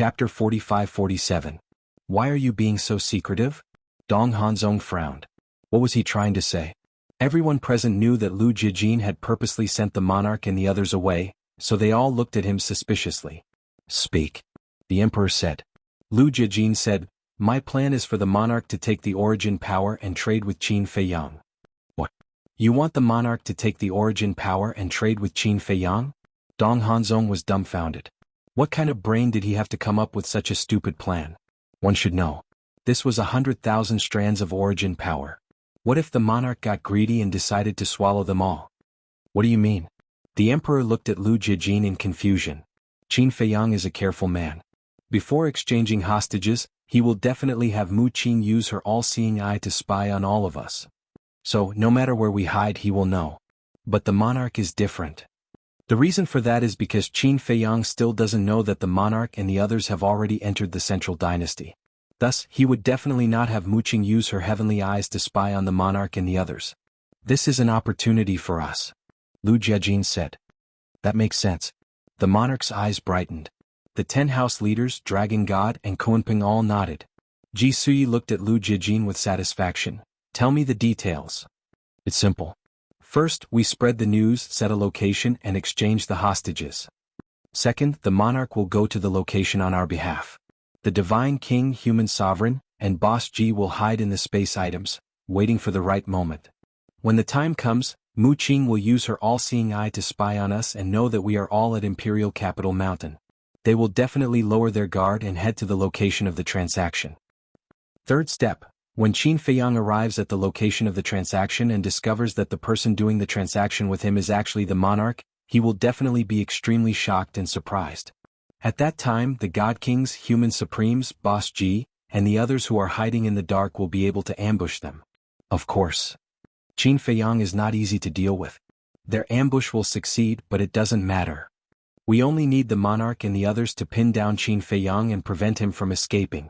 Chapter 45-47. Why are you being so secretive? Dong Hanzong frowned. What was he trying to say? Everyone present knew that Lu Jijin had purposely sent the monarch and the others away, so they all looked at him suspiciously. Speak. The emperor said. Lu Jijin said, My plan is for the monarch to take the origin power and trade with Qin Feiyang. What? You want the monarch to take the origin power and trade with Qin Feiyang? Dong Hanzong was dumbfounded. What kind of brain did he have to come up with such a stupid plan? One should know. This was 100,000 strands of origin power. What if the monarch got greedy and decided to swallow them all? What do you mean? The emperor looked at Lu Jijin in confusion. Qin Feiyang is a careful man. Before exchanging hostages, he will definitely have Mu Qin use her all-seeing eye to spy on all of us. So, no matter where we hide, he will know. But the monarch is different. The reason for that is because Qin Feiyang still doesn't know that the monarch and the others have already entered the central dynasty. Thus, he would definitely not have Mu Qin use her heavenly eyes to spy on the monarch and the others. This is an opportunity for us. Lu Jijin said. That makes sense. The monarch's eyes brightened. The 10 house leaders, Dragon God, and Kunping all nodded. Ji Sui looked at Lu Jijin with satisfaction. Tell me the details. It's simple. First, we spread the news, set a location, and exchange the hostages. Second, the monarch will go to the location on our behalf. The Divine King, Human Sovereign, and Boss G will hide in the space items, waiting for the right moment. When the time comes, Mu Qin will use her all-seeing eye to spy on us and know that we are all at Imperial Capital Mountain. They will definitely lower their guard and head to the location of the transaction. Third step. When Qin Feiyang arrives at the location of the transaction and discovers that the person doing the transaction with him is actually the monarch, he will definitely be extremely shocked and surprised. At that time, the God Kings, Human Supremes, Boss G, and the others who are hiding in the dark will be able to ambush them. Of course. Qin Feiyang is not easy to deal with. Their ambush will succeed, but it doesn't matter. We only need the monarch and the others to pin down Qin Feiyang and prevent him from escaping.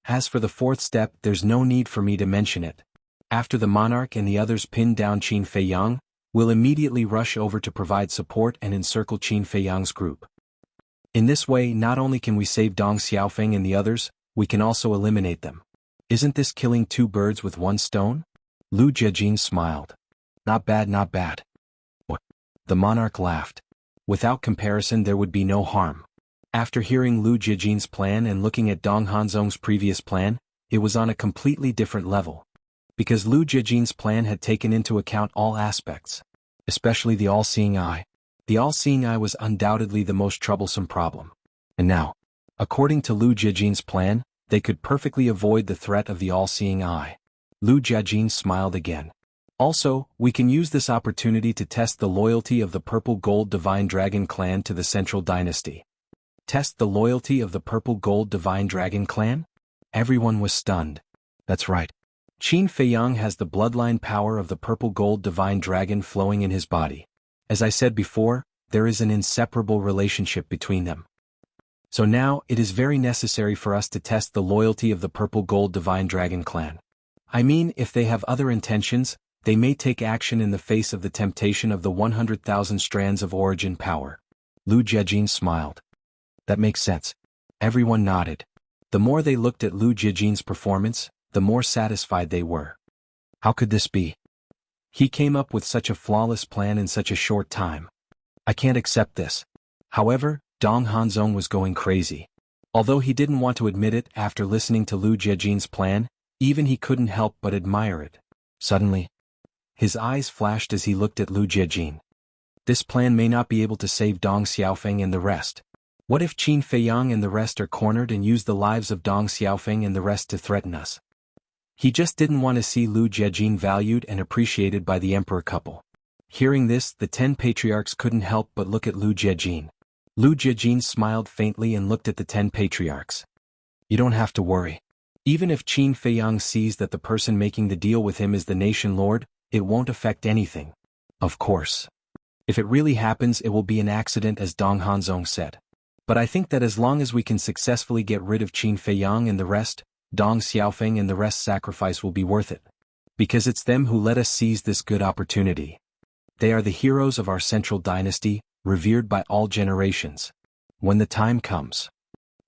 As for the fourth step, there's no need for me to mention it. After the monarch and the others pin down Qin Feiyang, we'll immediately rush over to provide support and encircle Qin Feiyang's group. In this way, not only can we save Dong Xiaofeng and the others, we can also eliminate them. Isn't this killing 2 birds with 1 stone? Lu Jijin smiled. Not bad, not bad. What? The monarch laughed. Without comparison, there would be no harm. After hearing Lu Jijin's plan and looking at Dong Hanzong's previous plan, it was on a completely different level. Because Lu Jijin's plan had taken into account all aspects, especially the all-seeing eye. The all-seeing eye was undoubtedly the most troublesome problem. And now, according to Lu Jijin's plan, they could perfectly avoid the threat of the all-seeing eye. Lu Jijin smiled again. Also, we can use this opportunity to test the loyalty of the Purple Gold Divine Dragon clan to the Central Dynasty. Test the loyalty of the Purple Gold Divine Dragon clan? Everyone was stunned. That's right. Qin Feiyang has the bloodline power of the Purple Gold Divine Dragon flowing in his body. As I said before, there is an inseparable relationship between them. So now, it is very necessary for us to test the loyalty of the Purple Gold Divine Dragon clan. I mean, if they have other intentions, they may take action in the face of the temptation of the 100,000 strands of origin power. Lu Jijin smiled. That makes sense. Everyone nodded. The more they looked at Lu Jijin's performance, the more satisfied they were. How could this be? He came up with such a flawless plan in such a short time. I can't accept this. However, Dong Hanzong was going crazy. Although he didn't want to admit it after listening to Lu Jijin's plan, even he couldn't help but admire it. Suddenly, his eyes flashed as he looked at Lu Jijin. This plan may not be able to save Dong Xiaofeng and the rest. What if Qin Feiyang and the rest are cornered and use the lives of Dong Xiaofeng and the rest to threaten us? He just didn't want to see Lu Jijin valued and appreciated by the emperor couple. Hearing this, the 10 patriarchs couldn't help but look at Lu Jijin. Lu Jijin smiled faintly and looked at the 10 patriarchs. You don't have to worry. Even if Qin Feiyang sees that the person making the deal with him is the nation lord, it won't affect anything. Of course. If it really happens, it will be an accident, as Dong Hanzong said. But I think that as long as we can successfully get rid of Qin Feiyang and the rest, Dong Xiaofeng and the rest's sacrifice will be worth it. Because it's them who let us seize this good opportunity. They are the heroes of our central dynasty, revered by all generations. When the time comes,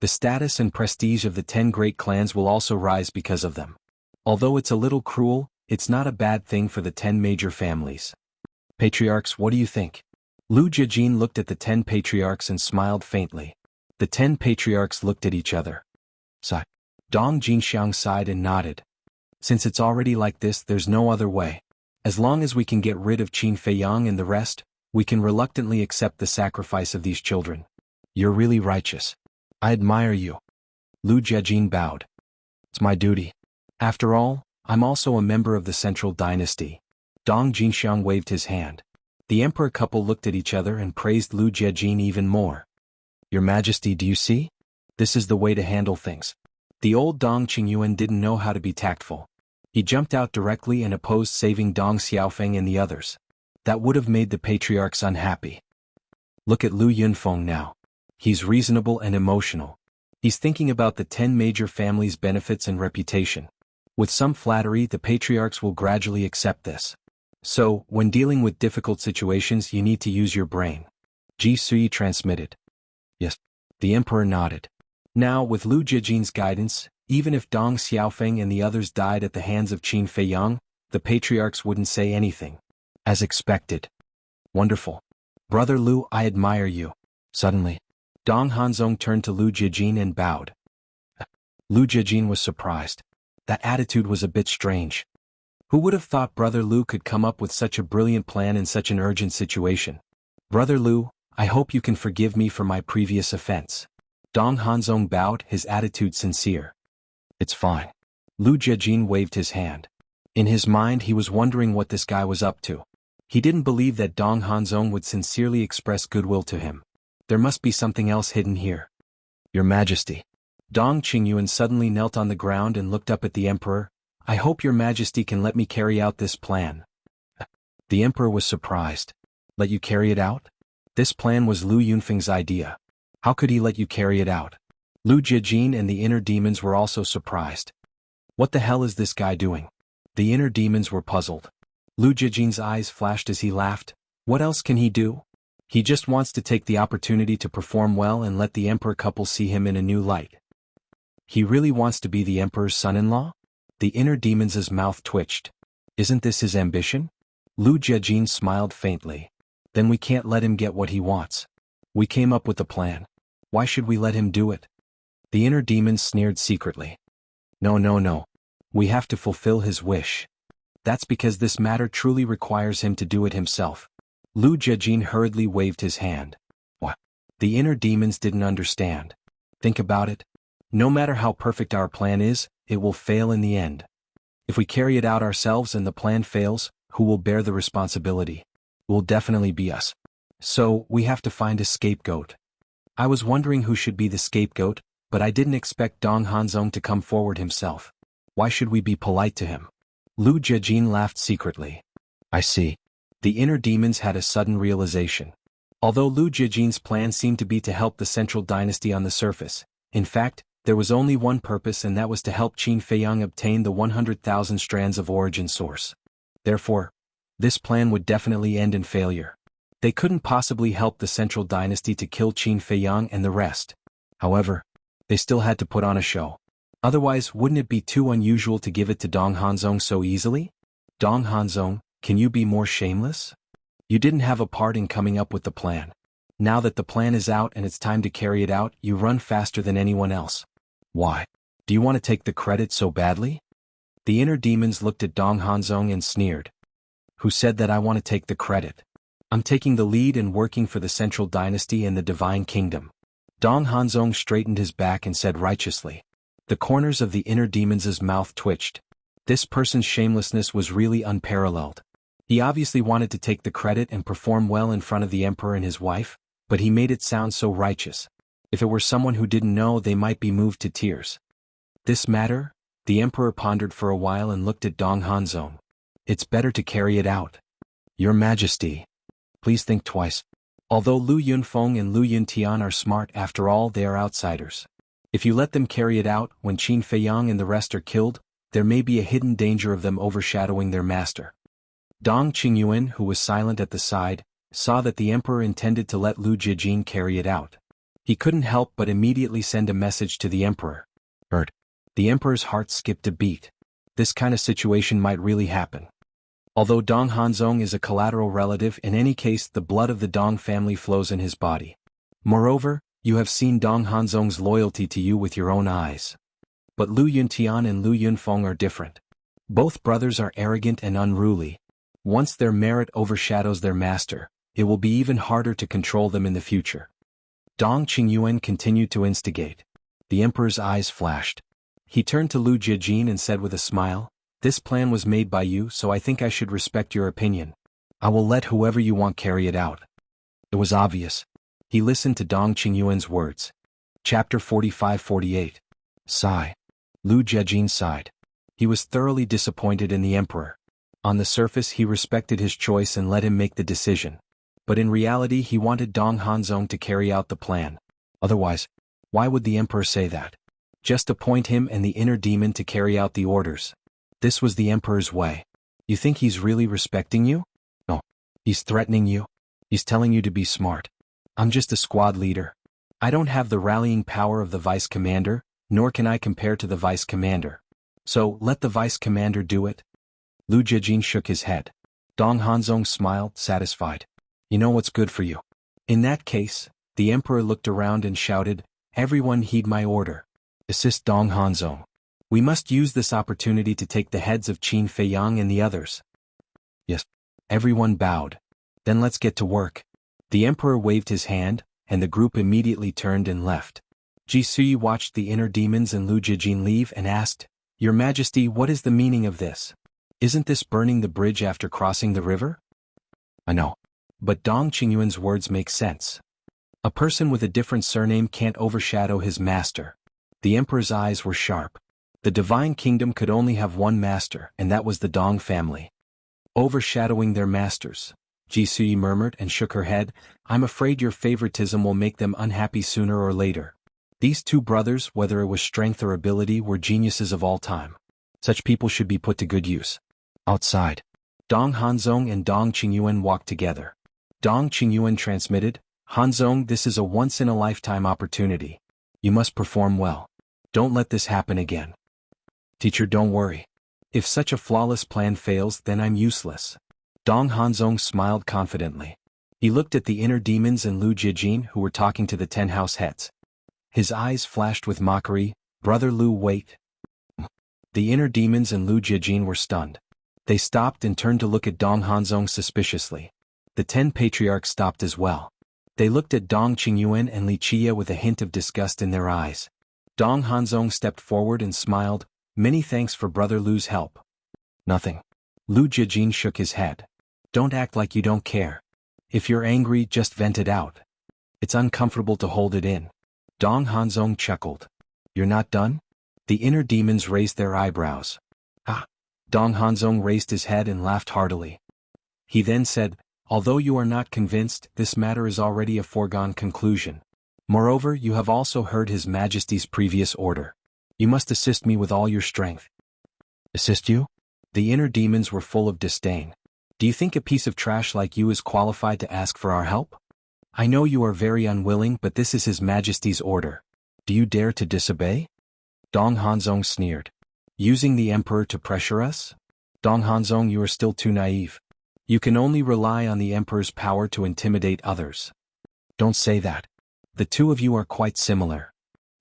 The status and prestige of the 10 great clans will also rise because of them. Although it's a little cruel, it's not a bad thing for the 10 major families. Patriarchs, what do you think? Lu Jijin looked at the 10 patriarchs and smiled faintly. The 10 patriarchs looked at each other. Sigh. Dong Jinxiang sighed and nodded. Since it's already like this, there's no other way. As long as we can get rid of Qin Feiyang and the rest, we can reluctantly accept the sacrifice of these children. You're really righteous. I admire you. Lu Jijin bowed. It's my duty. After all, I'm also a member of the Central Dynasty. Dong Jinxiang waved his hand. The emperor couple looked at each other and praised Lu Jijin even more. Your Majesty, do you see? This is the way to handle things. The old Dong Qingyuan didn't know how to be tactful. He jumped out directly and opposed saving Dong Xiaofeng and the others. That would have made the patriarchs unhappy. Look at Lu Yunfeng now. He's reasonable and emotional. He's thinking about the 10 major families' benefits and reputation. With some flattery, the patriarchs will gradually accept this. So, when dealing with difficult situations, you need to use your brain. Ji Sui transmitted. Yes. The emperor nodded. Now, with Lu Jijin's guidance, even if Dong Xiaofeng and the others died at the hands of Qin Feiyang, the patriarchs wouldn't say anything. As expected. Wonderful. Brother Lu, I admire you. Suddenly, Dong Hanzong turned to Lu Jijin and bowed. Lu Jijin was surprised. That attitude was a bit strange. Who would have thought Brother Lu could come up with such a brilliant plan in such an urgent situation? Brother Lu, I hope you can forgive me for my previous offense. Dong Hanzong bowed, his attitude sincere. It's fine. Lu Jijin waved his hand. In his mind he was wondering what this guy was up to. He didn't believe that Dong Hanzong would sincerely express goodwill to him. There must be something else hidden here. Your Majesty. Dong Qingyuan suddenly knelt on the ground and looked up at the emperor. I hope your Majesty can let me carry out this plan. The emperor was surprised. Let you carry it out? This plan was Lu Yunfeng's idea. How could he let you carry it out? Lu Jijin and the inner demons were also surprised. What the hell is this guy doing? The inner demons were puzzled. Lu Jijin's eyes flashed as he laughed. What else can he do? He just wants to take the opportunity to perform well and let the emperor couple see him in a new light. He really wants to be the emperor's son-in-law? The inner demons' mouth twitched. Isn't this his ambition? Lu Jijin smiled faintly. Then we can't let him get what he wants. We came up with the plan. Why should we let him do it? The inner demons sneered secretly. No. We have to fulfill his wish. That's because this matter truly requires him to do it himself. Lu Jijin hurriedly waved his hand. What? The inner demons didn't understand. Think about it. No matter how perfect our plan is, it will fail in the end. If we carry it out ourselves and the plan fails, who will bear the responsibility? It will definitely be us. So, we have to find a scapegoat. I was wondering who should be the scapegoat, but I didn't expect Dong Hanzong to come forward himself. Why should we be polite to him? Lu Jijin laughed secretly. I see. The inner demons had a sudden realization. Although Lu Jijin's plan seemed to be to help the Central Dynasty on the surface, in fact, there was only one purpose, and that was to help Qin Feiyang obtain the 100,000 strands of origin source. Therefore, this plan would definitely end in failure. They couldn't possibly help the Central Dynasty to kill Qin Feiyang and the rest. However, they still had to put on a show. Otherwise, wouldn't it be too unusual to give it to Dong Hanzong so easily? Dong Hanzong, can you be more shameless? You didn't have a part in coming up with the plan. Now that the plan is out and it's time to carry it out, you run faster than anyone else. Why? Do you want to take the credit so badly? The inner demons looked at Dong Hanzong and sneered. Who said that I want to take the credit? I'm taking the lead and working for the Central Dynasty and the Divine Kingdom. Dong Hanzong straightened his back and said righteously. The corners of the inner demons' mouth twitched. This person's shamelessness was really unparalleled. He obviously wanted to take the credit and perform well in front of the emperor and his wife, but he made it sound so righteous. If it were someone who didn't know, they might be moved to tears. This matter? The emperor pondered for a while and looked at Dong Hanzong. It's better to carry it out. Your Majesty. Please think twice. Although Lu Yunfeng and Lu Yuntian are smart, after all they are outsiders. If you let them carry it out, when Qin Feiyang and the rest are killed, there may be a hidden danger of them overshadowing their master. Dong Qingyuan, who was silent at the side, saw that the emperor intended to let Lu Jijin carry it out. He couldn't help but immediately send a message to the emperor. The emperor's heart skipped a beat. This kind of situation might really happen. Although Dong Hanzong is a collateral relative, in any case the blood of the Dong family flows in his body. Moreover, you have seen Dong Hanzong's loyalty to you with your own eyes. But Lu Yuntian and Lu Yunfeng are different. Both brothers are arrogant and unruly. Once their merit overshadows their master, it will be even harder to control them in the future. Dong Qingyuan continued to instigate. The emperor's eyes flashed. He turned to Lu Jijin and said with a smile, "This plan was made by you, so I think I should respect your opinion. I will let whoever you want carry it out." It was obvious. He listened to Dong Qingyuan's words. Chapter 45-48. Sigh. Lu Jijin sighed. He was thoroughly disappointed in the emperor. On the surface he respected his choice and let him make the decision. But in reality he wanted Dong Hanzong to carry out the plan. Otherwise, why would the emperor say that? Just appoint him and the inner demon to carry out the orders. This was the emperor's way. You think he's really respecting you? No. He's threatening you. He's telling you to be smart. I'm just a squad leader. I don't have the rallying power of the vice commander, nor can I compare to the vice commander. So, let the vice commander do it. Lu Jijin shook his head. Dong Hanzong smiled, satisfied. You know what's good for you. In that case, the emperor looked around and shouted, "Everyone heed my order. Assist Dong Hanzong. We must use this opportunity to take the heads of Qin Feiyang and the others." Yes. Everyone bowed. Then let's get to work. The emperor waved his hand, and the group immediately turned and left. Ji Sui watched the inner demons and Lu Jijin leave and asked, "Your Majesty, what is the meaning of this? Isn't this burning the bridge after crossing the river?" "I know. But Dong Qingyuan's words make sense. A person with a different surname can't overshadow his master." The emperor's eyes were sharp. The divine kingdom could only have one master, and that was the Dong family. Overshadowing their masters. Ji Sui murmured and shook her head. "I'm afraid your favoritism will make them unhappy sooner or later. These two brothers, whether it was strength or ability, were geniuses of all time. Such people should be put to good use." Outside, Dong Hanzong and Dong Qingyuan walked together. Dong Qingyuan transmitted, "Hanzong, this is a once-in-a-lifetime opportunity. You must perform well. Don't let this happen again." "Teacher, don't worry. If such a flawless plan fails, then I'm useless." Dong Hanzong smiled confidently. He looked at the inner demons and Lu Jijin who were talking to the 10 house heads. His eyes flashed with mockery. "Brother Lu, wait." The inner demons and Lu Jijin were stunned. They stopped and turned to look at Dong Hanzong suspiciously. The 10 patriarchs stopped as well. They looked at Dong Qingyuan and Li Qia with a hint of disgust in their eyes. Dong Hanzong stepped forward and smiled, "Many thanks for Brother Lu's help." "Nothing." Lu Jijin shook his head. "Don't act like you don't care. If you're angry, just vent it out. It's uncomfortable to hold it in." Dong Hanzong chuckled. "You're not done?" The inner demons raised their eyebrows. "Ah." Dong Hanzong raised his head and laughed heartily. He then said, "Although you are not convinced, this matter is already a foregone conclusion. Moreover, you have also heard His Majesty's previous order. You must assist me with all your strength." "Assist you?" The inner demons were full of disdain. "Do you think a piece of trash like you is qualified to ask for our help? I know you are very unwilling, but this is His Majesty's order. Do you dare to disobey?" Dong Hanzong sneered. "Using the emperor to pressure us? Dong Hanzong, you are still too naive. You can only rely on the emperor's power to intimidate others." "Don't say that. The two of you are quite similar."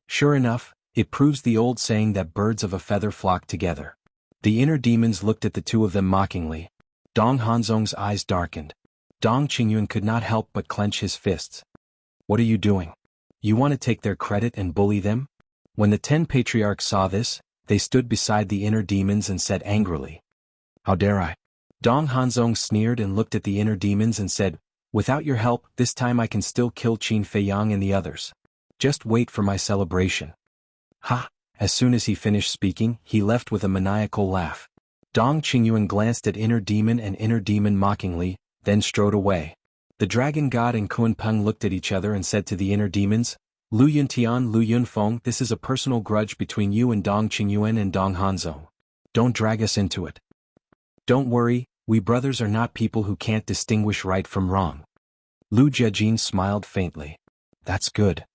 "Sure enough, it proves the old saying that birds of a feather flock together." The inner demons looked at the two of them mockingly. Dong Hanzong's eyes darkened. Dong Qingyuan could not help but clench his fists. "What are you doing? You want to take their credit and bully them?" When the 10 patriarchs saw this, they stood beside the inner demons and said angrily, "How dare I?" Dong Hanzong sneered and looked at the inner demons and said, "Without your help, this time I can still kill Qin Feiyang and the others. Just wait for my celebration." "Ha!" As soon as he finished speaking, he left with a maniacal laugh. Dong Qingyuan glanced at inner demon and inner demon mockingly, then strode away. The dragon god and Kunpeng looked at each other and said to the inner demons, "Lu Yuntian, Lu Yunfeng, this is a personal grudge between you and Dong Qingyuan and Dong Hanzong. Don't drag us into it. Don't worry, we brothers are not people who can't distinguish right from wrong." Lu Jijin smiled faintly. "That's good.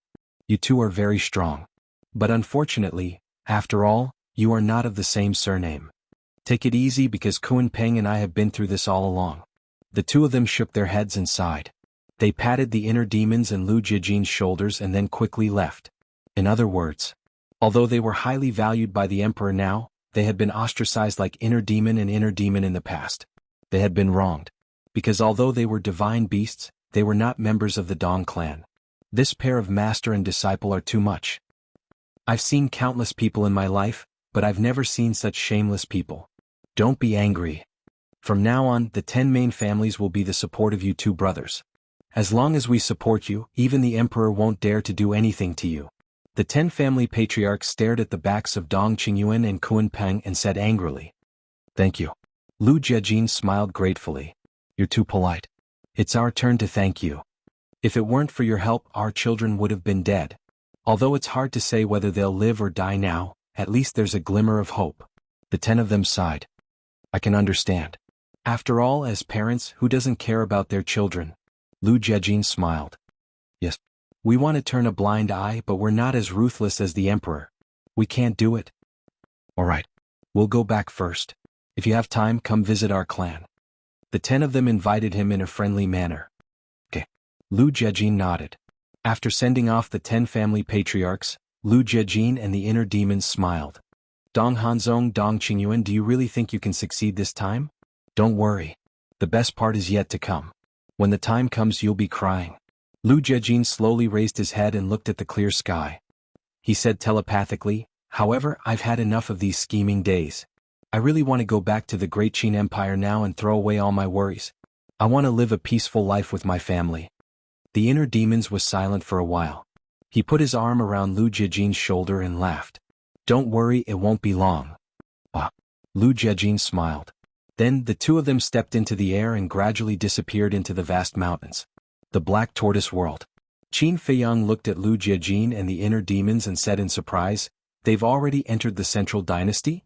You two are very strong. But unfortunately, after all, you are not of the same surname. Take it easy because Kuan Peng and I have been through this all along. The two of them shook their heads and sighed. They patted the inner demons and Lu Jiajin's shoulders and then quickly left. In other words, although they were highly valued by the emperor now, they had been ostracized like inner demon and inner demon in the past. They had been wronged. Because although they were divine beasts, they were not members of the Dong clan. This pair of master and disciple are too much. I've seen countless people in my life, but I've never seen such shameless people. Don't be angry. From now on, the 10 main families will be the support of you two brothers. As long as we support you, even the emperor won't dare to do anything to you. The 10 family patriarchs stared at the backs of Dong Qingyuan and Kuan Peng and said angrily, "Thank you." Lu Jiajin smiled gratefully. "You're too polite. It's our turn to thank you. If it weren't for your help, our children would have been dead. Although it's hard to say whether they'll live or die now, at least there's a glimmer of hope." The 10 of them sighed. "I can understand. After all, as parents, who doesn't care about their children?" Lu Jiajin smiled. "Yes. We want to turn a blind eye, but we're not as ruthless as the emperor. We can't do it." "All right. We'll go back first. If you have time, come visit our clan." The 10 of them invited him in a friendly manner. "Okay." Lu Jiajin nodded. After sending off the 10 family patriarchs, Lu Jiajin and the inner demons smiled. "Dong Hanzong, Dong Qingyuan, do you really think you can succeed this time? Don't worry. The best part is yet to come. When the time comes, you'll be crying." Lu Jiajin slowly raised his head and looked at the clear sky. He said telepathically, "However, I've had enough of these scheming days. I really want to go back to the Great Qin Empire now and throw away all my worries. I want to live a peaceful life with my family." The inner demons was silent for a while. He put his arm around Lu Jiajin's shoulder and laughed. "Don't worry, it won't be long." "Ah." Lu Jiajin smiled. Then the two of them stepped into the air and gradually disappeared into the vast mountains. The Black Tortoise World. Qin Feiyang looked at Lu Jiajin and the inner demons and said in surprise, "They've already entered the Central Dynasty?"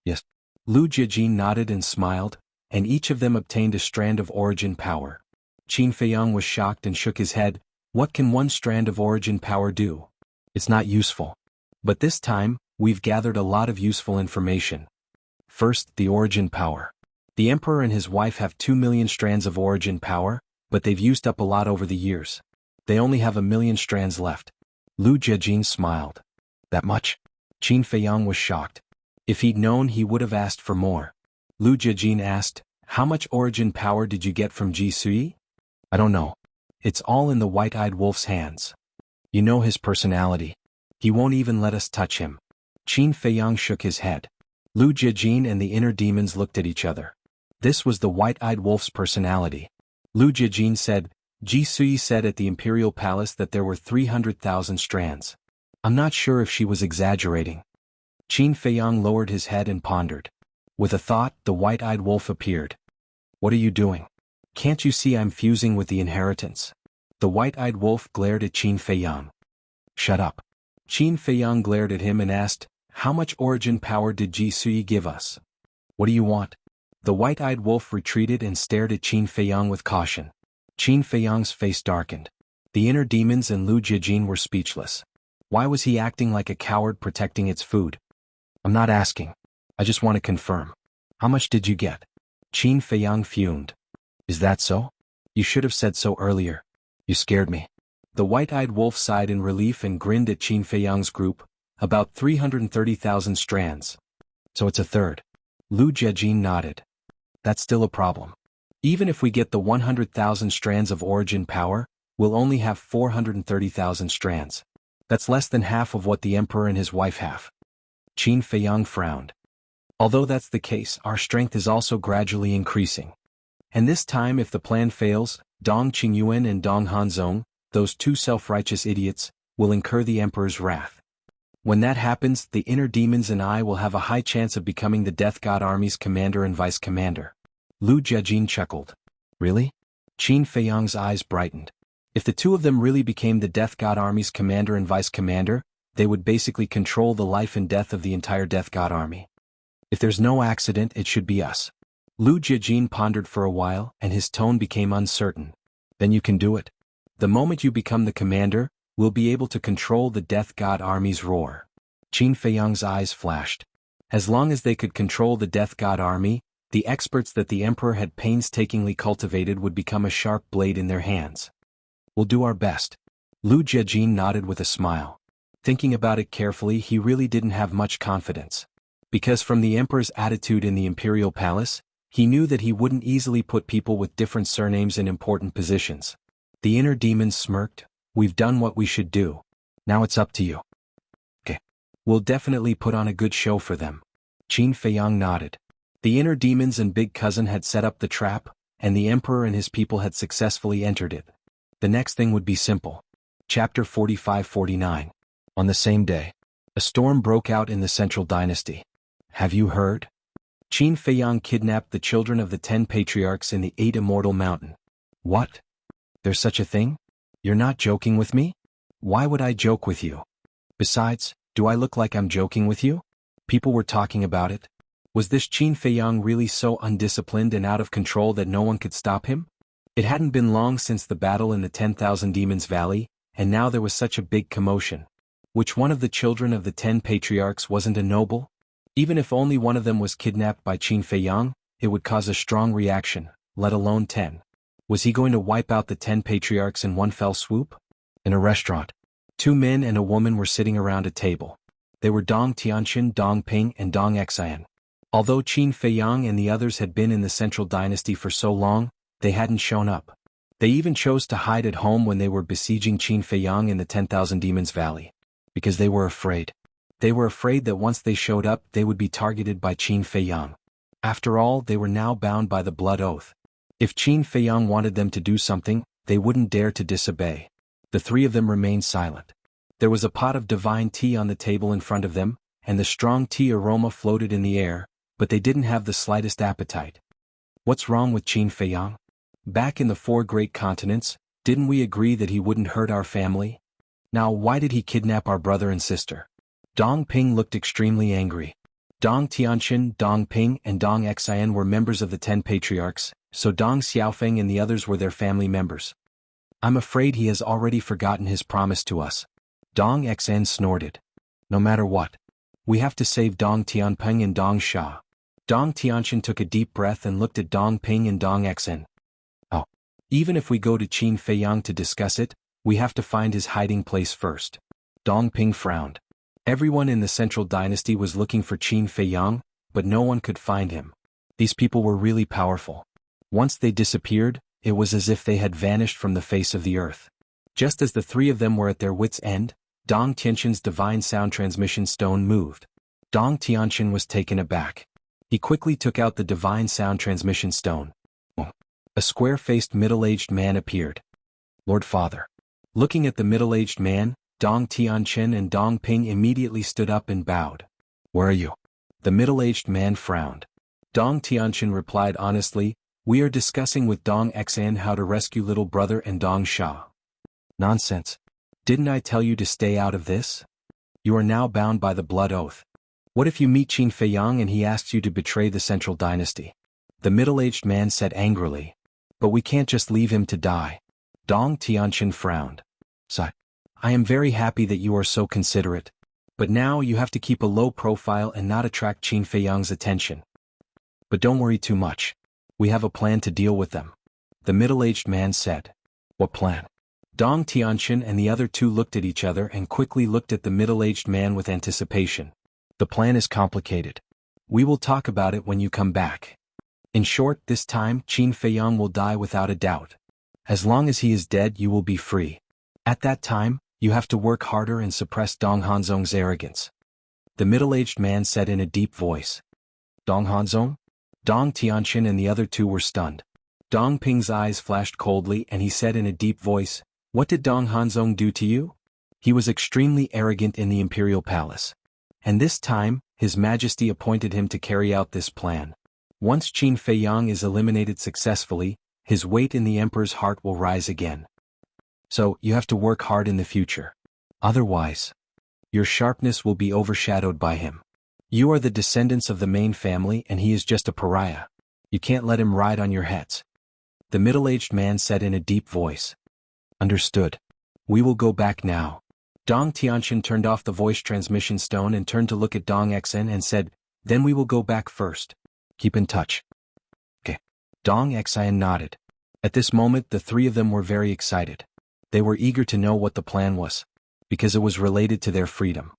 "Yes." Lu Jiajin nodded and smiled, and each of them obtained a strand of origin power. Qin Feiyang was shocked and shook his head. "What can one strand of origin power do? It's not useful. But this time, we've gathered a lot of useful information. First, the origin power. The emperor and his wife have 2 million strands of origin power, but they've used up a lot over the years. They only have 1 million strands left." Lu Jiajin smiled. "That much?" Qin Feiyang was shocked. If he'd known, he would have asked for more. Lu Jiajin asked, "How much origin power did you get from Ji Sui?" "I don't know. It's all in the white-eyed wolf's hands. You know his personality. He won't even let us touch him." Qin Feiyang shook his head. Lu Jiajin and the inner demons looked at each other. This was the white-eyed wolf's personality. Lu Jiajin said, "Ji Sui said at the Imperial Palace that there were 300,000 strands. I'm not sure if she was exaggerating." Qin Feiyang lowered his head and pondered. With a thought, the white-eyed wolf appeared. "What are you doing? Can't you see I'm fusing with the inheritance?" The white-eyed wolf glared at Qin Feiyang. "Shut up." Qin Feiyang glared at him and asked, "How much origin power did Ji Sui give us? What do you want?" The white-eyed wolf retreated and stared at Qin Feiyang with caution. Qin Feiyang's face darkened. The inner demons and Lu Jiajin were speechless. Why was he acting like a coward protecting its food? "I'm not asking. I just want to confirm. How much did you get?" Qin Feiyang fumed. "Is that so? You should have said so earlier. You scared me." The white-eyed wolf sighed in relief and grinned at Qin Feiyang's group. "About 330,000 strands. So it's a third." Lu Jiajin nodded. "That's still a problem. Even if we get the 100,000 strands of origin power, we'll only have 430,000 strands. That's less than half of what the emperor and his wife have." Qin Feiyang frowned. "Although that's the case, our strength is also gradually increasing. And this time, if the plan fails, Dong Qingyuan and Dong Hanzong, those two self-righteous idiots, will incur the emperor's wrath. When that happens, the inner demons and I will have a high chance of becoming the Death God Army's commander and vice commander." Lu Jiajin chuckled. "Really?" Qin Feiyang's eyes brightened. If the two of them really became the Death God Army's commander and vice commander, they would basically control the life and death of the entire Death God Army. If there's no accident, it should be us. Lu Jiajin pondered for a while, and his tone became uncertain. "Then you can do it. The moment you become the commander, we'll be able to control the Death God army's roar. Qin Feiyang's eyes flashed. As long as they could control the Death God army, the experts that the Emperor had painstakingly cultivated would become a sharp blade in their hands. We'll do our best. Lu Jiajin nodded with a smile. Thinking about it carefully, he really didn't have much confidence. Because from the Emperor's attitude in the Imperial Palace, he knew that he wouldn't easily put people with different surnames in important positions. The inner demons smirked. We've done what we should do. Now it's up to you. Okay. We'll definitely put on a good show for them. Qin Feiyang nodded. The inner demons and Big Cousin had set up the trap, and the Emperor and his people had successfully entered it. The next thing would be simple. Chapter 45-49. On the same day, a storm broke out in the Central Dynasty. Have you heard? Qin Feiyang kidnapped the children of the 10 patriarchs in the 8 Immortal Mountain. What? There's such a thing? You're not joking with me? Why would I joke with you? Besides, do I look like I'm joking with you? People were talking about it. Was this Qin Feiyang really so undisciplined and out of control that no one could stop him? It hadn't been long since the battle in the 10,000 Demons Valley, and now there was such a big commotion. Which one of the children of the 10 patriarchs wasn't a noble? Even if only one of them was kidnapped by Qin Feiyang, it would cause a strong reaction, let alone 10. Was he going to wipe out the 10 patriarchs in one fell swoop? In a restaurant, 2 men and a woman were sitting around a table. They were Dong Tianxin, Dong Ping, and Dong Xian. Although Qin Feiyang and the others had been in the Central Dynasty for so long, they hadn't shown up. They even chose to hide at home when they were besieging Qin Feiyang in the 10,000 Demons Valley. Because they were afraid. They were afraid that once they showed up, they would be targeted by Qin Feiyang. After all, they were now bound by the blood oath. If Qin Feiyang wanted them to do something, they wouldn't dare to disobey. The 3 of them remained silent. There was a pot of divine tea on the table in front of them, and the strong tea aroma floated in the air, but they didn't have the slightest appetite. What's wrong with Qin Feiyang? Back in the 4 great continents, didn't we agree that he wouldn't hurt our family? Now why did he kidnap our brother and sister? Dong Ping looked extremely angry. Dong Tianxin, Dong Ping, and Dong Xian were members of the 10 patriarchs, so Dong Xiaofeng and the others were their family members. I'm afraid he has already forgotten his promise to us. Dong Xian snorted. No matter what, we have to save Dong Tianping and Dong Sha. Dong Tianxin took a deep breath and looked at Dong Ping and Dong Xian. Oh. Even if we go to Qin Feiyang to discuss it, we have to find his hiding place first. Dong Ping frowned. Everyone in the Central Dynasty was looking for Qin Feiyang, but no one could find him. These people were really powerful. Once they disappeared, it was as if they had vanished from the face of the earth. Just as the 3 of them were at their wits' end, Dong Tianxin's divine sound transmission stone moved. Dong Tianxin was taken aback. He quickly took out the divine sound transmission stone. A square-faced middle-aged man appeared. Lord Father. Looking at the middle-aged man, Dong Tianxin and Dong Ping immediately stood up and bowed. Where are you? The middle-aged man frowned. Dong Tianxin replied honestly, we are discussing with Dong Xian how to rescue little brother and Dong Sha. Nonsense. Didn't I tell you to stay out of this? You are now bound by the blood oath. What if you meet Qin Feiyang and he asks you to betray the Central Dynasty? The middle-aged man said angrily. But we can't just leave him to die. Dong Tianxin frowned. Sigh. I am very happy that you are so considerate. But now you have to keep a low profile and not attract Qin Feiyang's attention. But don't worry too much. We have a plan to deal with them. The middle-aged man said. What plan? Dong Tianxin and the other 2 looked at each other and quickly looked at the middle-aged man with anticipation. The plan is complicated. We will talk about it when you come back. In short, this time Qin Feiyang will die without a doubt. As long as he is dead, you will be free. At that time, you have to work harder and suppress Dong Hanzong's arrogance. The middle-aged man said in a deep voice. Dong Hanzong? Dong Tianxin and the other 2 were stunned. Dong Ping's eyes flashed coldly and he said in a deep voice, what did Dong Hanzong do to you? He was extremely arrogant in the Imperial Palace. And this time, His Majesty appointed him to carry out this plan. Once Qin Feiyang is eliminated successfully, his weight in the Emperor's heart will rise again. So, you have to work hard in the future. Otherwise, your sharpness will be overshadowed by him. You are the descendants of the main family and he is just a pariah. You can't let him ride on your heads. The middle-aged man said in a deep voice. Understood. We will go back now. Dong Tianxian turned off the voice transmission stone and turned to look at Dong Xen and said, then we will go back first. Keep in touch. Okay. Dong Xian nodded. At this moment the three of them were very excited. They were eager to know what the plan was, because it was related to their freedom.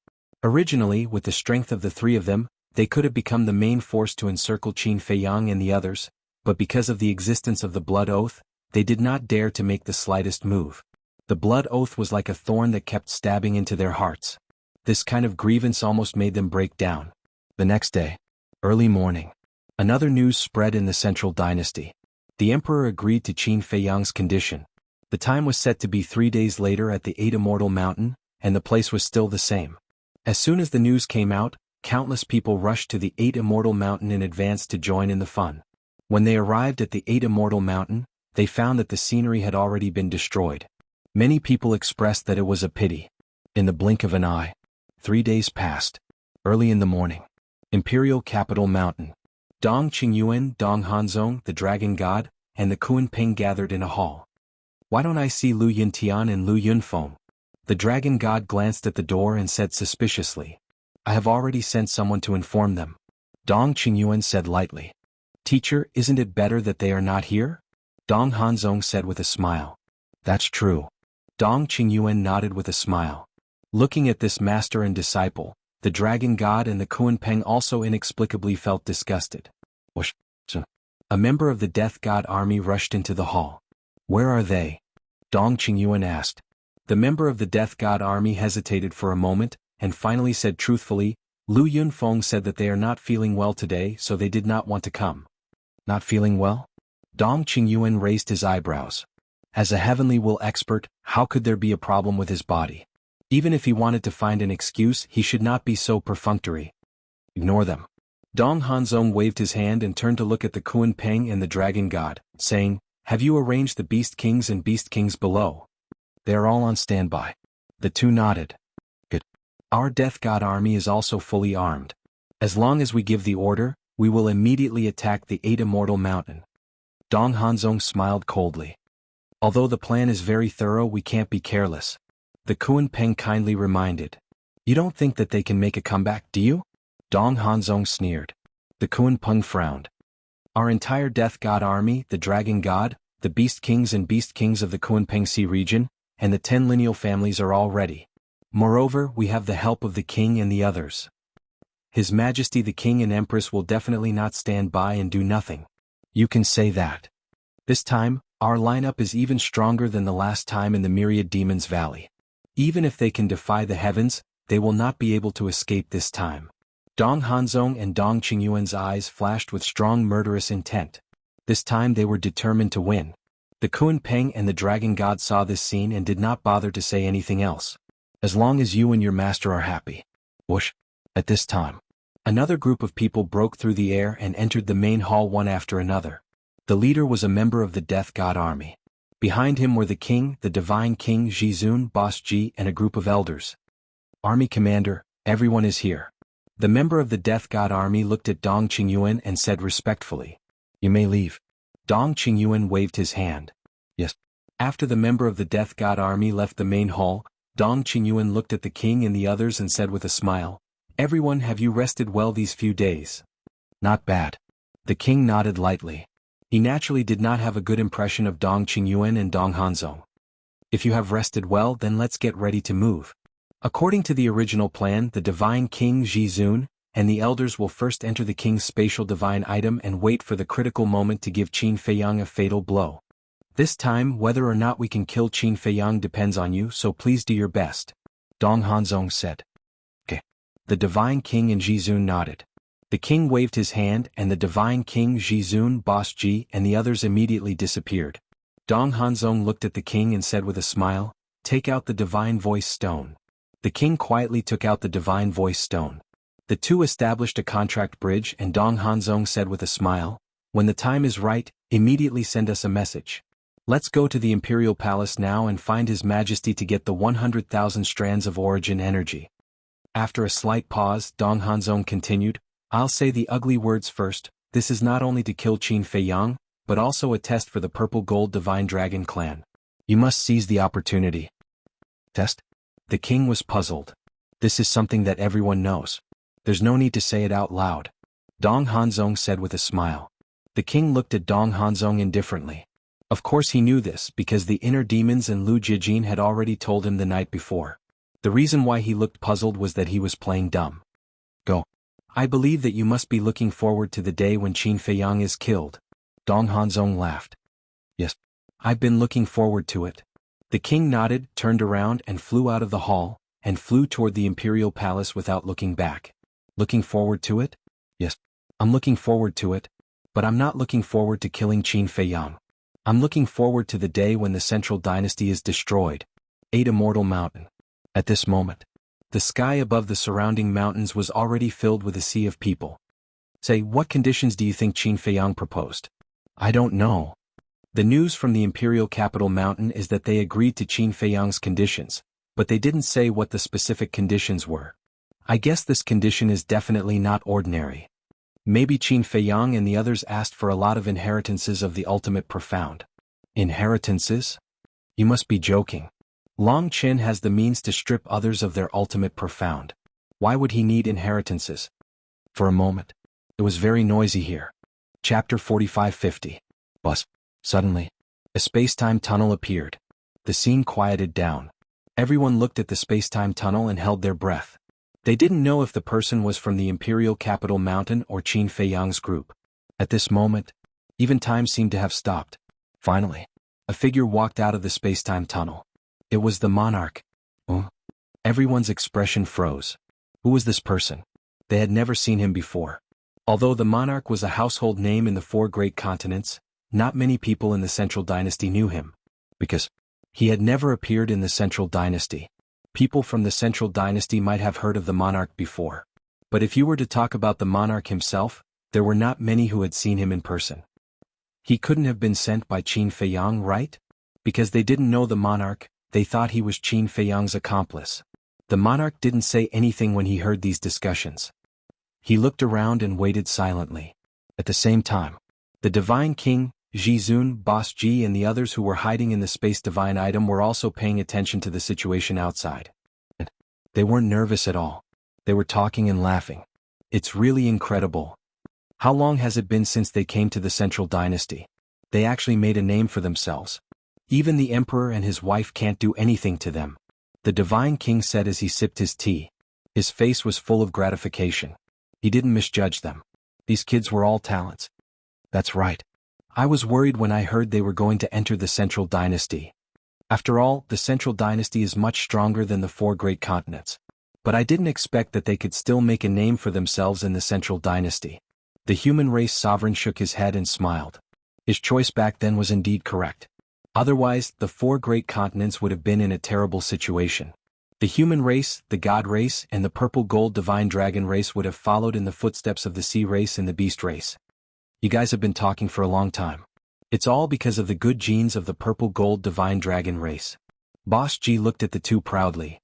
Originally, with the strength of the three of them, they could have become the main force to encircle Qin Feiyang and the others, but because of the existence of the blood oath, they did not dare to make the slightest move. The blood oath was like a thorn that kept stabbing into their hearts. This kind of grievance almost made them break down. The next day, early morning, another news spread in the central dynasty. The emperor agreed to Qin Feiyang's condition. The time was set to be 3 days later at the 8 Immortal Mountain, and the place was still the same. As soon as the news came out, countless people rushed to the 8 Immortal Mountain in advance to join in the fun. When they arrived at the 8 Immortal Mountain, they found that the scenery had already been destroyed. Many people expressed that it was a pity. In the blink of an eye, 3 days passed. Early in the morning, Imperial Capital Mountain. Dong Qingyuan, Dong Hanzong, the Dragon God, and the Kunpeng gathered in a hall. Why don't I see Lu Yuntian and Lu Yunfeng? The Dragon God glanced at the door and said suspiciously. I have already sent someone to inform them. Dong Qingyuan said lightly. Teacher, isn't it better that they are not here? Dong Hanzong said with a smile. That's true. Dong Qingyuan nodded with a smile. Looking at this master and disciple, the Dragon God and the Kunpeng also inexplicably felt disgusted. A member of the Death God army rushed into the hall. Where are they? Dong Qingyuan asked. The member of the Death God army hesitated for a moment, and finally said truthfully, Lu Yunfeng said that they are not feeling well today, so they did not want to come. Not feeling well? Dong Qingyuan raised his eyebrows. As a heavenly will expert, how could there be a problem with his body? Even if he wanted to find an excuse, he should not be so perfunctory. Ignore them. Dong Hanzong waved his hand and turned to look at the Kunpeng and the Dragon God, saying, Have you arranged the Beast Kings and Beast Kings below? They are all on standby. The two nodded. Good. Our Death God army is also fully armed. As long as we give the order, we will immediately attack the 8 Immortal Mountain. Dong Hanzong smiled coldly. Although the plan is very thorough, we can't be careless. The Kunpeng kindly reminded. You don't think that they can make a comeback, do you? Dong Hanzong sneered. The Kunpeng frowned. Our entire Death God army, the Dragon God, the Beast Kings and Beast Kings of the Kunpeng Sea region, and the 10 lineal families are all ready. Moreover, we have the help of the king and the others. His Majesty the King and Empress will definitely not stand by and do nothing. You can say that. This time, our lineup is even stronger than the last time in the Myriad Demons Valley. Even if they can defy the heavens, they will not be able to escape this time. Dong Hanzong and Dong Qingyuan's eyes flashed with strong murderous intent. This time they were determined to win. The Kunpeng and the Dragon God saw this scene and did not bother to say anything else. As long as you and your master are happy. Whoosh. At this time, another group of people broke through the air and entered the main hall one after another. The leader was a member of the Death God army. Behind him were the king, the divine king Jizun, Boss Ji, and a group of elders. Army commander, everyone is here. The member of the Death God army looked at Dong Qingyuan and said respectfully, You may leave. Dong Qingyuan waved his hand. Yes. After the member of the Death God army left the main hall, Dong Qingyuan looked at the king and the others and said with a smile, Everyone, have you rested well these few days? Not bad. The king nodded lightly. He naturally did not have a good impression of Dong Qingyuan and Dong Hanzong. If you have rested well, then let's get ready to move. According to the original plan, the divine king Jizun and the elders will first enter the king's spatial divine item and wait for the critical moment to give Qin Feiyang a fatal blow. This time, whether or not we can kill Qin Feiyang depends on you, so please do your best. Dong Hanzong said. Okay. The divine king and Jizun nodded. The king waved his hand and the divine king Jizun, Boss Ji, and the others immediately disappeared. Dong Hanzong looked at the king and said with a smile, Take out the divine voice stone. The king quietly took out the divine voice stone. The two established a contract bridge and Dong Hanzong said with a smile, When the time is right, immediately send us a message. Let's go to the Imperial Palace now and find His Majesty to get the 100,000 strands of origin energy. After a slight pause, Dong Hanzong continued, I'll say the ugly words first. This is not only to kill Qin Feiyang, but also a test for the Purple Gold Divine Dragon clan. You must seize the opportunity. Test? The king was puzzled. This is something that everyone knows. There's no need to say it out loud, Dong Hanzong said with a smile. The king looked at Dong Hanzong indifferently. Of course he knew this because the inner demons and Lu Jijin had already told him the night before. The reason why he looked puzzled was that he was playing dumb. Go. I believe that you must be looking forward to the day when Qin Feiyang is killed. Dong Hanzong laughed. Yes. I've been looking forward to it. The king nodded, turned around and flew out of the hall, and flew toward the imperial palace without looking back. Looking forward to it? Yes. I'm looking forward to it. But I'm not looking forward to killing Qin Feiyang. I'm looking forward to the day when the central dynasty is destroyed. 8 Immortal Mountain. At this moment, the sky above the surrounding mountains was already filled with a sea of people. Say, what conditions do you think Qin Feiyang proposed? I don't know. The news from the imperial capital mountain is that they agreed to Qin Feiyang's conditions, but they didn't say what the specific conditions were. I guess this condition is definitely not ordinary. Maybe Qin Feiyang and the others asked for a lot of inheritances of the ultimate profound. Inheritances? You must be joking. Long Qin has the means to strip others of their ultimate profound. Why would he need inheritances? For a moment, it was very noisy here. Chapter 45-50. Bus. Suddenly, a space-time tunnel appeared. The scene quieted down. Everyone looked at the space-time tunnel and held their breath. They didn't know if the person was from the imperial capital mountain or Qin Feiyang's group. At this moment, even time seemed to have stopped. Finally, a figure walked out of the space-time tunnel. It was the monarch. Everyone's expression froze. Who was this person? They had never seen him before. Although the monarch was a household name in the 4 great continents, not many people in the Central Dynasty knew him. Because he had never appeared in the Central Dynasty. People from the Central Dynasty might have heard of the monarch before. But if you were to talk about the monarch himself, there were not many who had seen him in person. He couldn't have been sent by Qin Feiyang, right? Because they didn't know the monarch, they thought he was Qin Feiyang's accomplice. The monarch didn't say anything when he heard these discussions. He looked around and waited silently. At the same time, the Divine King, Jizun, Boss Ji and the others who were hiding in the space divine item were also paying attention to the situation outside. And they weren't nervous at all. They were talking and laughing. It's really incredible. How long has it been since they came to the Central Dynasty? They actually made a name for themselves. Even the emperor and his wife can't do anything to them. The Divine King said as he sipped his tea. His face was full of gratification. He didn't misjudge them. These kids were all talents. That's right. I was worried when I heard they were going to enter the Central Dynasty. After all, the Central Dynasty is much stronger than the 4 great continents. But I didn't expect that they could still make a name for themselves in the Central Dynasty. The human race sovereign shook his head and smiled. His choice back then was indeed correct. Otherwise, the 4 great continents would have been in a terrible situation. The human race, the god race, and the purple gold divine dragon race would have followed in the footsteps of the sea race and the beast race. You guys have been talking for a long time. It's all because of the good genes of the purple gold divine dragon race. Boss Ji looked at the two proudly.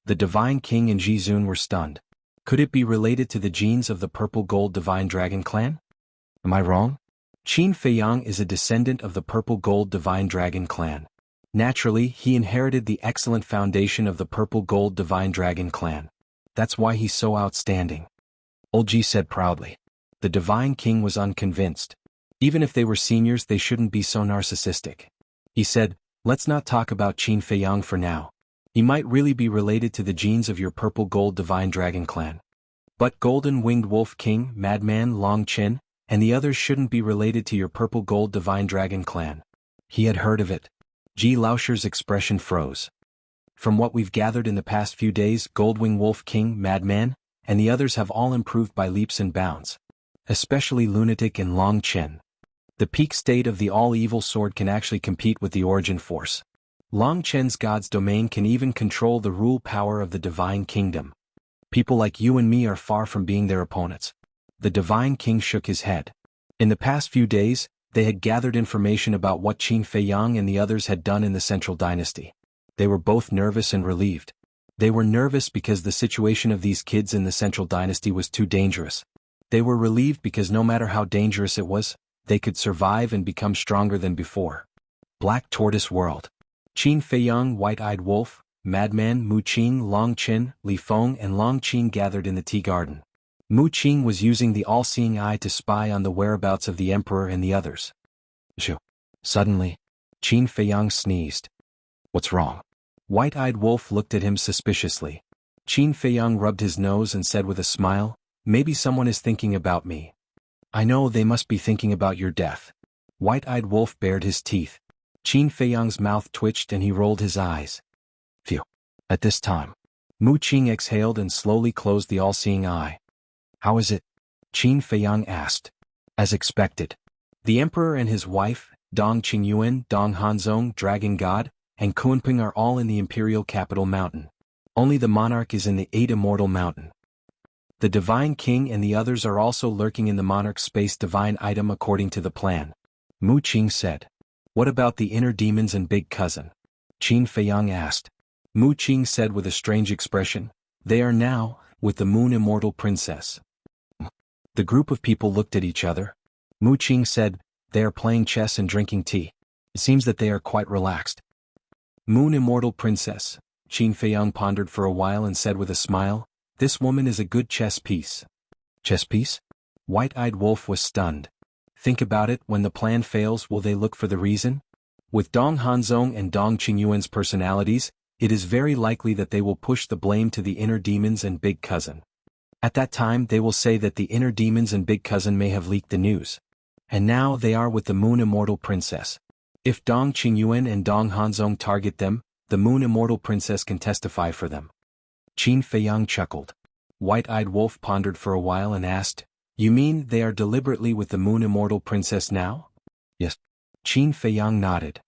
The Divine King and Jizun were stunned. Could it be related to the genes of the purple gold divine dragon clan? Am I wrong? Qin Feiyang is a descendant of the purple gold divine dragon clan. Naturally, he inherited the excellent foundation of the purple gold divine dragon clan. That's why he's so outstanding. Old Ji said proudly. The Divine King was unconvinced. Even if they were seniors, they shouldn't be so narcissistic. He said, let's not talk about Qin Feiyang for now. He might really be related to the genes of your purple gold divine dragon clan. But Golden Winged Wolf King, Madman Long Qin, and the others shouldn't be related to your purple gold divine dragon clan. He had heard of it. Ji Laosher's expression froze. From what we've gathered in the past few days, Goldwing Wolf King, Madman, and the others have all improved by leaps and bounds. Especially Lunatic and Long Qin. The peak state of the all-evil sword can actually compete with the origin force. Long Qin's god's domain can even control the rule power of the divine kingdom. People like you and me are far from being their opponents. The Divine King shook his head. In the past few days, they had gathered information about what Qin Feiyang and the others had done in the Central Dynasty. They were both nervous and relieved. They were nervous because the situation of these kids in the Central Dynasty was too dangerous. They were relieved because no matter how dangerous it was, they could survive and become stronger than before. Black Tortoise World. Qin Feiyang, White-Eyed Wolf, Madman Mu Qing, Long Qin, Li Feng and Long Qin gathered in the tea garden. Mu Qing was using the all-seeing eye to spy on the whereabouts of the emperor and the others. Shoo. Suddenly, Qin Feiyang sneezed. What's wrong? White-eyed Wolf looked at him suspiciously. Qin Feiyang rubbed his nose and said with a smile, maybe someone is thinking about me. I know they must be thinking about your death. White-eyed Wolf bared his teeth. Qin Feiyang's mouth twitched and he rolled his eyes. Phew. At this time, Mu Qing exhaled and slowly closed the all-seeing eye. How is it? Qin Feiyang asked. As expected. The emperor and his wife, Dong Qingyuan, Dong Hanzong, Dragon God, and Kunping are all in the imperial capital mountain. Only the monarch is in the 8 Immortal Mountain. The divine king and the others are also lurking in the monarch's space divine item according to the plan. Mu Qing said. What about the inner demons and big cousin? Qin Feiyang asked. Mu Qing said with a strange expression, they are now, with the Moon Immortal Princess. The group of people looked at each other. Mu Qing said, they are playing chess and drinking tea. It seems that they are quite relaxed. Moon Immortal Princess, Qin Feiyang pondered for a while and said with a smile, this woman is a good chess piece. Chess piece? White-eyed Wolf was stunned. Think about it, when the plan fails will they look for the reason? With Dong Hanzong and Dong Qingyuan's personalities, it is very likely that they will push the blame to the inner demons and big cousin. At that time they will say that the inner demons and big cousin may have leaked the news. And now they are with the Moon Immortal Princess. If Dong Qingyuan and Dong Hanzong target them, the Moon Immortal Princess can testify for them. Qin Feiyang chuckled. White-eyed Wolf pondered for a while and asked, you mean they are deliberately with the Moon Immortal Princess now? Yes. Qin Feiyang nodded.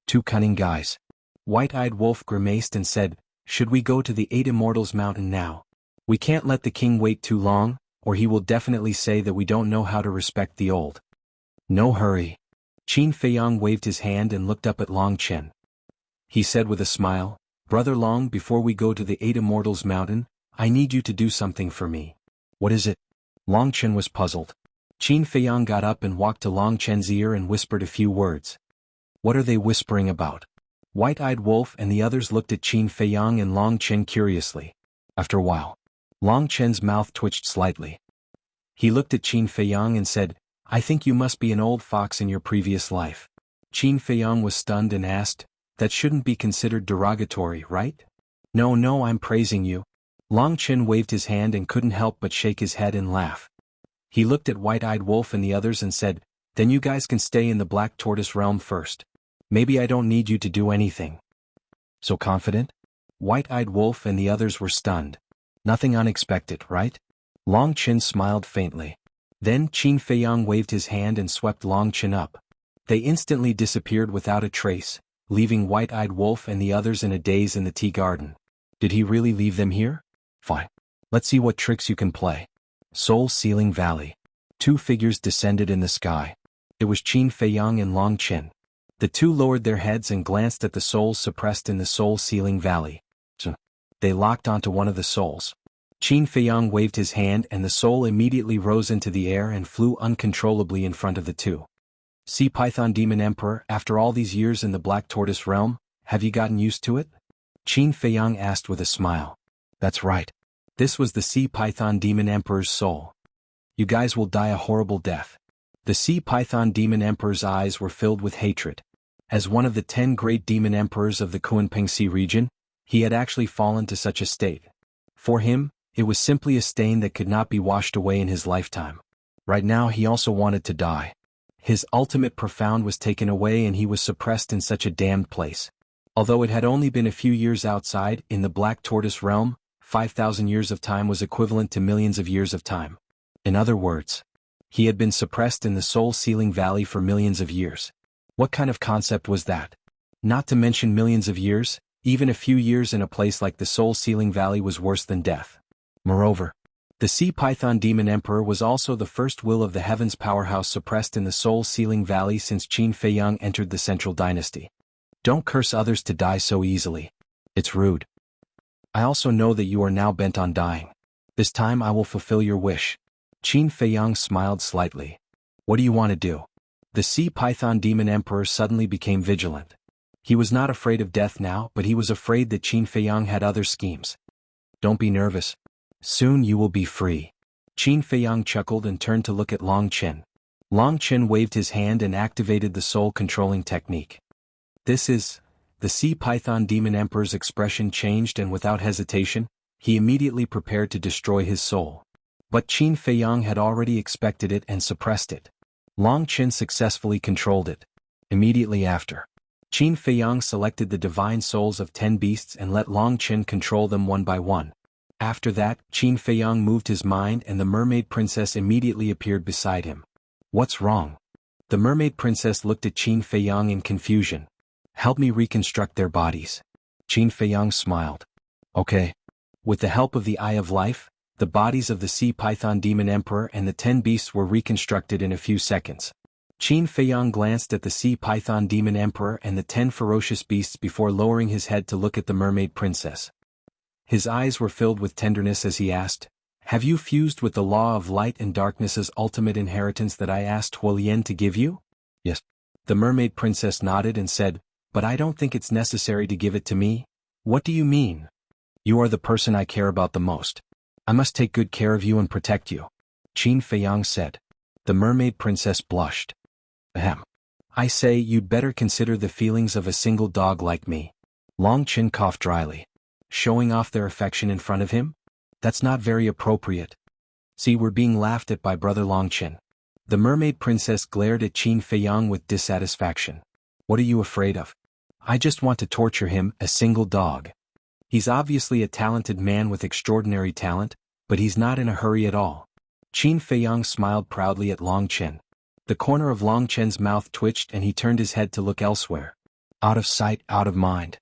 Two cunning guys. White-eyed Wolf grimaced and said, should we go to the 8 Immortals Mountain now? We can't let the king wait too long, or he will definitely say that we don't know how to respect the old. No hurry. Qin Feiyang waved his hand and looked up at Long Qin. He said with a smile, Brother Long, before we go to the 8 Immortals Mountain, I need you to do something for me. What is it? Long Qin was puzzled. Qin Feiyang got up and walked to Long Qin's ear and whispered a few words. What are they whispering about? White-eyed Wolf and the others looked at Qin Feiyang and Long Qin curiously. After a while, Long Qin's mouth twitched slightly. He looked at Qin Feiyang and said, I think you must be an old fox in your previous life. Qin Feiyang was stunned and asked, that shouldn't be considered derogatory, right? No, I'm praising you. Long Qin waved his hand and couldn't help but shake his head and laugh. He looked at White-eyed Wolf and the others and said, then you guys can stay in the Black Tortoise realm first. Maybe I don't need you to do anything. So confident? White-eyed Wolf and the others were stunned. Nothing unexpected, right? Long Qin smiled faintly. Then Qin Feiyang waved his hand and swept Long Qin up. They instantly disappeared without a trace, leaving White-eyed Wolf and the others in a daze in the tea garden. Did he really leave them here? Fine. Let's see what tricks you can play. Soul Sealing Valley. Two figures descended in the sky. It was Qin Feiyang and Long Qin. The two lowered their heads and glanced at the souls suppressed in the Soul Sealing Valley. They locked onto one of the souls. Qin Feiyang waved his hand and the soul immediately rose into the air and flew uncontrollably in front of the two. Sea Python Demon Emperor, after all these years in the Black Tortoise realm, have you gotten used to it? Qin Feiyang asked with a smile. That's right. This was the Sea Python Demon Emperor's soul. You guys will die a horrible death. The Sea Python Demon Emperor's eyes were filled with hatred. As one of the 10 great demon emperors of the Kunping Sea region, he had actually fallen to such a state. For him, it was simply a stain that could not be washed away in his lifetime. Right now he also wanted to die. His ultimate profound was taken away and he was suppressed in such a damned place. Although it had only been a few years outside, in the Black Tortoise realm, 5,000 years of time was equivalent to millions of years of time. In other words, he had been suppressed in the Soul Sealing Valley for millions of years. What kind of concept was that? Not to mention millions of years, even a few years in a place like the Soul Sealing Valley was worse than death. Moreover, the Sea Python Demon Emperor was also the first will of the Heavens powerhouse suppressed in the Soul Sealing Valley since Qin Feiyang entered the Central Dynasty. Don't curse others to die so easily. It's rude. I also know that you are now bent on dying. This time I will fulfill your wish. Qin Feiyang smiled slightly. What do you want to do? The Sea Python Demon Emperor suddenly became vigilant. He was not afraid of death now, but he was afraid that Qin Feiyang had other schemes. Don't be nervous. Soon you will be free. Qin Feiyang chuckled and turned to look at Long Chen. Long Chen waved his hand and activated the soul-controlling technique. This is... The sea python demon emperor's expression changed, and without hesitation, he immediately prepared to destroy his soul. But Qin Feiyang had already expected it and suppressed it. Long Chen successfully controlled it. Immediately after, Qin Feiyang selected the divine souls of 10 beasts and let Long Chen control them one by one. After that, Qin Feiyang moved his mind and the mermaid princess immediately appeared beside him. What's wrong? The mermaid princess looked at Qin Feiyang in confusion. Help me reconstruct their bodies. Qin Feiyang smiled. Okay. With the help of the Eye of Life, the bodies of the Sea Python Demon Emperor and the 10 beasts were reconstructed in a few seconds. Qin Feiyang glanced at the Sea Python Demon Emperor and the 10 ferocious beasts before lowering his head to look at the mermaid princess. His eyes were filled with tenderness as he asked, "Have you fused with the law of light and darkness's ultimate inheritance that I asked Huolian to give you?" "Yes." The mermaid princess nodded and said, "But I don't think it's necessary to give it to me." "What do you mean?" "You are the person I care about the most. I must take good care of you and protect you," Qin Feiyang said. The mermaid princess blushed. "Ahem. I say you'd better consider the feelings of a single dog like me." Long Chen coughed dryly. Showing off their affection in front of him? That's not very appropriate. See, we're being laughed at by brother Long Chen. The mermaid princess glared at Qin Feiyang with dissatisfaction. "What are you afraid of? I just want to torture him, a single dog. He's obviously a talented man with extraordinary talent, but he's not in a hurry at all." Qin Feiyang smiled proudly at Long Chen. The corner of Long Chen's mouth twitched and he turned his head to look elsewhere. Out of sight, out of mind.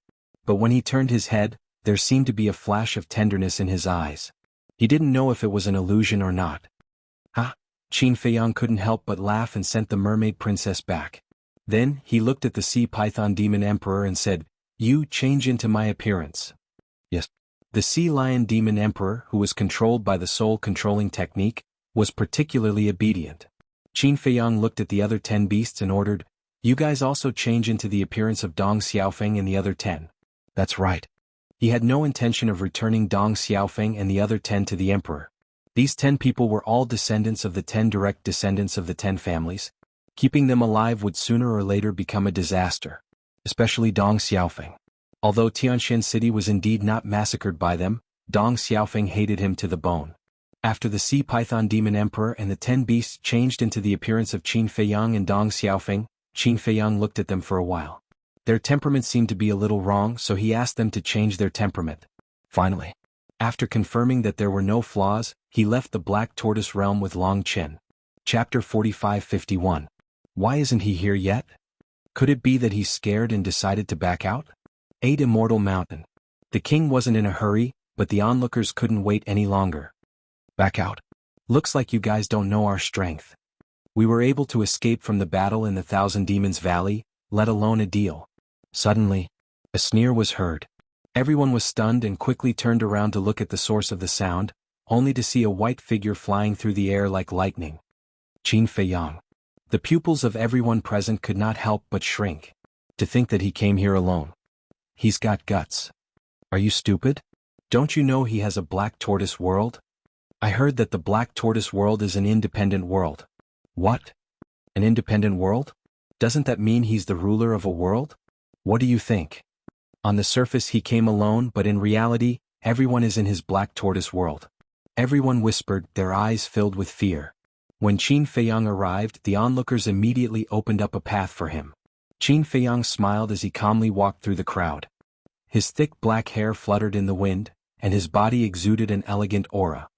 But when he turned his head, there seemed to be a flash of tenderness in his eyes. He didn't know if it was an illusion or not. "Ha!" Qin Feiyang couldn't help but laugh and sent the mermaid princess back. Then, he looked at the Sea Python Demon Emperor and said, "You change into my appearance." "Yes." The Sea Lion Demon Emperor, who was controlled by the soul-controlling technique, was particularly obedient. Qin Feiyang looked at the other 10 beasts and ordered, "You guys also change into the appearance of Dong Xiaofeng and the other 10. That's right. He had no intention of returning Dong Xiaofeng and the other 10 to the Emperor. These 10 people were all descendants of the 10 direct descendants of the 10 families. Keeping them alive would sooner or later become a disaster. Especially Dong Xiaofeng. Although Tianxian City was indeed not massacred by them, Dong Xiaofeng hated him to the bone. After the Sea Python Demon Emperor and the 10 beasts changed into the appearance of Qin Feiyang and Dong Xiaofeng, Qin Feiyang looked at them for a while. Their temperament seemed to be a little wrong, so he asked them to change their temperament. Finally, after confirming that there were no flaws, he left the Black Tortoise realm with Long Chen. Chapter 45-51. Why isn't he here yet? Could it be that he's scared and decided to back out? 8 Immortal Mountain. The king wasn't in a hurry, but the onlookers couldn't wait any longer. "Back out? Looks like you guys don't know our strength. We were able to escape from the battle in the Thousand Demons Valley, let alone a deal." Suddenly, a sneer was heard. Everyone was stunned and quickly turned around to look at the source of the sound, only to see a white figure flying through the air like lightning. Qin Feiyang. The pupils of everyone present could not help but shrink. To think that he came here alone. He's got guts. Are you stupid? Don't you know he has a Black Tortoise world? I heard that the Black Tortoise world is an independent world. What? An independent world? Doesn't that mean he's the ruler of a world? What do you think? On the surface he came alone, but in reality, everyone is in his Black Tortoise world. Everyone whispered, their eyes filled with fear. When Qin Feiyang arrived, the onlookers immediately opened up a path for him. Qin Feiyang smiled as he calmly walked through the crowd. His thick black hair fluttered in the wind, and his body exuded an elegant aura.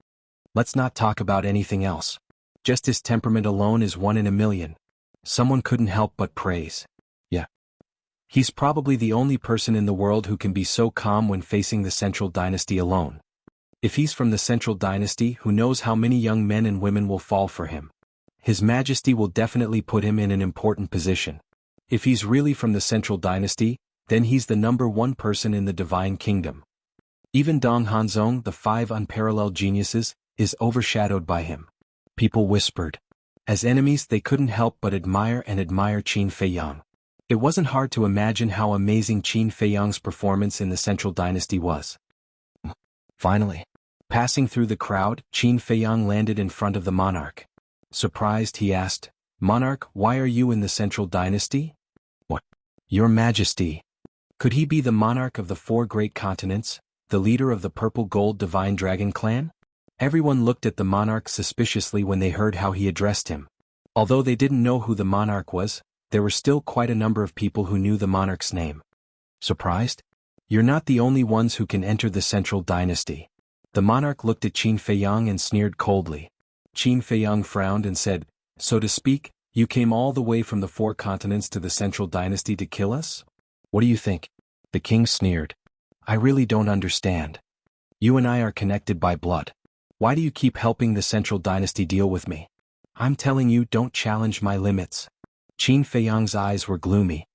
Let's not talk about anything else. Just his temperament alone is 1 in a million. Someone couldn't help but praise. Yeah. He's probably the only person in the world who can be so calm when facing the Central Dynasty alone. If he's from the Central Dynasty, who knows how many young men and women will fall for him. His Majesty will definitely put him in an important position. If he's really from the Central Dynasty, then he's the #1 person in the Divine Kingdom. Even Dong Hanzong, the 5 unparalleled geniuses, is overshadowed by him. People whispered. As enemies they couldn't help but admire Qin Feiyang. It wasn't hard to imagine how amazing Qin Feiyang's performance in the Central Dynasty was. Finally, passing through the crowd, Qin Feiyang landed in front of the monarch. Surprised, he asked, "Monarch, why are you in the Central Dynasty?" "What? Your Majesty." Could he be the monarch of the 4 great continents, the leader of the Purple Gold Divine Dragon clan? Everyone looked at the monarch suspiciously when they heard how he addressed him. Although they didn't know who the monarch was, there were still quite a number of people who knew the monarch's name. Surprised? You're not the only ones who can enter the Central Dynasty. The monarch looked at Qin Feiyang and sneered coldly. Qin Feiyang frowned and said, "So to speak, you came all the way from the 4 continents to the Central Dynasty to kill us? What do you think?" The king sneered. "I really don't understand. You and I are connected by blood. Why do you keep helping the Central Dynasty deal with me? I'm telling you, don't challenge my limits." Qin Feiyang's eyes were gloomy.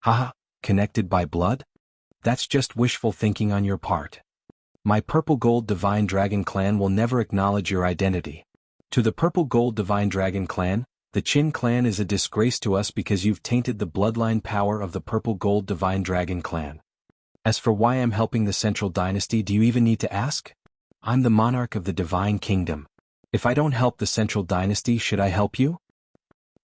"Haha, connected by blood? That's just wishful thinking on your part. My Purple Gold Divine Dragon clan will never acknowledge your identity. To the Purple Gold Divine Dragon clan, the Qin clan is a disgrace to us because you've tainted the bloodline power of the Purple Gold Divine Dragon clan. As for why I'm helping the Central Dynasty, do you even need to ask? I'm the monarch of the Divine Kingdom. If I don't help the Central Dynasty, should I help you?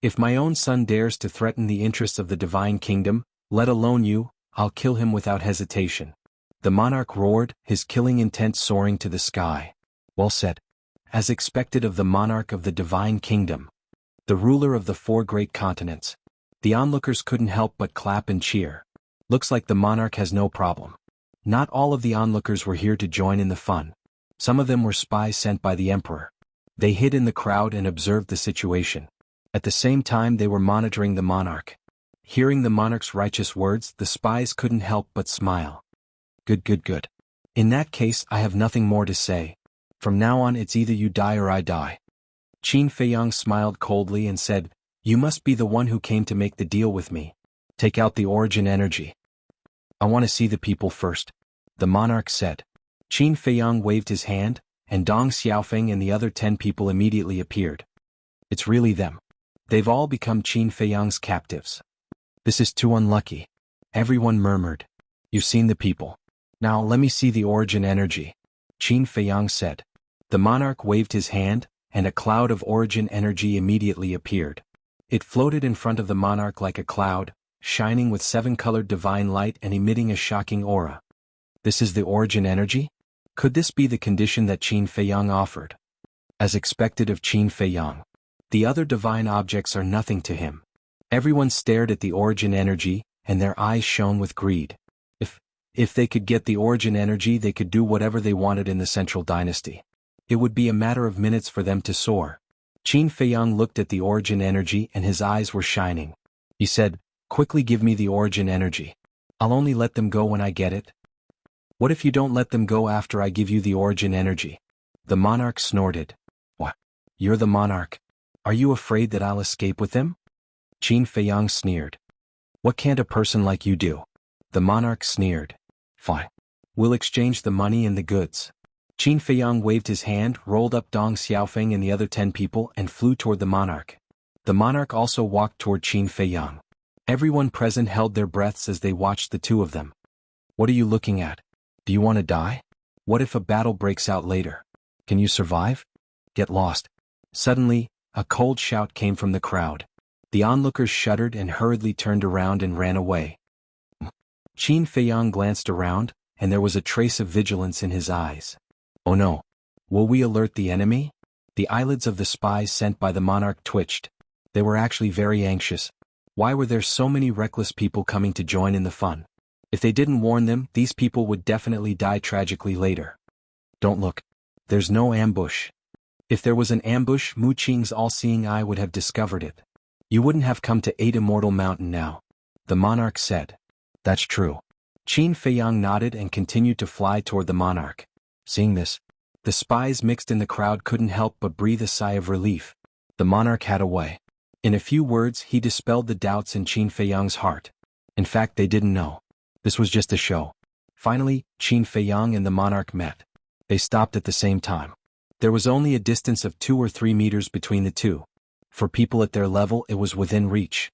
If my own son dares to threaten the interests of the Divine Kingdom, let alone you, I'll kill him without hesitation." The monarch roared, his killing intent soaring to the sky. Well said. As expected of the monarch of the Divine Kingdom, the ruler of the 4 great continents. The onlookers couldn't help but clap and cheer. Looks like the monarch has no problem. Not all of the onlookers were here to join in the fun. Some of them were spies sent by the emperor. They hid in the crowd and observed the situation. At the same time, they were monitoring the monarch. Hearing the monarch's righteous words, the spies couldn't help but smile. Good. In that case, I have nothing more to say. From now on, it's either you die or I die." Qin Feiyang smiled coldly and said, "You must be the one who came to make the deal with me. Take out the origin energy." "I want to see the people first," the monarch said. Qin Feiyang waved his hand, and Dong Xiaofeng and the other 10 people immediately appeared. It's really them. They've all become Qin Feiyang's captives. This is too unlucky. Everyone murmured. You've seen the people. Now let me see the origin energy, Qin Feiyang said. The monarch waved his hand, and a cloud of origin energy immediately appeared. It floated in front of the monarch like a cloud, shining with 7-colored divine light and emitting a shocking aura. This is the origin energy? Could this be the condition that Qin Feiyang offered? As expected of Qin Feiyang, the other divine objects are nothing to him. Everyone stared at the origin energy, and their eyes shone with greed. If they could get the origin energy, they could do whatever they wanted in the Central Dynasty. It would be a matter of minutes for them to soar. Qin Feiyang looked at the origin energy and his eyes were shining. He said, "Quickly give me the origin energy. I'll only let them go when I get it." "What if you don't let them go after I give you the origin energy?" The monarch snorted. "What? You're the monarch. Are you afraid that I'll escape with them?" Qin Feiyang sneered. "What can't a person like you do?" The monarch sneered. "Fine. We'll exchange the money and the goods." Qin Feiyang waved his hand, rolled up Dong Xiaofeng and the other 10 people, and flew toward the monarch. The monarch also walked toward Qin Feiyang. Everyone present held their breaths as they watched the two of them. "What are you looking at? Do you want to die? What if a battle breaks out later? Can you survive? Get lost." Suddenly, a cold shout came from the crowd. The onlookers shuddered and hurriedly turned around and ran away. Qin Feiyang glanced around, and there was a trace of vigilance in his eyes. Oh no. Will we alert the enemy? The eyelids of the spies sent by the monarch twitched. They were actually very anxious. Why were there so many reckless people coming to join in the fun? If they didn't warn them, these people would definitely die tragically later. Don't look. There's no ambush. If there was an ambush, Mu Qing's all-seeing eye would have discovered it. You wouldn't have come to 8 Immortal Mountain now, the monarch said. That's true. Qin Feiyang nodded and continued to fly toward the monarch. Seeing this, the spies mixed in the crowd couldn't help but breathe a sigh of relief. The monarch had a way. In a few words, he dispelled the doubts in Qin Feiyang's heart. In fact, they didn't know. This was just a show. Finally, Qin Feiyang and the monarch met. They stopped at the same time. There was only a distance of 2 or 3 meters between the two. For people at their level, it was within reach.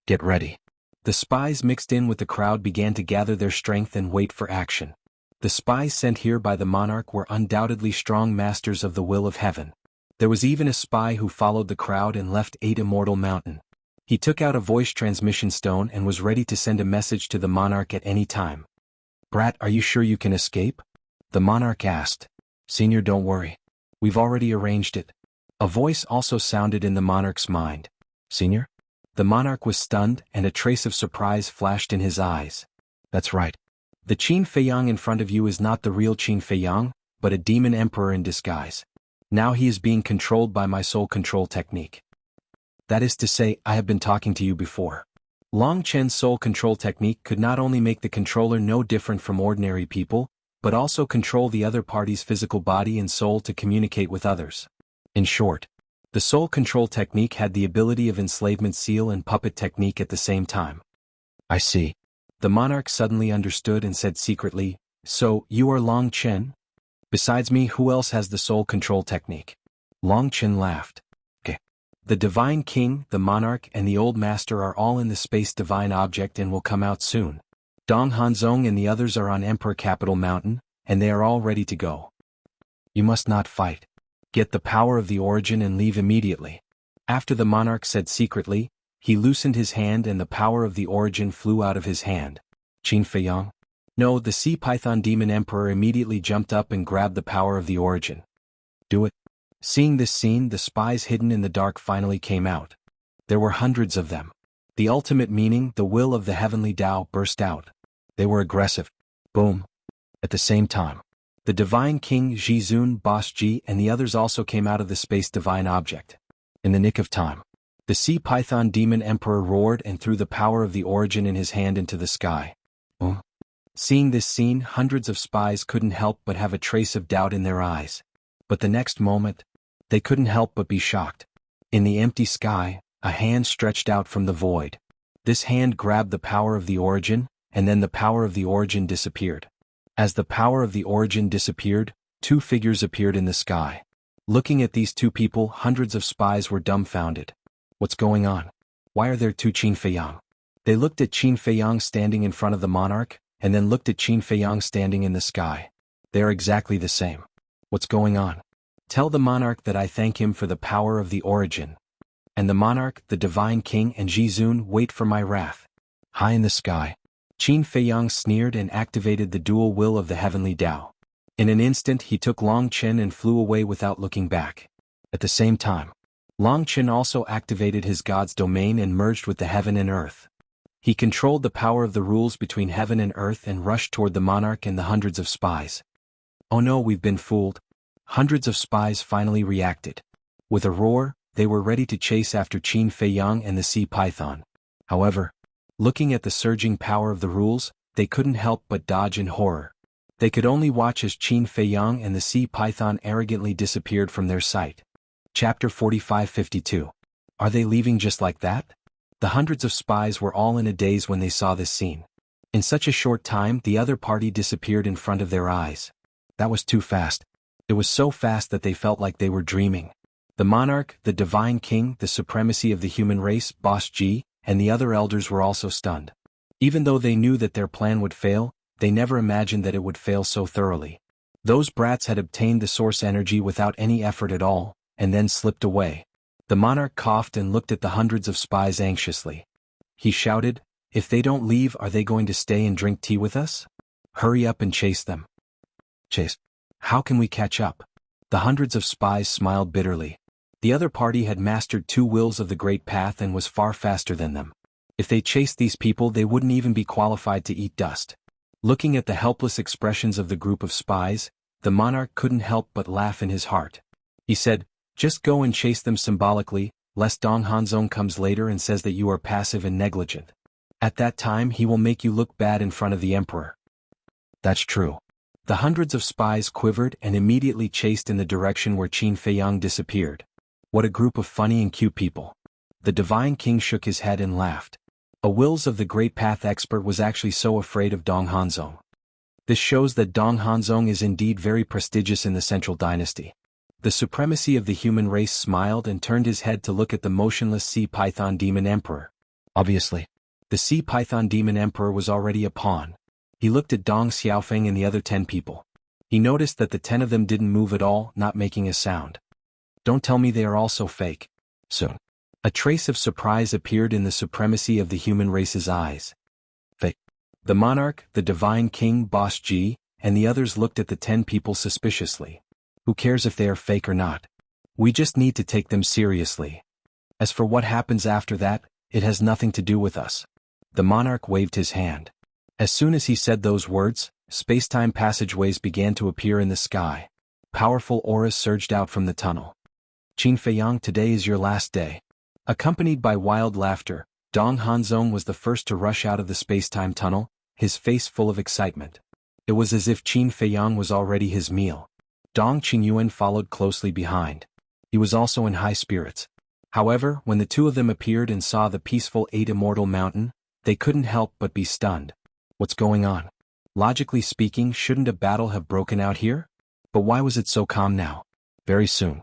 Get ready. The spies mixed in with the crowd began to gather their strength and wait for action. The spies sent here by the monarch were undoubtedly strong masters of the will of heaven. There was even a spy who followed the crowd and left 8 Immortal Mountain. He took out a voice transmission stone and was ready to send a message to the monarch at any time. "Brat, are you sure you can escape?" the monarch asked. "Senior, don't worry. We've already arranged it." A voice also sounded in the monarch's mind. "Senior?" The monarch was stunned and a trace of surprise flashed in his eyes. "That's right. The Qin Feiyang in front of you is not the real Qin Feiyang, but a demon emperor in disguise. Now he is being controlled by my soul control technique. That is to say, I have been talking to you before." Long Chen's soul control technique could not only make the controller no different from ordinary people, but also control the other party's physical body and soul to communicate with others. In short, the soul control technique had the ability of enslavement seal and puppet technique at the same time. "I see." The monarch suddenly understood and said secretly, "So, you are Long Chen? Besides me, who else has the soul control technique?" Long Chen laughed. "Okay. The Divine King, the monarch, and the Old Master are all in the space divine object and will come out soon. Dong Hanzong and the others are on Emperor Capital Mountain, and they are all ready to go. You must not fight. Get the power of the origin and leave immediately." After the monarch said secretly, he loosened his hand and the power of the origin flew out of his hand. "Qin Feiyang?" No, the Sea Python Demon Emperor immediately jumped up and grabbed the power of the origin. "Do it." Seeing this scene, the spies hidden in the dark finally came out. There were hundreds of them. The ultimate meaning, the will of the heavenly Tao, burst out. They were aggressive. Boom. At the same time, the Divine King Zhizun, Boss Ji, and the others also came out of the space divine object. In the nick of time, the Sea Python Demon Emperor roared and threw the power of the origin in his hand into the sky. Seeing this scene, hundreds of spies couldn't help but have a trace of doubt in their eyes. But the next moment, they couldn't help but be shocked. In the empty sky, a hand stretched out from the void. This hand grabbed the power of the origin, and then the power of the origin disappeared. As the power of the origin disappeared, 2 figures appeared in the sky. Looking at these 2 people, hundreds of spies were dumbfounded. What's going on? Why are there 2 Qin Feiyang? They looked at Qin Feiyang standing in front of the monarch, and then looked at Qin Feiyang standing in the sky. They are exactly the same. What's going on? Tell the monarch that I thank him for the power of the origin. And the monarch, the Divine King, and Zhizun wait for my wrath. High in the sky, Qin Feiyang sneered and activated the dual will of the heavenly Tao. In an instant he took Long Chen and flew away without looking back. At the same time, Long Chen also activated his god's domain and merged with the heaven and earth. He controlled the power of the rules between heaven and earth and rushed toward the monarch and the hundreds of spies. "Oh no, we've been fooled." Hundreds of spies finally reacted. With a roar, they were ready to chase after Qin Feiyang and the Sea Python. However, looking at the surging power of the rules, they couldn't help but dodge in horror. They could only watch as Qin Feiyang and the Sea Python arrogantly disappeared from their sight. Chapter 45-52. Are they leaving just like that? The hundreds of spies were all in a daze when they saw this scene. In such a short time, the other party disappeared in front of their eyes. That was too fast. It was so fast that they felt like they were dreaming. The monarch, the Divine King, the supremacy of the human race, Boss Ji, and the other elders were also stunned. Even though they knew that their plan would fail, they never imagined that it would fail so thoroughly. Those brats had obtained the source energy without any effort at all, and then slipped away. The monarch coughed and looked at the hundreds of spies anxiously. He shouted, "If they don't leave, are they going to stay and drink tea with us? Hurry up and chase them." "Chase? How can we catch up?" The hundreds of spies smiled bitterly. The other party had mastered 2 wills of the Great Path and was far faster than them. If they chased these people, they wouldn't even be qualified to eat dust. Looking at the helpless expressions of the group of spies, the monarch couldn't help but laugh in his heart. He said, "Just go and chase them symbolically, lest Dong Hanzong comes later and says that you are passive and negligent. At that time he will make you look bad in front of the emperor." That's true. The hundreds of spies quivered and immediately chased in the direction where Qin Feiyang disappeared. What a group of funny and cute people. The Divine King shook his head and laughed. A Wills of the Great Path expert was actually so afraid of Dong Hanzong. This shows that Dong Hanzong is indeed very prestigious in the Central Dynasty. The supremacy of the human race smiled and turned his head to look at the motionless Sea Python Demon Emperor. Obviously, The sea python demon emperor was already a pawn. He looked at Dong Xiaofeng and the other 10 people. He noticed that the 10 of them didn't move at all, not making a sound. Don't tell me they are also fake. Soon. A trace of surprise appeared in the supremacy of the human race's eyes. Fake. The monarch, the divine king Boss Ji, and the others looked at the 10 people suspiciously. Who cares if they are fake or not? We just need to take them seriously. As for what happens after that, it has nothing to do with us. The monarch waved his hand. As soon as he said those words, space-time passageways began to appear in the sky. Powerful auras surged out from the tunnel. Qin Feiyang, today is your last day. Accompanied by wild laughter, Dong Hanzong was the first to rush out of the space-time tunnel, his face full of excitement. It was as if Qin Feiyang was already his meal. Dong Qingyuan followed closely behind. He was also in high spirits. However, when the two of them appeared and saw the peaceful 8 Immortal Mountain, they couldn't help but be stunned. What's going on? Logically speaking, shouldn't a battle have broken out here? But why was it so calm now? Very soon.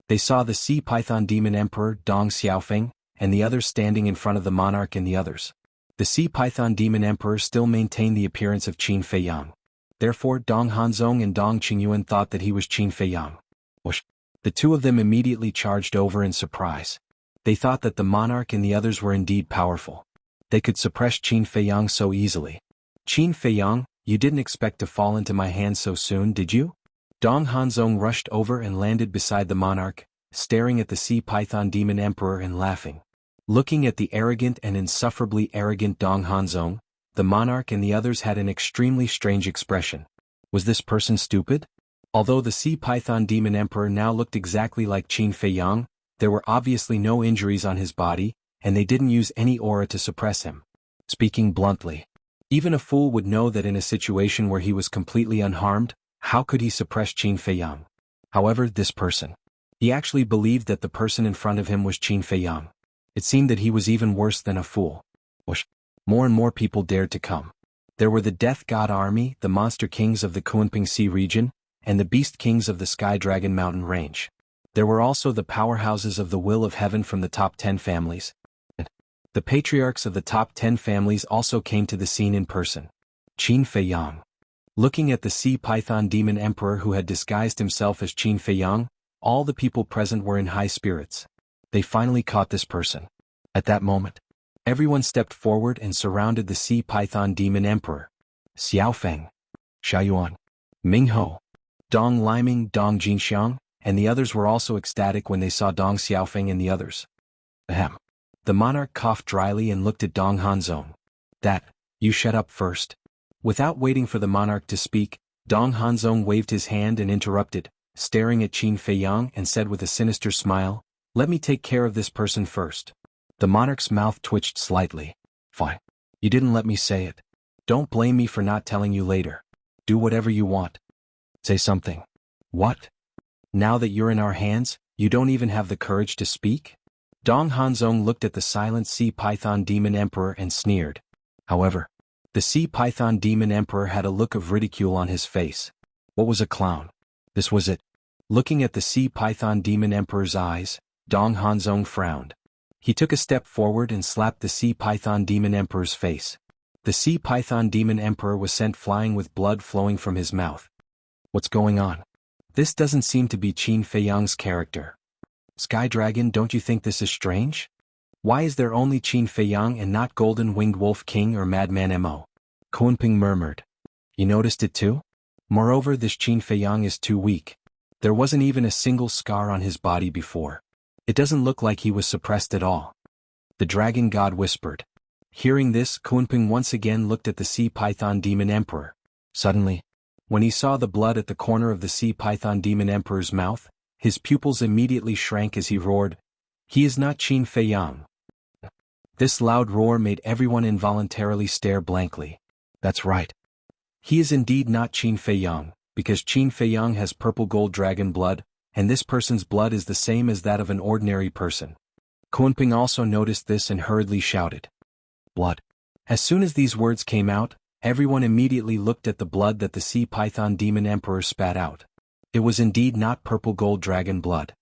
They saw the sea python demon emperor Dong Xiaofeng, and the others standing in front of the monarch and the others. The sea python demon emperor still maintained the appearance of Qin Feiyang. Therefore Dong Hanzong and Dong Qingyuan thought that he was Qin Feiyang. Whoosh. The two of them immediately charged over in surprise. They thought that the monarch and the others were indeed powerful. They could suppress Qin Feiyang so easily. Qin Feiyang, you didn't expect to fall into my hands so soon, did you? Dong Hanzong rushed over and landed beside the monarch, staring at the sea python demon emperor and laughing. Looking at the arrogant and insufferably arrogant Dong Hanzong, the monarch and the others had an extremely strange expression. Was this person stupid? Although the sea python demon emperor now looked exactly like Qin Feiyang, there were obviously no injuries on his body, and they didn't use any aura to suppress him. Speaking bluntly, even a fool would know that in a situation where he was completely unharmed, how could he suppress Qin Feiyang? However, this person. He actually believed that the person in front of him was Qin Feiyang. It seemed that he was even worse than a fool. Whoosh. More and more people dared to come. There were the Death God Army, the Monster Kings of the Kunping Sea region, and the Beast Kings of the Sky Dragon Mountain Range. There were also the powerhouses of the Will of Heaven from the top 10 families. The patriarchs of the top 10 families also came to the scene in person. Qin Feiyang. Looking at the sea python demon emperor who had disguised himself as Qin Feiyang, all the people present were in high spirits. They finally caught this person. At that moment, everyone stepped forward and surrounded the sea python demon emperor. Xiaofeng, Xiaoyuan, Mingho, Dong Liming, Dong Jinxiang, and the others were also ecstatic when they saw Dong Xiaofeng and the others. Ahem. The monarch coughed dryly and looked at Dong Hanzong. You shut up first. Without waiting for the monarch to speak, Dong Hanzong waved his hand and interrupted, staring at Qin Feiyang and said with a sinister smile, "Let me take care of this person first." The monarch's mouth twitched slightly. "Fine. You didn't let me say it. Don't blame me for not telling you later. Do whatever you want. Say something." "What? Now that you're in our hands, you don't even have the courage to speak?" Dong Hanzong looked at the silent sea python demon emperor and sneered. However, the sea python demon emperor had a look of ridicule on his face. What was a clown? This was it. Looking at the sea python demon emperor's eyes, Dong Hanzong frowned. He took a step forward and slapped the sea python demon emperor's face. The sea python demon emperor was sent flying with blood flowing from his mouth. What's going on? This doesn't seem to be Qin Feiyang's character. Sky Dragon, don't you think this is strange? Why is there only Qin Feiyang and not Golden Winged Wolf King or Madman Mo? Kunping murmured. You noticed it too? Moreover, this Qin Feiyang is too weak. There wasn't even a single scar on his body before. It doesn't look like he was suppressed at all. The dragon god whispered. Hearing this, Kunping once again looked at the sea python demon emperor. Suddenly, when he saw the blood at the corner of the sea python demon emperor's mouth, his pupils immediately shrank as he roared, "He is not Qin Feiyang." This loud roar made everyone involuntarily stare blankly. That's right. He is indeed not Qin Feiyang, because Qin Feiyang has purple gold dragon blood, and this person's blood is the same as that of an ordinary person. Kunping also noticed this and hurriedly shouted, "Blood." As soon as these words came out, everyone immediately looked at the blood that the sea python demon emperor spat out. It was indeed not purple gold dragon blood.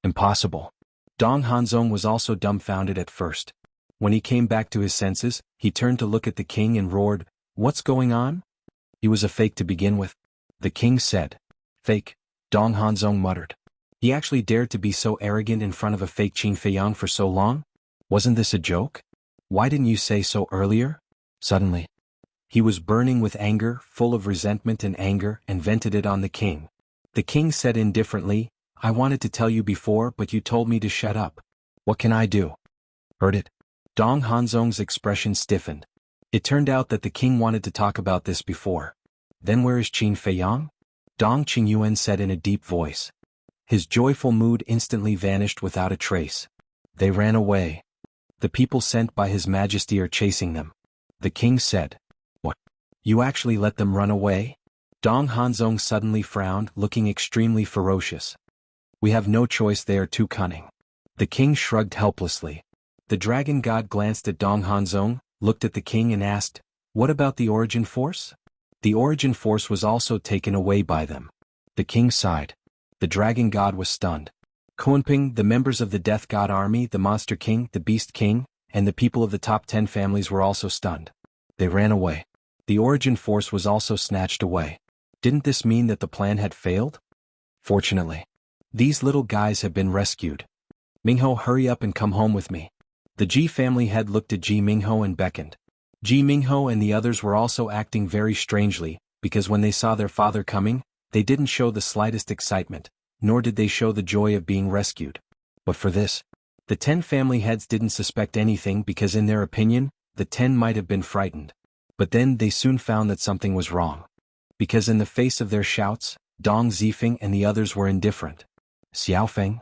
Impossible. Dong Hanzong was also dumbfounded at first. When he came back to his senses, he turned to look at the king and roared, "What's going on?" "He was a fake to begin with," the king said. "Fake?" Dong Hanzong muttered. "He actually dared to be so arrogant in front of a fake Qin Feiyang for so long? Wasn't this a joke? Why didn't you say so earlier?" Suddenly, he was burning with anger, full of resentment and anger, and vented it on the king. The king said indifferently, "I wanted to tell you before, but you told me to shut up. What can I do?" "Heard it." Dong Hanzong's expression stiffened. It turned out that the king wanted to talk about this before. "Then where is Qin Feiyang?" Dong Qingyuan said in a deep voice. His joyful mood instantly vanished without a trace. "They ran away. The people sent by His Majesty are chasing them." The king said. "What? You actually let them run away?" Dong Hanzong suddenly frowned, looking extremely ferocious. "We have no choice, they are too cunning." The king shrugged helplessly. The dragon god glanced at Dong Hanzong, looked at the king and asked, "What about the origin force?" The origin force was also taken away by them. The king sighed. The dragon god was stunned. Kunping, the members of the death god army, the monster king, the beast king, and the people of the top 10 families were also stunned. They ran away. The origin force was also snatched away. Didn't this mean that the plan had failed? Fortunately, these little guys have been rescued. "Mingho, hurry up and come home with me." The Ji family head looked at Ji Mingho and beckoned. Ji Mingho and the others were also acting very strangely, because when they saw their father coming, they didn't show the slightest excitement, nor did they show the joy of being rescued. But for this, the 10 family heads didn't suspect anything because in their opinion, the 10 might have been frightened. But then they soon found that something was wrong. Because in the face of their shouts, Dong Zifeng and the others were indifferent. "Xiaofeng?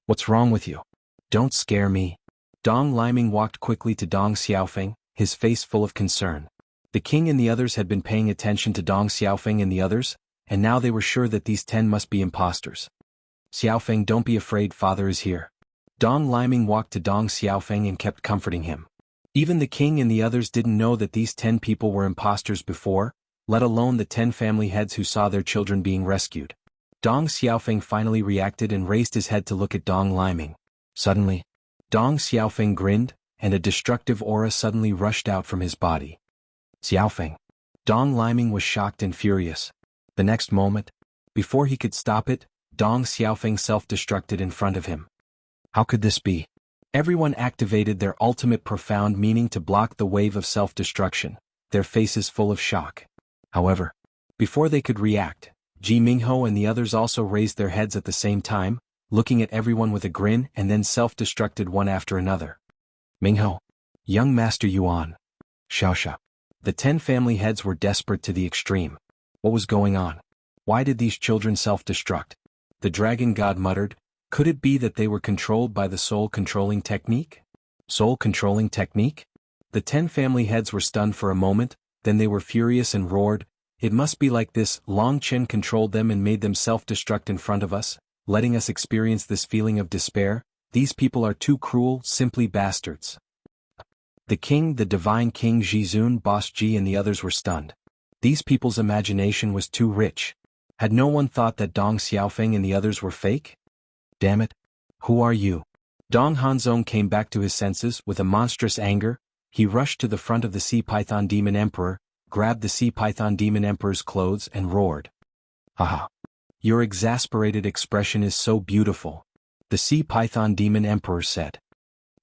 What's wrong with you? Don't scare me." Dong Liming walked quickly to Dong Xiaofeng, his face full of concern. The king and the others had been paying attention to Dong Xiaofeng and the others, and now they were sure that these 10 must be imposters. "Xiaofeng, don't be afraid, father is here." Dong Liming walked to Dong Xiaofeng and kept comforting him. Even the king and the others didn't know that these 10 people were imposters before, let alone the 10 family heads who saw their children being rescued. Dong Xiaofeng finally reacted and raised his head to look at Dong Liming. Suddenly, Dong Xiaofeng grinned, and a destructive aura suddenly rushed out from his body. "Xiaofeng." Dong Liming was shocked and furious. The next moment, before he could stop it, Dong Xiaofeng self-destructed in front of him. How could this be? Everyone activated their ultimate profound meaning to block the wave of self-destruction, their faces full of shock. However, before they could react, Ji Mingho and the others also raised their heads at the same time, looking at everyone with a grin and then self-destructed one after another. "Mingho. Young Master Yuan. Xiaoxia." The 10 family heads were desperate to the extreme. What was going on? Why did these children self-destruct? The dragon god muttered, could it be that they were controlled by the soul-controlling technique? Soul-controlling technique? The 10 family heads were stunned for a moment, then they were furious and roared, "It must be like this, Long Chen controlled them and made them self-destruct in front of us, letting us experience this feeling of despair. These people are too cruel, simply bastards." The king, the divine king Jizun, Boss Ji and the others were stunned. These people's imagination was too rich. Had no one thought that Dong Xiaofeng and the others were fake? "Damn it. Who are you?" Dong Hanzong came back to his senses with a monstrous anger. He rushed to the front of the Sea Python Demon Emperor, grabbed the Sea Python Demon Emperor's clothes and roared. "Haha. Your exasperated expression is so beautiful," the Sea Python Demon Emperor said.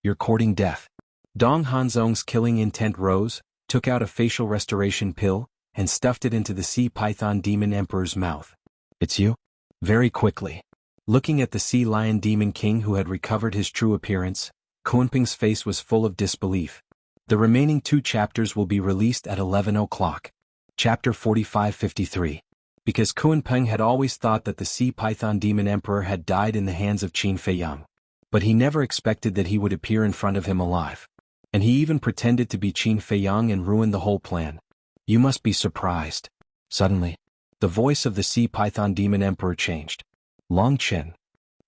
"You're courting death." Dong Hanzong's killing intent rose, took out a facial restoration pill, and stuffed it into the Sea Python Demon Emperor's mouth. "It's you?" Very quickly. Looking at the Sea Lion Demon King who had recovered his true appearance, Kunping's face was full of disbelief. The remaining 2 chapters will be released at 11 o'clock. Chapter 45-53. Because Kunping had always thought that the Sea Python Demon Emperor had died in the hands of Qin Feiyang. But he never expected that he would appear in front of him alive. And he even pretended to be Qin Feiyang and ruin the whole plan. You must be surprised. Suddenly, the voice of the Sea Python Demon Emperor changed. "Long Chen."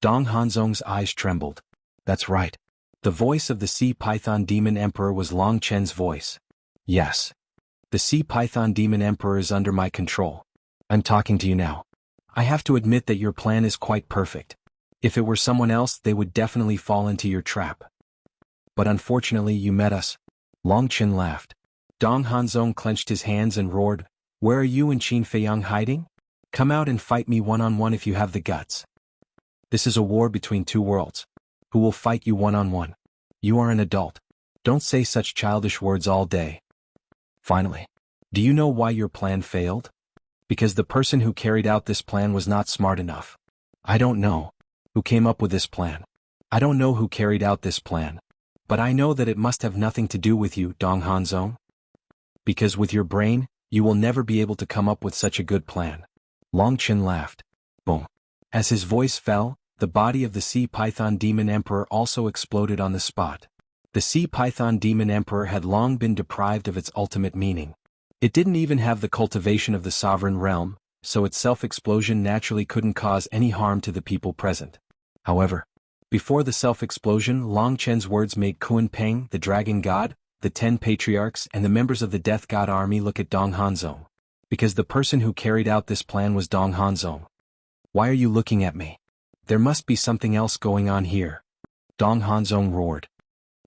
Dong Hanzong's eyes trembled. That's right. The voice of the Sea Python Demon Emperor was Long Chen's voice. "Yes. The Sea Python Demon Emperor is under my control. I'm talking to you now. I have to admit that your plan is quite perfect. If it were someone else, they would definitely fall into your trap." But unfortunately you met us. Long Chen laughed. Dong Hanzong clenched his hands and roared, "Where are you and Qin Feiyang hiding? Come out and fight me one-on-one if you have the guts. This is a war between two worlds. Who will fight you one-on-one? You are an adult. Don't say such childish words all day." Finally, do you know why your plan failed? Because the person who carried out this plan was not smart enough. I don't know who came up with this plan. I don't know who carried out this plan. But I know that it must have nothing to do with you, Dong Hanzong. Because with your brain, you will never be able to come up with such a good plan. Long Chen laughed. Boom. As his voice fell, the body of the Sea Python Demon Emperor also exploded on the spot. The Sea Python Demon Emperor had long been deprived of its ultimate meaning. It didn't even have the cultivation of the sovereign realm, so its self-explosion naturally couldn't cause any harm to the people present. However, before the self-explosion, Long Chen's words made Kun Peng, the dragon god, the 10 patriarchs and the members of the death god army look at Dong Hanzong. Because the person who carried out this plan was Dong Hanzong. Why are you looking at me? There must be something else going on here. Dong Hanzong roared.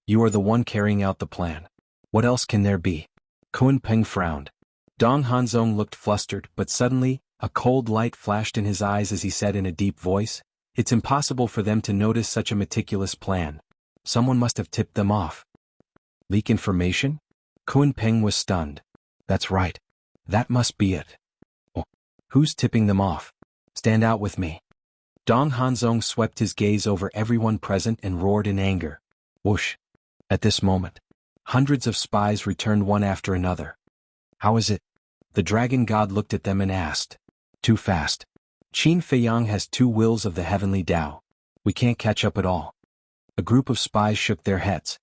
You are the one carrying out the plan. What else can there be? Kun Peng frowned. Dong Hanzong looked flustered, but suddenly, a cold light flashed in his eyes as he said in a deep voice, "It's impossible for them to notice such a meticulous plan. Someone must have tipped them off." Leak information? Kun Peng was stunned. That's right. That must be it. Oh, who's tipping them off? Stand out with me. Dong Hanzong swept his gaze over everyone present and roared in anger. Whoosh. At this moment, hundreds of spies returned one after another. How is it? The dragon god looked at them and asked. Too fast. Qin Feiyang has 2 wills of the heavenly Tao. We can't catch up at all. A group of spies shook their heads.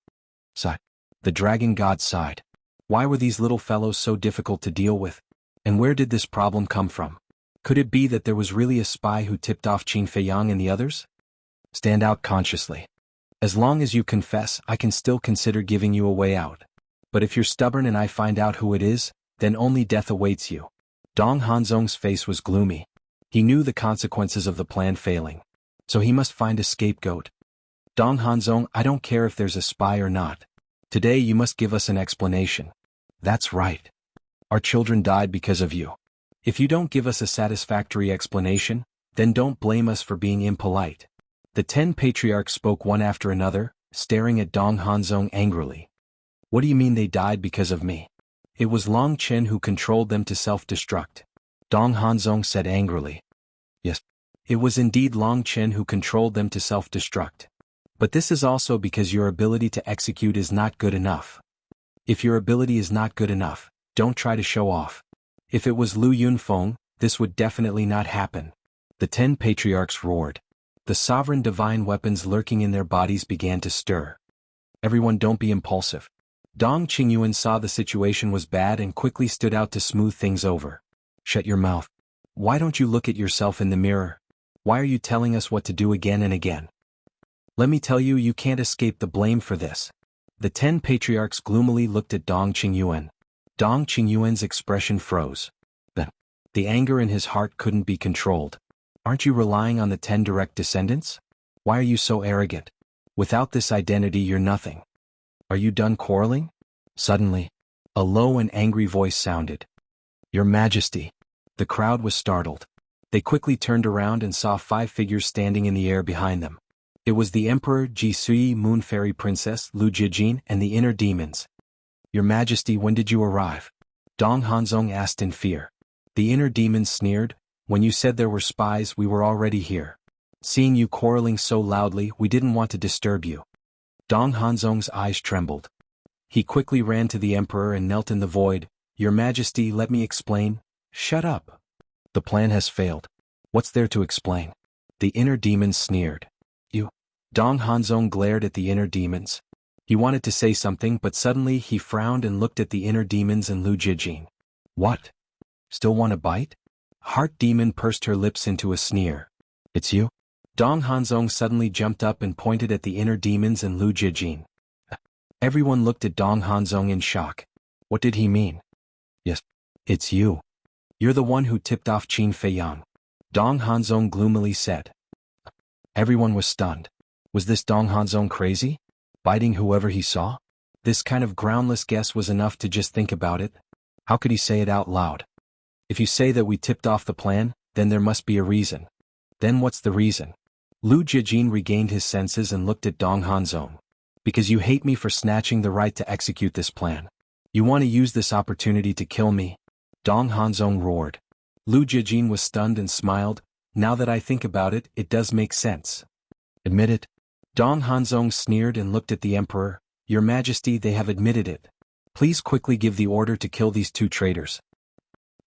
Sigh. The dragon god sighed. Why were these little fellows so difficult to deal with? And where did this problem come from? Could it be that there was really a spy who tipped off Qin Feiyang and the others? Stand out consciously. As long as you confess, I can still consider giving you a way out. But if you're stubborn and I find out who it is, then only death awaits you. Dong Hanzong's face was gloomy. He knew the consequences of the plan failing. So he must find a scapegoat. Dong Hanzong, I don't care if there's a spy or not. Today you must give us an explanation. That's right. Our children died because of you. If you don't give us a satisfactory explanation, then don't blame us for being impolite. The 10 patriarchs spoke one after another, staring at Dong Hanzong angrily. What do you mean they died because of me? It was Long Chen who controlled them to self-destruct. Dong Hanzong said angrily. Yes, it was indeed Long Chen who controlled them to self-destruct. But this is also because your ability to execute is not good enough. If your ability is not good enough, don't try to show off. If it was Lu Yunfeng, this would definitely not happen. The 10 patriarchs roared. The sovereign divine weapons lurking in their bodies began to stir. Everyone don't be impulsive. Dong Qingyuan saw the situation was bad and quickly stood out to smooth things over. Shut your mouth. Why don't you look at yourself in the mirror? Why are you telling us what to do again and again? Let me tell you, you can't escape the blame for this. The 10 patriarchs gloomily looked at Dong Qingyuan. Dong Qingyuan's expression froze. Then, the anger in his heart couldn't be controlled. Aren't you relying on the 10 direct descendants? Why are you so arrogant? Without this identity you're nothing. Are you done quarreling? Suddenly, a low and angry voice sounded. Your Majesty. The crowd was startled. They quickly turned around and saw 5 figures standing in the air behind them. It was the Emperor Ji Sui, Moon Fairy Princess Lu Jijin, and the inner demons. Your Majesty, when did you arrive? Dong Hanzong asked in fear. The inner demons sneered. When you said there were spies, we were already here. Seeing you quarreling so loudly, we didn't want to disturb you. Dong Hanzong's eyes trembled. He quickly ran to the Emperor and knelt in the void. Your Majesty, let me explain. Shut up. The plan has failed. What's there to explain? The inner demons sneered. You. Dong Hanzong glared at the inner demons. He wanted to say something, but suddenly he frowned and looked at the inner demons and Lu Jijin. What? Still want a bite? Heart Demon pursed her lips into a sneer. It's you? Dong Hanzong suddenly jumped up and pointed at the inner demons and Lu Jijin. Everyone looked at Dong Hanzong in shock. What did he mean? Yes, it's you. You're the one who tipped off Qin Feiyang. Dong Hanzong gloomily said. Everyone was stunned. Was this Dong Hanzong crazy? Biting whoever he saw? This kind of groundless guess was enough to just think about it. How could he say it out loud? If you say that we tipped off the plan, then there must be a reason. Then what's the reason? Lu Jiajin regained his senses and looked at Dong Hanzong. Because you hate me for snatching the right to execute this plan. You want to use this opportunity to kill me? Dong Hanzong roared. Lu Jiajin was stunned and smiled. Now that I think about it, it does make sense. Admit it? Dong Hanzong sneered and looked at the emperor. Your Majesty, they have admitted it. Please quickly give the order to kill these two traitors.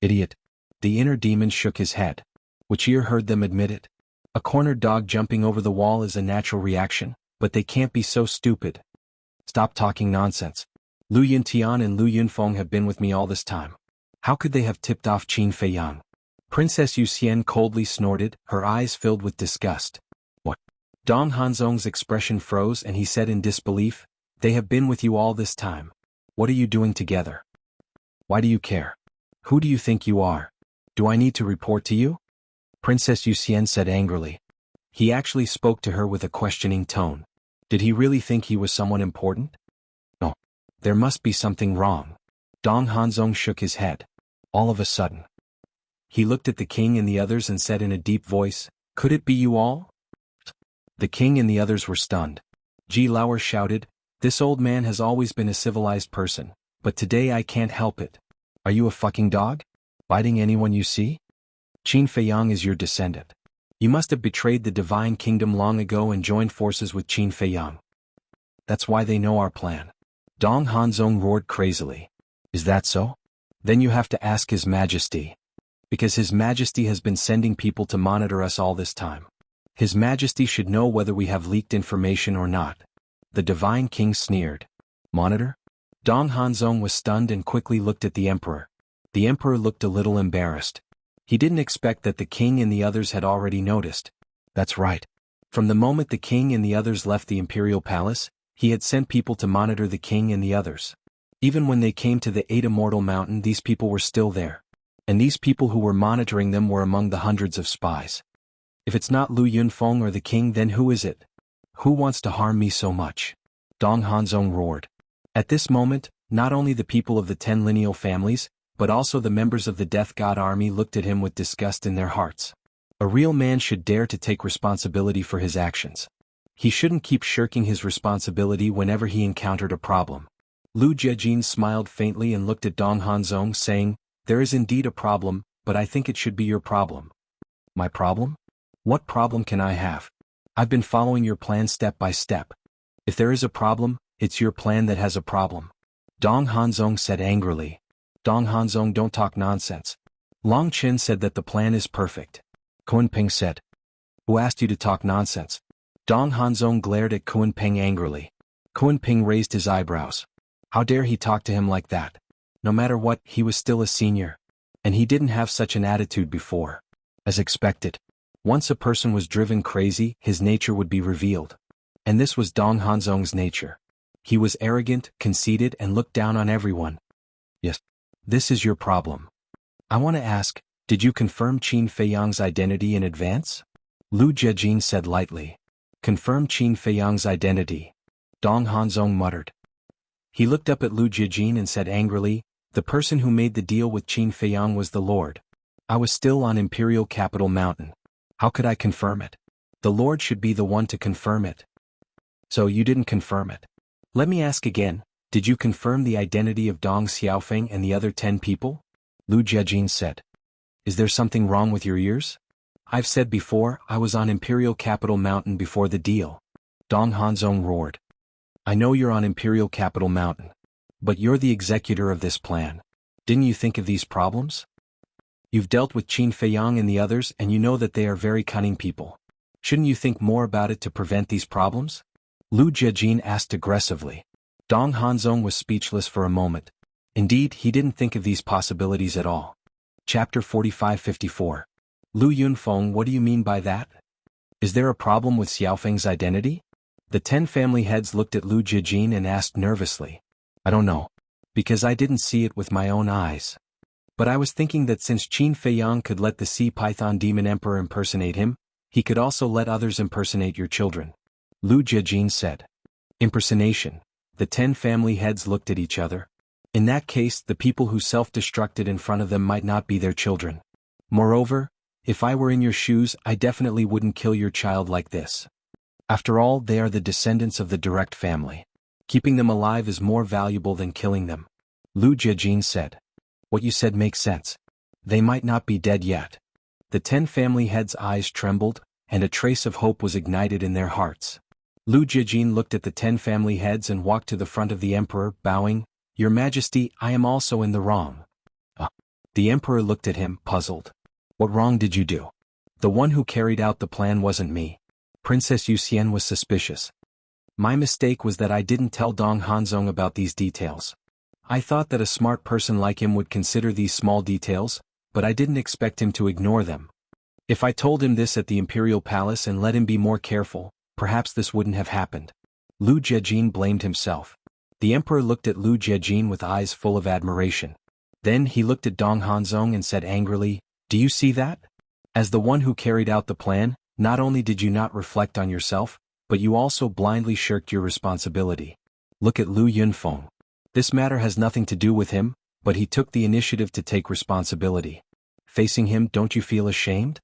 Idiot. The inner demon shook his head. Wuxia heard them admit it. A cornered dog jumping over the wall is a natural reaction, but they can't be so stupid. Stop talking nonsense. Lu Yuntian and Lu Yunfeng have been with me all this time. How could they have tipped off Qin Feiyang? Princess Yuxian coldly snorted, her eyes filled with disgust. What? Dong Hanzong's expression froze and he said in disbelief, they have been with you all this time. What are you doing together? Why do you care? Who do you think you are? Do I need to report to you? Princess Yuxian said angrily. He actually spoke to her with a questioning tone. Did he really think he was someone important? No. There must be something wrong. Dong Hanzong shook his head. All of a sudden. He looked at the king and the others and said in a deep voice, could it be you all? The king and the others were stunned. Ji Lauer shouted, this old man has always been a civilized person, but today I can't help it. Are you a fucking dog? Biting anyone you see? Qin Feiyang is your descendant. You must have betrayed the divine kingdom long ago and joined forces with Qin Feiyang. That's why they know our plan. Dong Hanzong roared crazily. Is that so? Then you have to ask His Majesty. Because His Majesty has been sending people to monitor us all this time. His Majesty should know whether we have leaked information or not. The divine king sneered. Monitor? Dong Hanzong was stunned and quickly looked at the emperor. The emperor looked a little embarrassed. He didn't expect that the king and the others had already noticed. That's right. From the moment the king and the others left the imperial palace, he had sent people to monitor the king and the others. Even when they came to the 8 Immortal Mountain, these people were still there. And these people who were monitoring them were among the hundreds of spies. If it's not Lu Yunfeng or the king, then who is it? Who wants to harm me so much? Dong Hanzong roared. At this moment, not only the people of the 10 lineal families, but also the members of the Death God army looked at him with disgust in their hearts. A real man should dare to take responsibility for his actions. He shouldn't keep shirking his responsibility whenever he encountered a problem. Lu Jiajin smiled faintly and looked at Dong Hanzong, saying, there is indeed a problem, but I think it should be your problem. My problem? What problem can I have? I've been following your plan step by step. If there is a problem, it's your plan that has a problem. Dong Hanzong said angrily. Dong Hanzong, don't talk nonsense. Long Qin said that the plan is perfect. Kunping said. Who asked you to talk nonsense? Dong Hanzong glared at Kunping angrily. Kunping raised his eyebrows. How dare he talk to him like that? No matter what, he was still a senior. And he didn't have such an attitude before. As expected. Once a person was driven crazy, his nature would be revealed. And this was Dong Hanzong's nature. He was arrogant, conceited, and looked down on everyone. Yes. This is your problem. I want to ask, did you confirm Qin Feiyang's identity in advance? Lu Jiajin said lightly. Confirm Qin Feiyang's identity. Dong Hanzong muttered. He looked up at Lu Jiajin and said angrily, the person who made the deal with Qin Feiyang was the Lord. I was still on Imperial Capital Mountain. How could I confirm it? The Lord should be the one to confirm it. So you didn't confirm it. Let me ask again. Did you confirm the identity of Dong Xiaofeng and the other 10 people? Lu Jiajin said. Is there something wrong with your ears? I've said before, I was on Imperial Capital Mountain before the deal. Dong Hanzong roared. I know you're on Imperial Capital Mountain. But you're the executor of this plan. Didn't you think of these problems? You've dealt with Qin Feiyang and the others and you know that they are very cunning people. Shouldn't you think more about it to prevent these problems? Lu Jiajin asked aggressively. Dong Hanzong was speechless for a moment. Indeed, he didn't think of these possibilities at all. Chapter 45-54. Lu Yunfeng, what do you mean by that? Is there a problem with Xiaofeng's identity? The 10 family heads looked at Lu Jiajin and asked nervously. I don't know. Because I didn't see it with my own eyes. But I was thinking that since Qin Feiyang could let the Sea Python Demon Emperor impersonate him, he could also let others impersonate your children. Lu Jiajin said. Impersonation. The 10 family heads looked at each other. In that case, the people who self-destructed in front of them might not be their children. Moreover, if I were in your shoes, I definitely wouldn't kill your child like this. After all, they are the descendants of the direct family. Keeping them alive is more valuable than killing them. Lu Jiajin said. What you said makes sense. They might not be dead yet. The 10 family heads' eyes trembled, and a trace of hope was ignited in their hearts. Lu Jiajin looked at the 10 family heads and walked to the front of the emperor, bowing, Your Majesty, I am also in the wrong. The emperor looked at him, puzzled. What wrong did you do? The one who carried out the plan wasn't me. Princess Yuxian was suspicious. My mistake was that I didn't tell Dong Hanzong about these details. I thought that a smart person like him would consider these small details, but I didn't expect him to ignore them. If I told him this at the imperial palace and let him be more careful, perhaps this wouldn't have happened. Lu Jiajin blamed himself. The emperor looked at Lu Jiajin with eyes full of admiration. Then he looked at Dong Hanzong and said angrily, Do you see that? As the one who carried out the plan, not only did you not reflect on yourself, but you also blindly shirked your responsibility. Look at Lu Yunfeng. This matter has nothing to do with him, but he took the initiative to take responsibility. Facing him, don't you feel ashamed?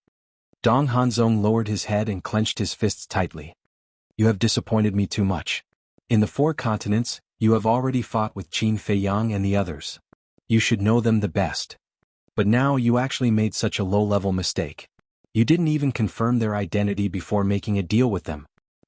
Dong Hanzong lowered his head and clenched his fists tightly. You have disappointed me too much. In the 4 continents, you have already fought with Qin Feiyang and the others. You should know them the best. But now you actually made such a low-level mistake. You didn't even confirm their identity before making a deal with them.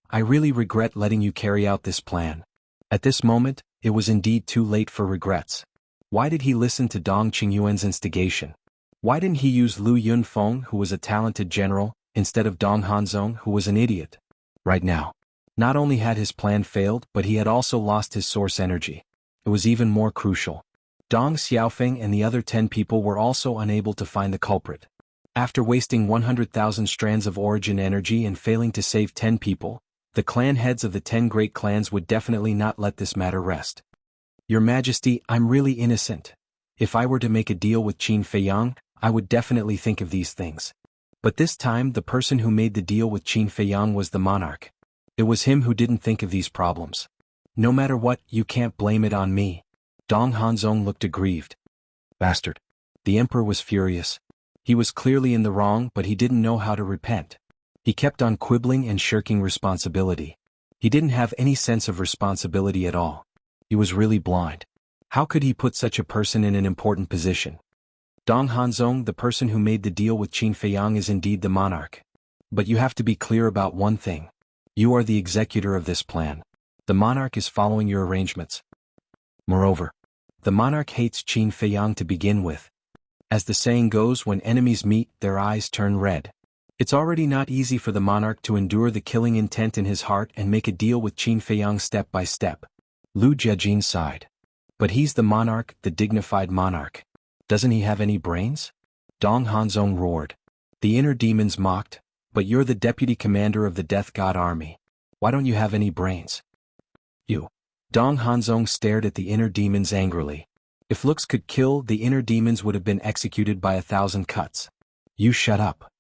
I really regret letting you carry out this plan. At this moment, it was indeed too late for regrets. Why did he listen to Dong Qingyuan's instigation? Why didn't he use Lu Yunfeng, who was a talented general, instead of Dong Hanzong, who was an idiot? Right now. Not only had his plan failed, but he had also lost his source energy. It was even more crucial. Dong Xiaofeng and the other 10 people were also unable to find the culprit. After wasting 100,000 strands of origin energy and failing to save 10 people, the clan heads of the 10 great clans would definitely not let this matter rest. Your Majesty, I'm really innocent. If I were to make a deal with Qin Feiyang, I would definitely think of these things. But this time the person who made the deal with Qin Feiyang was the monarch. It was him who didn't think of these problems. No matter what, you can't blame it on me. Dong Hanzong looked aggrieved. Bastard. The emperor was furious. He was clearly in the wrong, but he didn't know how to repent. He kept on quibbling and shirking responsibility. He didn't have any sense of responsibility at all. He was really blind. How could he put such a person in an important position? Dong Hanzong, the person who made the deal with Qin Feiyang, is indeed the monarch. But you have to be clear about one thing. You are the executor of this plan. The monarch is following your arrangements. Moreover, the monarch hates Qin Feiyang to begin with. As the saying goes, when enemies meet, their eyes turn red. It's already not easy for the monarch to endure the killing intent in his heart and make a deal with Qin Feiyang step by step. Lu Jiajin sighed. But he's the monarch, the dignified monarch. Doesn't he have any brains? Dong Hanzong roared. The inner demons mocked, but you're the deputy commander of the Death God army. Why don't you have any brains? You. Dong Hanzong stared at the inner demons angrily. If looks could kill, the inner demons would have been executed by 1,000 cuts. You shut up.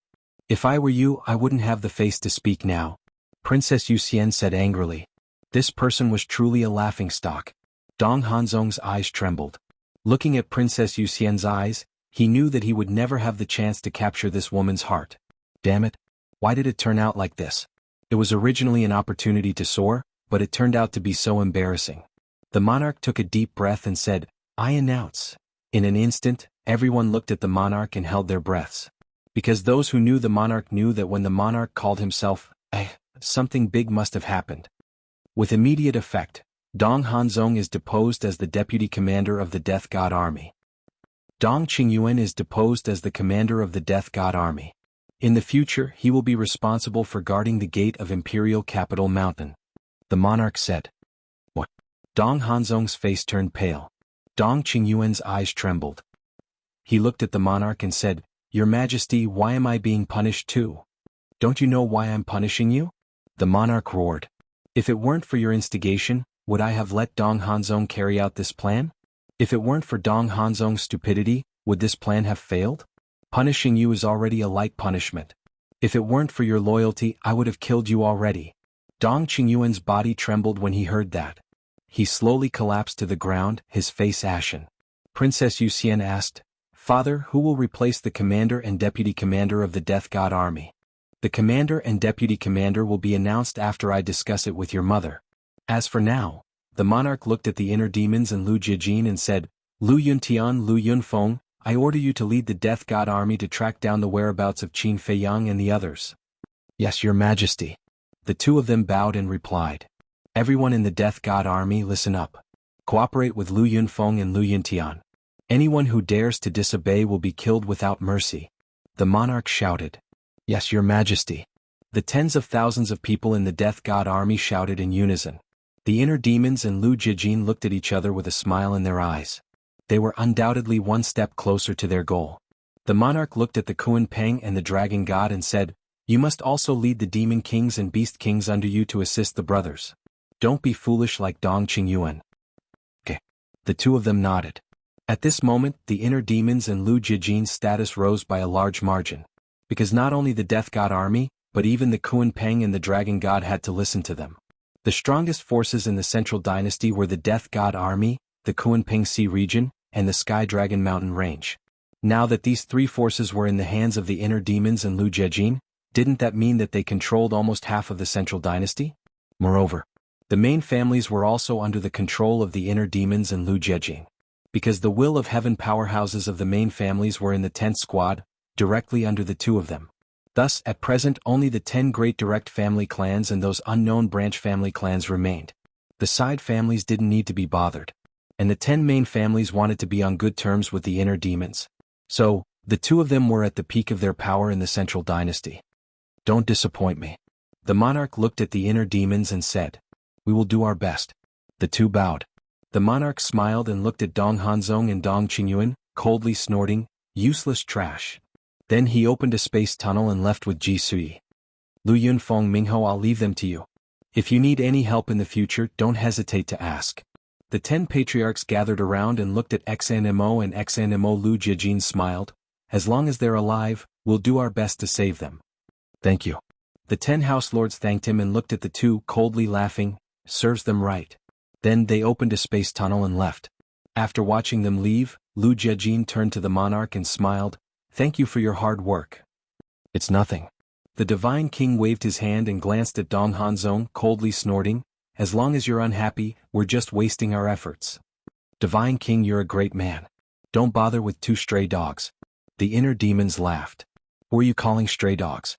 If I were you, I wouldn't have the face to speak now. Princess Yuxian said angrily. This person was truly a laughingstock. Dong Hanzong's eyes trembled. Looking at Princess Yuxian's eyes, he knew that he would never have the chance to capture this woman's heart. Damn it. Why did it turn out like this? It was originally an opportunity to soar, but it turned out to be so embarrassing. The monarch took a deep breath and said, I announce. In an instant, everyone looked at the monarch and held their breaths. Because those who knew the monarch knew that when the monarch called himself, something big must have happened. With immediate effect, Dong Hanzong is deposed as the deputy commander of the Death God army. Dong Qingyuan is deposed as the commander of the Death God army. In the future, he will be responsible for guarding the gate of Imperial Capital Mountain. The monarch said. What? Dong Hanzong's face turned pale. Dong Qingyuan's eyes trembled. He looked at the monarch and said, Your Majesty, why am I being punished too? Don't you know why I'm punishing you? The monarch roared. If it weren't for your instigation, would I have let Dong Hanzong carry out this plan? If it weren't for Dong Hanzong's stupidity, would this plan have failed? Punishing you is already a light punishment. If it weren't for your loyalty, I would have killed you already. Dong Qingyuan's body trembled when he heard that. He slowly collapsed to the ground, his face ashen. Princess Yuxian asked, "Father, who will replace the commander and deputy commander of the Death God Army?" "The commander and deputy commander will be announced after I discuss it with your mother. As for now," the monarch looked at the inner demons and Lu Jijin and said, "Lu Yuntian, Lu Yunfeng, I order you to lead the Death God Army to track down the whereabouts of Qin Feiyang and the others." "Yes, your majesty." The two of them bowed and replied. "Everyone in the Death God Army, listen up. Cooperate with Lu Yunfeng and Lu Yuntian. Anyone who dares to disobey will be killed without mercy." The monarch shouted. "Yes, your majesty." The tens of thousands of people in the Death God Army shouted in unison. The inner demons and Lu Jijin looked at each other with a smile in their eyes. They were undoubtedly one step closer to their goal. The monarch looked at the Kuan Peng and the Dragon God and said, "You must also lead the Demon Kings and Beast Kings under you to assist the brothers. Don't be foolish like Dong Qingyuan." "Okay." The two of them nodded. At this moment, the inner demons and Lu Jijin's status rose by a large margin. Because not only the Death God Army, but even the Kuan Peng and the Dragon God had to listen to them. The strongest forces in the Central Dynasty were the Death God Army, the Kuan Peng Sea region, and the Sky Dragon Mountain Range. Now that these three forces were in the hands of the inner demons and Lu Jijin, didn't that mean that they controlled almost half of the Central Dynasty? Moreover, the main families were also under the control of the inner demons and Lu Jijin. Because the will of heaven powerhouses of the main families were in the 10th squad, directly under the two of them. Thus, at present only the 10 great direct family clans and those unknown branch family clans remained. The side families didn't need to be bothered. And the 10 main families wanted to be on good terms with the inner demons. So, the two of them were at the peak of their power in the Central Dynasty. "Don't disappoint me." The monarch looked at the inner demons and said, "We will do our best." The two bowed. The monarch smiled and looked at Dong Hanzong and Dong Qingyuan, coldly snorting, "Useless trash." Then he opened a space tunnel and left with Ji Sui. "Lu Yunfeng, Mingho, I'll leave them to you. If you need any help in the future, don't hesitate to ask." The 10 patriarchs gathered around and looked at XNMO and XNMO. Lu Jijin smiled. "As long as they're alive, we'll do our best to save them." "Thank you." The 10 house lords thanked him and looked at the two, coldly laughing. "Serves them right." Then they opened a space tunnel and left. After watching them leave, Lu Jijin turned to the monarch and smiled. "Thank you for your hard work." "It's nothing." The divine king waved his hand and glanced at Dong Hanzong, coldly snorting. "As long as you're unhappy, we're just wasting our efforts." "Divine king, you're a great man. Don't bother with 2 stray dogs." The inner demons laughed. "Who are you calling stray dogs?"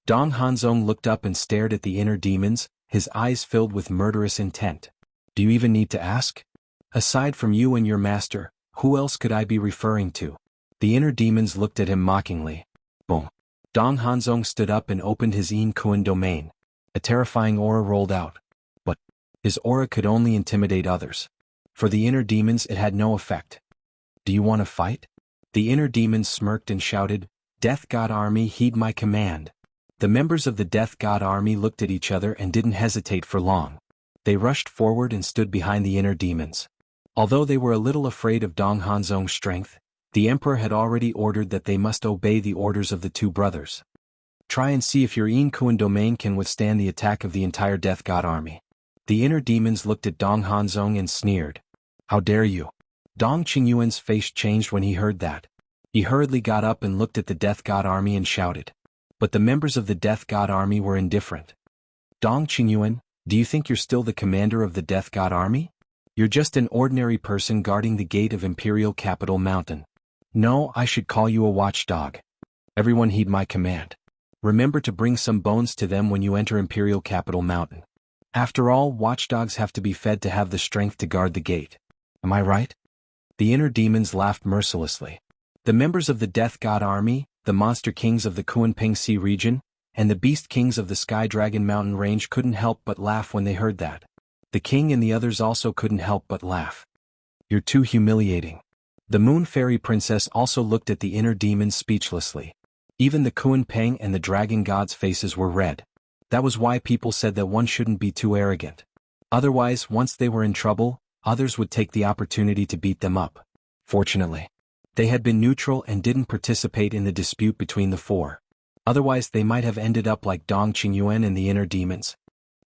Dong Hanzong looked up and stared at the inner demons, his eyes filled with murderous intent. "Do you even need to ask? Aside from you and your master, who else could I be referring to?" The inner demons looked at him mockingly. Boom. Dong Hanzong stood up and opened his Yin Kuan domain. A terrifying aura rolled out. But his aura could only intimidate others. For the inner demons it had no effect. "Do you want to fight?" The inner demons smirked and shouted, "Death God Army, heed my command." The members of the Death God Army looked at each other and didn't hesitate for long. They rushed forward and stood behind the inner demons. Although they were a little afraid of Dong Hanzong's strength, the emperor had already ordered that they must obey the orders of the two brothers. "Try and see if your Yin Kuan domain can withstand the attack of the entire Death God Army." The inner demons looked at Dong Hanzong and sneered. "How dare you?" Dong Qingyuan's face changed when he heard that. He hurriedly got up and looked at the Death God Army and shouted. But the members of the Death God Army were indifferent. "Dong Qingyuan, do you think you're still the commander of the Death God Army? You're just an ordinary person guarding the gate of Imperial Capital Mountain. No, I should call you a watchdog. Everyone heed my command. Remember to bring some bones to them when you enter Imperial Capital Mountain. After all, watchdogs have to be fed to have the strength to guard the gate. Am I right?" The inner demons laughed mercilessly. The members of the Death God Army, the Monster Kings of the Kuan Peng Sea region, and the Beast Kings of the Sky Dragon Mountain Range couldn't help but laugh when they heard that. The king and the others also couldn't help but laugh. "You're too humiliating." The Moon Fairy Princess also looked at the inner demons speechlessly. Even the Kuan Peng and the Dragon God's faces were red. That was why people said that one shouldn't be too arrogant. Otherwise, once they were in trouble, others would take the opportunity to beat them up. Fortunately, they had been neutral and didn't participate in the dispute between the four. Otherwise they might have ended up like Dong Qingyuan and the inner demons.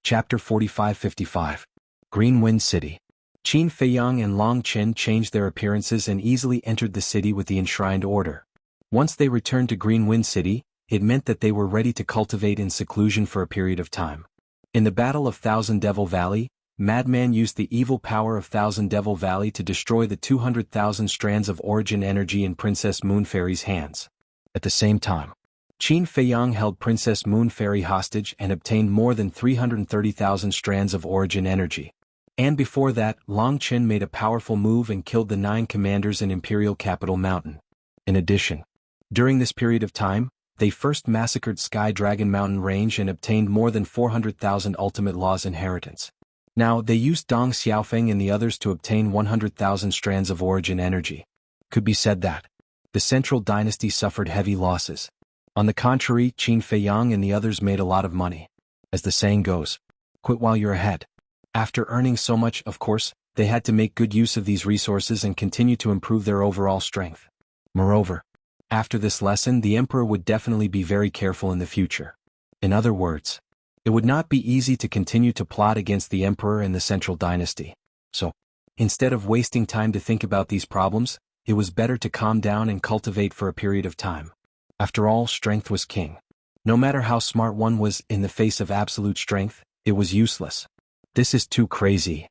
Chapter 45-55. Green Wind City. Qin Feiyang and Long Chen changed their appearances and easily entered the city with the enshrined order. Once they returned to Green Wind City, it meant that they were ready to cultivate in seclusion for a period of time. In the Battle of Thousand Devil Valley, Madman used the evil power of Thousand Devil Valley to destroy the 200,000 strands of origin energy in Princess Moonfairy's hands. At the same time, Qin Feiyang held Princess Moonfairy hostage and obtained more than 330,000 strands of origin energy. And before that, Long Chen made a powerful move and killed the 9 commanders in Imperial Capital Mountain. In addition, during this period of time, they first massacred Sky Dragon Mountain Range and obtained more than 400,000 Ultimate Law's inheritance. Now, they used Dong Xiaofeng and the others to obtain 100,000 strands of origin energy. Could be said that the Central Dynasty suffered heavy losses. On the contrary, Qin Feiyang and the others made a lot of money. As the saying goes, quit while you're ahead. After earning so much, of course, they had to make good use of these resources and continue to improve their overall strength. Moreover, after this lesson, the Emperor would definitely be very careful in the future. In other words, it would not be easy to continue to plot against the Emperor and the Central Dynasty. So, instead of wasting time to think about these problems, it was better to calm down and cultivate for a period of time. After all, strength was king. No matter how smart one was in the face of absolute strength, it was useless. This is too crazy.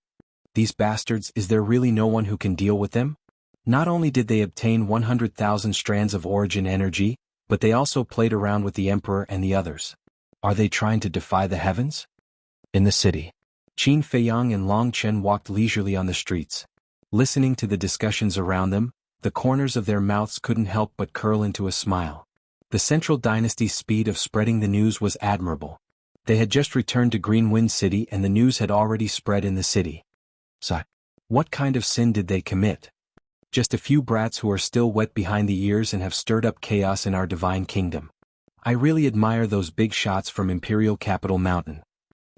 These bastards, is there really no one who can deal with them? Not only did they obtain 100,000 strands of origin energy, but they also played around with the Emperor and the others. Are they trying to defy the heavens? In the city, Qin Feiyang and Long Chen walked leisurely on the streets. Listening to the discussions around them, the corners of their mouths couldn't help but curl into a smile. The Central Dynasty's speed of spreading the news was admirable. They had just returned to Green Wind City and the news had already spread in the city. So, what kind of sin did they commit? Just a few brats who are still wet behind the ears and have stirred up chaos in our divine kingdom. I really admire those big shots from Imperial Capital Mountain.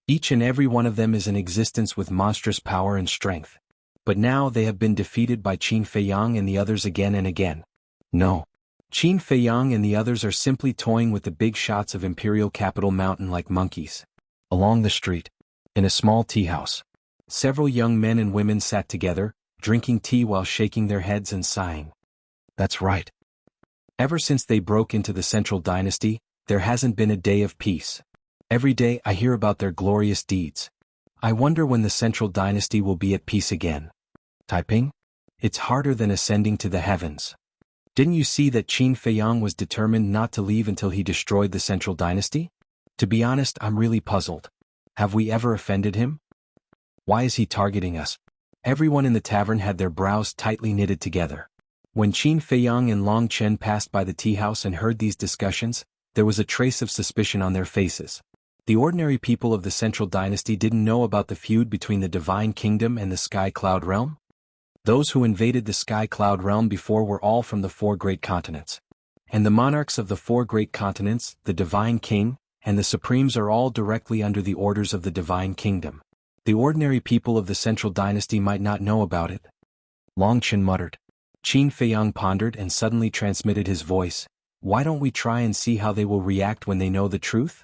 Each and every one of them is in existence with monstrous power and strength. But now they have been defeated by Qin Feiyang and the others again and again. No. Qin Feiyang and the others are simply toying with the big shots of Imperial Capital Mountain like monkeys. Along the street, in a small tea house, several young men and women sat together, drinking tea while shaking their heads and sighing. That's right. Ever since they broke into the Central Dynasty, there hasn't been a day of peace. Every day I hear about their glorious deeds. I wonder when the Central Dynasty will be at peace again. Typing? It's harder than ascending to the heavens. Didn't you see that Qin Feiyang was determined not to leave until he destroyed the Central Dynasty? To be honest, I'm really puzzled. Have we ever offended him? Why is he targeting us? Everyone in the tavern had their brows tightly knitted together. When Qin Feiyang and Long Chen passed by the tea house and heard these discussions, there was a trace of suspicion on their faces. The ordinary people of the Central Dynasty didn't know about the feud between the Divine Kingdom and the Sky Cloud Realm. Those who invaded the Sky Cloud Realm before were all from the 4 great continents. And the monarchs of the 4 great continents, the Divine King, and the Supremes are all directly under the orders of the Divine Kingdom. The ordinary people of the Central Dynasty might not know about it. Long Chen muttered. Qin Feiyang pondered and suddenly transmitted his voice. Why don't we try and see how they will react when they know the truth?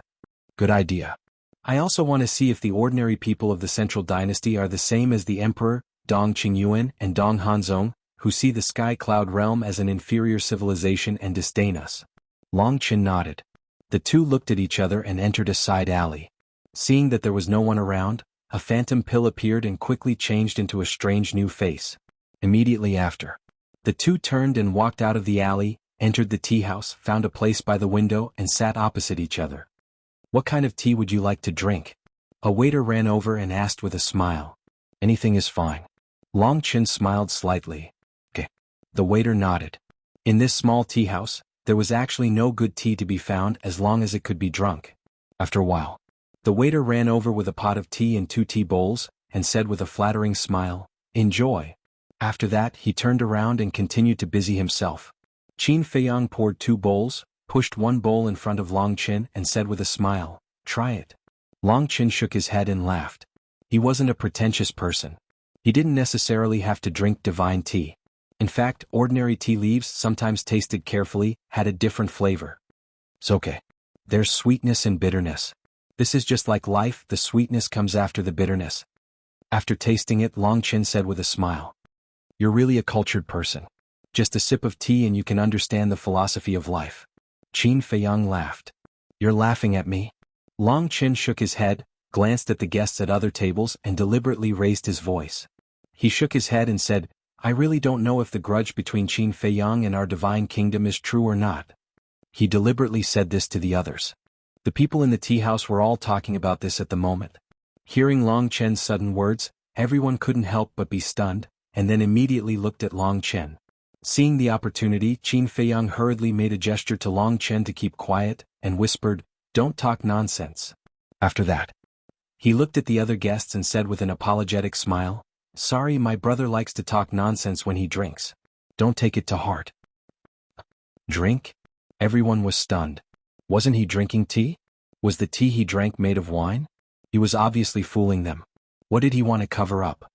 Good idea. I also want to see if the ordinary people of the Central Dynasty are the same as the Emperor, Dong Qingyuan and Dong Hanzong, who see the Sky Cloud Realm as an inferior civilization and disdain us. Long Chen nodded. The two looked at each other and entered a side alley. Seeing that there was no one around, a phantom pill appeared and quickly changed into a strange new face. Immediately after, the two turned and walked out of the alley, entered the tea house, found a place by the window and sat opposite each other. What kind of tea would you like to drink? A waiter ran over and asked with a smile. Anything is fine. Long Chen smiled slightly. Okay. The waiter nodded. In this small tea house, there was actually no good tea to be found as long as it could be drunk. After a while, the waiter ran over with a pot of tea and 2 tea bowls, and said with a flattering smile, "Enjoy." After that, he turned around and continued to busy himself. Qin Feiyang poured 2 bowls, pushed 1 bowl in front of Long Chen and said with a smile, "Try it." Long Chen shook his head and laughed. He wasn't a pretentious person. He didn't necessarily have to drink divine tea. In fact, ordinary tea leaves, sometimes tasted carefully, had a different flavor. It's okay. There's sweetness and bitterness. This is just like life, the sweetness comes after the bitterness. After tasting it, Long Chen said with a smile. You're really a cultured person. Just a sip of tea and you can understand the philosophy of life. Qin Feiyang laughed. You're laughing at me? Long Chen shook his head, glanced at the guests at other tables and deliberately raised his voice. He shook his head and said, I really don't know if the grudge between Qin Feiyang and our divine kingdom is true or not. He deliberately said this to the others. The people in the tea house were all talking about this at the moment. Hearing Long Chen's sudden words, everyone couldn't help but be stunned, and then immediately looked at Long Chen. Seeing the opportunity, Qin Feiyang hurriedly made a gesture to Long Chen to keep quiet, and whispered, Don't talk nonsense. After that, he looked at the other guests and said with an apologetic smile, Sorry, my brother likes to talk nonsense when he drinks. Don't take it to heart. Drink? Everyone was stunned. Wasn't he drinking tea? Was the tea he drank made of wine? He was obviously fooling them. What did he want to cover up?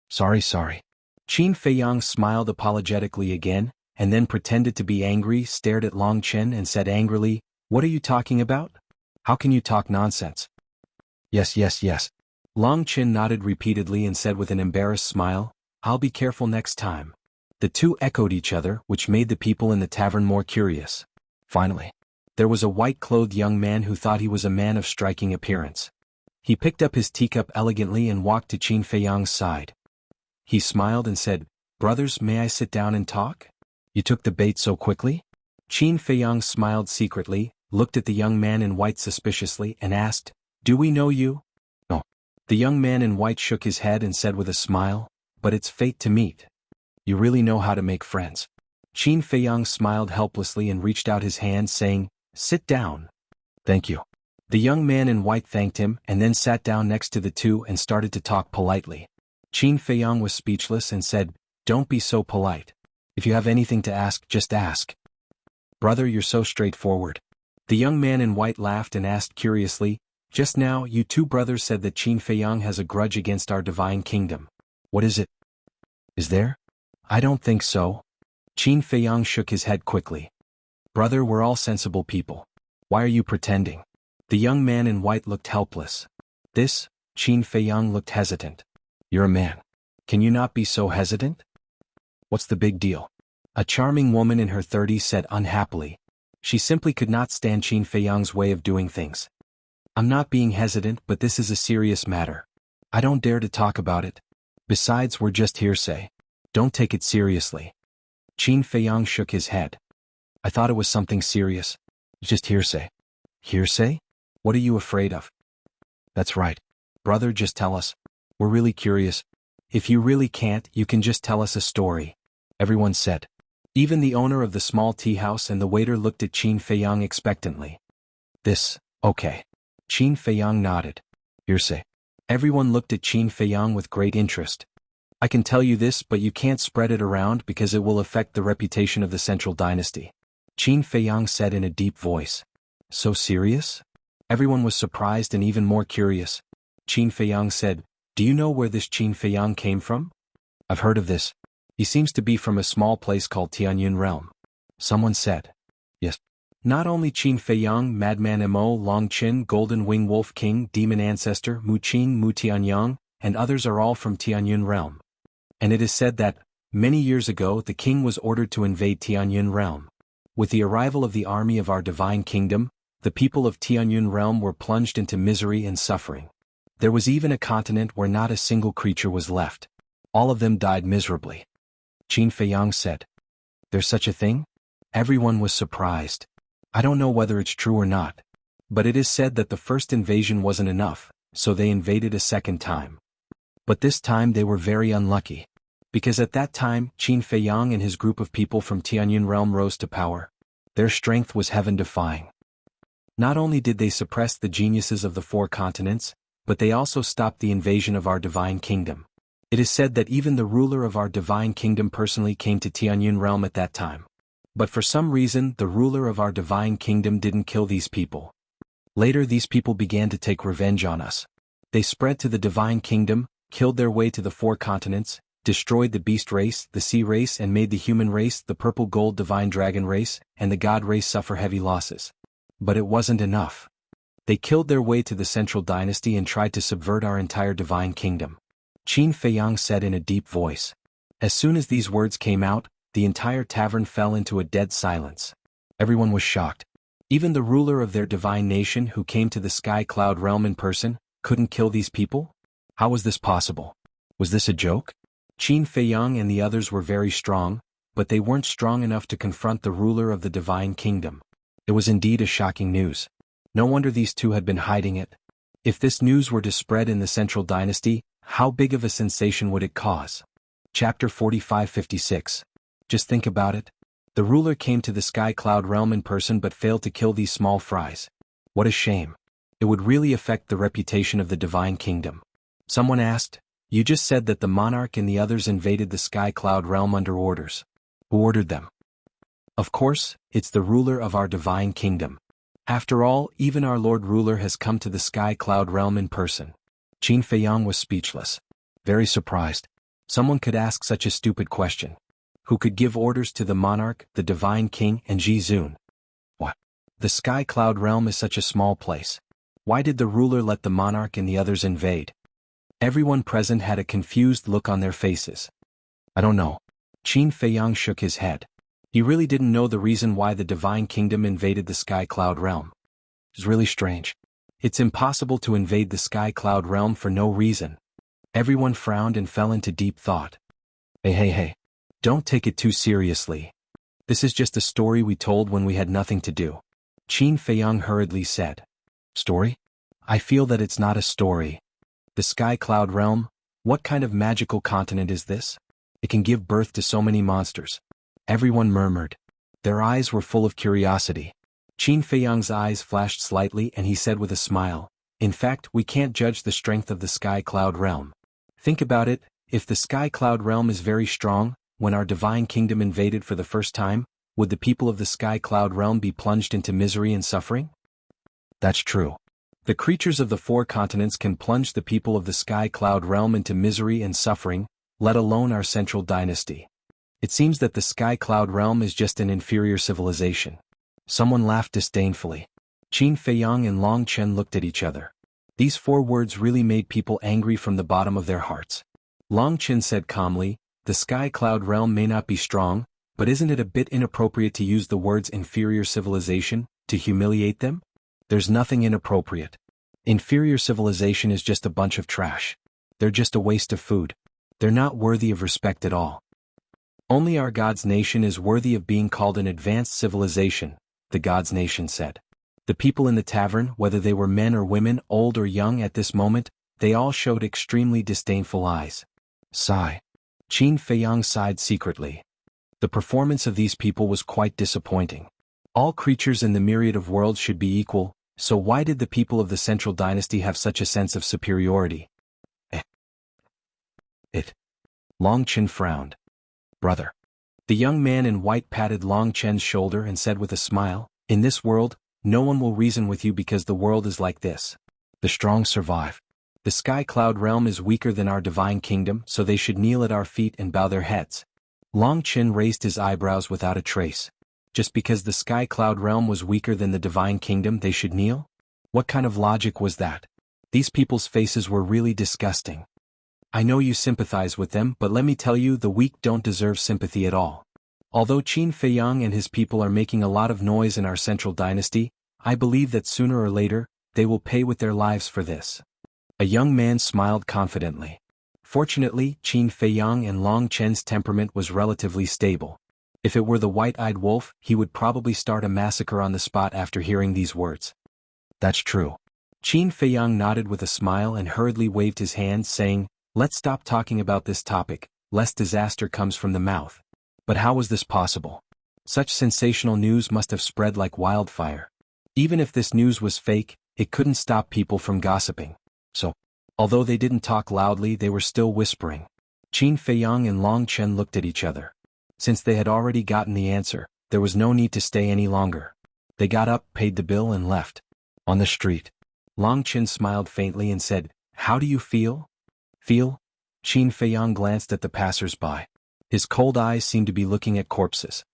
Sorry. Qin Feiyang smiled apologetically again, and then pretended to be angry, stared at Long Chen and said angrily, What are you talking about? How can you talk nonsense? Yes. Long Chen nodded repeatedly and said with an embarrassed smile, I'll be careful next time. The two echoed each other, which made the people in the tavern more curious. Finally, there was a white-clothed young man who thought he was a man of striking appearance. He picked up his teacup elegantly and walked to Qin Feiyang's side. He smiled and said, Brothers, may I sit down and talk? You took the bait so quickly? Qin Feiyang smiled secretly, looked at the young man in white suspiciously and asked, Do we know you? No. The young man in white shook his head and said with a smile, But it's fate to meet. You really know how to make friends. Qin Feiyang smiled helplessly and reached out his hand saying, Sit down. Thank you. The young man in white thanked him and then sat down next to the two and started to talk politely. Qin Feiyang was speechless and said, Don't be so polite. If you have anything to ask, just ask. Brother, you're so straightforward. The young man in white laughed and asked curiously, Just now, you two brothers said that Qin Feiyang has a grudge against our divine kingdom. What is it? Is there? I don't think so. Qin Feiyang shook his head quickly. Brother, we're all sensible people. Why are you pretending? The young man in white looked helpless. Qin Feiyang looked hesitant. You're a man. Can you not be so hesitant? What's the big deal? A charming woman in her 30s said unhappily. She simply could not stand Qin Feiyang's way of doing things. I'm not being hesitant, but this is a serious matter. I don't dare to talk about it. Besides, we're just hearsay. Don't take it seriously. Qin Feiyang shook his head. I thought it was something serious. Just hearsay. Hearsay? What are you afraid of? That's right. Brother, just tell us. We're really curious. If you really can't, you can just tell us a story. Everyone said. Even the owner of the small tea house and the waiter looked at Qin Feiyang expectantly. Okay. Qin Feiyang nodded. Hearsay. Everyone looked at Qin Feiyang with great interest. I can tell you this, but you can't spread it around because it will affect the reputation of the central dynasty. Qin Feiyang said in a deep voice. So serious? Everyone was surprised and even more curious. Qin Feiyang said, Do you know where this Qin Feiyang came from? I've heard of this. He seems to be from a small place called Tianyun Realm. Someone said. Yes. Not only Qin Feiyang, Madman Mo, Long Qin, Golden Wing Wolf King, Demon Ancestor, Mu Qin, Mu Tianyang, and others are all from Tianyun Realm. And it is said that, many years ago, the king was ordered to invade Tianyun Realm. With the arrival of the army of our divine kingdom, the people of Tianyun Realm were plunged into misery and suffering. There was even a continent where not a single creature was left. All of them died miserably. Qin Feiyang said. There's such a thing? Everyone was surprised. I don't know whether it's true or not. But it is said that the first invasion wasn't enough, so they invaded a second time. But this time they were very unlucky. Because at that time, Qin Feiyang and his group of people from Tianyun Realm rose to power. Their strength was heaven-defying. Not only did they suppress the geniuses of the four continents, but they also stopped the invasion of our divine kingdom. It is said that even the ruler of our divine kingdom personally came to Tianyun Realm at that time. But for some reason, the ruler of our divine kingdom didn't kill these people. Later, these people began to take revenge on us. They spread to the divine kingdom, killed their way to the four continents, destroyed the beast race, the sea race, and made the human race, the purple gold divine dragon race, and the god race suffer heavy losses. But it wasn't enough. They killed their way to the central dynasty and tried to subvert our entire divine kingdom. Qin Feiyang said in a deep voice. As soon as these words came out, the entire tavern fell into a dead silence. Everyone was shocked. Even the ruler of their divine nation who came to the Sky Cloud realm in person, couldn't kill these people? How was this possible? Was this a joke? Qin Feiyang and the others were very strong, but they weren't strong enough to confront the ruler of the divine kingdom. It was indeed a shocking news. No wonder these two had been hiding it. If this news were to spread in the central dynasty, how big of a sensation would it cause? Chapter 45-56. Just think about it. The ruler came to the Sky Cloud realm in person but failed to kill these small fries. What a shame. It would really affect the reputation of the divine kingdom. Someone asked, you just said that the monarch and the others invaded the Sky Cloud realm under orders. Who ordered them? Of course, it's the ruler of our divine kingdom. After all, even our Lord Ruler has come to the Sky Cloud realm in person. Qin Feiyang was speechless. Very surprised. Someone could ask such a stupid question. Who could give orders to the monarch, the divine king, and Ji Zun? What? The Sky Cloud realm is such a small place. Why did the ruler let the monarch and the others invade? Everyone present had a confused look on their faces. I don't know. Qin Feiyang shook his head. He really didn't know the reason why the divine kingdom invaded the Sky Cloud realm. It's really strange. It's impossible to invade the Sky Cloud realm for no reason. Everyone frowned and fell into deep thought. Hey. Don't take it too seriously. This is just a story we told when we had nothing to do. Qin Feiyang hurriedly said. Story? I feel that it's not a story. The Sky Cloud realm? What kind of magical continent is this? It can give birth to so many monsters. Everyone murmured. Their eyes were full of curiosity. Qin Feiyang's eyes flashed slightly and he said with a smile, in fact, we can't judge the strength of the Sky Cloud realm. Think about it, if the Sky Cloud realm is very strong, when our divine kingdom invaded for the first time, would the people of the Sky Cloud realm be plunged into misery and suffering? That's true. The creatures of the four continents can plunge the people of the Sky Cloud realm into misery and suffering, let alone our central dynasty. It seems that the Sky Cloud realm is just an inferior civilization. Someone laughed disdainfully. Qin Feiyang and Long Chen looked at each other. These four words really made people angry from the bottom of their hearts. Long Chen said calmly, the Sky Cloud realm may not be strong, but isn't it a bit inappropriate to use the words inferior civilization, to humiliate them? There's nothing inappropriate. Inferior civilization is just a bunch of trash. They're just a waste of food. They're not worthy of respect at all. Only our God's nation is worthy of being called an advanced civilization, the God's nation said. The people in the tavern, whether they were men or women, old or young at this moment, they all showed extremely disdainful eyes. Sigh. Qin Feiyang sighed secretly. The performance of these people was quite disappointing. All creatures in the myriad of worlds should be equal, so why did the people of the central dynasty have such a sense of superiority? Long Chen frowned. Brother. The young man in white patted Long Chen's shoulder and said with a smile, in this world, no one will reason with you because the world is like this. The strong survive. The Sky Cloud realm is weaker than our divine kingdom, so they should kneel at our feet and bow their heads. Long Chen raised his eyebrows without a trace. Just because the Sky Cloud realm was weaker than the divine kingdom they should kneel? What kind of logic was that? These people's faces were really disgusting. I know you sympathize with them, but let me tell you, the weak don't deserve sympathy at all. Although Qin Feiyang and his people are making a lot of noise in our central dynasty, I believe that sooner or later, they will pay with their lives for this. A young man smiled confidently. Fortunately, Qin Feiyang and Long Chen's temperament was relatively stable. If it were the white-eyed wolf, he would probably start a massacre on the spot after hearing these words. That's true. Qin Feiyang nodded with a smile and hurriedly waved his hand saying, let's stop talking about this topic, lest disaster comes from the mouth. But how was this possible? Such sensational news must have spread like wildfire. Even if this news was fake, it couldn't stop people from gossiping. So, although they didn't talk loudly, they were still whispering. Qin Feiyang and Long Chen looked at each other. Since they had already gotten the answer, there was no need to stay any longer. They got up, paid the bill and left. On the street, Long Chen smiled faintly and said, how do you feel? Feel? Qin Feiyang glanced at the passers-by. His cold eyes seemed to be looking at corpses.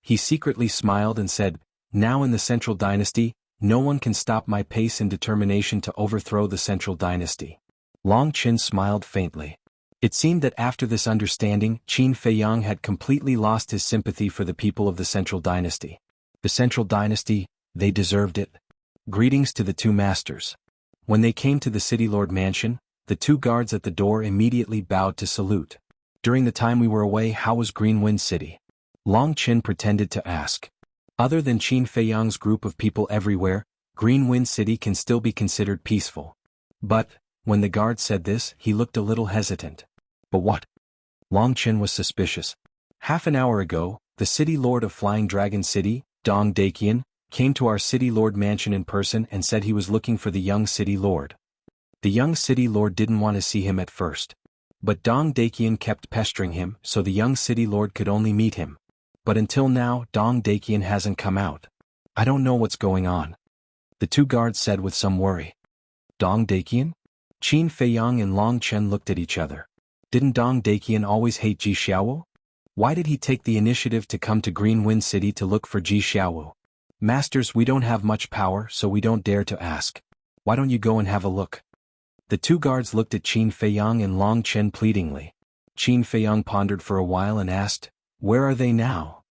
He secretly smiled and said, now in the central dynasty, no one can stop my pace and determination to overthrow the central dynasty. Long Qin smiled faintly. It seemed that after this understanding, Qin Feiyang had completely lost his sympathy for the people of the central dynasty. The central dynasty, they deserved it. Greetings to the two masters. When they came to the city lord mansion, the two guards at the door immediately bowed to salute. During the time we were away, how was Green Wind City? Long Qin pretended to ask. Other than Qin Feiyang's group of people everywhere, Green Wind City can still be considered peaceful. But, when the guard said this, he looked a little hesitant. But what? Long Qin was suspicious. Half an hour ago, the city lord of Flying Dragon City, Dong Daqian, came to our city lord mansion in person and said he was looking for the young city lord. The young city lord didn't want to see him at first. But Dong Daqian kept pestering him, so the young city lord could only meet him. But until now, Dong Daqian hasn't come out. I don't know what's going on. The two guards said with some worry. Dong Daqian? Qin Feiyang and Long Chen looked at each other. Didn't Dong Daqian always hate Ji Xiaowu? Why did he take the initiative to come to Green Wind City to look for Ji Xiaowu? Masters, we don't have much power, so we don't dare to ask. Why don't you go and have a look? The two guards looked at Qin Feiyang and Long Chen pleadingly. Qin Feiyang pondered for a while and asked, where are they now?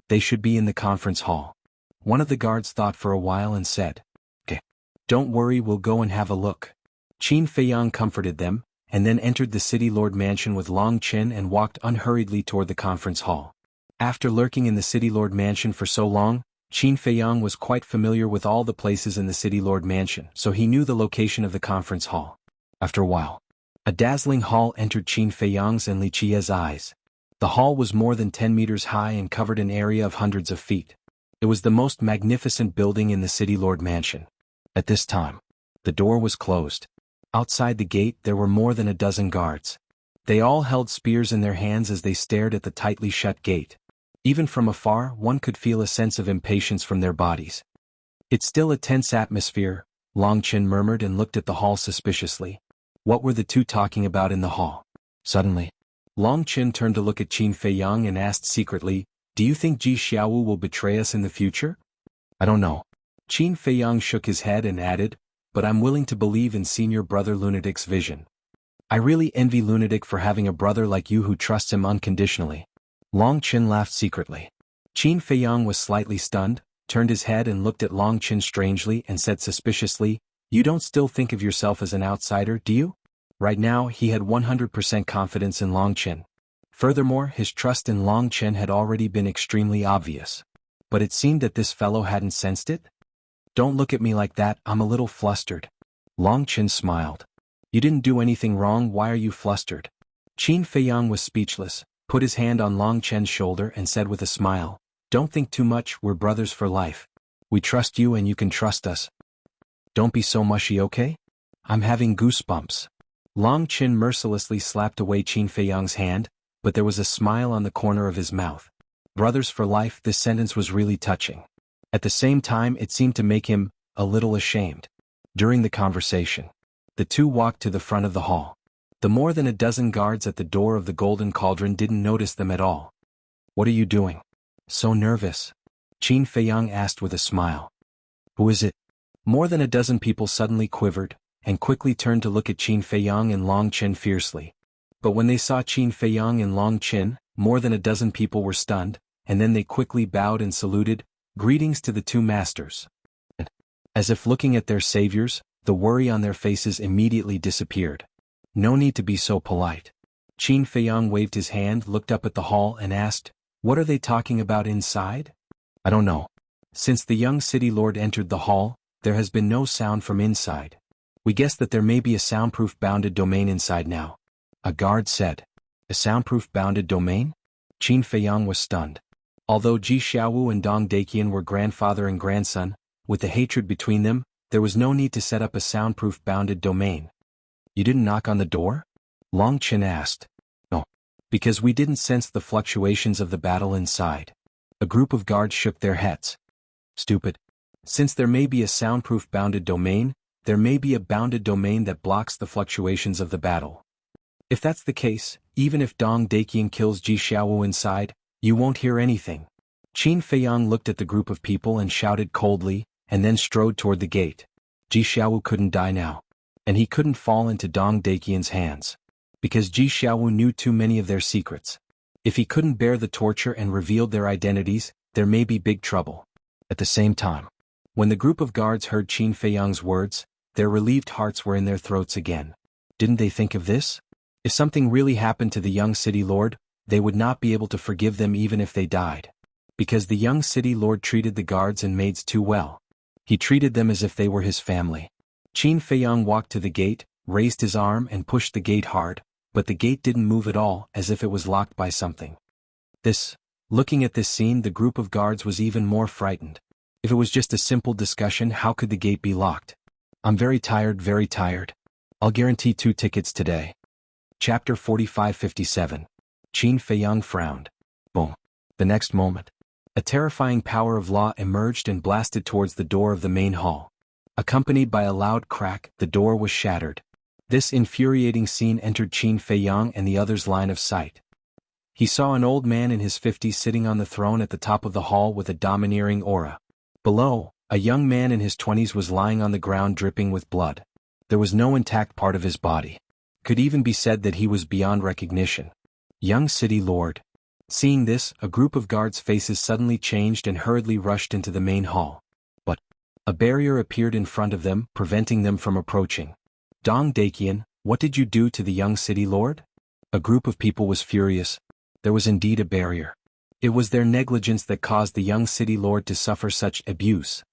They should be in the conference hall. One of the guards thought for a while and said, okay. Don't worry, we'll go and have a look. Qin Feiyang comforted them, and then entered the city lord mansion with Long Chen and walked unhurriedly toward the conference hall. After lurking in the city lord mansion for so long, Qin Feiyang was quite familiar with all the places in the city lord mansion, so he knew the location of the conference hall. After a while, a dazzling hall entered Qin Feiyang's and Li Qia's eyes. The hall was more than 10 meters high and covered an area of hundreds of feet. It was the most magnificent building in the city lord mansion. At this time, the door was closed. Outside the gate there were more than a dozen guards. They all held spears in their hands as they stared at the tightly shut gate. Even from afar, one could feel a sense of impatience from their bodies. It's still a tense atmosphere, Long Chen murmured and looked at the hall suspiciously. What were the two talking about in the hall? Suddenly, Long Chen turned to look at Qin Feiyang and asked secretly, do you think Ji Xiaowu will betray us in the future? I don't know. Qin Feiyang shook his head and added, but I'm willing to believe in senior brother Lunatic's vision. I really envy Lunatic for having a brother like you who trusts him unconditionally. Long Chen laughed secretly. Qin Feiyang was slightly stunned, turned his head and looked at Long Chen strangely and said suspiciously, you don't still think of yourself as an outsider, do you? Right now he had 100% confidence in Long Chen. Furthermore, his trust in Long Chen had already been extremely obvious. But it seemed that this fellow hadn't sensed it? Don't look at me like that, I'm a little flustered. Long Chen smiled. You didn't do anything wrong, why are you flustered? Qin Feiyang was speechless, put his hand on Long Chen's shoulder and said with a smile, don't think too much, we're brothers for life. We trust you and you can trust us. Don't be so mushy, okay? I'm having goosebumps. Long Chen mercilessly slapped away Qin Feiyang's hand, but there was a smile on the corner of his mouth. Brothers for life, this sentence was really touching. At the same time, it seemed to make him a little ashamed. During the conversation, the two walked to the front of the hall. The more than a dozen guards at the door of the Golden Cauldron didn't notice them at all. What are you doing? So nervous? Qin Feiyang asked with a smile. Who is it? More than a dozen people suddenly quivered, and quickly turned to look at Qin Feiyang and Long Chen fiercely. But when they saw Qin Feiyang and Long Chen, more than a dozen people were stunned, and then they quickly bowed and saluted, greetings to the two masters. As if looking at their saviors, the worry on their faces immediately disappeared. No need to be so polite. Qin Feiyang waved his hand, looked up at the hall and asked, what are they talking about inside? I don't know. Since the young city lord entered the hall, there has been no sound from inside. We guess that there may be a soundproof bounded domain inside now. A guard said. A soundproof bounded domain? Qin Feiyang was stunned. Although Ji Xiaowu and Dong Daqian were grandfather and grandson, with the hatred between them, there was no need to set up a soundproof bounded domain. You didn't knock on the door? Long Chen asked. No. Because we didn't sense the fluctuations of the battle inside. A group of guards shook their heads. Stupid. Since there may be a soundproof bounded domain, there may be a bounded domain that blocks the fluctuations of the battle. If that's the case, even if Dong Daqian kills Ji Xiaowu inside, you won't hear anything. Qin Feiyang looked at the group of people and shouted coldly, and then strode toward the gate. Ji Xiaowu couldn't die now. And he couldn't fall into Dong Daqian's hands. Because Ji Xiaowu knew too many of their secrets. If he couldn't bear the torture and revealed their identities, there may be big trouble. At the same time, when the group of guards heard Qin Feiyang's words, their relieved hearts were in their throats again. Didn't they think of this? If something really happened to the young city lord, they would not be able to forgive them even if they died. Because the young city lord treated the guards and maids too well. He treated them as if they were his family. Qin Feiyang walked to the gate, raised his arm and pushed the gate hard, but the gate didn't move at all, as if it was locked by something. Looking at this scene, the group of guards was even more frightened. If it was just a simple discussion, how could the gate be locked? I'm very tired, very tired. I'll guarantee 2 tickets today. Chapter 45-57. Qin Feiyang frowned. Boom. The next moment, a terrifying power of law emerged and blasted towards the door of the main hall. Accompanied by a loud crack, the door was shattered. This infuriating scene entered Qin Feiyang and the others' line of sight. He saw an old man in his 50s sitting on the throne at the top of the hall with a domineering aura. Below, a young man in his 20s was lying on the ground dripping with blood. There was no intact part of his body. Could even be said that he was beyond recognition. Young city lord. Seeing this, a group of guards' faces suddenly changed and hurriedly rushed into the main hall. But a barrier appeared in front of them, preventing them from approaching. Dong Daqian, what did you do to the young city lord? A group of people was furious. There was indeed a barrier. It was their negligence that caused the young city lord to suffer such abuse.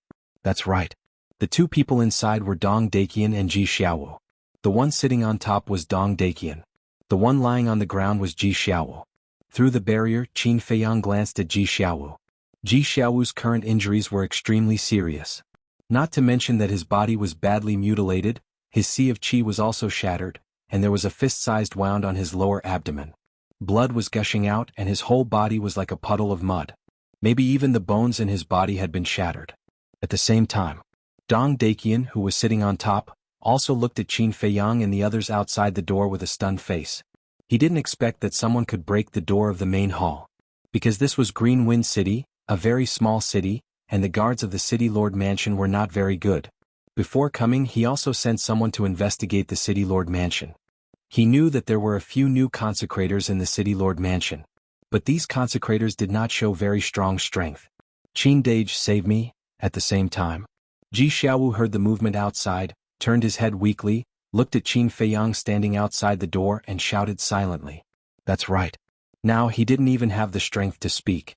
That's right. The 2 people inside were Dong Daqian and Ji Xiaowu. The one sitting on top was Dong Daqian. The one lying on the ground was Ji Xiaowu. Through the barrier, Qin Feiyang glanced at Ji Xiaowu. Ji Xiaowu's current injuries were extremely serious. Not to mention that his body was badly mutilated, his sea of qi was also shattered, and there was a fist-sized wound on his lower abdomen. Blood was gushing out and his whole body was like a puddle of mud. Maybe even the bones in his body had been shattered. At the same time, Dong Daqian, who was sitting on top, also looked at Qin Feiyang and the others outside the door with a stunned face. He didn't expect that someone could break the door of the main hall. Because this was Green Wind City, a very small city, and the guards of the City Lord Mansion were not very good. Before coming, he also sent someone to investigate the City Lord Mansion. He knew that there were a few new consecrators in the City Lord Mansion. But these consecrators did not show very strong strength. Qin Dage, save me. At the same time, Ji Xiaowu heard the movement outside, turned his head weakly, looked at Qin Feiyang standing outside the door and shouted silently. That's right. Now he didn't even have the strength to speak.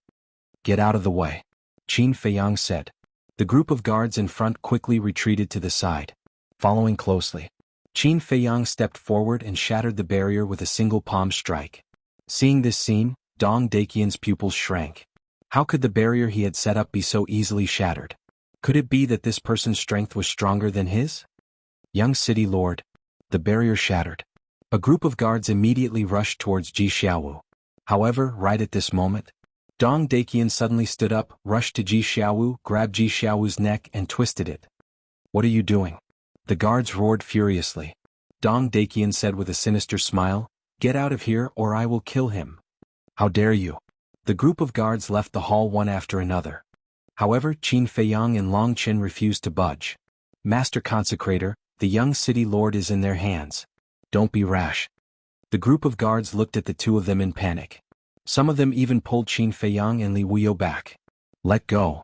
Get out of the way, Qin Feiyang said. The group of guards in front quickly retreated to the side. Following closely, Qin Feiyang stepped forward and shattered the barrier with a single palm strike. Seeing this scene, Dong Daqian's pupils shrank. How could the barrier he had set up be so easily shattered? Could it be that this person's strength was stronger than his? Young city lord. The barrier shattered. A group of guards immediately rushed towards Ji Xiaowu. However, right at this moment, Dong Daqian suddenly stood up, rushed to Ji Xiaowu, grabbed Ji Xiaowu's neck and twisted it. What are you doing? The guards roared furiously. Dong Daqian said with a sinister smile, Get out of here or I will kill him. How dare you? The group of guards left the hall one after another. However, Qin Feiyang and Long Qin refused to budge. Master Consecrator, the young city lord is in their hands. Don't be rash. The group of guards looked at the 2 of them in panic. Some of them even pulled Qin Feiyang and Li Wuyo back. Let go.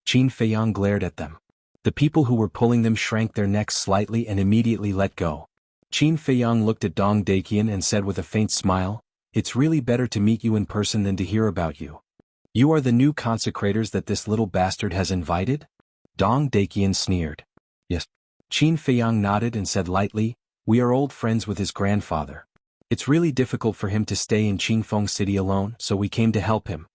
Qin Feiyang glared at them. The people who were pulling them shrank their necks slightly and immediately let go. Qin Feiyang looked at Dong Daqian and said with a faint smile, It's really better to meet you in person than to hear about you. You are the new consecrators that this little bastard has invited? Dong Daqian sneered. Yes. Qin Feiyang nodded and said lightly, We are old friends with his grandfather. It's really difficult for him to stay in Qingfeng City alone, so we came to help him.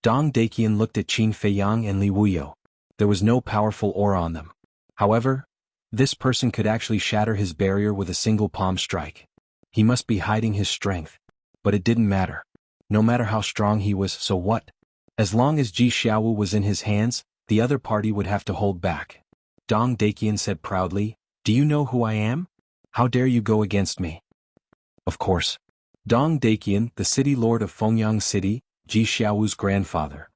Dong Daqian looked at Qin Feiyang and Li Wuyo. There was no powerful aura on them. However, this person could actually shatter his barrier with a single palm strike. He must be hiding his strength. But it didn't matter. No matter how strong he was, so what? As long as Ji Xiaowu was in his hands, the other party would have to hold back. Dong Daqian said proudly, Do you know who I am? How dare you go against me? Of course. Dong Daqian, the city lord of Fengyang City, Ji Xiaowu's grandfather.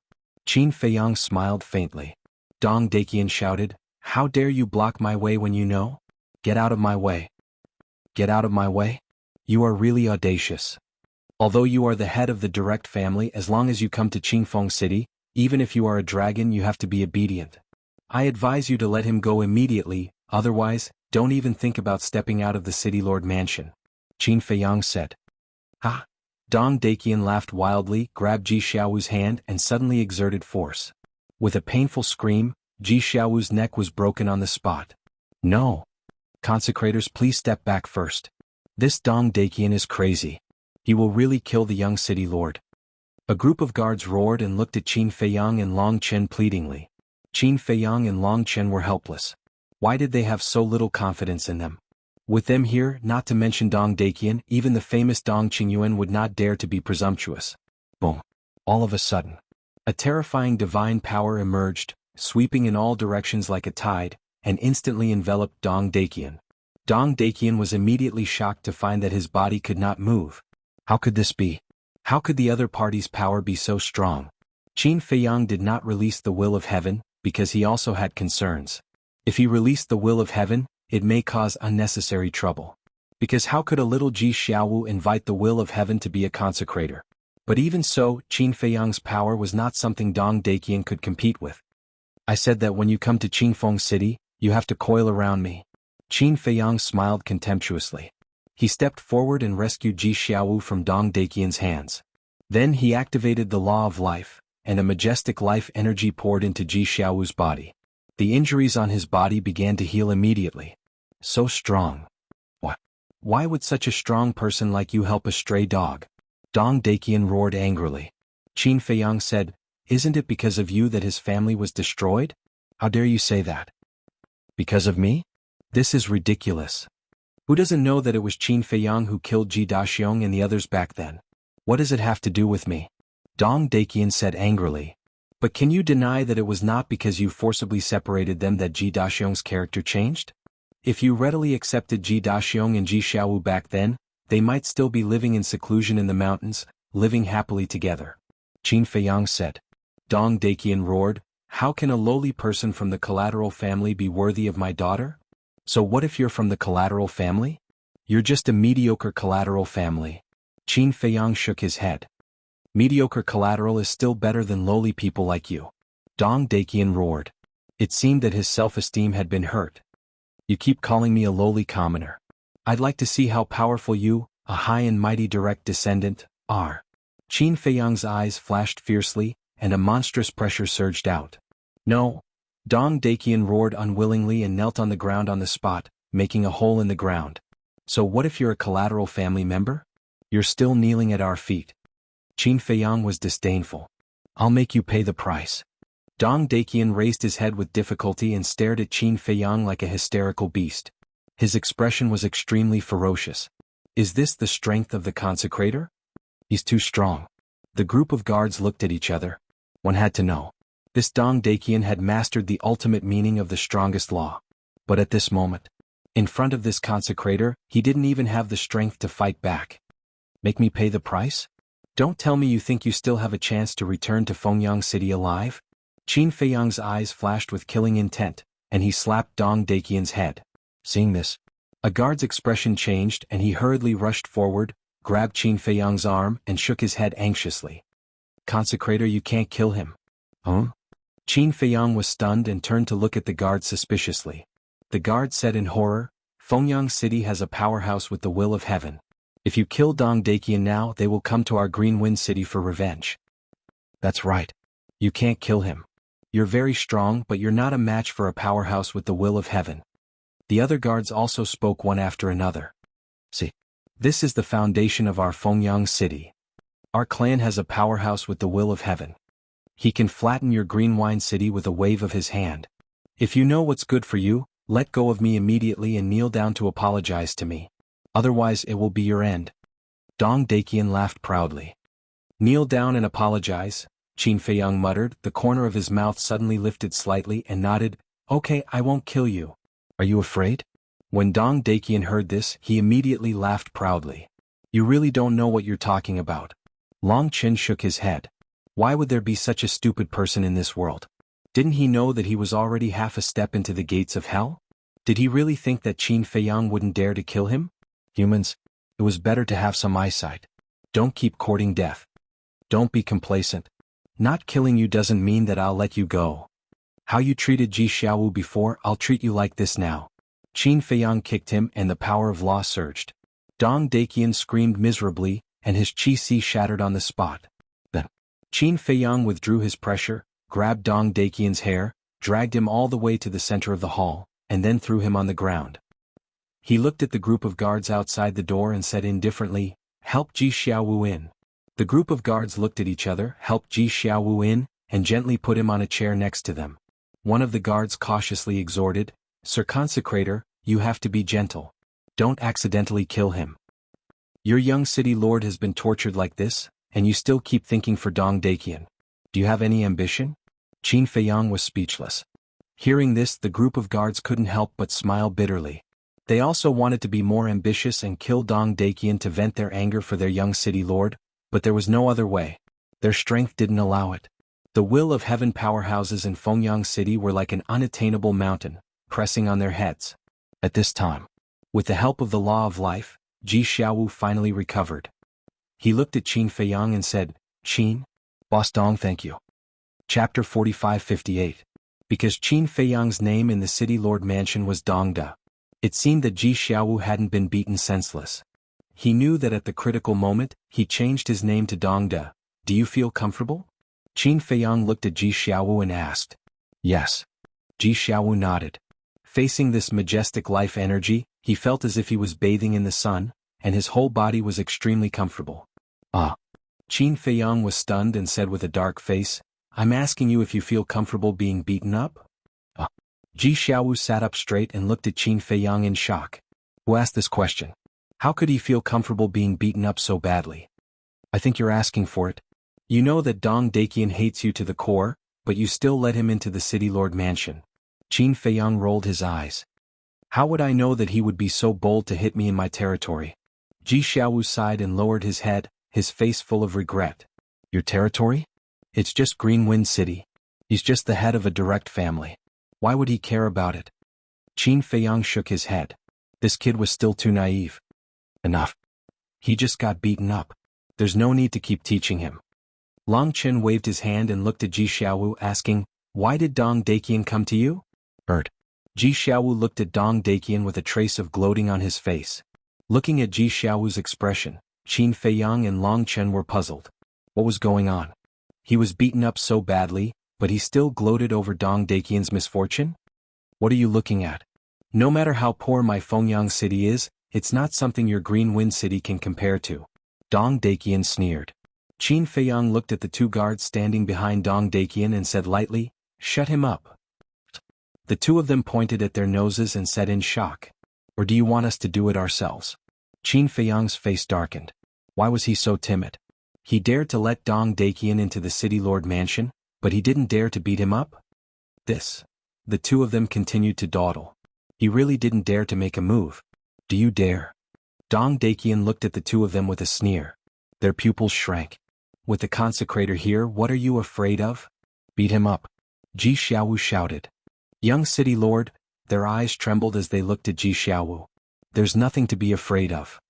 Qin Feiyang smiled faintly. Dong Daqian shouted. How dare you block my way when you know? Get out of my way. Get out of my way? You are really audacious. Although you are the head of the direct family, as long as you come to Qingfeng City, even if you are a dragon, you have to be obedient. I advise you to let him go immediately, otherwise, don't even think about stepping out of the city lord mansion. Qin Feiyang said. Ha! Dong Daqian laughed wildly, grabbed Ji Xiaowu's hand and suddenly exerted force. With a painful scream, Ji Xiaowu's neck was broken on the spot. No! Consecrators, please step back first. This Dong Daqian is crazy. He will really kill the young city lord. A group of guards roared and looked at Qin Feiyang and Long Chen pleadingly. Qin Feiyang and Long Chen were helpless. Why did they have so little confidence in them? With them here, not to mention Dong Daqian, even the famous Dong Qingyuan would not dare to be presumptuous. Boom! All of a sudden, a terrifying divine power emerged, sweeping in all directions like a tide, and instantly enveloped Dong Daqian. Dong Daqian was immediately shocked to find that his body could not move. How could this be? How could the other party's power be so strong? Qin Feiyang did not release the will of heaven, because he also had concerns. If he released the will of heaven, it may cause unnecessary trouble. Because how could a little Ji Xiaowu invite the will of heaven to be a consecrator? But even so, Qin Feiyang's power was not something Dong Daqian could compete with. I said that when you come to Qingfeng City, you have to coil around me. Qin Feiyang smiled contemptuously. He stepped forward and rescued Ji Xiaowu from Dong Daqian's hands. Then he activated the law of life, and a majestic life energy poured into Ji Xiaowu's body. The injuries on his body began to heal immediately. So strong. What? Why would such a strong person like you help a stray dog? Dong Daqian roared angrily. Qin Feiyang said, Isn't it because of you that his family was destroyed? How dare you say that? Because of me? This is ridiculous. Who doesn't know that it was Qin Feiyang who killed Ji Daxiong and the others back then? What does it have to do with me? Dong Daqian said angrily. But can you deny that it was not because you forcibly separated them that Ji Daxiong's character changed? If you readily accepted Ji Daxiong and Ji Xiaowu back then, they might still be living in seclusion in the mountains, living happily together. Qin Feiyang said. Dong Daqian roared, How can a lowly person from the collateral family be worthy of my daughter? So what if you're from the collateral family? You're just a mediocre collateral family. Qin Feiyang shook his head. Mediocre collateral is still better than lowly people like you. Dong Daqian roared. It seemed that his self-esteem had been hurt. You keep calling me a lowly commoner. I'd like to see how powerful you, a high and mighty direct descendant, are. Qin Feiyang's eyes flashed fiercely, and a monstrous pressure surged out. No. Dong Daqian roared unwillingly and knelt on the ground on the spot, making a hole in the ground. So what if you're a collateral family member? You're still kneeling at our feet. Qin Feiyang was disdainful. I'll make you pay the price. Dong Daqian raised his head with difficulty and stared at Qin Feiyang like a hysterical beast. His expression was extremely ferocious. Is this the strength of the consecrator? He's too strong. The group of guards looked at each other. One had to know. This Dong Daqian had mastered the ultimate meaning of the strongest law. But at this moment, in front of this consecrator, he didn't even have the strength to fight back. Make me pay the price? Don't tell me you think you still have a chance to return to Fengyang City alive? Qin Feiyang's eyes flashed with killing intent, and he slapped Dong Daqian's head. Seeing this, a guard's expression changed and he hurriedly rushed forward, grabbed Qin Feiyang's arm and shook his head anxiously. Consecrator, you can't kill him. Huh? Qin Feiyang was stunned and turned to look at the guard suspiciously. The guard said in horror, Fengyang City has a powerhouse with the will of heaven. If you kill Dong Daqian now, they will come to our Green Wind City for revenge. That's right. You can't kill him. You're very strong, but you're not a match for a powerhouse with the will of heaven. The other guards also spoke one after another. See, this is the foundation of our Fengyang City. Our clan has a powerhouse with the will of heaven. He can flatten your Green Wine City with a wave of his hand. If you know what's good for you, let go of me immediately and kneel down to apologize to me. Otherwise it will be your end. Dong Daqian laughed proudly. Kneel down and apologize, Qin Feiyang muttered. The corner of his mouth suddenly lifted slightly and nodded. Okay, I won't kill you. Are you afraid? When Dong Daqian heard this, he immediately laughed proudly. You really don't know what you're talking about. Long Chen shook his head. Why would there be such a stupid person in this world? Didn't he know that he was already half a step into the gates of hell? Did he really think that Qin Feiyang wouldn't dare to kill him? Humans, it was better to have some eyesight. Don't keep courting death. Don't be complacent. Not killing you doesn't mean that I'll let you go. How you treated Ji Xiaowu before, I'll treat you like this now. Qin Feiyang kicked him and the power of law surged. Dong Daqian screamed miserably, and his qi shattered on the spot. Then, Qin Feiyang withdrew his pressure, grabbed Dong Daqian's hair, dragged him all the way to the center of the hall, and then threw him on the ground. He looked at the group of guards outside the door and said indifferently, "Help Ji Xiaowu in." The group of guards looked at each other, helped Ji Xiaowu in, and gently put him on a chair next to them. One of the guards cautiously exhorted, "Sir Consecrator, you have to be gentle. Don't accidentally kill him. Your young city lord has been tortured like this, and you still keep thinking for Dong Daqian. Do you have any ambition?" Qin Feiyang was speechless. Hearing this, the group of guards couldn't help but smile bitterly. They also wanted to be more ambitious and kill Dong Daqian to vent their anger for their young city lord, but there was no other way. Their strength didn't allow it. The will of heaven powerhouses in Fengyang City were like an unattainable mountain, pressing on their heads. At this time, with the help of the law of life, Ji Xiaowu finally recovered. He looked at Qin Feiyang and said, "Qin, Boss Dong, thank you." Chapter 45-58. Because Qin Feiyang's name in the city lord mansion was Dongda, it seemed that Ji Xiaowu hadn't been beaten senseless. He knew that at the critical moment, he changed his name to Dongda. "Do you feel comfortable?" Qin Feiyang looked at Ji Xiaowu and asked. "Yes." Ji Xiaowu nodded. Facing this majestic life energy, he felt as if he was bathing in the sun, and his whole body was extremely comfortable. "Ah." Qin Feiyang was stunned and said with a dark face, "I'm asking you if you feel comfortable being beaten up?" "Ah." Ji Xiaowu sat up straight and looked at Qin Feiyang in shock. Who asked this question? How could he feel comfortable being beaten up so badly? "I think you're asking for it. You know that Dong Daqian hates you to the core, but you still let him into the city lord mansion." Qin Feiyang rolled his eyes. "How would I know that he would be so bold to hit me in my territory?" Ji Xiaowu sighed and lowered his head, his face full of regret. "Your territory? It's just Green Wind City. He's just the head of a direct family. Why would he care about it?" Qin Feiyang shook his head. This kid was still too naive. "Enough. He just got beaten up. There's no need to keep teaching him." Long Chen waved his hand and looked at Ji Xiaowu asking, "Why did Dong Daqian come to you?" Ji Xiaowu looked at Dong Daqian with a trace of gloating on his face. Looking at Ji Xiaowu's expression, Qin Feiyang and Long Chen were puzzled. What was going on? He was beaten up so badly, but he still gloated over Dong Daqian's misfortune? "What are you looking at? No matter how poor my Fengyang City is, it's not something your Green Wind City can compare to." Dong Daqian sneered. Qin Feiyang looked at the two guards standing behind Dong Daqian and said lightly, "Shut him up." The two of them pointed at their noses and said in shock, "Or do you want us to do it ourselves?" Qin Feiyang's face darkened. Why was he so timid? He dared to let Dong Daqian into the city lord mansion, but he didn't dare to beat him up? The two of them continued to dawdle. He really didn't dare to make a move. "Do you dare?" Dong Daqian looked at the two of them with a sneer. Their pupils shrank. "With the consecrator here, what are you afraid of?" "Beat him up," Ji Xiaowu shouted. "Young city lord," their eyes trembled as they looked at Ji Xiaowu. "There's nothing to be afraid of.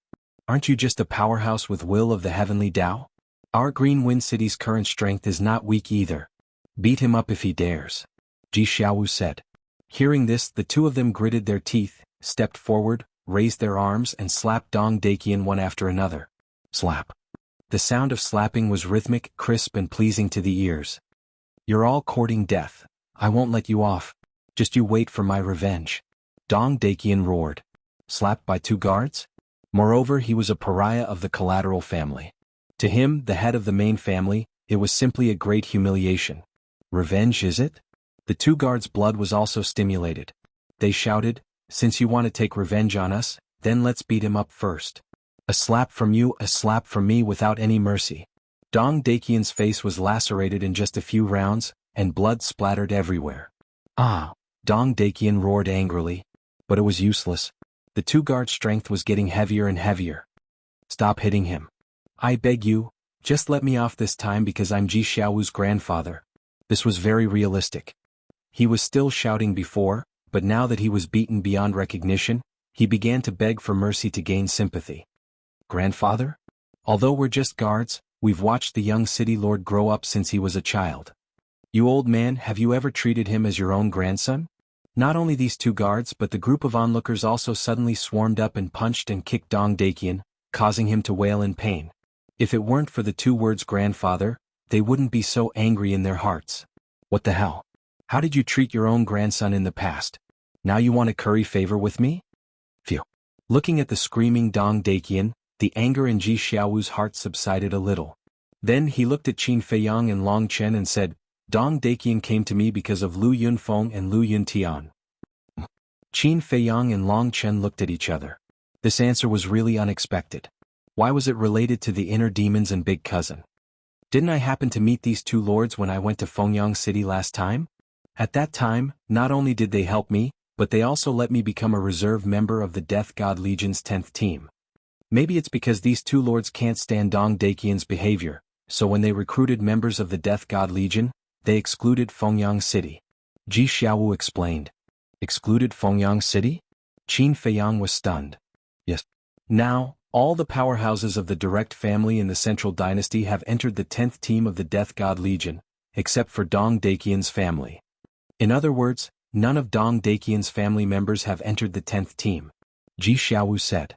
Aren't you just a powerhouse with will of the heavenly Tao? Our Green Wind City's current strength is not weak either. Beat him up if he dares," Ji Xiaowu said. Hearing this, the two of them gritted their teeth, stepped forward, raised their arms and slapped Dong Daqian one after another. Slap. The sound of slapping was rhythmic, crisp and pleasing to the ears. "You're all courting death. I won't let you off. Just you wait for my revenge," Dong Daqian roared. Slapped by two guards? Moreover, he was a pariah of the collateral family. To him, the head of the main family, it was simply a great humiliation. Revenge, is it? The two guards' blood was also stimulated. They shouted, "Since you want to take revenge on us, then let's beat him up first. A slap from you, a slap from me without any mercy." Dong Daqian's face was lacerated in just a few rounds, and blood splattered everywhere. "Ah!" Dong Daqian roared angrily. But it was useless. The two guards' strength was getting heavier and heavier. "Stop hitting him. I beg you, just let me off this time because I'm Ji Xiaowu's grandfather." This was very realistic. He was still shouting before, but now that he was beaten beyond recognition, he began to beg for mercy to gain sympathy. Grandfather? Although we're just guards, we've watched the young city lord grow up since he was a child. You old man, have you ever treated him as your own grandson? Not only these two guards but the group of onlookers also suddenly swarmed up and punched and kicked Dong Dakian, causing him to wail in pain. If it weren't for the two words grandfather, they wouldn't be so angry in their hearts. What the hell? How did you treat your own grandson in the past? Now you want to curry favor with me? Phew. Looking at the screaming Dong Dakian, the anger in Ji Xiaowu's heart subsided a little. Then he looked at Qin Feiyang and Long Chen and said, Dong Dakian came to me because of Lu Yunfeng and Lu Yuntian. Qin Feiyang and Long Chen looked at each other. This answer was really unexpected. Why was it related to the inner demons and big cousin? Didn't I happen to meet these two lords when I went to Fengyang City last time? At that time, not only did they help me, but they also let me become a reserve member of the Death God Legion's 10th team. Maybe it's because these two lords can't stand Dong Dakian's behavior, so when they recruited members of the Death God Legion, they excluded Fengyang City. Ji Xiaowu explained. Excluded Fengyang City? Qin Feiyang was stunned. Yes. Now, all the powerhouses of the direct family in the Central Dynasty have entered the 10th team of the Death God Legion, except for Dong Dakian's family. In other words, none of Dong Dakian's family members have entered the 10th team. Ji Xiaowu said.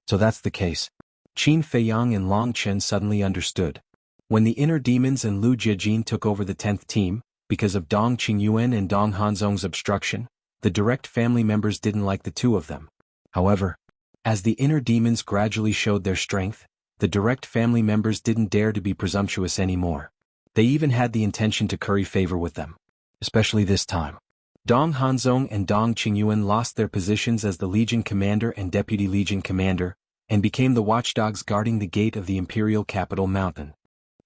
So that's the case. Qin Feiyang and Long Chen suddenly understood. When the inner demons and Lu Jiajin took over the 10th team, because of Dong Qingyuan and Dong Hanzong's obstruction, the direct family members didn't like the two of them. However, as the inner demons gradually showed their strength, the direct family members didn't dare to be presumptuous anymore. They even had the intention to curry favor with them. Especially this time. Dong Hanzong and Dong Qingyuan lost their positions as the Legion Commander and Deputy Legion Commander, and became the watchdogs guarding the gate of the imperial capital mountain.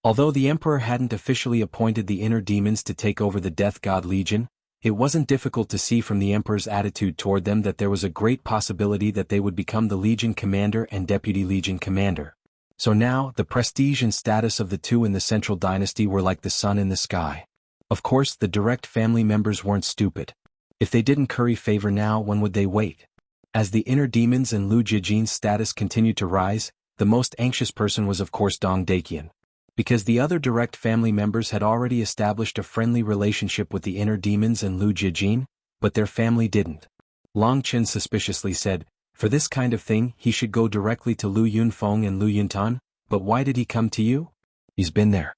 Although the Emperor hadn't officially appointed the inner demons to take over the Death God Legion, it wasn't difficult to see from the Emperor's attitude toward them that there was a great possibility that they would become the Legion Commander and Deputy Legion Commander. So now, the prestige and status of the two in the Central Dynasty were like the sun in the sky. Of course, the direct family members weren't stupid. If they didn't curry favor now, when would they wait? As the inner demons and Lu Jiajin's status continued to rise, the most anxious person was of course Dong Dakian. Because the other direct family members had already established a friendly relationship with the inner demons and Lu Jiajin, but their family didn't. Long Chen suspiciously said, for this kind of thing he should go directly to Lu Yunfeng and Lu Yuntan, but why did he come to you? He's been there.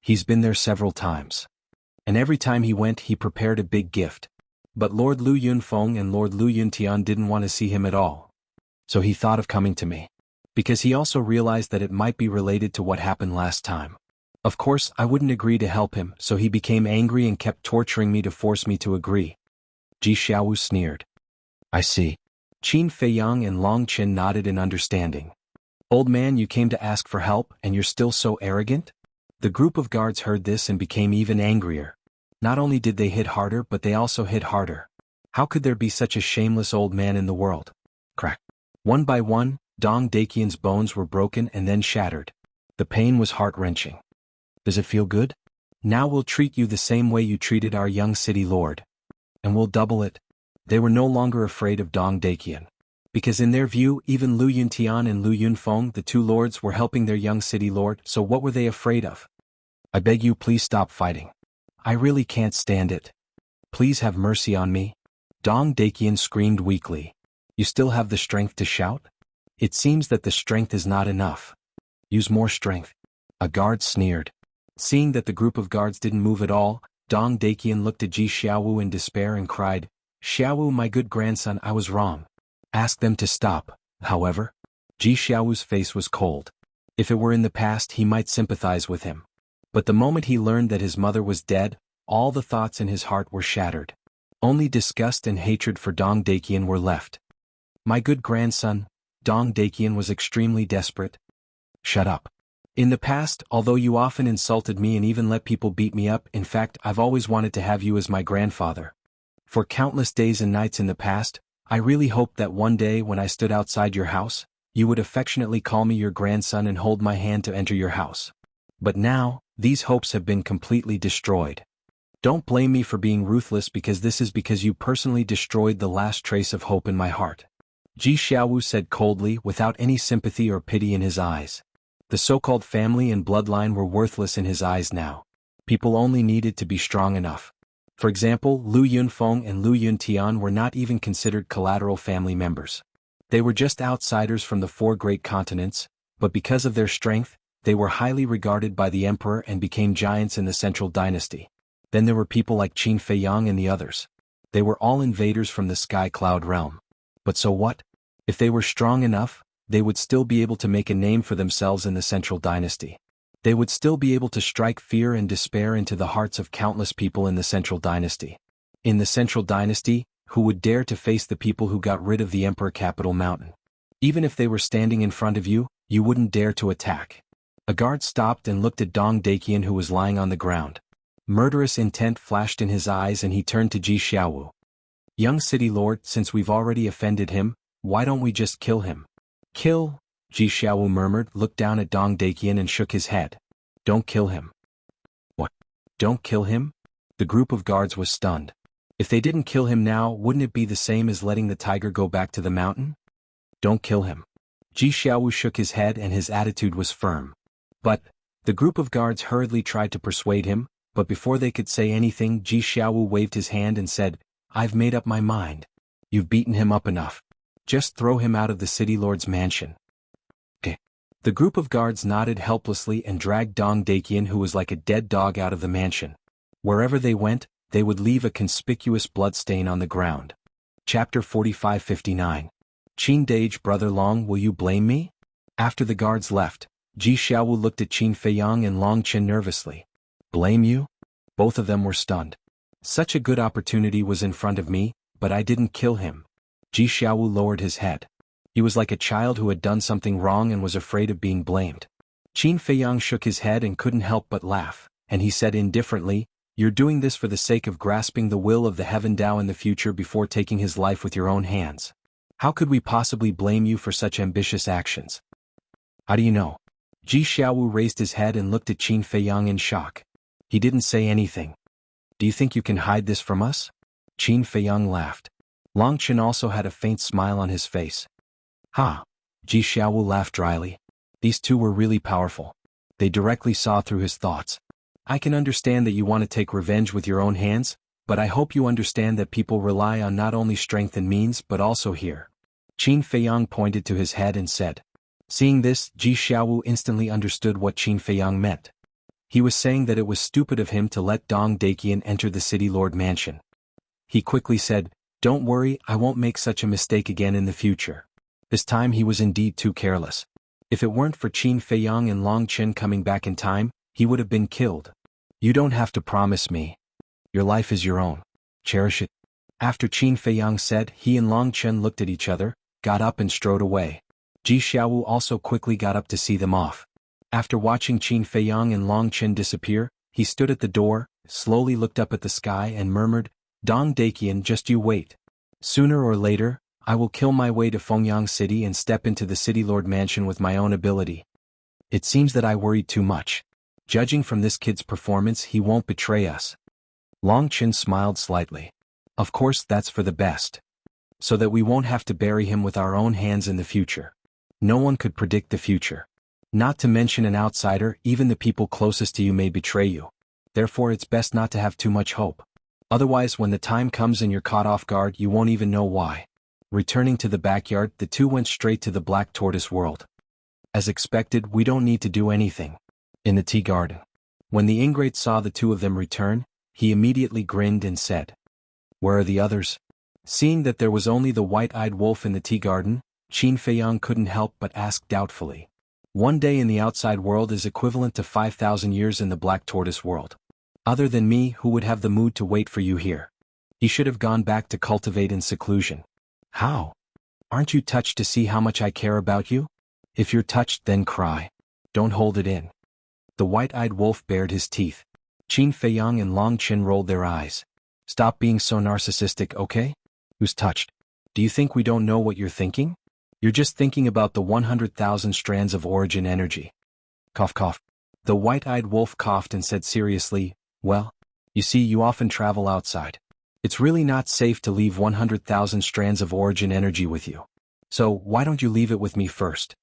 He's been there several times. And every time he went he prepared a big gift. But Lord Lu Yunfeng and Lord Lu Yuntian didn't want to see him at all. So he thought of coming to me. Because he also realized that it might be related to what happened last time. Of course, I wouldn't agree to help him, so he became angry and kept torturing me to force me to agree. Ji Xiaowu sneered. I see. Qin Feiyang and Long Chen nodded in understanding. Old man, you came to ask for help, and you're still so arrogant? The group of guards heard this and became even angrier. Not only did they hit harder, but they also hit harder. How could there be such a shameless old man in the world? Crack. One by one, Dong Dakian's bones were broken and then shattered. The pain was heart-wrenching. Does it feel good? Now we'll treat you the same way you treated our young city lord. And we'll double it. They were no longer afraid of Dong Dakian. Because in their view, even Lu Yuntian and Lu Yunfeng, the two lords, were helping their young city lord, so what were they afraid of? I beg you, please stop fighting. I really can't stand it. Please have mercy on me. Dong Dakian screamed weakly. You still have the strength to shout? It seems that the strength is not enough. Use more strength. A guard sneered. Seeing that the group of guards didn't move at all, Dong Dakian looked at Ji Xiaowu in despair and cried, Xiaowu, my good grandson, I was wrong. Ask them to stop. However, Ji Xiaowu's face was cold. If it were in the past he might sympathize with him. But the moment he learned that his mother was dead, all the thoughts in his heart were shattered. Only disgust and hatred for Dong Dakian were left. My good grandson, Dong Dakian was extremely desperate. Shut up. In the past, although you often insulted me and even let people beat me up, in fact, I've always wanted to have you as my grandfather. For countless days and nights in the past, I really hoped that one day when I stood outside your house, you would affectionately call me your grandson and hold my hand to enter your house. But now, these hopes have been completely destroyed. Don't blame me for being ruthless because this is because you personally destroyed the last trace of hope in my heart. Ji Xiaowu said coldly without any sympathy or pity in his eyes. The so-called family and bloodline were worthless in his eyes now. People only needed to be strong enough. For example, Lu Yunfeng and Lu Yuntian were not even considered collateral family members. They were just outsiders from the four great continents, but because of their strength, they were highly regarded by the emperor and became giants in the central dynasty. Then there were people like Qin Feiyang and the others. They were all invaders from the Sky Cloud realm. But so what? If they were strong enough, they would still be able to make a name for themselves in the central dynasty. They would still be able to strike fear and despair into the hearts of countless people in the central dynasty. In the central dynasty, who would dare to face the people who got rid of the Emperor Capital Mountain? Even if they were standing in front of you, you wouldn't dare to attack. A guard stopped and looked at Dong Daqian who was lying on the ground. Murderous intent flashed in his eyes and he turned to Ji Xiaowu. Young city lord, since we've already offended him, why don't we just kill him? Kill? Ji Xiaowu murmured, looked down at Dong Daqian and shook his head. Don't kill him. What? Don't kill him? The group of guards was stunned. If they didn't kill him now, wouldn't it be the same as letting the tiger go back to the mountain? Don't kill him. Ji Xiaowu shook his head and his attitude was firm. But, the group of guards hurriedly tried to persuade him, but before they could say anything, Ji Xiaowu waved his hand and said, I've made up my mind. You've beaten him up enough. Just throw him out of the city lord's mansion. Okay. The group of guards nodded helplessly and dragged Dong Daqian who was like a dead dog out of the mansion. Wherever they went, they would leave a conspicuous bloodstain on the ground. Chapter 45-59. Qin Dage brother Long, will you blame me? After the guards left, Ji Xiaowu looked at Qin Feiyang and Long Qin nervously. Blame you? Both of them were stunned. Such a good opportunity was in front of me, but I didn't kill him. Ji Xiaowu lowered his head. He was like a child who had done something wrong and was afraid of being blamed. Qin Feiyang shook his head and couldn't help but laugh, and he said indifferently, You're doing this for the sake of grasping the will of the Heaven Tao in the future before taking his life with your own hands. How could we possibly blame you for such ambitious actions? How do you know? Ji Xiaowu raised his head and looked at Qin Feiyang in shock. He didn't say anything. Do you think you can hide this from us? Qin Feiyang laughed. Long Qin also had a faint smile on his face. Ha! Ji Xiaowu laughed dryly. These two were really powerful. They directly saw through his thoughts. I can understand that you want to take revenge with your own hands, but I hope you understand that people rely on not only strength and means but also here. Qin Feiyang pointed to his head and said. Seeing this, Ji Xiaowu instantly understood what Qin Feiyang meant. He was saying that it was stupid of him to let Dong Daqian enter the city lord mansion. He quickly said, Don't worry, I won't make such a mistake again in the future. This time he was indeed too careless. If it weren't for Qin Feiyang and Long Qin coming back in time, he would have been killed. You don't have to promise me. Your life is your own. Cherish it. After Qin Feiyang said, he and Long Qin looked at each other, got up and strode away. Ji Xiaowu also quickly got up to see them off. After watching Qin Feiyang and Long Qin disappear, he stood at the door, slowly looked up at the sky and murmured, Dong Daqian, just you wait. Sooner or later, I will kill my way to Fengyang City and step into the city lord mansion with my own ability. It seems that I worried too much. Judging from this kid's performance, he won't betray us. Long Qin smiled slightly. Of course that's for the best. So that we won't have to bury him with our own hands in the future. No one could predict the future. Not to mention an outsider, even the people closest to you may betray you. Therefore it's best not to have too much hope. Otherwise when the time comes and you're caught off guard you won't even know why. Returning to the backyard, the two went straight to the Black Tortoise world. As expected, we don't need to do anything. In the tea garden. When the ingrate saw the two of them return, he immediately grinned and said, Where are the others? Seeing that there was only the white-eyed wolf in the tea garden, Qin Feiyang couldn't help but ask doubtfully. One day in the outside world is equivalent to 5,000 years in the Black Tortoise world. Other than me, who would have the mood to wait for you here? He should have gone back to cultivate in seclusion. How? Aren't you touched to see how much I care about you? If you're touched, then cry. Don't hold it in. The white-eyed wolf bared his teeth. Qin Feiyang and Long Qin rolled their eyes. Stop being so narcissistic, okay? Who's touched? Do you think we don't know what you're thinking? You're just thinking about the 100,000 strands of origin energy. Cough cough. The white-eyed wolf coughed and said seriously, Well, You see, you often travel outside. It's really not safe to leave 100,000 strands of origin energy with you. So, why don't you leave it with me first?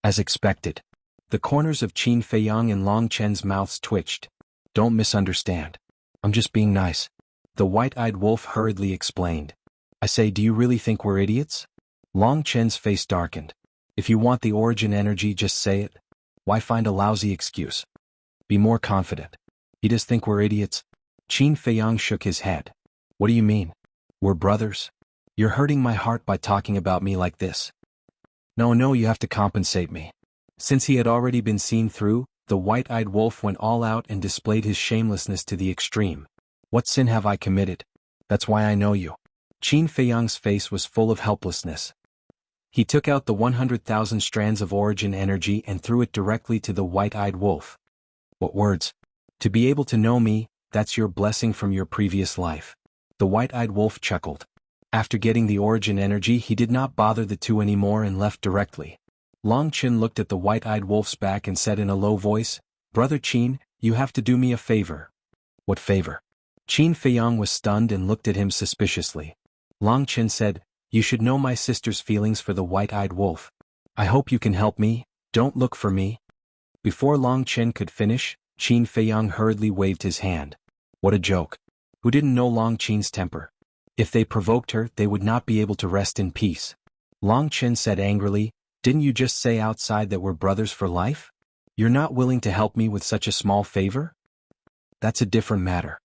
As expected, the corners of Qin Feiyang and Long Chen's mouths twitched. Don't misunderstand. I'm just being nice. The white-eyed wolf hurriedly explained. I say, do you really think we're idiots? Long Chen's face darkened. If you want the origin energy, just say it. Why find a lousy excuse? Be more confident. You just think we're idiots? Qin Feiyang shook his head. What do you mean? We're brothers? You're hurting my heart by talking about me like this. No, you have to compensate me. Since he had already been seen through, the white-eyed wolf went all out and displayed his shamelessness to the extreme. What sin have I committed? That's why I know you. Qin Feiyang's face was full of helplessness. He took out the 100,000 strands of origin energy and threw it directly to the white-eyed wolf. What words? To be able to know me, that's your blessing from your previous life. The white-eyed wolf chuckled. After getting the origin energy, he did not bother the two anymore and left directly. Long Chen looked at the white-eyed wolf's back and said in a low voice, Brother Qin, you have to do me a favor. What favor? Qin Feiyang was stunned and looked at him suspiciously. Long Chen said, You should know my sister's feelings for the white-eyed wolf. I hope you can help me, don't look for me. Before Long Chen could finish, Qin Feiyang hurriedly waved his hand. What a joke. Who didn't know Long Chen's temper? If they provoked her, they would not be able to rest in peace. Long Chen said angrily, Didn't you just say outside that we're brothers for life? You're not willing to help me with such a small favor? That's a different matter.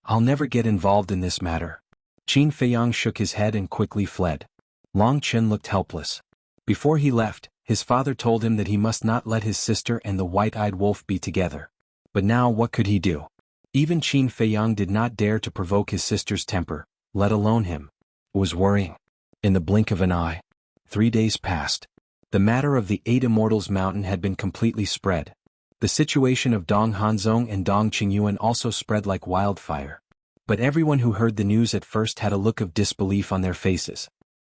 I'll never get involved in this matter. Qin Feiyang shook his head and quickly fled. Long Chen looked helpless. Before he left, his father told him that he must not let his sister and the white-eyed wolf be together. But now what could he do? Even Qin Feiyang did not dare to provoke his sister's temper, let alone him. It was worrying. In the blink of an eye, 3 days passed. The matter of the 8 Immortals Mountain had been completely spread. The situation of Dong Hanzong and Dong Qingyuan also spread like wildfire. But everyone who heard the news at first had a look of disbelief on their faces.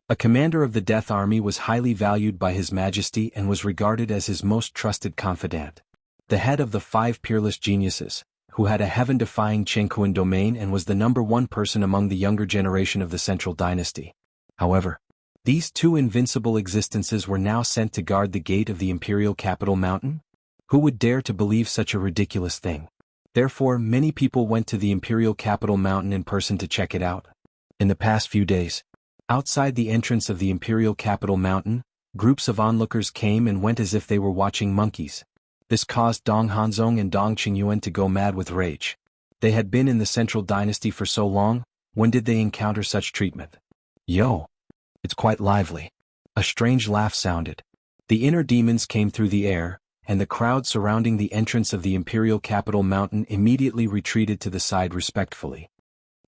A commander of the Death Army was highly valued by His Majesty and was regarded as his most trusted confidant. The head of the 5 peerless geniuses, who had a heaven-defying Chengkuan domain and was the #1 person among the younger generation of the Central Dynasty. However, these 2 invincible existences were now sent to guard the gate of the imperial capital mountain? Who would dare to believe such a ridiculous thing? Therefore, many people went to the imperial capital mountain in person to check it out. In the past few days, outside the entrance of the imperial capital mountain, groups of onlookers came and went as if they were watching monkeys. This caused Dong Hanzong and Dong Qingyuan to go mad with rage. They had been in the Central Dynasty for so long, when did they encounter such treatment? Yo! It's quite lively. A strange laugh sounded. The inner demons came through the air, and the crowd surrounding the entrance of the imperial capital mountain immediately retreated to the side respectfully.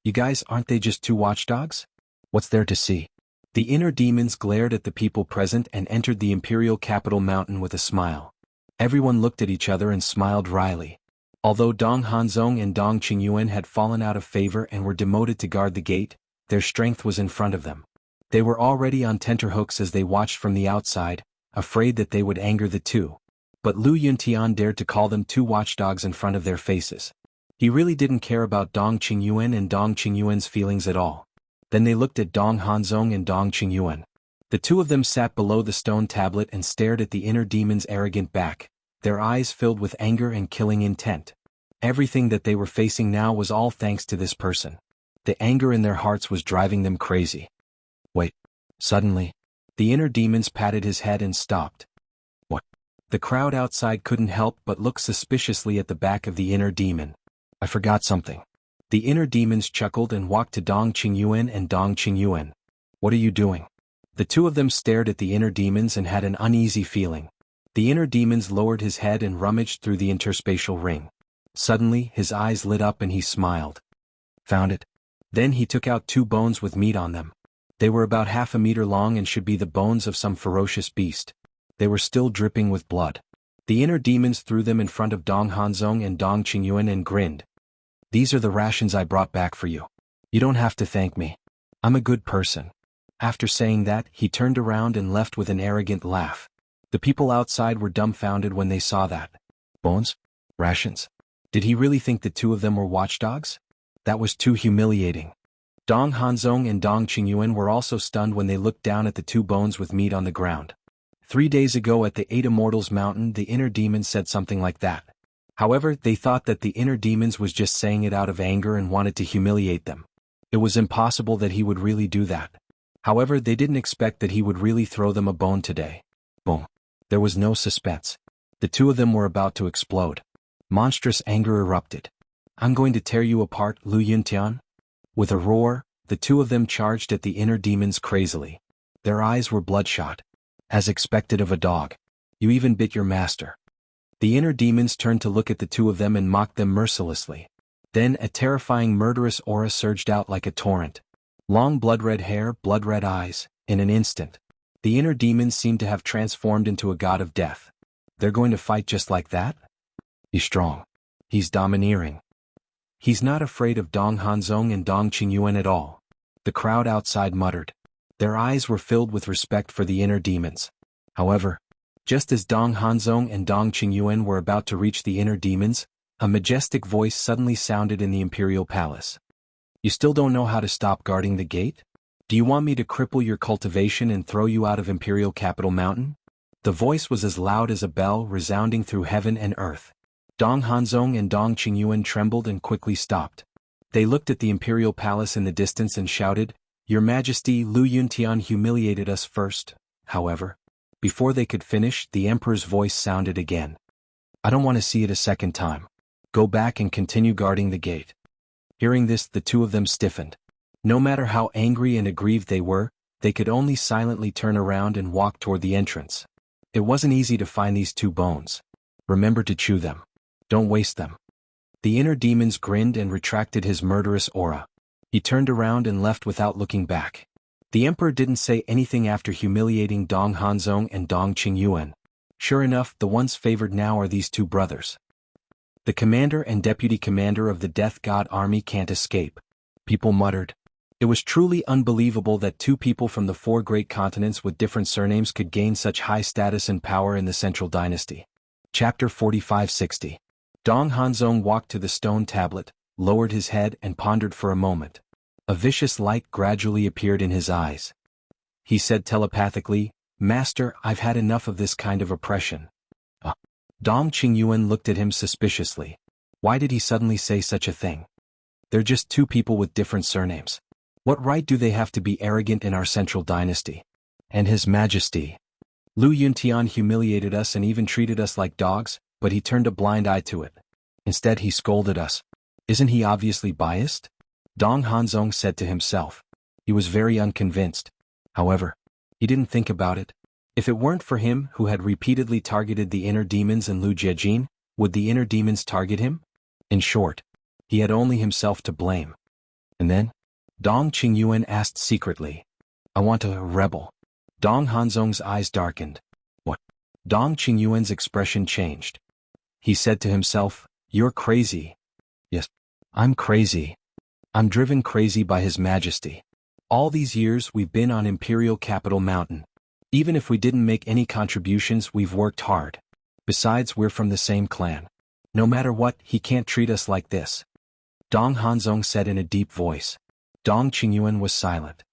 You guys, aren't they just 2 watchdogs? What's there to see? The inner demons glared at the people present and entered the imperial capital mountain with a smile. Everyone looked at each other and smiled wryly. Although Dong Hanzong and Dong Qingyuan had fallen out of favor and were demoted to guard the gate, their strength was in front of them. They were already on tenterhooks as they watched from the outside, afraid that they would anger the 2. But Lu Yuntian dared to call them 2 watchdogs in front of their faces. He really didn't care about Dong Qingyuan and Dong Qingyuan's feelings at all. Then they looked at Dong Hanzong and Dong Qingyuan. The 2 of them sat below the stone tablet and stared at the inner demon's arrogant back, their eyes filled with anger and killing intent. Everything that they were facing now was all thanks to this person. The anger in their hearts was driving them crazy. Wait. Suddenly, the inner demons patted his head and stopped. What? The crowd outside couldn't help but look suspiciously at the back of the inner demon. I forgot something. The inner demons chuckled and walked to Dong Qingyuan and Dong Qingyuan. What are you doing? The 2 of them stared at the inner demons and had an uneasy feeling. The inner demons lowered his head and rummaged through the interspatial ring. Suddenly, his eyes lit up and he smiled. Found it. Then he took out 2 bones with meat on them. They were about half a meter long and should be the bones of some ferocious beast. They were still dripping with blood. The inner demons threw them in front of Dong Hanzong and Dong Qingyuan and grinned. These are the rations I brought back for you. You don't have to thank me. I'm a good person. After saying that, he turned around and left with an arrogant laugh. The people outside were dumbfounded when they saw that. Bones? Rations? Did he really think the 2 of them were watchdogs? That was too humiliating. Dong Hanzong and Dong Qingyuan were also stunned when they looked down at the two bones with meat on the ground. 3 days ago at the Eight Immortals Mountain, the inner demon said something like that. However, they thought that the inner demons was just saying it out of anger and wanted to humiliate them. It was impossible that he would really do that. However, they didn't expect that he would really throw them a bone today. Boom. There was no suspense. The two of them were about to explode. Monstrous anger erupted. I'm going to tear you apart, Lu Yuntian. With a roar, the two of them charged at the inner demons crazily. Their eyes were bloodshot. As expected of a dog. You even bit your master. The inner demons turned to look at the two of them and mocked them mercilessly. Then a terrifying murderous aura surged out like a torrent. Long blood-red hair, blood-red eyes, in an instant. The inner demons seemed to have transformed into a god of death. They're going to fight just like that? He's strong. He's domineering. He's not afraid of Dong Hanzong and Dong Qingyuan at all. The crowd outside muttered. Their eyes were filled with respect for the inner demons. However, just as Dong Hanzong and Dong Qingyuan were about to reach the inner demons, a majestic voice suddenly sounded in the imperial palace. You still don't know how to stop guarding the gate? Do you want me to cripple your cultivation and throw you out of Imperial Capital Mountain? The voice was as loud as a bell, resounding through heaven and earth. Dong Hanzong and Dong Qingyuan trembled and quickly stopped. They looked at the imperial palace in the distance and shouted, Your Majesty, Lu Yuntian humiliated us first. However, before they could finish, the emperor's voice sounded again. I don't want to see it a second time. Go back and continue guarding the gate. Hearing this, the two of them stiffened. No matter how angry and aggrieved they were, they could only silently turn around and walk toward the entrance. It wasn't easy to find these two bones. Remember to chew them. Don't waste them. The inner demons grinned and retracted his murderous aura. He turned around and left without looking back. The emperor didn't say anything after humiliating Dong Hanzong and Dong Qingyuan. Sure enough, the ones favored now are these two brothers. The commander and deputy commander of the Death God army can't escape. People muttered. It was truly unbelievable that two people from the 4 great continents with different surnames could gain such high status and power in the Central Dynasty. Chapter 4560. Dong Hanzong walked to the stone tablet, lowered his head and pondered for a moment. A vicious light gradually appeared in his eyes. He said telepathically, Master, I've had enough of this kind of oppression. Dong Qingyuan looked at him suspiciously. Why did he suddenly say such a thing? They're just two people with different surnames. What right do they have to be arrogant in our Central Dynasty? And His Majesty. Lu Yuntian humiliated us and even treated us like dogs, but he turned a blind eye to it. Instead he scolded us. Isn't he obviously biased? Dong Hanzong said to himself. He was very unconvinced. However, he didn't think about it. If it weren't for him who had repeatedly targeted the inner demons and Lu Jiejin, would the inner demons target him? In short, he had only himself to blame. And then? Dong Qingyuan asked secretly. I want a rebel. Dong Hanzong's eyes darkened. What? Dong Qingyuan's expression changed. He said to himself, You're crazy. Yes, I'm crazy. I'm driven crazy by His Majesty. All these years we've been on Imperial Capital Mountain. Even if we didn't make any contributions, we've worked hard. Besides, we're from the same clan. No matter what, he can't treat us like this. Dong Hanzong said in a deep voice. Dong Qingyuan was silent.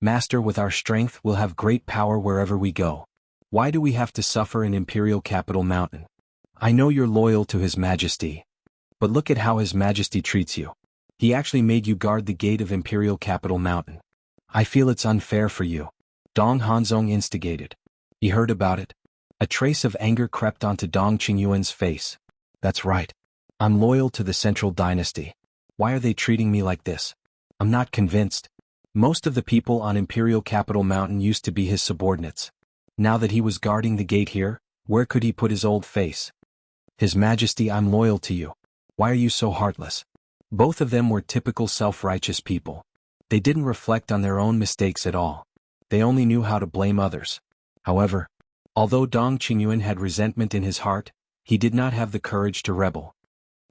Master, with our strength, we'll have great power wherever we go. Why do we have to suffer in Imperial Capital Mountain? I know you're loyal to His Majesty. But look at how His Majesty treats you. He actually made you guard the gate of Imperial Capital Mountain. I feel it's unfair for you. Dong Hanzong instigated. He heard about it. A trace of anger crept onto Dong Qingyuan's face. That's right. I'm loyal to the Central Dynasty. Why are they treating me like this? I'm not convinced. Most of the people on Imperial Capital Mountain used to be his subordinates. Now that he was guarding the gate here, where could he put his old face? His Majesty, I'm loyal to you. Why are you so heartless? Both of them were typical self-righteous people. They didn't reflect on their own mistakes at all. They only knew how to blame others. However, although Dong Qingyuan had resentment in his heart, he did not have the courage to rebel.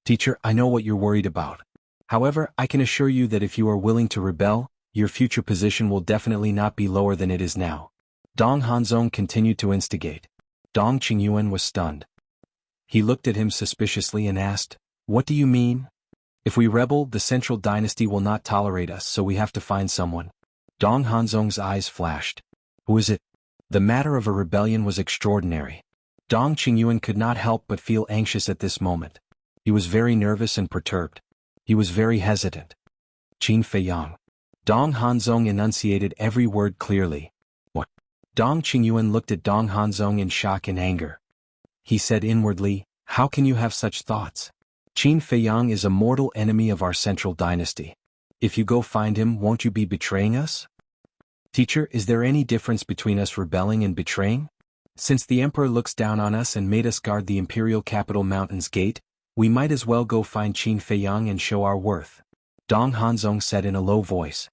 Teacher, I know what you're worried about. However, I can assure you that if you are willing to rebel, your future position will definitely not be lower than it is now. Dong Hanzong continued to instigate. Dong Qingyuan was stunned. He looked at him suspiciously and asked, What do you mean? If we rebel, the central dynasty will not tolerate us, so we have to find someone. Dong Hanzong's eyes flashed. Who is it? The matter of a rebellion was extraordinary. Dong Qingyuan could not help but feel anxious at this moment. He was very nervous and perturbed. He was very hesitant. Qin Feiyang. Dong Hanzong enunciated every word clearly. What? Dong Qingyuan looked at Dong Hanzong in shock and anger. He said inwardly, how can you have such thoughts? Qin Feiyang is a mortal enemy of our central dynasty. If you go find him, won't you be betraying us? Teacher, is there any difference between us rebelling and betraying? Since the emperor looks down on us and made us guard the imperial capital mountain's gate, we might as well go find Qin Feiyang and show our worth. Dong Hanzong said in a low voice.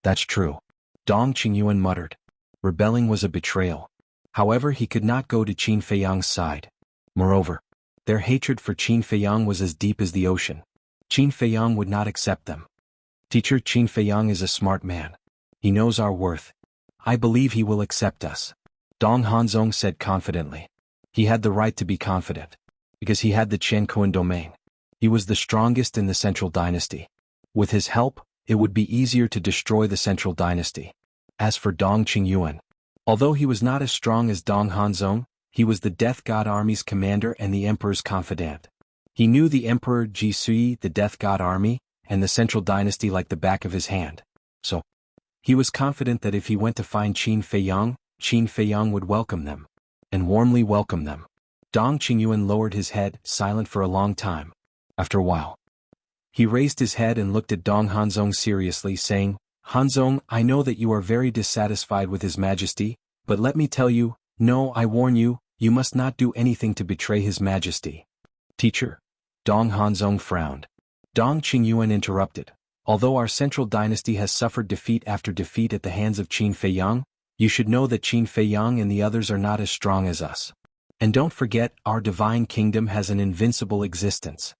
That's true. Dong Qingyuan muttered. Rebelling was a betrayal. However, he could not go to Qin Feiyang's side. Moreover, their hatred for Qin Feiyang was as deep as the ocean. Qin Feiyang would not accept them. Teacher, Qin Feiyang is a smart man. He knows our worth. I believe he will accept us. Dong Hanzong said confidently. He had the right to be confident, because he had the Qianquan domain. He was the strongest in the central dynasty. With his help, it would be easier to destroy the central dynasty. As for Dong Qingyuan, although he was not as strong as Dong Hanzong, he was the Death God Army's commander and the emperor's confidant. He knew the Emperor Ji Sui, the Death God Army, and the central dynasty like the back of his hand. So, he was confident that if he went to find Qin Feiyang would welcome them, and warmly welcome them. Dong Qingyuan lowered his head, silent for a long time. After a while, he raised his head and looked at Dong Hanzong seriously, saying, Hanzong, I know that you are very dissatisfied with His Majesty, but let me tell you, no, I warn you, you must not do anything to betray His Majesty. Teacher. Dong Hanzong frowned. Dong Qingyuan interrupted. Although our central dynasty has suffered defeat after defeat at the hands of Qin Feiyang, you should know that Qin Feiyang and the others are not as strong as us. And don't forget, our divine kingdom has an invincible existence.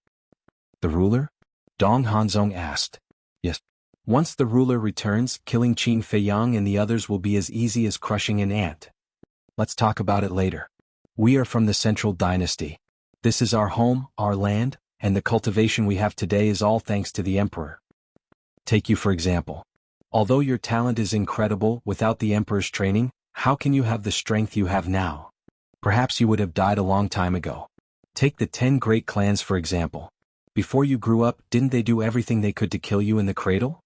The ruler? Dong Hanzong asked. Yes. Once the ruler returns, killing Qin Feiyang and the others will be as easy as crushing an ant. Let's talk about it later. We are from the central dynasty. This is our home, our land, and the cultivation we have today is all thanks to the emperor. Take you for example. Although your talent is incredible, without the emperor's training, how can you have the strength you have now? Perhaps you would have died a long time ago. Take the 10 great clans for example. Before you grew up, didn't they do everything they could to kill you in the cradle?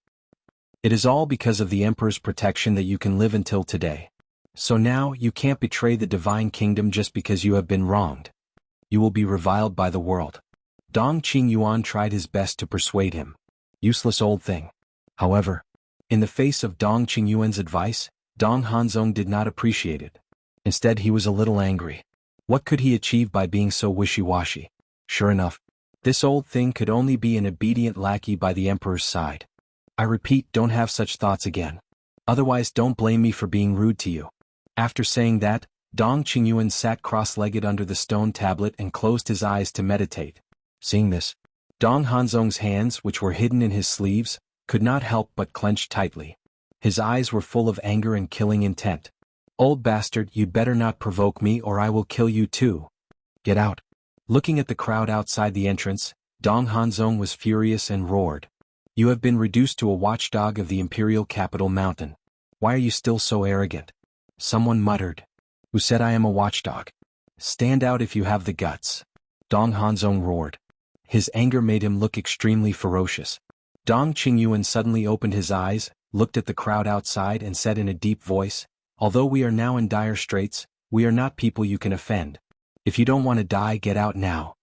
It is all because of the emperor's protection that you can live until today. So now, you can't betray the divine kingdom just because you have been wronged. You will be reviled by the world. Dong Qingyuan tried his best to persuade him. Useless old thing. However, in the face of Dong Qingyuan's advice, Dong Hanzong did not appreciate it. Instead, he was a little angry. What could he achieve by being so wishy-washy? Sure enough, this old thing could only be an obedient lackey by the emperor's side. I repeat, don't have such thoughts again. Otherwise, don't blame me for being rude to you. After saying that, Dong Qingyuan sat cross-legged under the stone tablet and closed his eyes to meditate. Seeing this, Dong Hanzong's hands, which were hidden in his sleeves, could not help but clench tightly. His eyes were full of anger and killing intent. Old bastard, you'd better not provoke me or I will kill you too. Get out. Looking at the crowd outside the entrance, Dong Hanzong was furious and roared. You have been reduced to a watchdog of the imperial capital mountain. Why are you still so arrogant? Someone muttered. Who said I am a watchdog? Stand out if you have the guts. Dong Hanzong roared. His anger made him look extremely ferocious. Dong Qingyuan suddenly opened his eyes, looked at the crowd outside and said in a deep voice, although we are now in dire straits, we are not people you can offend. If you don't want to die, get out now.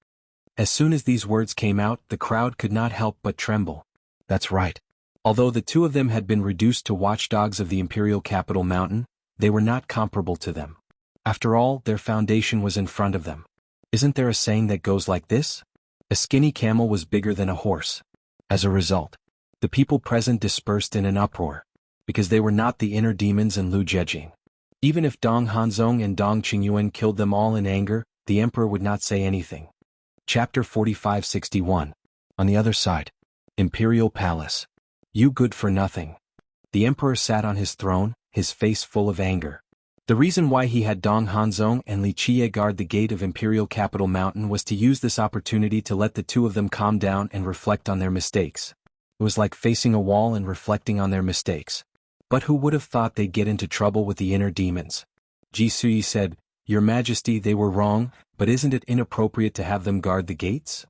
As soon as these words came out, the crowd could not help but tremble. That's right. Although the two of them had been reduced to watchdogs of the imperial capital mountain, they were not comparable to them. After all, their foundation was in front of them. Isn't there a saying that goes like this? A skinny camel was bigger than a horse. As a result, the people present dispersed in an uproar, because they were not the inner demons in Lu Jejing. Even if Dong Hanzong and Dong Qingyuan killed them all in anger, the emperor would not say anything. Chapter 4561. On the other side. Imperial Palace. You good for nothing. The emperor sat on his throne, his face full of anger. The reason why he had Dong Hanzong and Li Qiye guard the gate of Imperial Capital Mountain was to use this opportunity to let the two of them calm down and reflect on their mistakes. It was like facing a wall and reflecting on their mistakes. But who would have thought they'd get into trouble with the inner demons? Ji Sui said, "Your Majesty, they were wrong, but isn't it inappropriate to have them guard the gates?"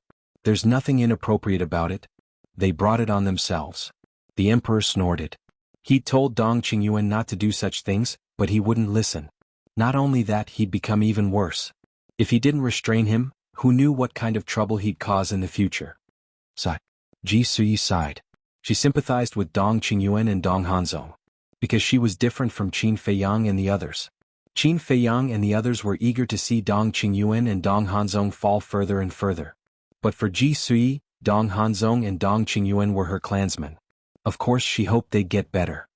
"There's nothing inappropriate about it. They brought it on themselves." The emperor snorted. He'd told Dong Qingyuan not to do such things, but he wouldn't listen. Not only that, he'd become even worse. If he didn't restrain him, who knew what kind of trouble he'd cause in the future? Sigh. Ji Sui sighed. She sympathized with Dong Qingyuan and Dong Hanzong, because she was different from Qin Feiyang and the others. Qin Feiyang and the others were eager to see Dong Qingyuan and Dong Hanzong fall further and further. But for Ji Sui, Dong Hanzong and Dong Qingyuan were her clansmen. Of course she hoped they'd get better.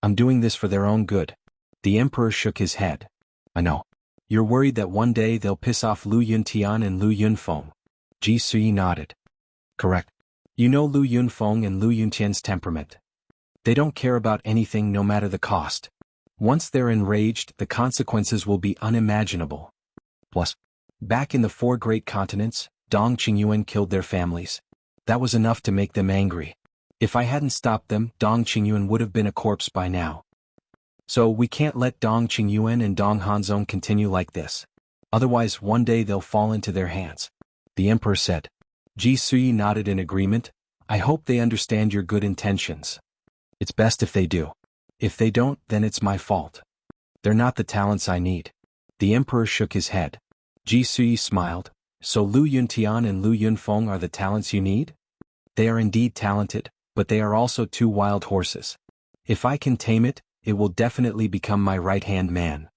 "I'm doing this for their own good." The emperor shook his head. "I know. You're worried that one day they'll piss off Lu Yuntian and Lu Yunfeng." Ji Sui nodded. "Correct. You know Lu Yunfeng and Lu Yuntian's temperament. They don't care about anything no matter the cost. Once they're enraged, the consequences will be unimaginable. Plus, back in the 4 great continents, Dong Qingyuan killed their families. That was enough to make them angry. If I hadn't stopped them, Dong Qingyuan would have been a corpse by now. So we can't let Dong Qingyuan and Dong Hanzong continue like this. Otherwise one day they'll fall into their hands," the emperor said. Ji Sui nodded in agreement. "I hope they understand your good intentions. It's best if they do. If they don't, then it's my fault. They're not the talents I need." The emperor shook his head. Ji Sui smiled. "So Lu Yuntian and Lu Yunfeng are the talents you need?" "They are indeed talented, but they are also 2 wild horses. If I can tame it, it will definitely become my right-hand man.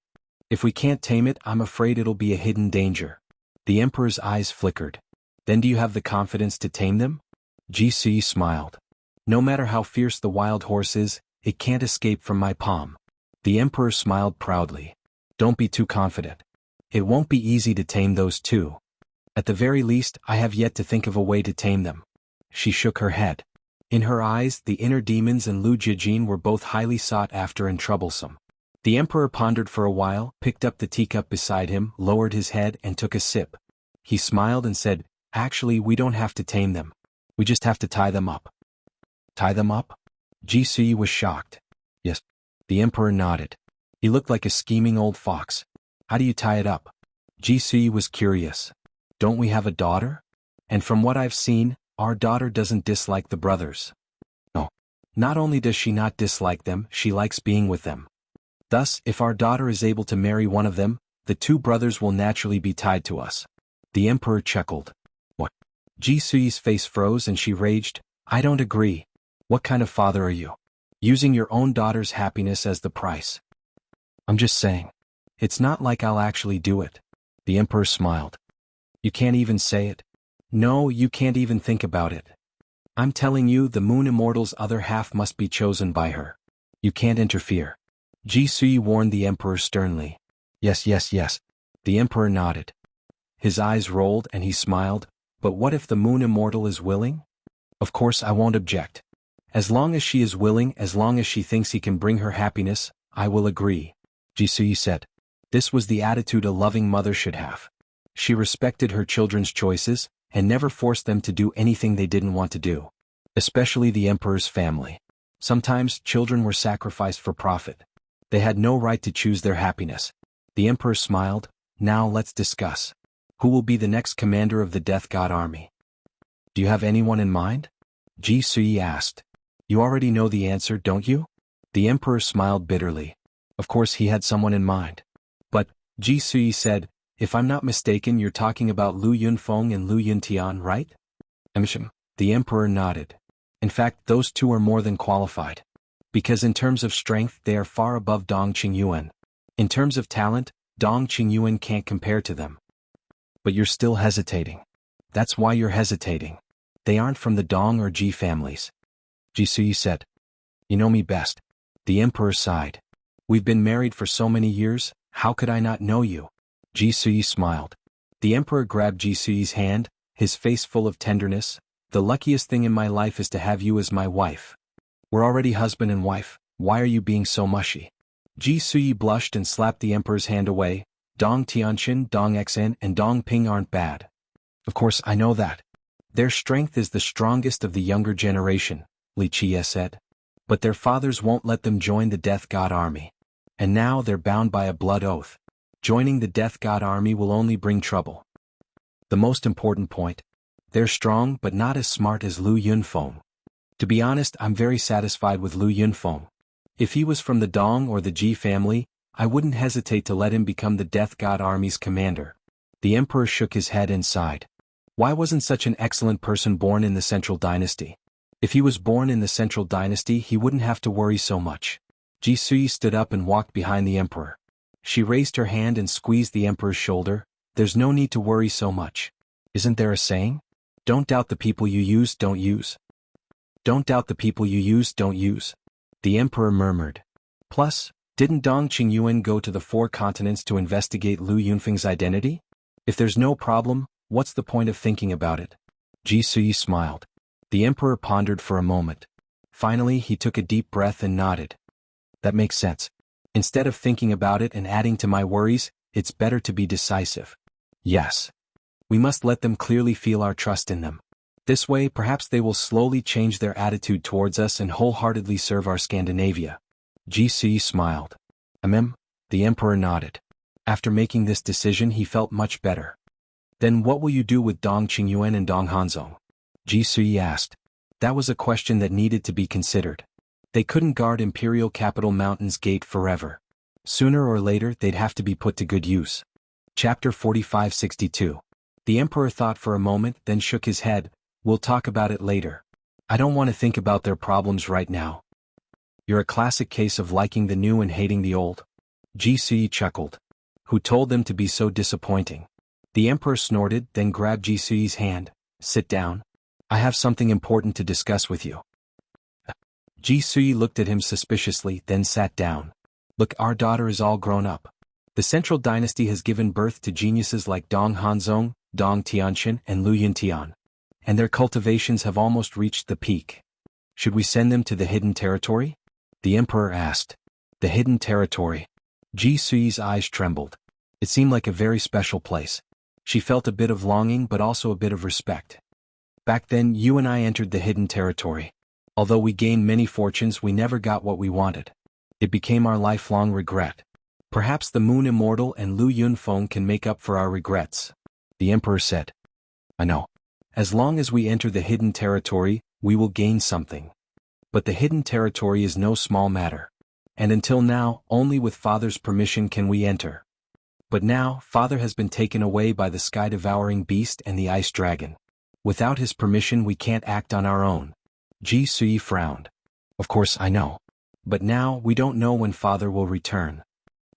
If we can't tame it, I'm afraid it'll be a hidden danger." The emperor's eyes flickered. "Then do you have the confidence to tame them?" Ji Sui smiled. "No matter how fierce the wild horse is, it can't escape from my palm." The emperor smiled proudly. "Don't be too confident. It won't be easy to tame those 2. At the very least, I have yet to think of a way to tame them." She shook her head. In her eyes, the inner demons and Lu Jijin were both highly sought after and troublesome. The emperor pondered for a while, picked up the teacup beside him, lowered his head and took a sip. He smiled and said, "Actually, we don't have to tame them. We just have to tie them up." "Tie them up?" Ji Sui was shocked. "Yes." The emperor nodded. He looked like a scheming old fox. "How do you tie it up?" Ji Sui was curious. "Don't we have a daughter? And from what I've seen, our daughter doesn't dislike the brothers." "No. Not only does she not dislike them, she likes being with them. Thus, if our daughter is able to marry one of them, the 2 brothers will naturally be tied to us." The emperor chuckled. "What?" Ji Sui's face froze and she raged. "I don't agree. What kind of father are you? Using your own daughter's happiness as the price." "I'm just saying. It's not like I'll actually do it." The emperor smiled. "You can't even say it?" "No, you can't even think about it. I'm telling you, the Moon Immortal's other half must be chosen by her. You can't interfere." Ji Sui warned the emperor sternly. "Yes, yes, yes." The emperor nodded. His eyes rolled and he smiled. "But what if the Moon Immortal is willing?" "Of course I won't object. As long as she is willing, as long as she thinks he can bring her happiness, I will agree," Ji Sui said. This was the attitude a loving mother should have. She respected her children's choices, and never forced them to do anything they didn't want to do. Especially the emperor's family. Sometimes children were sacrificed for profit. They had no right to choose their happiness. The emperor smiled. "Now let's discuss. Who will be the next commander of the Death God army?" "Do you have anyone in mind?" Ji Sui asked. "You already know the answer, don't you?" The emperor smiled bitterly. Of course he had someone in mind. "But," Ji Sui said, "if I'm not mistaken, you're talking about Lu Yunfeng and Lu Yuntian, right?" The emperor nodded. "In fact, those 2 are more than qualified. Because in terms of strength, they are far above Dong Qingyuan. In terms of talent, Dong Qingyuan can't compare to them." "But you're still hesitating. That's why you're hesitating. They aren't from the Dong or Ji families," Ji Sui said. "You know me best." The emperor sighed. "We've been married for so many years, how could I not know you?" Ji Sui smiled. The emperor grabbed Ji Sui's hand, his face full of tenderness. "The luckiest thing in my life is to have you as my wife. We're already husband and wife, why are you being so mushy?" Ji Suyi blushed and slapped the emperor's hand away. Dong Tianqin, Dong Xen, and Dong Ping aren't bad. Of course I know that. Their strength is the strongest of the younger generation, Li Qie said. But their fathers won't let them join the Death God army. And now they're bound by a blood oath. Joining the Death God army will only bring trouble. The most important point. They're strong but not as smart as Lu Yunfeng. To be honest, I'm very satisfied with Lu Yunfeng. If he was from the Dong or the Ji family, I wouldn't hesitate to let him become the Death God army's commander. The emperor shook his head and sighed. Why wasn't such an excellent person born in the Central Dynasty? If he was born in the Central Dynasty, he wouldn't have to worry so much. Ji Suyi stood up and walked behind the emperor. She raised her hand and squeezed the emperor's shoulder. There's no need to worry so much. Isn't there a saying? Don't doubt the people you use, don't use. Don't doubt the people you use, don't use. The emperor murmured. Plus, didn't Dong Qingyuan go to the 4 continents to investigate Lu Yunfeng's identity? If there's no problem, what's the point of thinking about it? Ji Suyi smiled. The emperor pondered for a moment. Finally, he took a deep breath and nodded. That makes sense. Instead of thinking about it and adding to my worries, it's better to be decisive. Yes. We must let them clearly feel our trust in them. This way, perhaps they will slowly change their attitude towards us and wholeheartedly serve our Scandinavia. Ji Suyi smiled. The emperor nodded. After making this decision, he felt much better. Then what will you do with Dong Qingyuan and Dong Hanzong? Ji Suyi asked. That was a question that needed to be considered. They couldn't guard Imperial Capital Mountain's gate forever. Sooner or later, they'd have to be put to good use. Chapter 4562. The emperor thought for a moment, then shook his head. We'll talk about it later. I don't want to think about their problems right now. You're a classic case of liking the new and hating the old. Ji Suyi chuckled. Who told them to be so disappointing? The emperor snorted, then grabbed Ji Suyi's hand. Sit down. I have something important to discuss with you. Ji Suyi looked at him suspiciously, then sat down. Look, our daughter is all grown up. The Central Dynasty has given birth to geniuses like Dong Hanzong, Dong Tianqin, and Lu Yuntian. And their cultivations have almost reached the peak. Should we send them to the Hidden Territory? The emperor asked. The Hidden Territory. Ji Suyi's eyes trembled. It seemed like a very special place. She felt a bit of longing but also a bit of respect. Back then, you and I entered the Hidden Territory. Although we gained many fortunes, we never got what we wanted. It became our lifelong regret. Perhaps the Moon Immortal and Lu Yunfeng can make up for our regrets. The emperor said. I know. As long as we enter the Hidden Territory, we will gain something. But the Hidden Territory is no small matter. And until now, only with Father's permission can we enter. But now, Father has been taken away by the sky-devouring beast and the ice dragon. Without his permission we can't act on our own. Ji Suyi frowned. Of course I know. But now, we don't know when Father will return.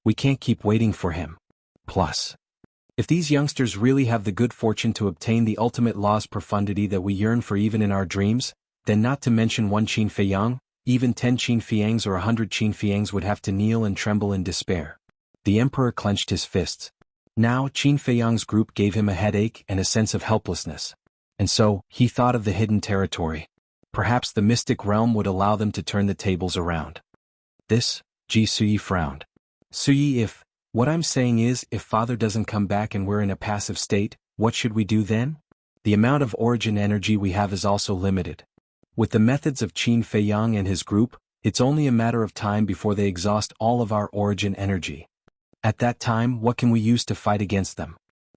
We can't keep waiting for him. Plus, if these youngsters really have the good fortune to obtain the ultimate law's profundity that we yearn for even in our dreams, then not to mention 1 Qin Feiyang, even 10 Qin Fiangs or 100 Qin Fiangs would have to kneel and tremble in despair. The emperor clenched his fists. Now Qin Feiyang's group gave him a headache and a sense of helplessness. And so, he thought of the Hidden Territory. Perhaps the mystic realm would allow them to turn the tables around. This, Ji Suyi frowned. Suyi, what I'm saying is, if Father doesn't come back and we're in a passive state, what should we do then? The amount of origin energy we have is also limited. With the methods of Qin Feiyang and his group, it's only a matter of time before they exhaust all of our origin energy. At that time, what can we use to fight against them?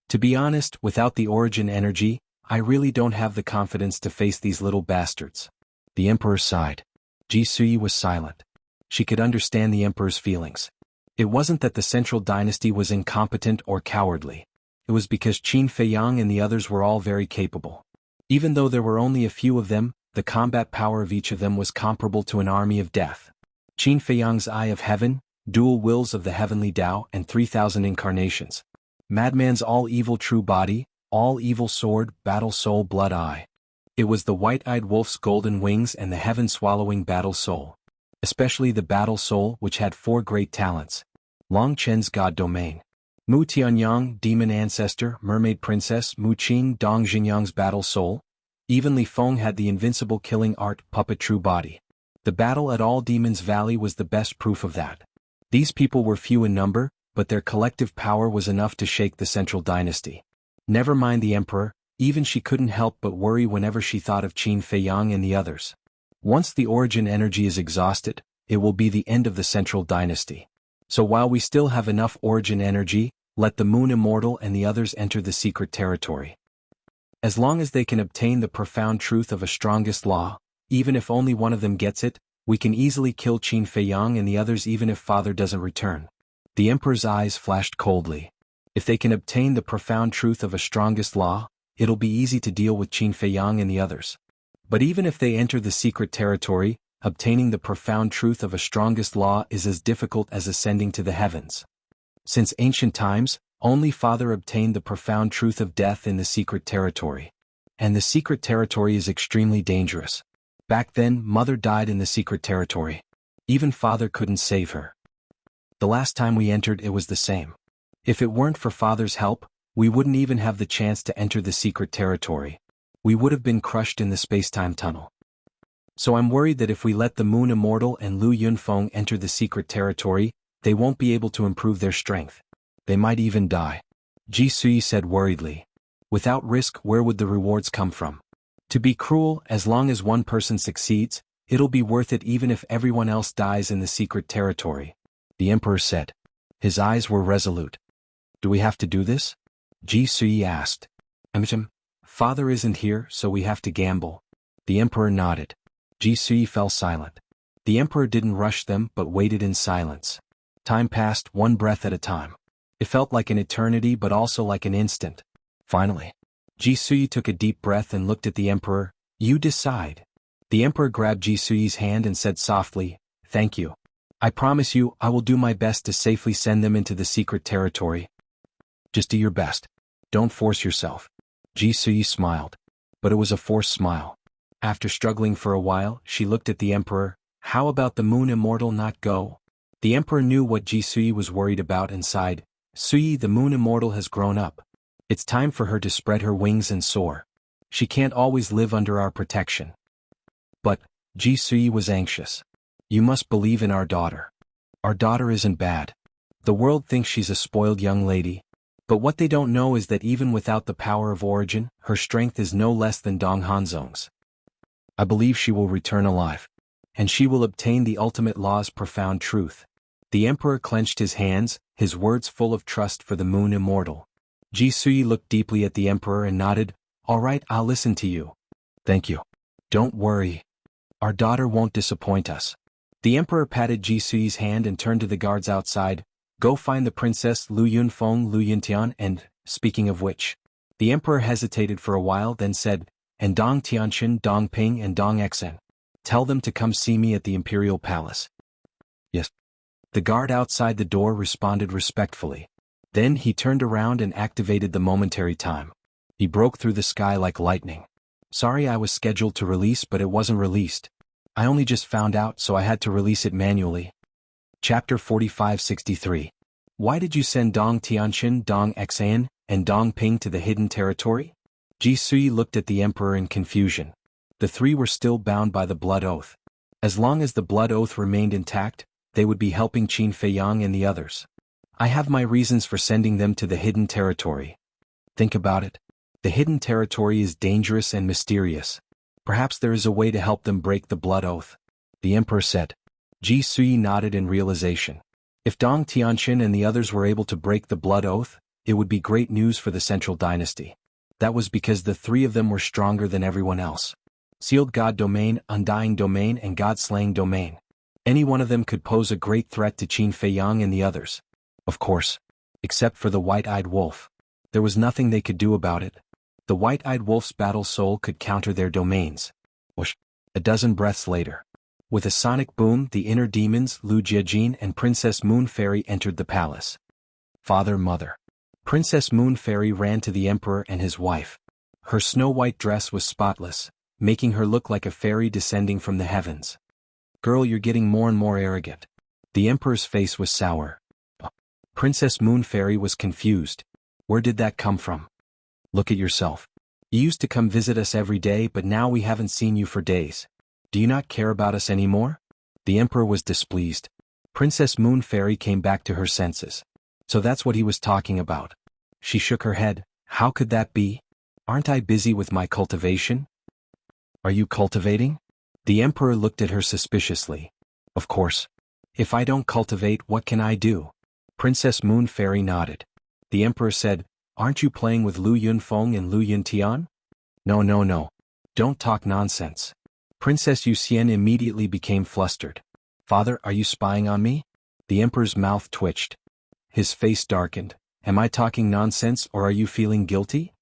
To be honest, without the origin energy, I really don't have the confidence to face these little bastards. The emperor sighed. Ji Suyi was silent. She could understand the emperor's feelings. It wasn't that the Central Dynasty was incompetent or cowardly. It was because Qin Feiyang and the others were all very capable. Even though there were only a few of them, the combat power of each of them was comparable to an army of death. Qin Feiyang's Eye of Heaven, dual wills of the heavenly Tao and 3,000 incarnations. Madman's all-evil true body, all-evil sword, battle soul blood eye. It was the white-eyed wolf's golden wings and the heaven-swallowing battle soul. Especially the battle soul, which had 4 great talents. Long Chen's god domain. Mu Tianyang, demon ancestor, mermaid princess, Mu Qin, Dong Xingyang's battle soul. Even Li Feng had the invincible killing art, puppet true body. The battle at All Demons Valley was the best proof of that. These people were few in number, but their collective power was enough to shake the central dynasty. Never mind the emperor, even she couldn't help but worry whenever she thought of Qin Feiyang and the others. Once the origin energy is exhausted, it will be the end of the central dynasty. So while we still have enough origin energy, let the Moon Immortal and the others enter the secret territory. As long as they can obtain the profound truth of a strongest law, even if only one of them gets it, we can easily kill Qin Feiyang and the others even if father doesn't return. The emperor's eyes flashed coldly. If they can obtain the profound truth of a strongest law, it'll be easy to deal with Qin Feiyang and the others. But even if they enter the secret territory, obtaining the profound truth of a strongest law is as difficult as ascending to the heavens. Since ancient times, only father obtained the profound truth of death in the secret territory. And the secret territory is extremely dangerous. Back then, mother died in the secret territory. Even father couldn't save her. The last time we entered it was the same. If it weren't for father's help, we wouldn't even have the chance to enter the secret territory. We would have been crushed in the space-time tunnel. So I'm worried that if we let the Moon Immortal and Lu Yunfeng enter the secret territory, they won't be able to improve their strength. They might even die. Ji Sui said worriedly. Without risk, where would the rewards come from? To be cruel, as long as one person succeeds, it'll be worth it even if everyone else dies in the secret territory. The emperor said. His eyes were resolute. Do we have to do this? Ji Sui asked. Father isn't here, so we have to gamble. The emperor nodded. Ji Sui fell silent. The emperor didn't rush them but waited in silence. Time passed one breath at a time. It felt like an eternity but also like an instant. Finally, Ji Sui took a deep breath and looked at the emperor. You decide. The emperor grabbed Ji Sui's hand and said softly, Thank you. I promise you I will do my best to safely send them into the secret territory. Just do your best. Don't force yourself. Ji Sui smiled. But it was a forced smile. After struggling for a while, she looked at the emperor. How about the Moon Immortal not go? The emperor knew what Ji Sui was worried about and sighed. Sui, the Moon Immortal has grown up. It's time for her to spread her wings and soar. She can't always live under our protection. But, Ji Sui was anxious. You must believe in our daughter. Our daughter isn't bad. The world thinks she's a spoiled young lady. But what they don't know is that even without the power of origin, her strength is no less than Dong Hanzong's. I believe she will return alive. And she will obtain the ultimate law's profound truth. The emperor clenched his hands, his words full of trust for the Moon Immortal. Ji Sui looked deeply at the emperor and nodded. All right, I'll listen to you. Thank you. Don't worry. Our daughter won't disappoint us. The emperor patted Ji Sui's hand and turned to the guards outside. Go find the princess Lu Yunfeng, Lu Yuntian, and, speaking of which. The emperor hesitated for a while then said, and Dong Tianqin, Dong Ping and Dong Xen. Tell them to come see me at the imperial palace. Yes. The guard outside the door responded respectfully. Then he turned around and activated the momentary time. He broke through the sky like lightning. Sorry, I was scheduled to release but it wasn't released. I only just found out so I had to release it manually. Chapter 4563. Why did you send Dong Tianqin, Dong Xan, and Dong Ping to the hidden territory? Ji Sui looked at the emperor in confusion. The three were still bound by the blood oath. As long as the blood oath remained intact, they would be helping Qin Feiyang and the others. I have my reasons for sending them to the hidden territory. Think about it. The hidden territory is dangerous and mysterious. Perhaps there is a way to help them break the blood oath. The emperor said. Ji Sui nodded in realization. If Dong Tianqin and the others were able to break the blood oath, it would be great news for the central dynasty. That was because the three of them were stronger than everyone else. Sealed God Domain, Undying Domain and God-Slaying Domain. Any one of them could pose a great threat to Qin Feiyang and the others. Of course. Except for the White-Eyed Wolf. There was nothing they could do about it. The White-Eyed Wolf's battle soul could counter their domains. Whoosh! A dozen breaths later. With a sonic boom, the inner demons, Lu Jiajin and Princess Moon Fairy entered the palace. Father, Mother. Princess Moon Fairy ran to the emperor and his wife. Her snow-white dress was spotless, making her look like a fairy descending from the heavens. Girl, you're getting more and more arrogant. The emperor's face was sour. Princess Moon Fairy was confused. Where did that come from? Look at yourself. You used to come visit us every day but now we haven't seen you for days. Do you not care about us anymore? The emperor was displeased. Princess Moon Fairy came back to her senses. So that's what he was talking about. She shook her head. How could that be? Aren't I busy with my cultivation? Are you cultivating? The Emperor looked at her suspiciously. Of course. If I don't cultivate, what can I do? Princess Moon Fairy nodded. The Emperor said, Aren't you playing with Lu Yunfeng and Lu Yuntian? No, no, no. Don't talk nonsense. Princess Yuxian immediately became flustered. Father, are you spying on me? The Emperor's mouth twitched. His face darkened. Am I talking nonsense or are you feeling guilty?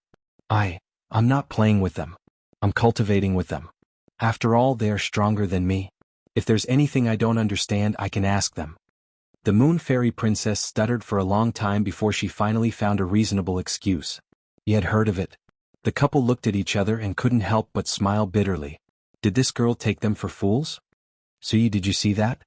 I'm not playing with them. I'm cultivating with them. After all, they are stronger than me. If there's anything I don't understand, I can ask them. The Moon Fairy Princess stuttered for a long time before she finally found a reasonable excuse. You had heard of it. The couple looked at each other and couldn't help but smile bitterly. Did this girl take them for fools? Sui, did you see that?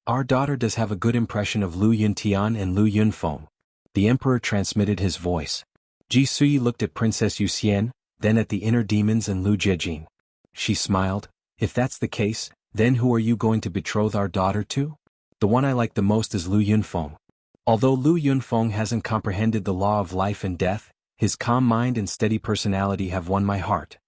Our daughter does have a good impression of Lu Yuntian and Lu Yunfeng. The Emperor transmitted his voice. Ji Sui looked at Princess Yuxian, then at the inner demons and Lu Jiejin. She smiled. If that's the case, then who are you going to betroth our daughter to? The one I like the most is Lu Yunfeng. Although Lu Yunfeng hasn't comprehended the law of life and death, his calm mind and steady personality have won my heart.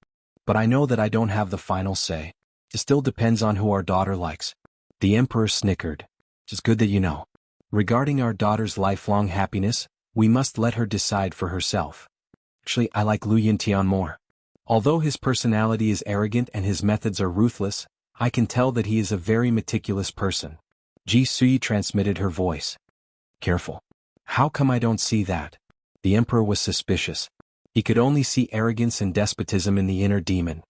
But I know that I don't have the final say. It still depends on who our daughter likes. The Emperor snickered. It's good that you know. Regarding our daughter's lifelong happiness, we must let her decide for herself. Actually, I like Lu Yuntian more. Although his personality is arrogant and his methods are ruthless, I can tell that he is a very meticulous person. Ji Sui transmitted her voice. Careful. How come I don't see that? The Emperor was suspicious. He could only see arrogance and despotism in the inner demon.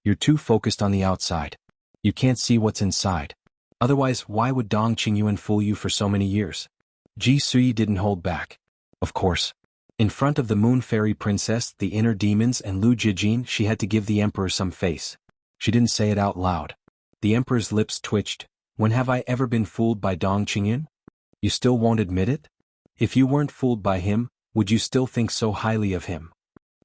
You're too focused on the outside. You can't see what's inside. Otherwise, why would Dong Qingyuan fool you for so many years? Ji Sui didn't hold back. Of course. In front of the Moon Fairy Princess, the inner demons and Lu Jiejin, she had to give the Emperor some face. She didn't say it out loud. The Emperor's lips twitched. When have I ever been fooled by Dong Qingyuan? You still won't admit it? If you weren't fooled by him, would you still think so highly of him?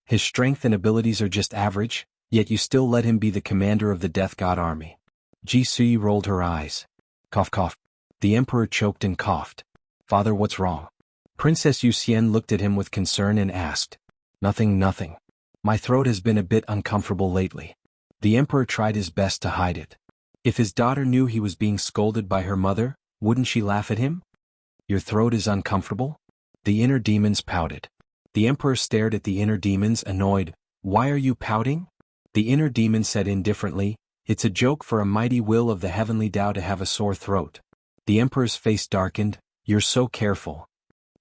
His strength and abilities are just average, yet you still let him be the commander of the Death God army. Ji Sui rolled her eyes. Cough cough. The Emperor choked and coughed. Father, what's wrong? Princess Yuxian looked at him with concern and asked. Nothing, nothing. My throat has been a bit uncomfortable lately. The Emperor tried his best to hide it. If his daughter knew he was being scolded by her mother, wouldn't she laugh at him? Your throat is uncomfortable? The inner demons pouted. The Emperor stared at the inner demons, annoyed. Why are you pouting? The inner demon said indifferently, It's a joke for a mighty will of the heavenly Tao to have a sore throat. The Emperor's face darkened. You're so careful.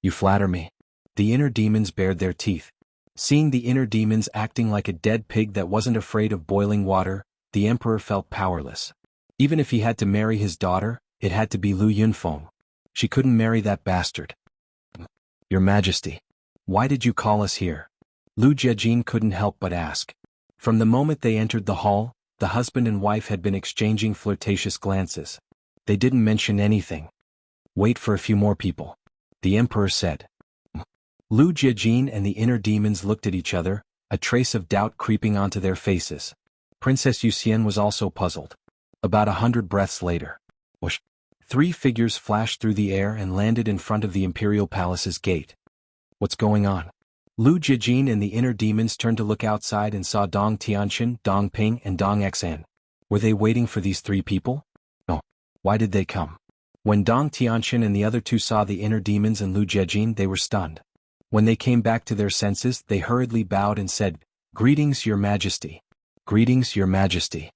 You flatter me. The inner demons bared their teeth. Seeing the inner demons acting like a dead pig that wasn't afraid of boiling water, the Emperor felt powerless. Even if he had to marry his daughter, it had to be Lu Yunfeng. She couldn't marry that bastard. Your Majesty. Why did you call us here? Lu Jiejin couldn't help but ask. From the moment they entered the hall, the husband and wife had been exchanging flirtatious glances. They didn't mention anything. Wait for a few more people. The Emperor said. Lu Jiejin and the inner demons looked at each other, a trace of doubt creeping onto their faces. Princess Yuxian was also puzzled. About 100 breaths later. Whoosh. 3 figures flashed through the air and landed in front of the Imperial Palace's gate. What's going on? Lu Jiejin and the inner demons turned to look outside and saw Dong Tianxin, Dong Ping and Dong Xan. Were they waiting for these 3 people? No. Why did they come? When Dong Tianxin and the other 2 saw the inner demons and Lu Jiejin, they were stunned. When they came back to their senses, they hurriedly bowed and said, Greetings, Your Majesty. Greetings, Your Majesty.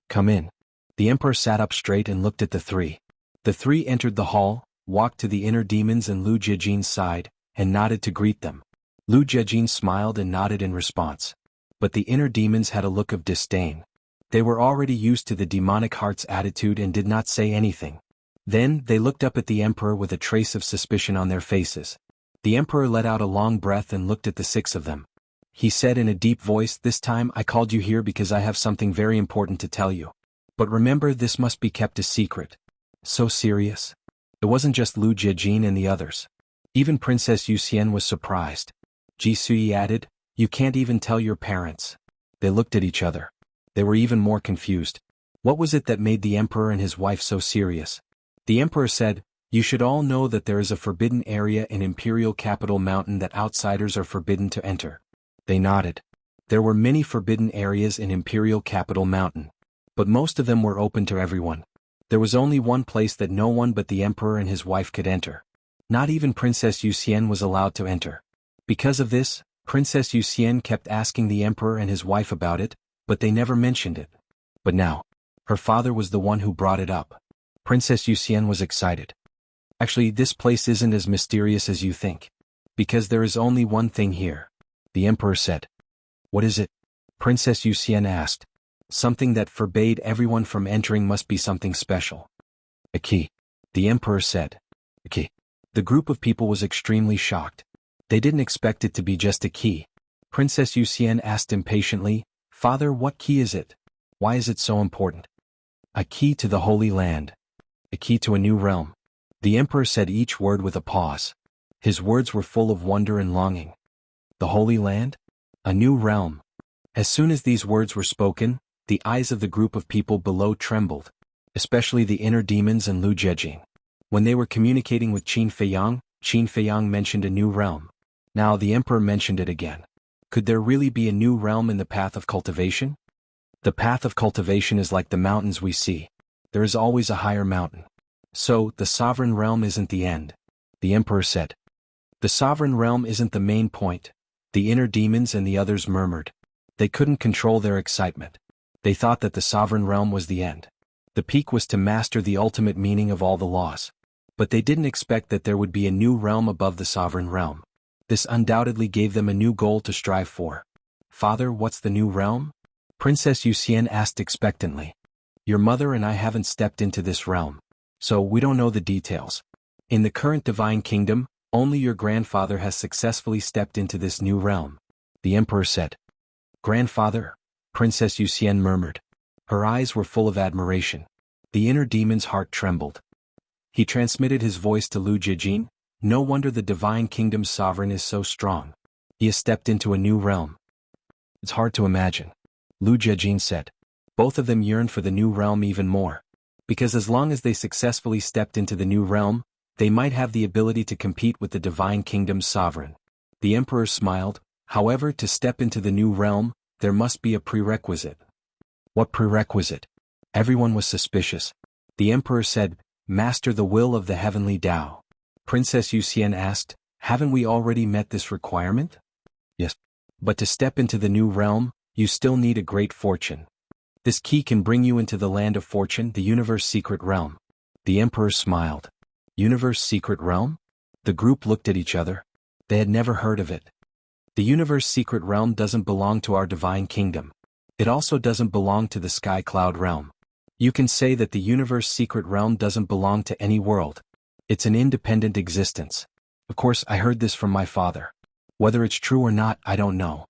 Come in. The Emperor sat up straight and looked at the 3. The 3 entered the hall, walked to the inner demons and Lu Jiejin's side, and nodded to greet them. Lu Jiejin smiled and nodded in response. But the inner demons had a look of disdain. They were already used to the demonic heart's attitude and did not say anything. Then, they looked up at the Emperor with a trace of suspicion on their faces. The Emperor let out a long breath and looked at the 6 of them. He said in a deep voice, This time I called you here because I have something very important to tell you. But remember, this must be kept a secret. So serious? It wasn't just Lu Jiejin and the others. Even Princess Yuxian was surprised. Ji Sui added, You can't even tell your parents. They looked at each other. They were even more confused. What was it that made the Emperor and his wife so serious? The emperor said, "You should all know that there is a forbidden area in Imperial Capital Mountain that outsiders are forbidden to enter." They nodded. There were many forbidden areas in Imperial Capital Mountain, but most of them were open to everyone. There was only one place that no one but the emperor and his wife could enter. Not even Princess Yuxian was allowed to enter. Because of this, Princess Yuxian kept asking the emperor and his wife about it, but they never mentioned it. But now, her father was the one who brought it up. Princess Yuxian was excited. "Actually, this place isn't as mysterious as you think. Because there is only one thing here," the emperor said. "What is it?" Princess Yuxian asked. "Something that forbade everyone from entering must be something special." "A key," the emperor said. "A key." The group of people was extremely shocked. They didn't expect it to be just a key. Princess Yuxian asked impatiently, "Father, what key is it? Why is it so important?" "A key to the Holy Land. A key to a new realm." The emperor said each word with a pause. His words were full of wonder and longing. The Holy Land? A new realm. As soon as these words were spoken, the eyes of the group of people below trembled, especially the inner demons and Lu Jejing. When they were communicating with Qin Feiyang mentioned a new realm. Now the emperor mentioned it again. Could there really be a new realm in the path of cultivation? The path of cultivation is like the mountains we see. There is always a higher mountain. So, the sovereign realm isn't the end, the emperor said. The sovereign realm isn't the main point, the inner demons and the others murmured. They couldn't control their excitement. They thought that the sovereign realm was the end. The peak was to master the ultimate meaning of all the laws. But they didn't expect that there would be a new realm above the sovereign realm. This undoubtedly gave them a new goal to strive for. "Father, what's the new realm?" Princess Yuxian asked expectantly. "Your mother and I haven't stepped into this realm, so we don't know the details. In the current divine kingdom, only your grandfather has successfully stepped into this new realm," the emperor said. "Grandfather?" Princess Yuxian murmured. Her eyes were full of admiration. The inner demon's heart trembled. He transmitted his voice to Lu Jejing. "No wonder the divine kingdom's sovereign is so strong. He has stepped into a new realm." "It's hard to imagine," Lu Jejing said. Both of them yearned for the new realm even more. Because as long as they successfully stepped into the new realm, they might have the ability to compete with the divine kingdom's sovereign. The emperor smiled. "However, to step into the new realm, there must be a prerequisite." "What prerequisite?" Everyone was suspicious. The emperor said, "Master the will of the heavenly Tao." Princess Yuxian asked, "Haven't we already met this requirement?" "Yes. But to step into the new realm, you still need a great fortune. This key can bring you into the land of fortune, the universe secret realm." The emperor smiled. Universe secret realm? The group looked at each other. They had never heard of it. The universe secret realm doesn't belong to our divine kingdom. It also doesn't belong to the sky cloud realm. You can say that the universe secret realm doesn't belong to any world. It's an independent existence. Of course, I heard this from my father. Whether it's true or not, I don't know.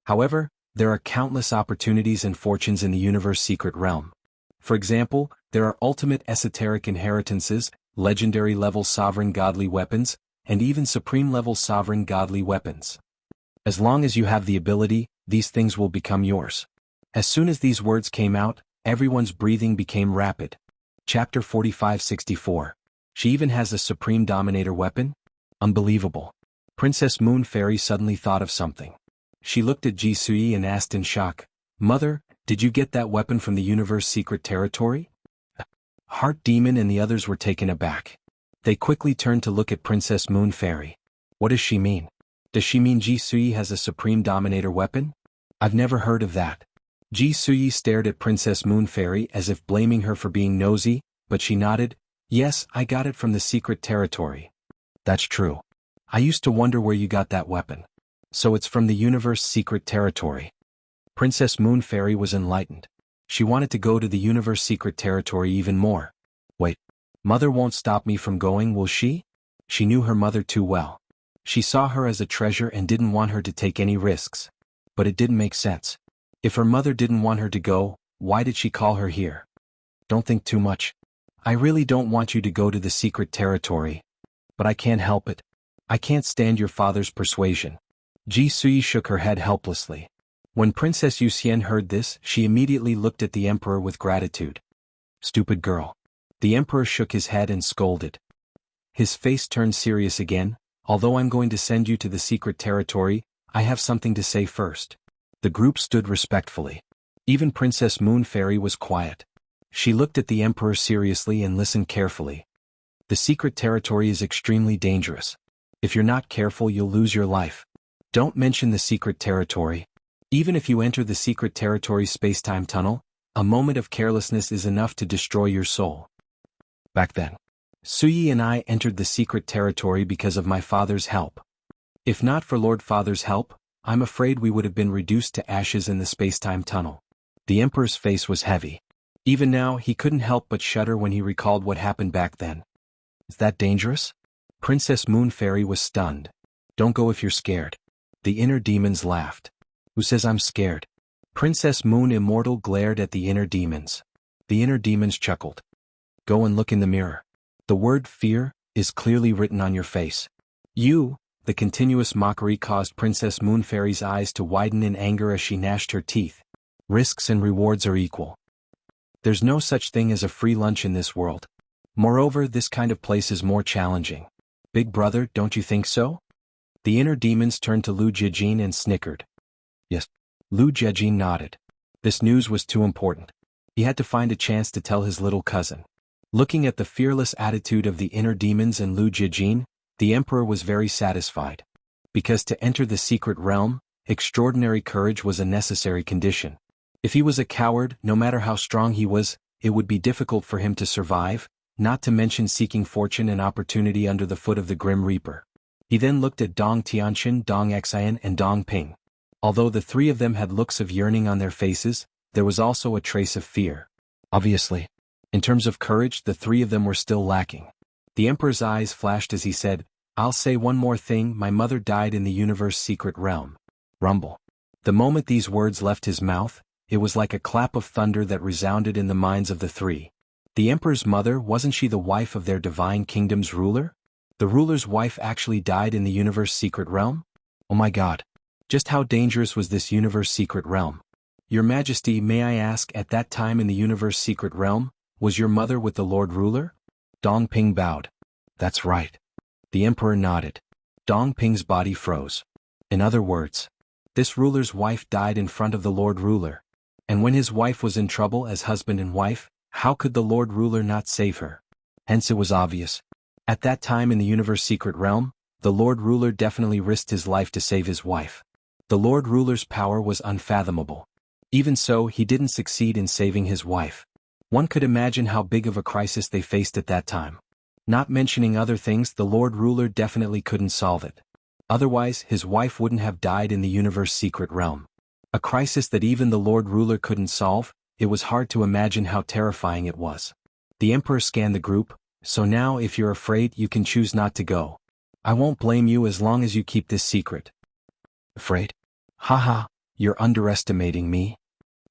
However, there are countless opportunities and fortunes in the universe secret realm. For example, there are ultimate esoteric inheritances, legendary level sovereign godly weapons, and even supreme level sovereign godly weapons. As long as you have the ability, these things will become yours. As soon as these words came out, everyone's breathing became rapid. Chapter 45-64. She even has a supreme dominator weapon? Unbelievable. Princess Moon Fairy suddenly thought of something. She looked at Ji Sui and asked in shock, "Mother, did you get that weapon from the universe secret territory?" Heart Demon and the others were taken aback. They quickly turned to look at Princess Moon Fairy. What does she mean? Does she mean Ji Sui has a supreme dominator weapon? I've never heard of that. Ji Sui stared at Princess Moon Fairy as if blaming her for being nosy, but she nodded. "Yes, I got it from the secret territory." "That's true. I used to wonder where you got that weapon. So it's from the universe secret territory." Princess Moon Fairy was enlightened. She wanted to go to the universe secret territory even more. Wait, Mother won't stop me from going, will she? She knew her mother too well. She saw her as a treasure and didn't want her to take any risks. But it didn't make sense. If her mother didn't want her to go, why did she call her here? Don't think too much. I really don't want you to go to the secret territory. But I can't help it. I can't stand your father's persuasion. Ji Sui shook her head helplessly. When Princess Yuxian heard this, she immediately looked at the emperor with gratitude. Stupid girl. The emperor shook his head and scolded. His face turned serious again. Although I'm going to send you to the secret territory, I have something to say first. The group stood respectfully. Even Princess Moon Fairy was quiet. She looked at the emperor seriously and listened carefully. The secret territory is extremely dangerous. If you're not careful, you'll lose your life. Don't mention the secret territory. Even if you enter the secret territory's space-time tunnel, a moment of carelessness is enough to destroy your soul. Back then, Suyi and I entered the secret territory because of my father's help. If not for Lord Father's help, I'm afraid we would have been reduced to ashes in the space-time tunnel. The emperor's face was heavy. Even now, he couldn't help but shudder when he recalled what happened back then. Is that dangerous? Princess Moon Fairy was stunned. Don't go if you're scared. The inner demons laughed. Who says I'm scared? Princess Moon Immortal glared at the inner demons. The inner demons chuckled. Go and look in the mirror. The word fear is clearly written on your face. You, the continuous mockery caused Princess Moon Fairy's eyes to widen in anger as she gnashed her teeth. Risks and rewards are equal. There's no such thing as a free lunch in this world. Moreover, this kind of place is more challenging. Big brother, don't you think so? The inner demons turned to Lu Jiajin and snickered. Yes. Lu Jiajin nodded. This news was too important. He had to find a chance to tell his little cousin. Looking at the fearless attitude of the inner demons and Lu Jiajin, the emperor was very satisfied. Because to enter the secret realm, extraordinary courage was a necessary condition. If he was a coward, no matter how strong he was, it would be difficult for him to survive, not to mention seeking fortune and opportunity under the foot of the Grim Reaper. He then looked at Dong Tianxin, Dong Xian and Dong Ping. Although the three of them had looks of yearning on their faces, there was also a trace of fear. Obviously, in terms of courage, the three of them were still lacking. The emperor's eyes flashed as he said, I'll say one more thing, my mother died in the universe secret realm. Rumble. The moment these words left his mouth, it was like a clap of thunder that resounded in the minds of the three. The emperor's mother, wasn't she the wife of their divine kingdom's ruler? The ruler's wife actually died in the universe secret realm? Oh my god. Just how dangerous was this universe secret realm? Your Majesty, may I ask, at that time in the universe secret realm, was your mother with the Lord Ruler? Dong Ping bowed. That's right. The emperor nodded. Dong Ping's body froze. In other words, this ruler's wife died in front of the Lord Ruler. And when his wife was in trouble as husband and wife, how could the Lord Ruler not save her? Hence it was obvious. At that time in the universe secret realm, the Lord Ruler definitely risked his life to save his wife. The Lord Ruler's power was unfathomable. Even so, he didn't succeed in saving his wife. One could imagine how big of a crisis they faced at that time. Not mentioning other things, the Lord Ruler definitely couldn't solve it. Otherwise, his wife wouldn't have died in the universe secret realm. A crisis that even the Lord Ruler couldn't solve, it was hard to imagine how terrifying it was. The emperor scanned the group, so now if you're afraid, you can choose not to go. I won't blame you as long as you keep this secret. Afraid? Haha, you're underestimating me.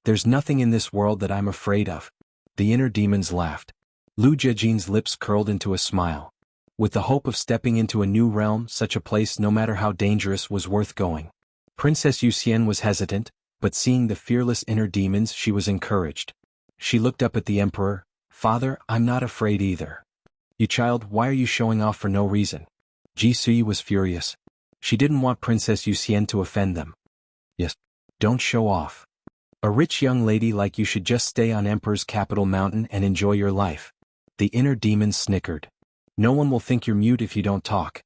There's nothing in this world that I'm afraid of. The inner demons laughed. Lu Jiajin's lips curled into a smile. With the hope of stepping into a new realm, such a place, no matter how dangerous, was worth going. Princess Wuxia was hesitant, but seeing the fearless inner demons, she was encouraged. She looked up at the emperor. Father, I'm not afraid either. You child, why are you showing off for no reason? Ji Sui was furious. She didn't want Princess Wuxia to offend them. Yes. Don't show off. A rich young lady like you should just stay on Emperor's capital mountain and enjoy your life. The inner demons snickered. No one will think you're mute if you don't talk.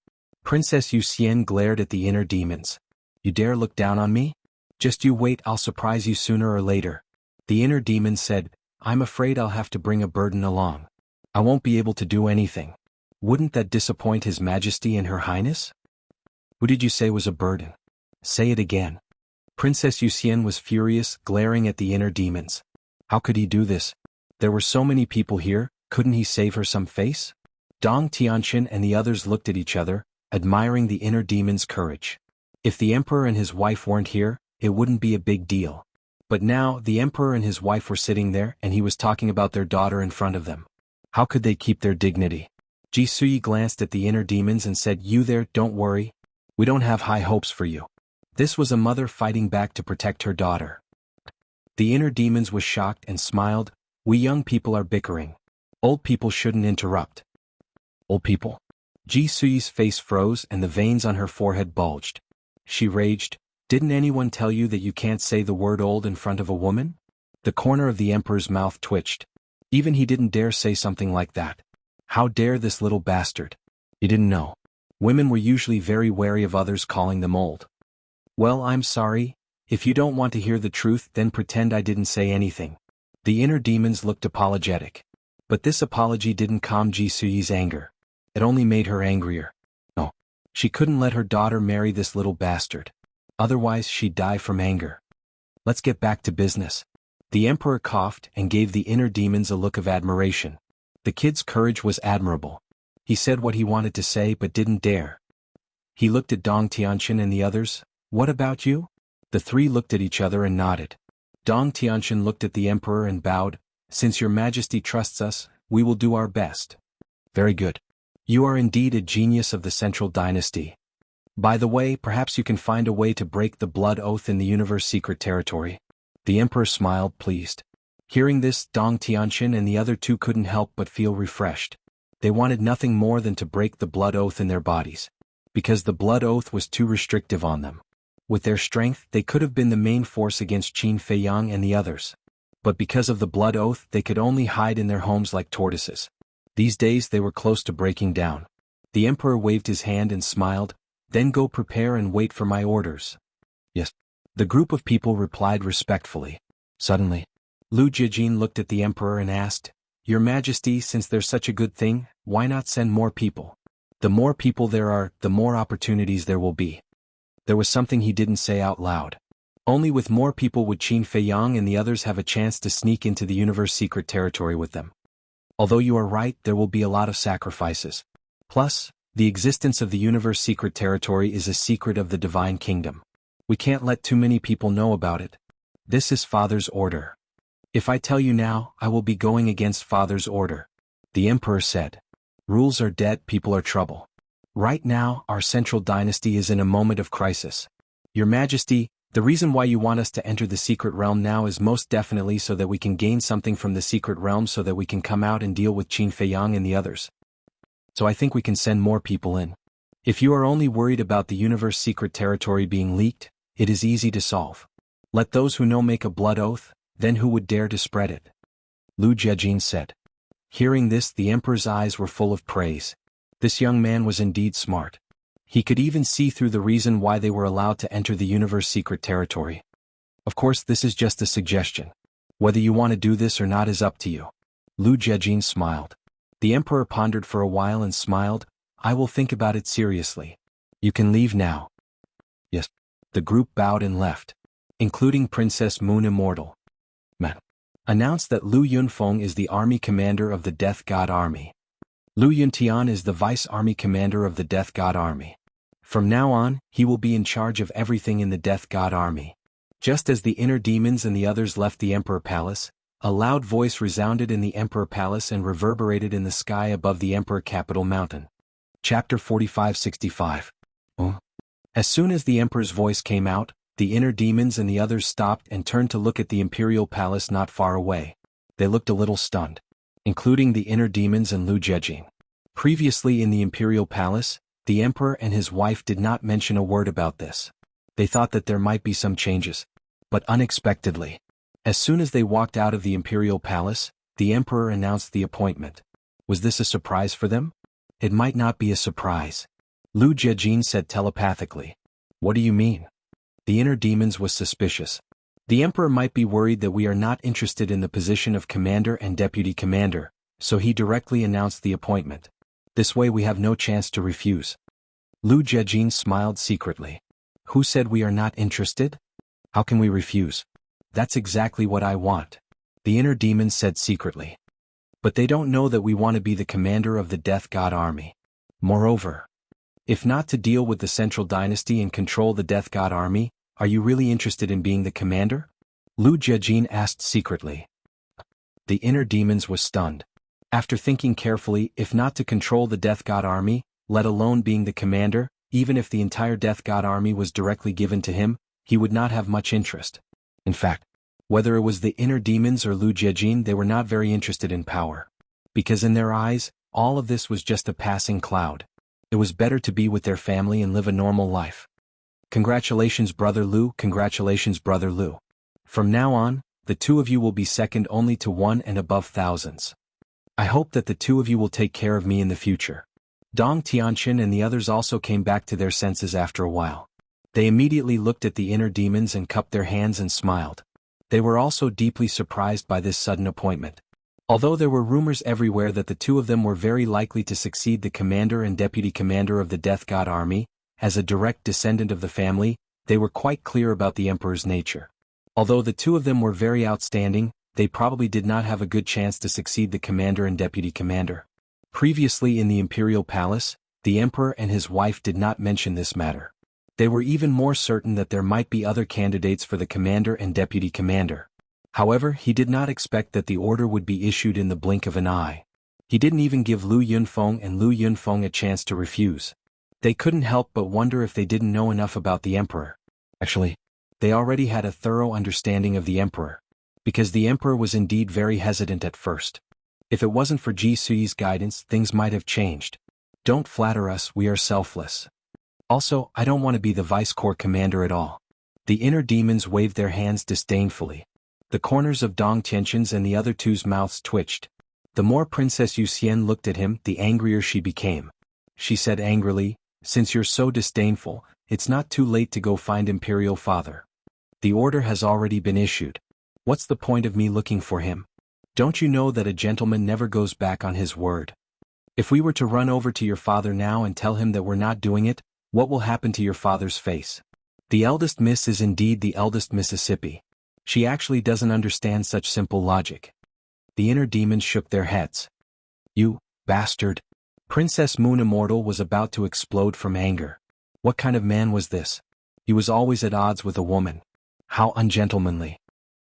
Princess Wuxia glared at the inner demons. You dare look down on me? Just you wait, I'll surprise you sooner or later. The inner demon said, I'm afraid I'll have to bring a burden along. I won't be able to do anything. Wouldn't that disappoint His Majesty and Her Highness? Who did you say was a burden? Say it again. Princess Wuxia was furious, glaring at the inner demons. How could he do this? There were so many people here, couldn't he save her some face? Dong Tianxin and the others looked at each other, admiring the inner demon's courage. If the emperor and his wife weren't here, it wouldn't be a big deal. But now, the emperor and his wife were sitting there and he was talking about their daughter in front of them. How could they keep their dignity? Ji Sui glanced at the inner demons and said, You there, don't worry. We don't have high hopes for you. This was a mother fighting back to protect her daughter. The inner demons was shocked and smiled. We young people are bickering. Old people shouldn't interrupt. Old people? Ji Suyi's face froze and the veins on her forehead bulged. She raged, "Didn't anyone tell you that you can't say the word old in front of a woman?" The corner of the emperor's mouth twitched. Even he didn't dare say something like that. How dare this little bastard? He didn't know. Women were usually very wary of others calling them old. "Well, I'm sorry. If you don't want to hear the truth, then pretend I didn't say anything." The inner demons looked apologetic. But this apology didn't calm Ji Suyi's anger. It only made her angrier. No. She couldn't let her daughter marry this little bastard. Otherwise she'd die from anger. "Let's get back to business." The emperor coughed and gave the inner demons a look of admiration. The kid's courage was admirable. He said what he wanted to say but didn't dare. He looked at Dong Tianqian and the others. "What about you?" The three looked at each other and nodded. Dong Tianqian looked at the emperor and bowed. "Since your majesty trusts us, we will do our best." "Very good. You are indeed a genius of the Central Dynasty. By the way, perhaps you can find a way to break the blood oath in the universe secret territory." The emperor smiled, pleased. Hearing this, Dong Tianqian and the other two couldn't help but feel refreshed. They wanted nothing more than to break the blood oath in their bodies. Because the blood oath was too restrictive on them. With their strength, they could have been the main force against Qin Feiyang and the others. But because of the blood oath, they could only hide in their homes like tortoises. These days they were close to breaking down. The emperor waved his hand and smiled. "Then go prepare and wait for my orders." "Yes." The group of people replied respectfully. Suddenly, Lu Jijin looked at the emperor and asked, "Your Majesty, since there's such a good thing, why not send more people? The more people there are, the more opportunities there will be." There was something he didn't say out loud. Only with more people would Qin Feiyang and the others have a chance to sneak into the universe secret territory with them. Although you are right, there will be a lot of sacrifices. Plus, the existence of the universe secret territory is a secret of the divine kingdom. We can't let too many people know about it. This is Father's order. If I tell you now, I will be going against Father's order. The emperor said. Rules are dead, people are trouble. Right now, our central dynasty is in a moment of crisis. Your Majesty, the reason why you want us to enter the secret realm now is most definitely so that we can gain something from the secret realm so that we can come out and deal with Qin Feiyang and the others. So I think we can send more people in. If you are only worried about the universe secret territory being leaked, it is easy to solve. Let those who know make a blood oath, then who would dare to spread it? Lu Jejin said. Hearing this, the emperor's eyes were full of praise. This young man was indeed smart. He could even see through the reason why they were allowed to enter the universe secret territory. Of course, this is just a suggestion. Whether you want to do this or not is up to you. Lu Jejin smiled. The emperor pondered for a while and smiled. I will think about it seriously. You can leave now. Yes. The group bowed and left. Including Princess Moon Immortal. Man. Announced that Lu Yunfeng is the army commander of the Death God Army. Lu Yuntian is the vice army commander of the Death God Army. From now on, he will be in charge of everything in the Death God Army. Just as the inner demons and the others left the Emperor Palace, a loud voice resounded in the Emperor Palace and reverberated in the sky above the Emperor Capital Mountain. Chapter 45-65. As soon as the Emperor's voice came out, the inner demons and the others stopped and turned to look at the Imperial Palace not far away. They looked a little stunned. Including the inner demons and Lu Jejing. Previously in the Imperial Palace, the Emperor and his wife did not mention a word about this. They thought that there might be some changes. But unexpectedly, as soon as they walked out of the Imperial Palace, the Emperor announced the appointment. Was this a surprise for them? It might not be a surprise. Lu Jejin said telepathically. What do you mean? The inner demons was suspicious. The Emperor might be worried that we are not interested in the position of commander and deputy commander, so he directly announced the appointment. This way we have no chance to refuse. Lu Jejin smiled secretly. Who said we are not interested? How can we refuse? That's exactly what I want. The inner demons said secretly. But they don't know that we want to be the commander of the Death God Army. Moreover, if not to deal with the Central Dynasty and control the Death God Army, are you really interested in being the commander? Lu Jejin asked secretly. The inner demons was stunned. After thinking carefully, if not to control the Death God Army, let alone being the commander, even if the entire Death God Army was directly given to him, he would not have much interest. In fact, whether it was the inner demons or Lu Jejin, they were not very interested in power. because in their eyes, all of this was just a passing cloud. It was better to be with their family and live a normal life. Congratulations, Brother Lu, congratulations, Brother Lu. From now on, the two of you will be second only to one and above thousands. I hope that the two of you will take care of me in the future. Dong Tianqin and the others also came back to their senses after a while. They immediately looked at the inner demons and cupped their hands and smiled. They were also deeply surprised by this sudden appointment. Although there were rumors everywhere that the two of them were very likely to succeed the commander and deputy commander of the Death God army, as a direct descendant of the family, they were quite clear about the emperor's nature. Although the two of them were very outstanding, they probably did not have a good chance to succeed the commander and deputy commander. Previously in the imperial palace, the emperor and his wife did not mention this matter. They were even more certain that there might be other candidates for the commander and deputy commander. However, he did not expect that the order would be issued in the blink of an eye. He didn't even give Lu Yunfeng and Lu Yunfeng a chance to refuse. They couldn't help but wonder if they didn't know enough about the emperor. Actually, they already had a thorough understanding of the emperor, because the emperor was indeed very hesitant at first. If it wasn't for Ji Sui's guidance, things might have changed. Don't flatter us, we are selfless. Also, I don't want to be the vice corps commander at all. The inner demons waved their hands disdainfully. The corners of Dong Tianqin's and the other two's mouths twitched. The more Princess Yu Xian looked at him, the angrier she became. She said angrily, "Since you're so disdainful, it's not too late to go find Imperial Father. The order has already been issued. What's the point of me looking for him? Don't you know that a gentleman never goes back on his word? If we were to run over to your father now and tell him that we're not doing it, what will happen to your father's face? The eldest miss is indeed the eldest Mississippi. She actually doesn't understand such simple logic." The inner demons shook their heads. "You bastard." Princess Moon Immortal was about to explode from anger. What kind of man was this? He was always at odds with a woman. How ungentlemanly.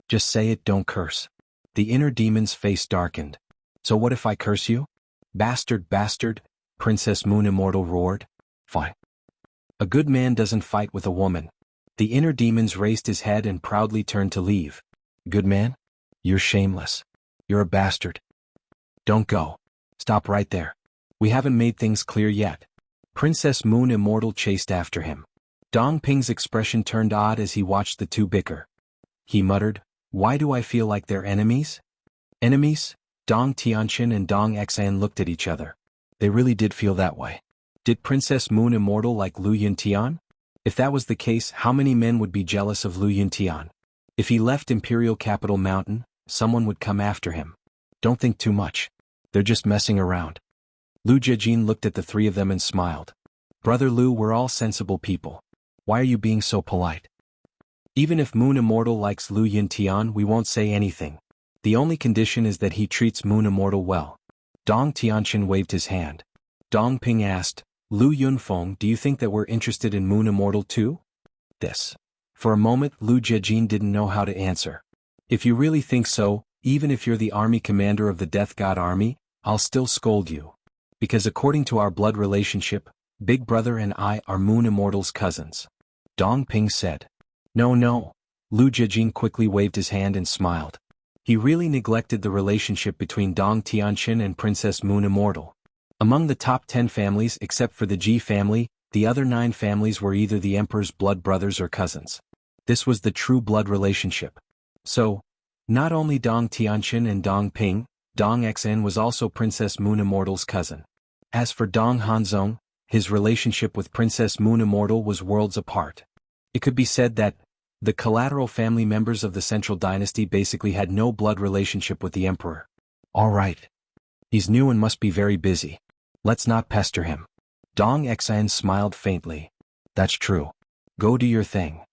Just say it, don't curse. The inner demon's face darkened. So what if I curse you? Bastard, bastard, Princess Moon Immortal roared. Fine. A good man doesn't fight with a woman. The inner demons raised his head and proudly turned to leave. Good man? You're shameless. You're a bastard. Don't go. Stop right there. We haven't made things clear yet. Princess Moon Immortal chased after him. Dong Ping's expression turned odd as he watched the two bicker. He muttered, "Why do I feel like they're enemies?" Enemies? Dong Tianqin and Dong Xan looked at each other. They really did feel that way. Did Princess Moon Immortal like Lu Yuntian? If that was the case, how many men would be jealous of Lu Yuntian? If he left Imperial Capital Mountain, someone would come after him. Don't think too much. They're just messing around. Lu Jejin looked at the three of them and smiled. Brother Lu, we're all sensible people. Why are you being so polite? Even if Moon Immortal likes Lu Yuntian, we won't say anything. The only condition is that he treats Moon Immortal well. Dong Tianqin waved his hand. Dong Ping asked, Lu Yunfeng, do you think that we're interested in Moon Immortal too? This. For a moment, Lu Jejin didn't know how to answer. If you really think so, even if you're the army commander of the Death God army, I'll still scold you. Because according to our blood relationship, Big Brother and I are Moon Immortal's cousins. Dong Ping said. No. Lu Jejin quickly waved his hand and smiled. He really neglected the relationship between Dong Tianqin and Princess Moon Immortal. Among the top 10 families except for the Ji family, the other 9 families were either the emperor's blood brothers or cousins. This was the true blood relationship. So, not only Dong Tianqin and Dong Ping, Dong Xn was also Princess Moon Immortal's cousin. As for Dong Hanzong, his relationship with Princess Moon Immortal was worlds apart. It could be said that the collateral family members of the Central Dynasty basically had no blood relationship with the emperor. All right. He's new and must be very busy. Let's not pester him. Dong Xn smiled faintly. That's true. Go do your thing.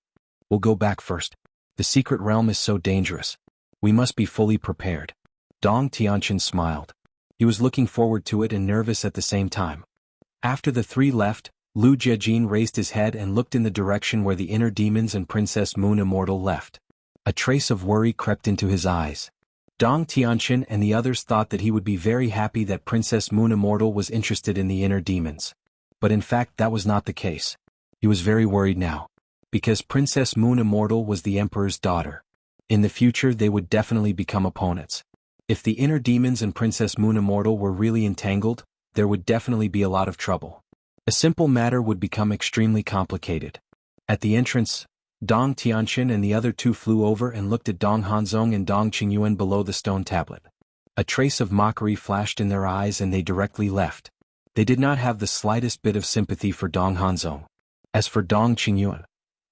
We'll go back first. The secret realm is so dangerous. We must be fully prepared. Dong Tianqin smiled. He was looking forward to it and nervous at the same time. After the three left, Lu Jejin raised his head and looked in the direction where the inner demons and Princess Moon Immortal left. A trace of worry crept into his eyes. Dong Tianqin and the others thought that he would be very happy that Princess Moon Immortal was interested in the inner demons. But in fact that was not the case. He was very worried now. Because Princess Moon Immortal was the Emperor's daughter. In the future they would definitely become opponents. If the inner demons and Princess Moon Immortal were really entangled, there would definitely be a lot of trouble. A simple matter would become extremely complicated. At the entrance, Dong Tianxin and the other two flew over and looked at Dong Hanzong and Dong Qingyuan below the stone tablet. A trace of mockery flashed in their eyes and they directly left. They did not have the slightest bit of sympathy for Dong Hanzong. As for Dong Qingyuan,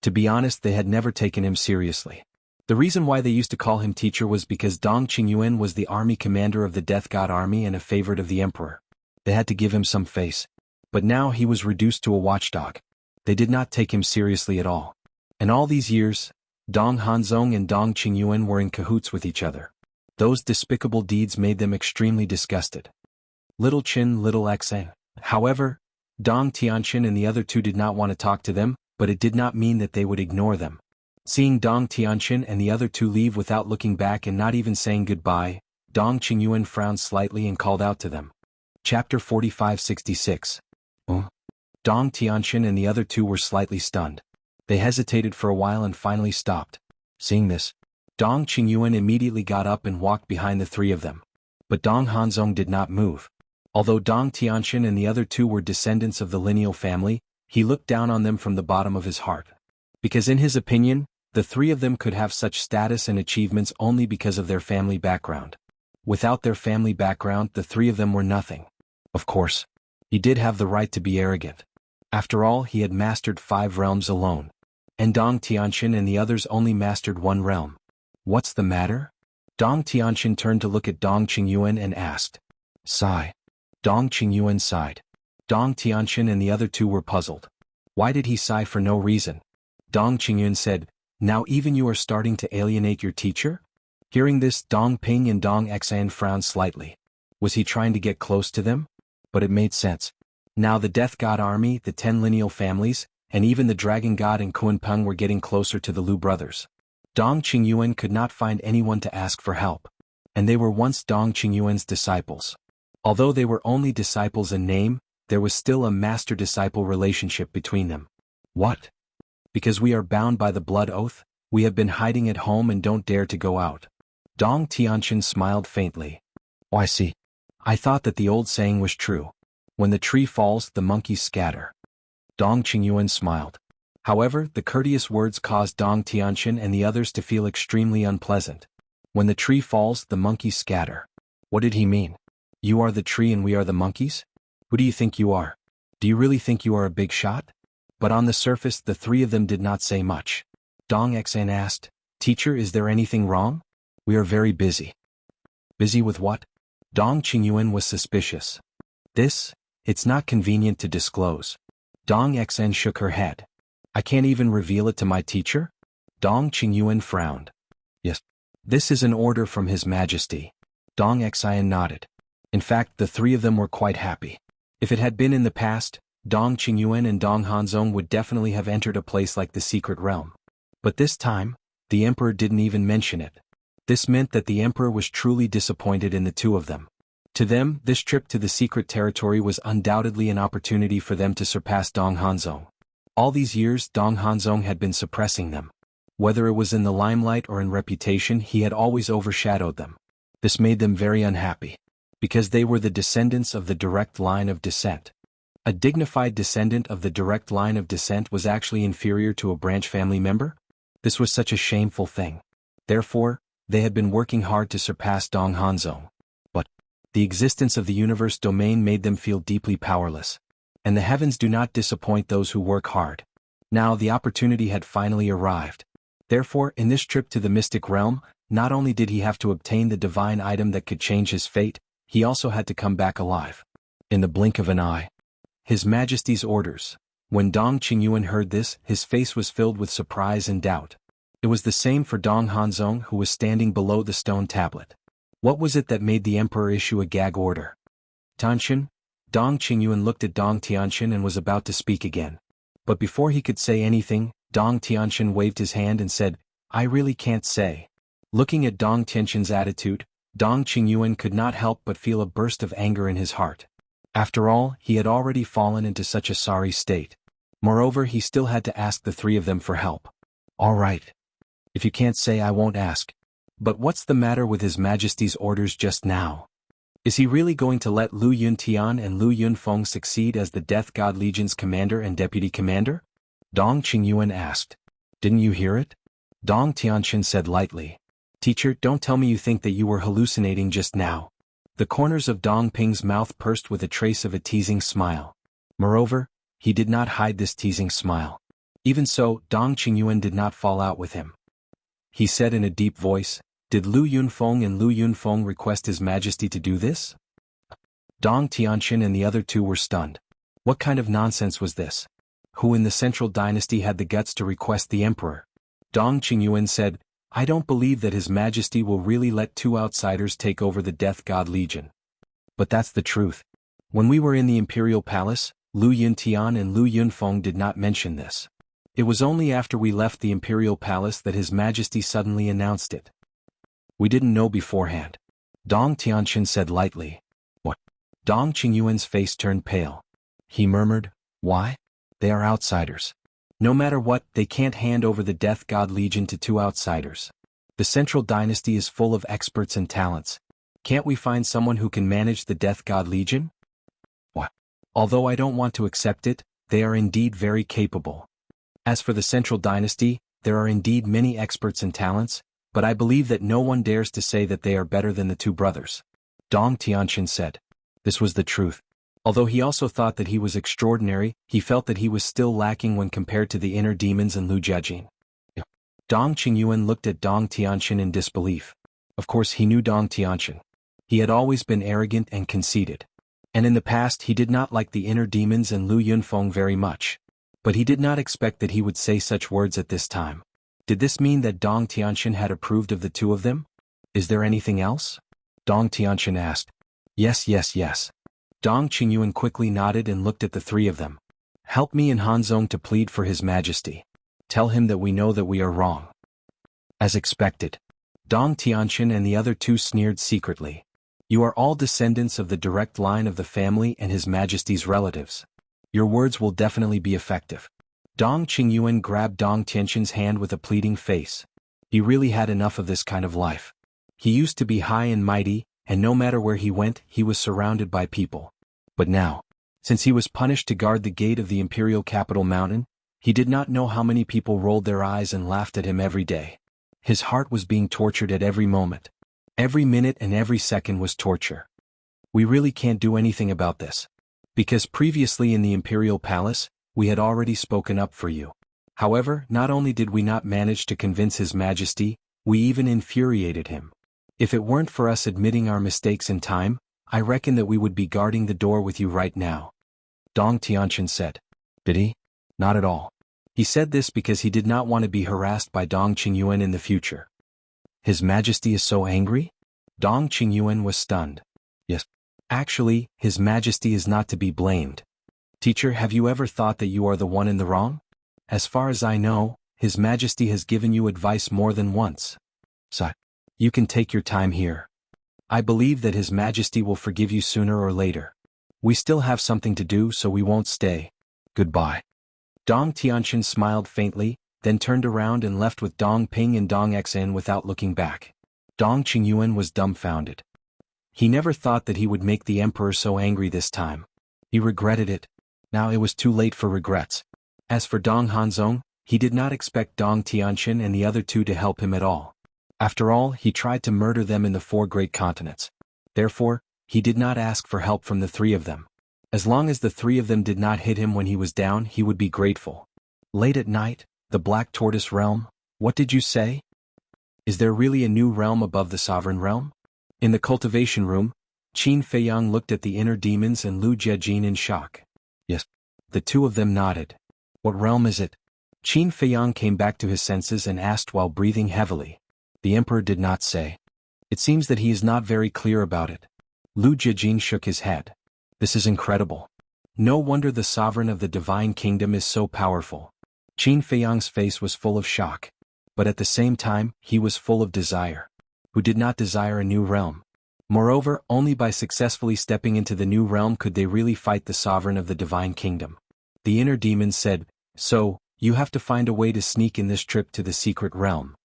to be honest, they had never taken him seriously. The reason why they used to call him teacher was because Dong Qingyuan was the army commander of the Death God army and a favorite of the emperor. They had to give him some face. But now he was reduced to a watchdog. They did not take him seriously at all. And all these years, Dong Hanzong and Dong Qingyuan were in cahoots with each other. Those despicable deeds made them extremely disgusted. Little Chin, little Xn. However, Dong Tianxin and the other two did not want to talk to them, but it did not mean that they would ignore them. Seeing Dong Tianxin and the other two leave without looking back and not even saying goodbye, Dong Qingyuan frowned slightly and called out to them. Chapter 45-66. Dong Tianxin and the other two were slightly stunned. They hesitated for a while and finally stopped. Seeing this, Dong Qingyuan immediately got up and walked behind the three of them. But Dong Hanzong did not move. Although Dong Tianxin and the other two were descendants of the lineal family, he looked down on them from the bottom of his heart. Because in his opinion, the three of them could have such status and achievements only because of their family background. Without their family background, the three of them were nothing. Of course, he did have the right to be arrogant. After all, he had mastered 5 realms alone. And Dong Tianxin and the others only mastered 1 realm. What's the matter? Dong Tianxin turned to look at Dong Qingyuan and asked. Sigh. Dong Qingyuan sighed. Dong Tianxin and the other two were puzzled. Why did he sigh for no reason? Dong Qingyuan said, Now even you are starting to alienate your teacher? Hearing this, Dong Ping and Dong Xan frowned slightly. Was he trying to get close to them? But it made sense. Now the Death God army, the 10 lineal families, and even the Dragon God and Kunpeng were getting closer to the Lu brothers. Dong Qingyuan could not find anyone to ask for help. And they were once Dong Qingyuan's disciples. Although they were only disciples in name, there was still a master-disciple relationship between them. What? Because we are bound by the blood oath, we have been hiding at home and don't dare to go out. Dong Tianxin smiled faintly. Oh, I see. I thought that the old saying was true. When the tree falls, the monkeys scatter. Dong Qingyuan smiled. However, the courteous words caused Dong Tianxin and the others to feel extremely unpleasant. When the tree falls, the monkeys scatter. What did he mean? You are the tree and we are the monkeys? Who do you think you are? Do you really think you are a big shot? But on the surface, the three of them did not say much. Dong Xan asked, Teacher, is there anything wrong? We are very busy. Busy with what? Dong Qingyuan was suspicious. It's not convenient to disclose. Dong Xan shook her head. I can't even reveal it to my teacher? Dong Qingyuan frowned. Yes. This is an order from His Majesty. Dong Xian nodded. In fact, the three of them were quite happy. If it had been in the past, Dong Qingyuan and Dong Hanzong would definitely have entered a place like the Secret Realm. But this time, the emperor didn't even mention it. This meant that the emperor was truly disappointed in the two of them. To them, this trip to the secret territory was undoubtedly an opportunity for them to surpass Dong Hanzong. All these years, Dong Hanzong had been suppressing them. Whether it was in the limelight or in reputation, he had always overshadowed them. This made them very unhappy. Because they were the descendants of the direct line of descent. A dignified descendant of the direct line of descent was actually inferior to a branch family member? This was such a shameful thing. Therefore, they had been working hard to surpass Dong Hanzong. But the existence of the universe domain made them feel deeply powerless. And the heavens do not disappoint those who work hard. Now the opportunity had finally arrived. Therefore, in this trip to the mystic realm, not only did he have to obtain the divine item that could change his fate, he also had to come back alive. In the blink of an eye. His Majesty's orders. When Dong Qingyuan heard this, his face was filled with surprise and doubt. It was the same for Dong Hanzong, who was standing below the stone tablet. What was it that made the emperor issue a gag order? Tianxin? Dong Qingyuan looked at Dong Tianxin and was about to speak again. But before he could say anything, Dong Tianxin waved his hand and said, I really can't say. Looking at Dong Tianxin's attitude, Dong Qingyuan could not help but feel a burst of anger in his heart. After all, he had already fallen into such a sorry state. Moreover, he still had to ask the three of them for help. All right. If you can't say, I won't ask. But what's the matter with His Majesty's orders just now? Is he really going to let Lu Yuntian and Lu Yunfeng succeed as the Death God Legion's commander and deputy commander? Dong Qingyuan asked. Didn't you hear it? Dong Tianqin said lightly. Teacher, don't tell me you think that you were hallucinating just now. The corners of Dong Ping's mouth pursed with a trace of a teasing smile. Moreover, he did not hide this teasing smile. Even so, Dong Qingyuan did not fall out with him. He said in a deep voice, Did Lu Yunfeng and Lu Yunfeng request His Majesty to do this? Dong Tianqin and the other two were stunned. What kind of nonsense was this? Who in the Central Dynasty had the guts to request the Emperor? Dong Qingyuan said, I don't believe that His Majesty will really let two outsiders take over the Death God Legion. But that's the truth. When we were in the Imperial Palace, Lu Yuntian and Lu Yunfeng did not mention this. It was only after we left the Imperial Palace that His Majesty suddenly announced it. We didn't know beforehand. Dong Tianqin said lightly. What? Dong Qingyuan's face turned pale. He murmured, Why? They are outsiders. No matter what, they can't hand over the Death God Legion to two outsiders. The Central Dynasty is full of experts and talents. Can't we find someone who can manage the Death God Legion? What? Although I don't want to accept it, they are indeed very capable. As for the Central Dynasty, there are indeed many experts and talents, but I believe that no one dares to say that they are better than the two brothers. Dong Tianqin said. This was the truth. Although he also thought that he was extraordinary, he felt that he was still lacking when compared to the inner demons and Lu Jiajin. Dong Qingyuan looked at Dong Tianqin in disbelief. Of course he knew Dong Tianqin. He had always been arrogant and conceited. And in the past he did not like the inner demons and Lu Yunfeng very much. But he did not expect that he would say such words at this time. Did this mean that Dong Tianqin had approved of the two of them? Is there anything else? Dong Tianqin asked. Yes. Dong Qingyuan quickly nodded and looked at the three of them. Help me and Hanzong to plead for His Majesty. Tell him that we know that we are wrong. As expected. Dong Tianqin and the other two sneered secretly. You are all descendants of the direct line of the family and His Majesty's relatives. Your words will definitely be effective. Dong Qingyuan grabbed Dong Tianqin's hand with a pleading face. He really had enough of this kind of life. He used to be high and mighty, and no matter where he went, he was surrounded by people. But now, since he was punished to guard the gate of the imperial capital mountain, he did not know how many people rolled their eyes and laughed at him every day. His heart was being tortured at every moment. Every minute and every second was torture. We really can't do anything about this. Because previously in the imperial palace, we had already spoken up for you. However, not only did we not manage to convince His Majesty, we even infuriated him. If it weren't for us admitting our mistakes in time, I reckon that we would be guarding the door with you right now. Dong Tianqin said. Did he? Not at all. He said this because he did not want to be harassed by Dong Qingyuan in the future. His Majesty is so angry? Dong Qingyuan was stunned. Yes. Actually, His Majesty is not to be blamed. Teacher, have you ever thought that you are the one in the wrong? As far as I know, His Majesty has given you advice more than once. So, you can take your time here. I believe that His Majesty will forgive you sooner or later. We still have something to do, so we won't stay. Goodbye. Dong Tianqin smiled faintly, then turned around and left with Dong Ping and Dong Xan without looking back. Dong Qingyuan was dumbfounded. He never thought that he would make the Emperor so angry this time. He regretted it. Now it was too late for regrets. As for Dong Hanzong, he did not expect Dong Tianqin and the other two to help him at all. After all, he tried to murder them in the 4 great continents. Therefore, he did not ask for help from the 3 of them. As long as the 3 of them did not hit him when he was down, he would be grateful. Late at night, the Black Tortoise Realm, what did you say? Is there really a new realm above the Sovereign Realm? In the cultivation room, Qin Feiyang looked at the inner demons and Lu Jiajin in shock. Yes. The 2 of them nodded. What realm is it? Qin Feiyang came back to his senses and asked while breathing heavily. The Emperor did not say. It seems that he is not very clear about it. Lu Jiajin shook his head. This is incredible. No wonder the sovereign of the divine kingdom is so powerful. Qin Feiyang's face was full of shock. But at the same time, he was full of desire. Who did not desire a new realm? Moreover, only by successfully stepping into the new realm could they really fight the sovereign of the divine kingdom. The inner demons said, So, you have to find a way to sneak in this trip to the secret realm.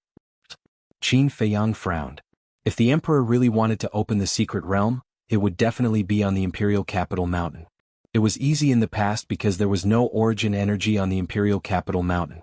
Qin Feiyang frowned. If the emperor really wanted to open the secret realm, it would definitely be on the imperial capital mountain. It was easy in the past because there was no origin energy on the imperial capital mountain.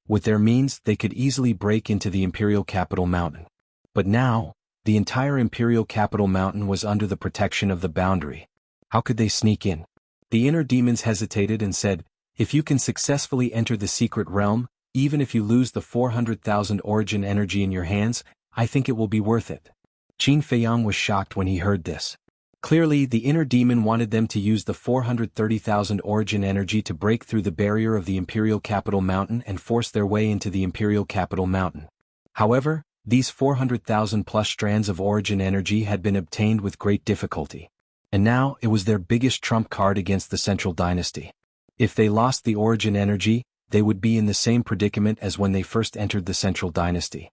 With their means, they could easily break into the imperial capital mountain. But now, the entire imperial capital mountain was under the protection of the boundary. How could they sneak in? The inner demons hesitated and said, "If you can successfully enter the secret realm, even if you lose the 400,000 origin energy in your hands, I think it will be worth it." Qin Feiyang was shocked when he heard this. Clearly, the inner demon wanted them to use the 430,000 origin energy to break through the barrier of the imperial capital mountain and force their way into the imperial capital mountain. However, these 400,000 plus strands of origin energy had been obtained with great difficulty. And now, it was their biggest trump card against the Central Dynasty. If they lost the origin energy, they would be in the same predicament as when they first entered the Central Dynasty.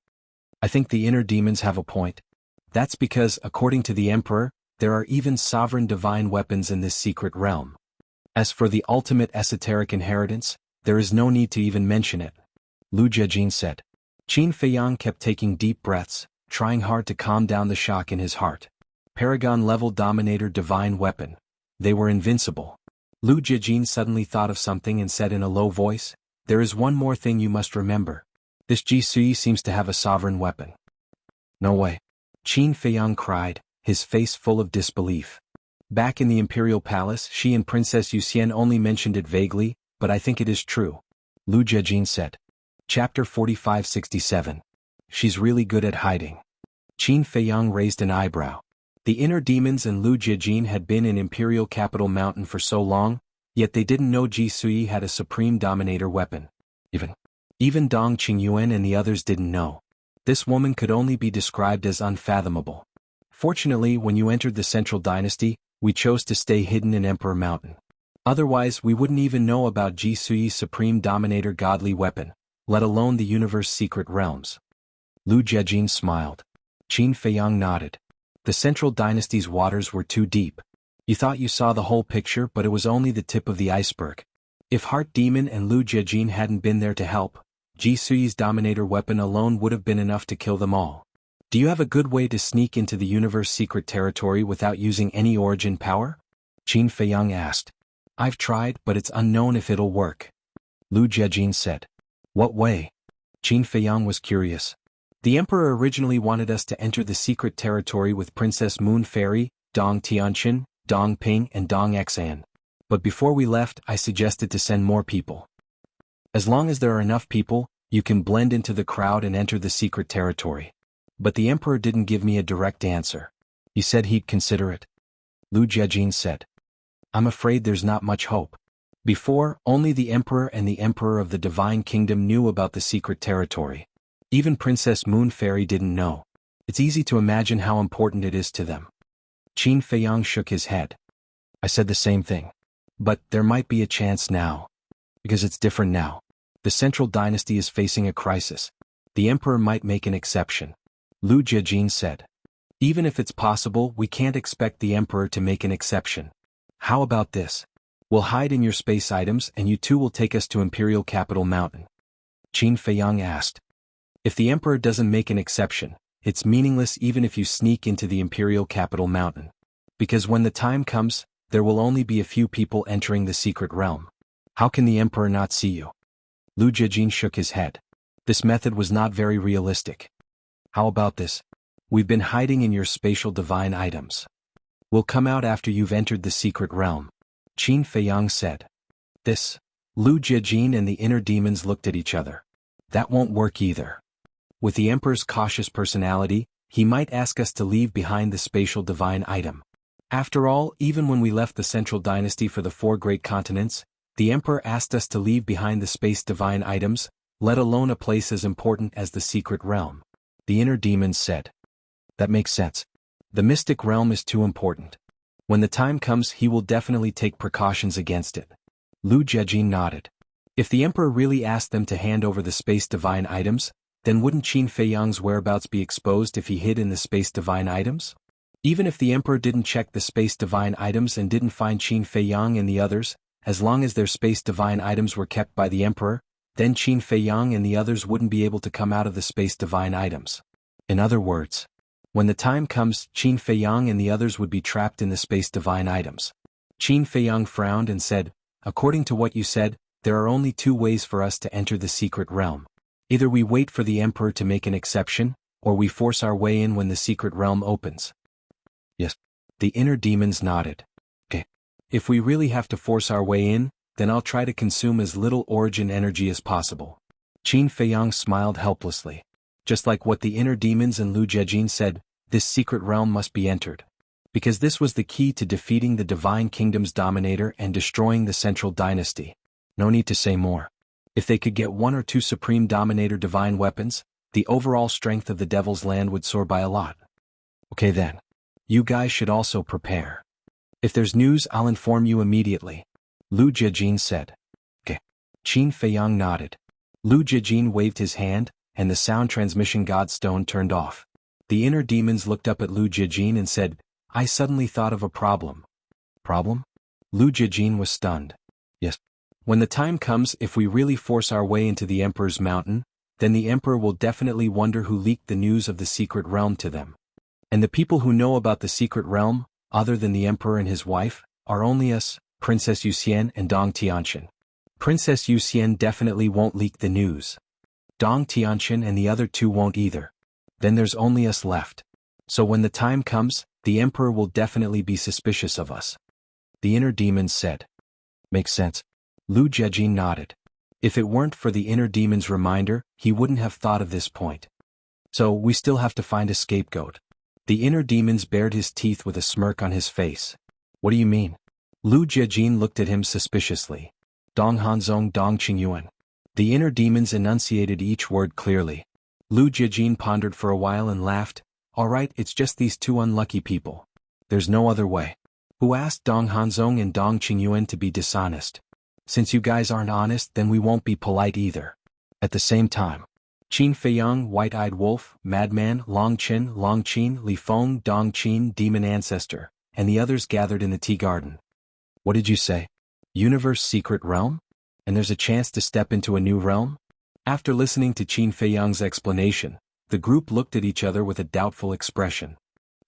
I think the inner demons have a point. That's because, according to the Emperor, there are even sovereign divine weapons in this secret realm. As for the ultimate esoteric inheritance, there is no need to even mention it, Lu Jiejin said. Qin Feiyang kept taking deep breaths, trying hard to calm down the shock in his heart. Paragon-level Dominator divine weapon. They were invincible. Lu Jiejin suddenly thought of something and said in a low voice, "There is one more thing you must remember. This Ji Sui seems to have a sovereign weapon." "No way." Qin Feiyang cried, his face full of disbelief. "Back in the Imperial Palace, she and Princess Yuxian only mentioned it vaguely, but I think it is true," Lu Jiejin said. Chapter 4567. She's really good at hiding. Qin Feiyang raised an eyebrow. The inner demons and Lu Jiejin had been in Imperial Capital Mountain for so long, yet they didn't know Ji Sui had a supreme dominator weapon. Even Dong Qingyuan and the others didn't know. This woman could only be described as unfathomable. Fortunately, when you entered the Central Dynasty, we chose to stay hidden in Emperor Mountain. Otherwise, we wouldn't even know about Ji Sui's supreme dominator godly weapon, let alone the universe's secret realms. Lu Jiejin smiled. Qin Feiyang nodded. The Central Dynasty's waters were too deep. You thought you saw the whole picture, but it was only the tip of the iceberg. If Heart Demon and Lu Jiejin hadn't been there to help, Ji Sui's dominator weapon alone would have been enough to kill them all. Do you have a good way to sneak into the universe's secret territory without using any origin power? Qin Feiyang asked. I've tried, but it's unknown if it'll work. Lu Jiejin said. What way? Qin Feiyang was curious. The Emperor originally wanted us to enter the secret territory with Princess Moon Fairy, Dong Tianqin, Dong Ping and Dong Xan. But before we left, I suggested to send more people. As long as there are enough people, you can blend into the crowd and enter the secret territory. But the Emperor didn't give me a direct answer. He said he'd consider it. Lu Jiejin said. I'm afraid there's not much hope. Before, only the Emperor and the Emperor of the Divine Kingdom knew about the secret territory. Even Princess Moon Fairy didn't know. It's easy to imagine how important it is to them. Qin Feiyang shook his head. I said the same thing. But there might be a chance now. Because it's different now. The Central Dynasty is facing a crisis. The Emperor might make an exception. Lu Jiejin said. Even if it's possible, we can't expect the Emperor to make an exception. How about this? We'll hide in your space items and you two will take us to Imperial Capital Mountain. Qin Feiyang asked. If the Emperor doesn't make an exception, it's meaningless even if you sneak into the Imperial Capital Mountain. Because when the time comes, there will only be a few people entering the secret realm. How can the Emperor not see you? Lu Jiejin shook his head. This method was not very realistic. How about this? We've been hiding in your spatial divine items. We'll come out after you've entered the secret realm. Qin Feiyang said. This. Lu Jiejin and the inner demons looked at each other. That won't work either. With the Emperor's cautious personality, he might ask us to leave behind the spatial divine item. After all, even when we left the Central Dynasty for the 4 great continents, the Emperor asked us to leave behind the space divine items, let alone a place as important as the secret realm. The inner demons said. That makes sense. The mystic realm is too important. When the time comes, he will definitely take precautions against it. Lu Jiejin nodded. If the Emperor really asked them to hand over the space divine items, then wouldn't Qin Feiyang's whereabouts be exposed if he hid in the space divine items? Even if the Emperor didn't check the space divine items and didn't find Qin Feiyang and the others, as long as their space divine items were kept by the Emperor, then Qin Feiyang and the others wouldn't be able to come out of the space divine items. In other words, when the time comes, Qin Feiyang and the others would be trapped in the space divine items. Qin Feiyang frowned and said, according to what you said, there are only two ways for us to enter the secret realm. Either we wait for the Emperor to make an exception, or we force our way in when the secret realm opens. Yes. The inner demons nodded. Okay. If we really have to force our way in, then I'll try to consume as little origin energy as possible. Qin Feiyang smiled helplessly. Just like what the inner demons and Lu Jiejin said, this secret realm must be entered. Because this was the key to defeating the Divine Kingdom's dominator and destroying the Central Dynasty. No need to say more. If they could get one or two Supreme Dominator divine weapons, the overall strength of the Devil's Land would soar by a lot. Okay then. You guys should also prepare. If there's news, I'll inform you immediately. Lu Jiejin said. Okay. Qin Feiyang nodded. Lu Jiejin waved his hand, and the sound transmission godstone turned off. The inner demons looked up at Lu Jiejin and said, I suddenly thought of a problem. Problem? Lu Jiejin was stunned. Yes. When the time comes, if we really force our way into the Emperor's mountain, then the Emperor will definitely wonder who leaked the news of the secret realm to them. And the people who know about the secret realm, other than the Emperor and his wife, are only us, Princess Yuxian and Dong Tianqian. Princess Yuxian definitely won't leak the news. Dong Tianqian and the other two won't either. Then there's only us left. So when the time comes, the Emperor will definitely be suspicious of us. The inner demons said. Makes sense. Lu Jiejin nodded. If it weren't for the inner demon's reminder, he wouldn't have thought of this point. So we still have to find a scapegoat. The inner demons bared his teeth with a smirk on his face. What do you mean? Lu Jiejin looked at him suspiciously. Dong Hanzong Dong Qingyuan. The inner demons enunciated each word clearly. Lu Jiejin pondered for a while and laughed. All right, it's just these two unlucky people. There's no other way. Who asked Dong Hanzong and Dong Qingyuan to be dishonest? Since you guys aren't honest, then we won't be polite either. At the same time, Qin Feiyang, White-Eyed Wolf, Madman, Long Qin, Li Feng, Dong Qin, Demon Ancestor, and the others gathered in the tea garden. What did you say? Universe Secret Realm? And there's a chance to step into a new realm? After listening to Qin Feiyang's explanation, the group looked at each other with a doubtful expression.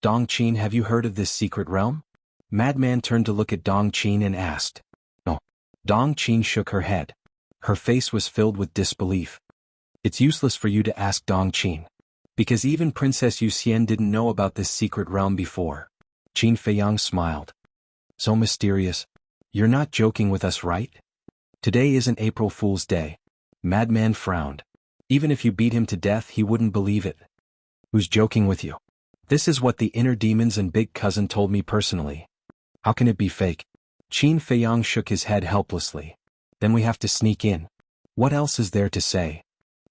Dong Qin, have you heard of this secret realm? Madman turned to look at Dong Qin and asked. No. Dong Qin shook her head. Her face was filled with disbelief. It's useless for you to ask Dong Qin. Because even Princess Yuxian didn't know about this secret realm before. Qin Feiyang smiled. So mysterious. You're not joking with us, right? Today isn't April Fool's Day. Madman frowned. Even if you beat him to death, he wouldn't believe it. Who's joking with you? This is what the inner demons and big cousin told me personally. How can it be fake? Qin Feiyang shook his head helplessly. Then we have to sneak in. What else is there to say?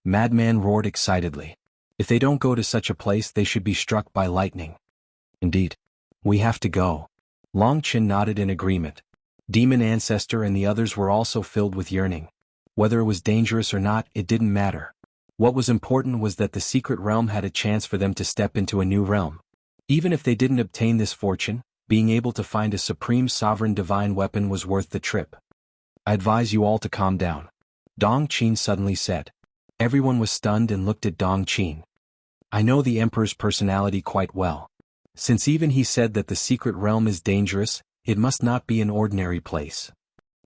Madman roared excitedly. If they don't go to such a place, they should be struck by lightning. Indeed. We have to go. Long Qin nodded in agreement. Demon Ancestor and the others were also filled with yearning. Whether it was dangerous or not, it didn't matter. What was important was that the secret realm had a chance for them to step into a new realm. Even if they didn't obtain this fortune, being able to find a supreme sovereign divine weapon was worth the trip. I advise you all to calm down. Dong Qin suddenly said. Everyone was stunned and looked at Dong Qin. I know the Emperor's personality quite well. Since even he said that the secret realm is dangerous, it must not be an ordinary place.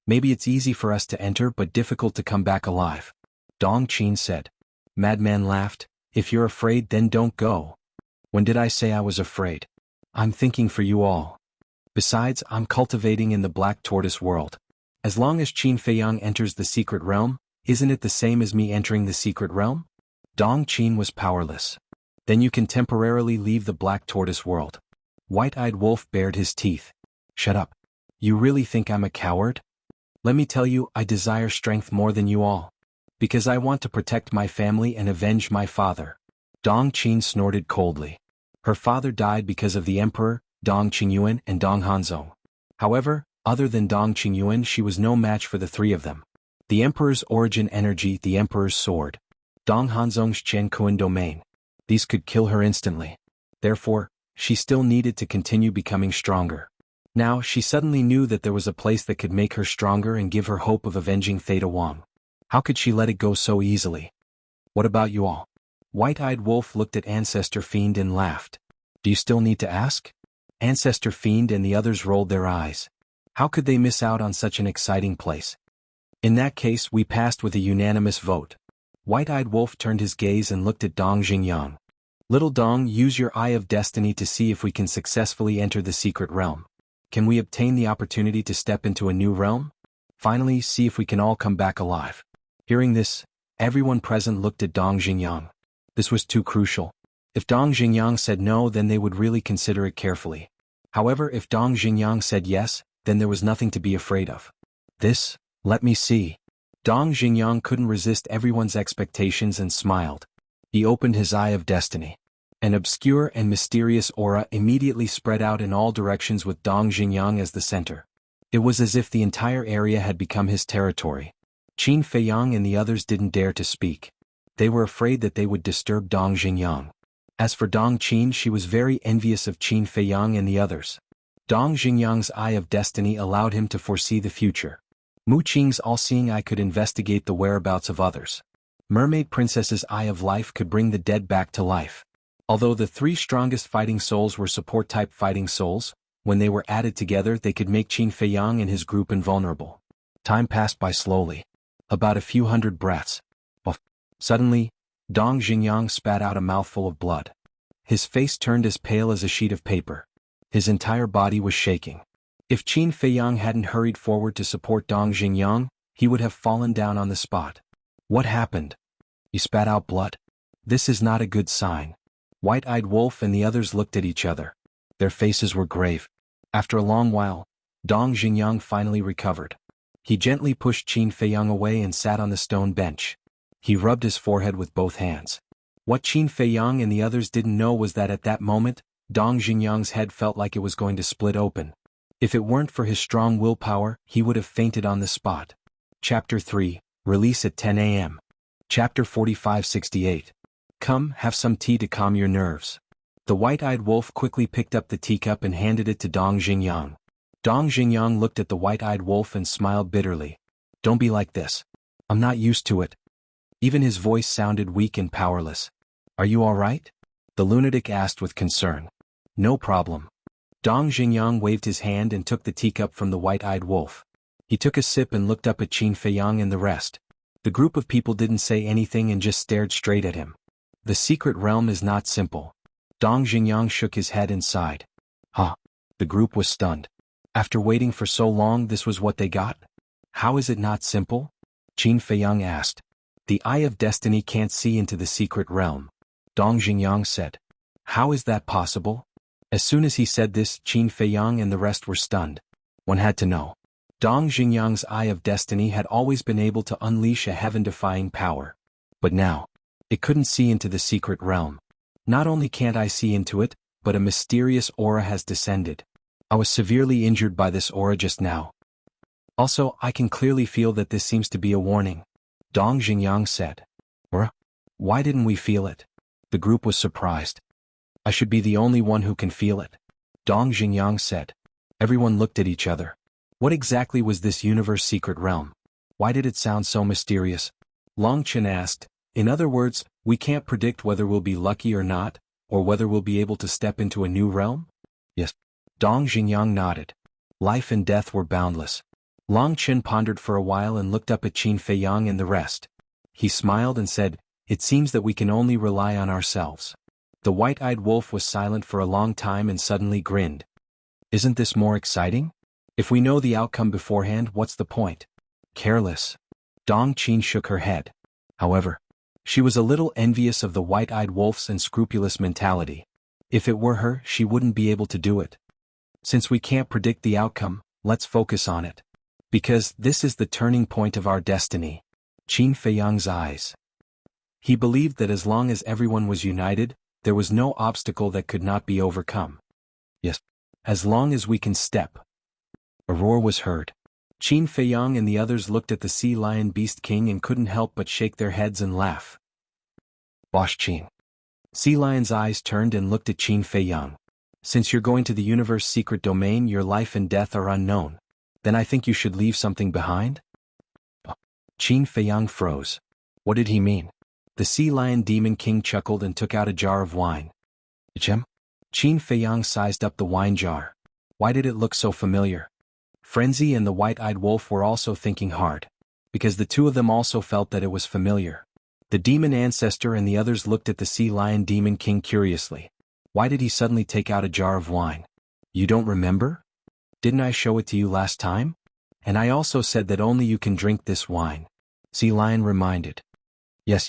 Maybe it's easy for us to enter but difficult to come back alive. Dong Qin said. Madman laughed. If you're afraid, then don't go. When did I say I was afraid? I'm thinking for you all. Besides, I'm cultivating in the Black Tortoise world. As long as Qin Feiyang enters the secret realm, isn't it the same as me entering the secret realm? Dong Qin was powerless. Then you can temporarily leave the Black Tortoise world. White-Eyed Wolf bared his teeth. Shut up. You really think I'm a coward? Let me tell you, I desire strength more than you all. Because I want to protect my family and avenge my father. Dong Qin snorted coldly. Her father died because of the Emperor, Dong Qingyuan and Dong Hanzong. However, other than Dong Qingyuan, she was no match for the three of them. The Emperor's origin energy, the Emperor's sword. Dong Hanzong's Chen Kuan domain. These could kill her instantly. Therefore, she still needed to continue becoming stronger. Now, she suddenly knew that there was a place that could make her stronger and give her hope of avenging Theta Wang. How could she let it go so easily? What about you all? White-eyed wolf looked at Ancestor Fiend and laughed. Do you still need to ask? Ancestor Fiend and the others rolled their eyes. How could they miss out on such an exciting place? In that case, we passed with a unanimous vote. White-eyed wolf turned his gaze and looked at Dong Xingyang. Little Dong, use your Eye of Destiny to see if we can successfully enter the secret realm. Can we obtain the opportunity to step into a new realm? Finally, see if we can all come back alive. Hearing this, everyone present looked at Dong Xingyang. This was too crucial. If Dong Xingyang said no, then they would really consider it carefully. However, if Dong Xingyang said yes, then there was nothing to be afraid of. This, let me see. Dong Xingyang couldn't resist everyone's expectations and smiled. He opened his Eye of Destiny. An obscure and mysterious aura immediately spread out in all directions with Dong Xingyang as the center. It was as if the entire area had become his territory. Qin Feiyang and the others didn't dare to speak. They were afraid that they would disturb Dong Xingyang. As for Dong Qin, she was very envious of Qin Feiyang and the others. Dong Xingyang's Eye of Destiny allowed him to foresee the future. Mu Qing's all-seeing eye could investigate the whereabouts of others. Mermaid Princess's Eye of Life could bring the dead back to life. Although the three strongest fighting souls were support-type fighting souls, when they were added together they could make Qin Feiyang and his group invulnerable. Time passed by slowly. About a few hundred breaths. Suddenly, Dong Xingyang spat out a mouthful of blood. His face turned as pale as a sheet of paper. His entire body was shaking. If Qin Feiyang hadn't hurried forward to support Dong Xingyang, he would have fallen down on the spot. What happened? He spat out blood. This is not a good sign. White-eyed wolf and the others looked at each other. Their faces were grave. After a long while, Dong Xingyang finally recovered. He gently pushed Qin Feiyang away and sat on the stone bench. He rubbed his forehead with both hands. What Qin Feiyang and the others didn't know was that at that moment, Dong Xingyang's head felt like it was going to split open. If it weren't for his strong willpower, he would have fainted on the spot. Chapter 3, Release at 10 a.m. Chapter 4568. Come, have some tea to calm your nerves. The white-eyed wolf quickly picked up the teacup and handed it to Dong Xingyang. Dong Xingyang looked at the white-eyed wolf and smiled bitterly. Don't be like this. I'm not used to it. Even his voice sounded weak and powerless. Are you all right? The lunatic asked with concern. No problem. Dong Xingyang waved his hand and took the teacup from the white-eyed wolf. He took a sip and looked up at Qin Feiyang and the rest. The group of people didn't say anything and just stared straight at him. The secret realm is not simple. Dong Xingyang shook his head and sighed. Huh. The group was stunned. After waiting for so long, this was what they got? How is it not simple? Qin Feiyang asked. The Eye of Destiny can't see into the secret realm. Dong Xingyang said. How is that possible? As soon as he said this, Qin Feiyang and the rest were stunned. One had to know. Dong Xingyang's Eye of Destiny had always been able to unleash a heaven-defying power. But now, it couldn't see into the secret realm. Not only can't I see into it, but a mysterious aura has descended. I was severely injured by this aura just now. Also, I can clearly feel that this seems to be a warning. Dong Xingyang said. Aura? Why didn't we feel it? The group was surprised. I should be the only one who can feel it. Dong Xingyang said. Everyone looked at each other. What exactly was this universe secret realm? Why did it sound so mysterious? Long Chen asked. In other words, we can't predict whether we'll be lucky or not, or whether we'll be able to step into a new realm? Yes. Dong Xingyang nodded. Life and death were boundless. Long Chen pondered for a while and looked up at Qin Feiyang and the rest. He smiled and said, It seems that we can only rely on ourselves. The white-eyed wolf was silent for a long time and suddenly grinned. Isn't this more exciting? If we know the outcome beforehand, what's the point? Careless. Dong Qin shook her head. However, she was a little envious of the white-eyed wolf's unscrupulous mentality. If it were her, she wouldn't be able to do it. Since we can't predict the outcome, let's focus on it. Because this is the turning point of our destiny. Qin Feiyang's eyes. He believed that as long as everyone was united, there was no obstacle that could not be overcome. Yes. As long as we can step. A roar was heard. Qin Feiyang and the others looked at the sea lion beast king and couldn't help but shake their heads and laugh. Bosh Qin. Sea lion's eyes turned and looked at Qin Feiyang. Since you're going to the universe secret domain, your life and death are unknown. Then I think you should leave something behind? Qin Feiyang froze. What did he mean? The Sea Lion Demon King chuckled and took out a jar of wine. Chem? Qin Feiyang sized up the wine jar. Why did it look so familiar? Frenzy and the white-eyed wolf were also thinking hard, because the two of them also felt that it was familiar. The demon ancestor and the others looked at the Sea Lion Demon King curiously. Why did he suddenly take out a jar of wine? You don't remember? Didn't I show it to you last time? And I also said that only you can drink this wine. Sea Lion reminded. Yes.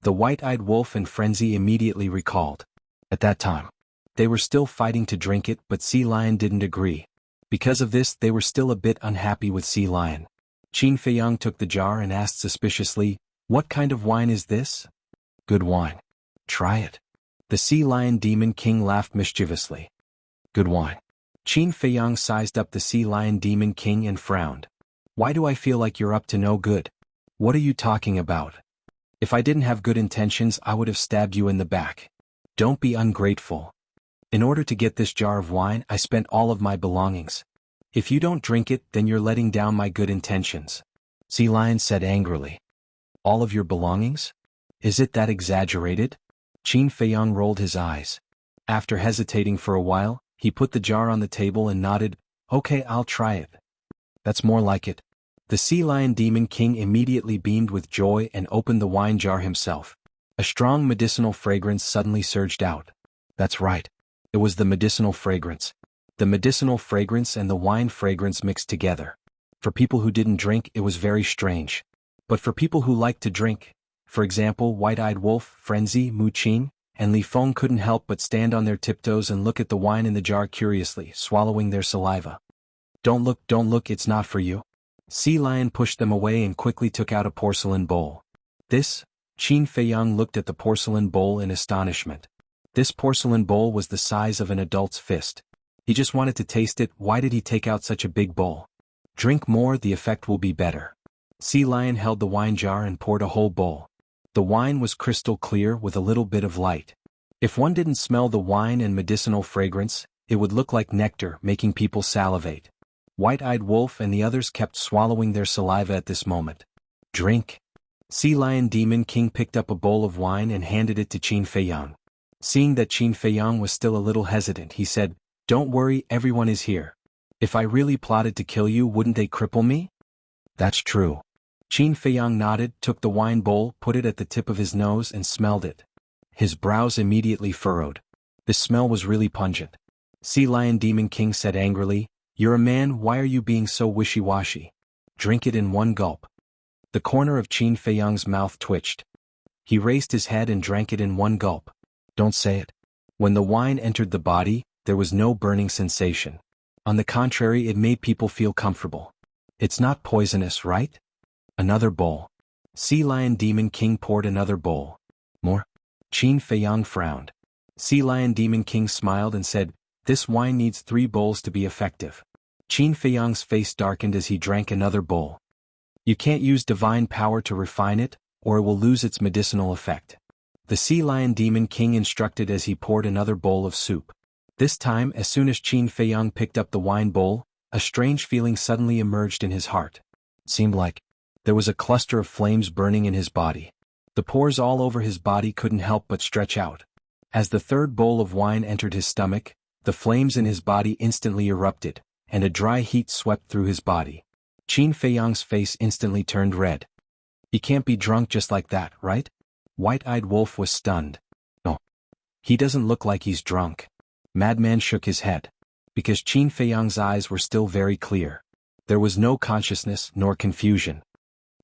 The white-eyed wolf and Frenzy immediately recalled. At that time, they were still fighting to drink it, but Sea Lion didn't agree. Because of this, they were still a bit unhappy with Sea Lion. Qin Feiyang took the jar and asked suspiciously, "What kind of wine is this?" "Good wine. Try it." The Sea Lion Demon King laughed mischievously. "Good wine." Qin Feiyang sized up the Sea Lion Demon King and frowned. "Why do I feel like you're up to no good? What are you talking about? If I didn't have good intentions, I would have stabbed you in the back. Don't be ungrateful. In order to get this jar of wine, I spent all of my belongings. If you don't drink it, then you're letting down my good intentions." Sea Lion said angrily. "All of your belongings? Is it that exaggerated?" Qin Feiyang rolled his eyes. After hesitating for a while, he put the jar on the table and nodded. "Okay, I'll try it." "That's more like it." The Sea Lion Demon King immediately beamed with joy and opened the wine jar himself. A strong medicinal fragrance suddenly surged out. That's right. It was the medicinal fragrance. The medicinal fragrance and the wine fragrance mixed together. For people who didn't drink, it was very strange. But for people who liked to drink, for example, White-Eyed Wolf, Frenzy, Mu Qin, and Li Feng couldn't help but stand on their tiptoes and look at the wine in the jar curiously, swallowing their saliva. Don't look, it's not for you." Sea Lion pushed them away and quickly took out a porcelain bowl. This? Qin Feiyang looked at the porcelain bowl in astonishment. This porcelain bowl was the size of an adult's fist. He just wanted to taste it. Why did he take out such a big bowl? "Drink more, the effect will be better." Sea Lion held the wine jar and poured a whole bowl. The wine was crystal clear with a little bit of light. If one didn't smell the wine and medicinal fragrance, it would look like nectar, making people salivate. White-Eyed Wolf and the others kept swallowing their saliva at this moment. "Drink." Sea Lion Demon King picked up a bowl of wine and handed it to Qin Feiyang. Seeing that Qin Feiyang was still a little hesitant, he said, "Don't worry, everyone is here. If I really plotted to kill you, wouldn't they cripple me?" "That's true." Qin Feiyang nodded, took the wine bowl, put it at the tip of his nose and smelled it. His brows immediately furrowed. The smell was really pungent. Sea Lion Demon King said angrily, "You're a man, why are you being so wishy-washy? Drink it in one gulp." The corner of Qin Feiyang's mouth twitched. He raised his head and drank it in one gulp. Don't say it. When the wine entered the body, there was no burning sensation. On the contrary, it made people feel comfortable. "It's not poisonous, right?" Another bowl. Sea Lion Demon King poured another bowl. "More?" Qin Feiyang frowned. Sea Lion Demon King smiled and said, "This wine needs 3 bowls to be effective." Qin Feiyang's face darkened as he drank another bowl. "You can't use divine power to refine it, or it will lose its medicinal effect." The Sea Lion Demon King instructed as he poured another bowl of soup. This time, as soon as Qin Feiyang picked up the wine bowl, a strange feeling suddenly emerged in his heart. It seemed like there was a cluster of flames burning in his body. The pores all over his body couldn't help but stretch out. As the third bowl of wine entered his stomach, the flames in his body instantly erupted, and a dry heat swept through his body. Qin Feiyang's face instantly turned red. "He can't be drunk just like that, right?" White-Eyed Wolf was stunned. "No. He doesn't look like he's drunk." Madman shook his head. Because Qin Feiyang's eyes were still very clear. There was no consciousness nor confusion.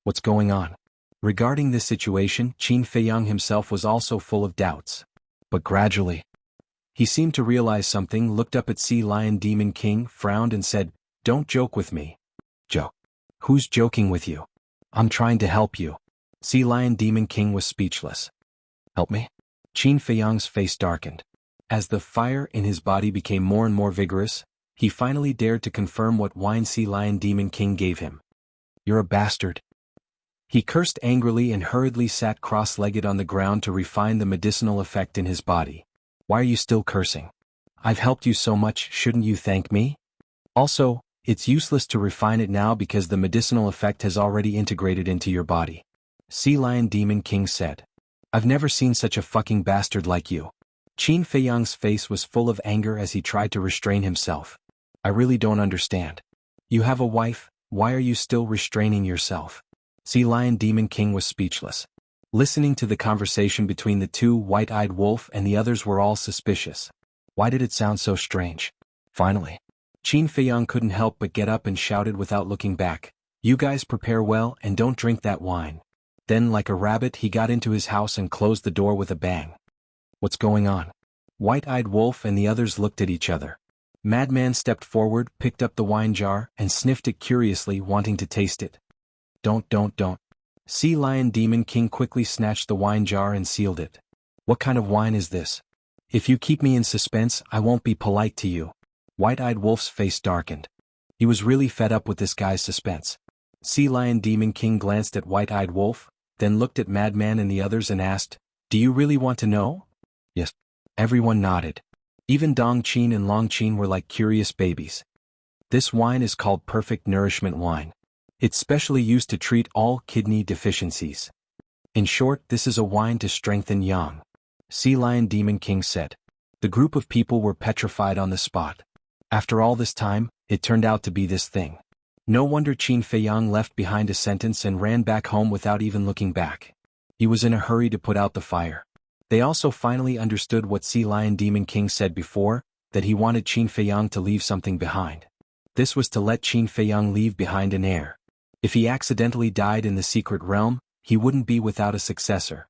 What's going on? Regarding this situation, Qin Feiyang himself was also full of doubts. But gradually, he seemed to realize something, looked up at Sea Lion Demon King, frowned and said, "Don't joke with me." "Joke? Who's joking with you? I'm trying to help you." Sea Lion Demon King was speechless. "Help me?" Qin Feiyang's face darkened. As the fire in his body became more and more vigorous, he finally dared to confirm what wine Sea Lion Demon King gave him. "You're a bastard." He cursed angrily and hurriedly sat cross-legged on the ground to refine the medicinal effect in his body. "Why are you still cursing? I've helped you so much, shouldn't you thank me? Also, it's useless to refine it now because the medicinal effect has already integrated into your body. Sea Lion Demon King said. I've never seen such a fucking bastard like you. Qin Feiyang's face was full of anger as he tried to restrain himself. I really don't understand. You have a wife, why are you still restraining yourself? Sea Lion Demon King was speechless. Listening to the conversation between the two, White-Eyed Wolf and the others were all suspicious. Why did it sound so strange? Finally, Qin Feiyang couldn't help but get up and shouted without looking back. You guys prepare well and don't drink that wine. Then like a rabbit he got into his house and closed the door with a bang. What's going on? White-Eyed Wolf and the others looked at each other. Madman stepped forward, picked up the wine jar, and sniffed it curiously, wanting to taste it. Don't. Sea Lion Demon King quickly snatched the wine jar and sealed it. What kind of wine is this? If you keep me in suspense, I won't be polite to you. White-Eyed Wolf's face darkened. He was really fed up with this guy's suspense. Sea Lion Demon King glanced at White-Eyed Wolf, then looked at Madman and the others and asked, Do you really want to know? Yes. Everyone nodded. Even Dong Qin and Long Qin were like curious babies. This wine is called Perfect Nourishment Wine. It's specially used to treat all kidney deficiencies. In short, this is a wine to strengthen yang. Sea Lion Demon King said. The group of people were petrified on the spot. After all this time, it turned out to be this thing. No wonder Qin Feiyang left behind a sentence and ran back home without even looking back. He was in a hurry to put out the fire. They also finally understood what Sea Lion Demon King said before, that he wanted Qin Feiyang to leave something behind. This was to let Qin Feiyang leave behind an heir. If he accidentally died in the secret realm, he wouldn't be without a successor.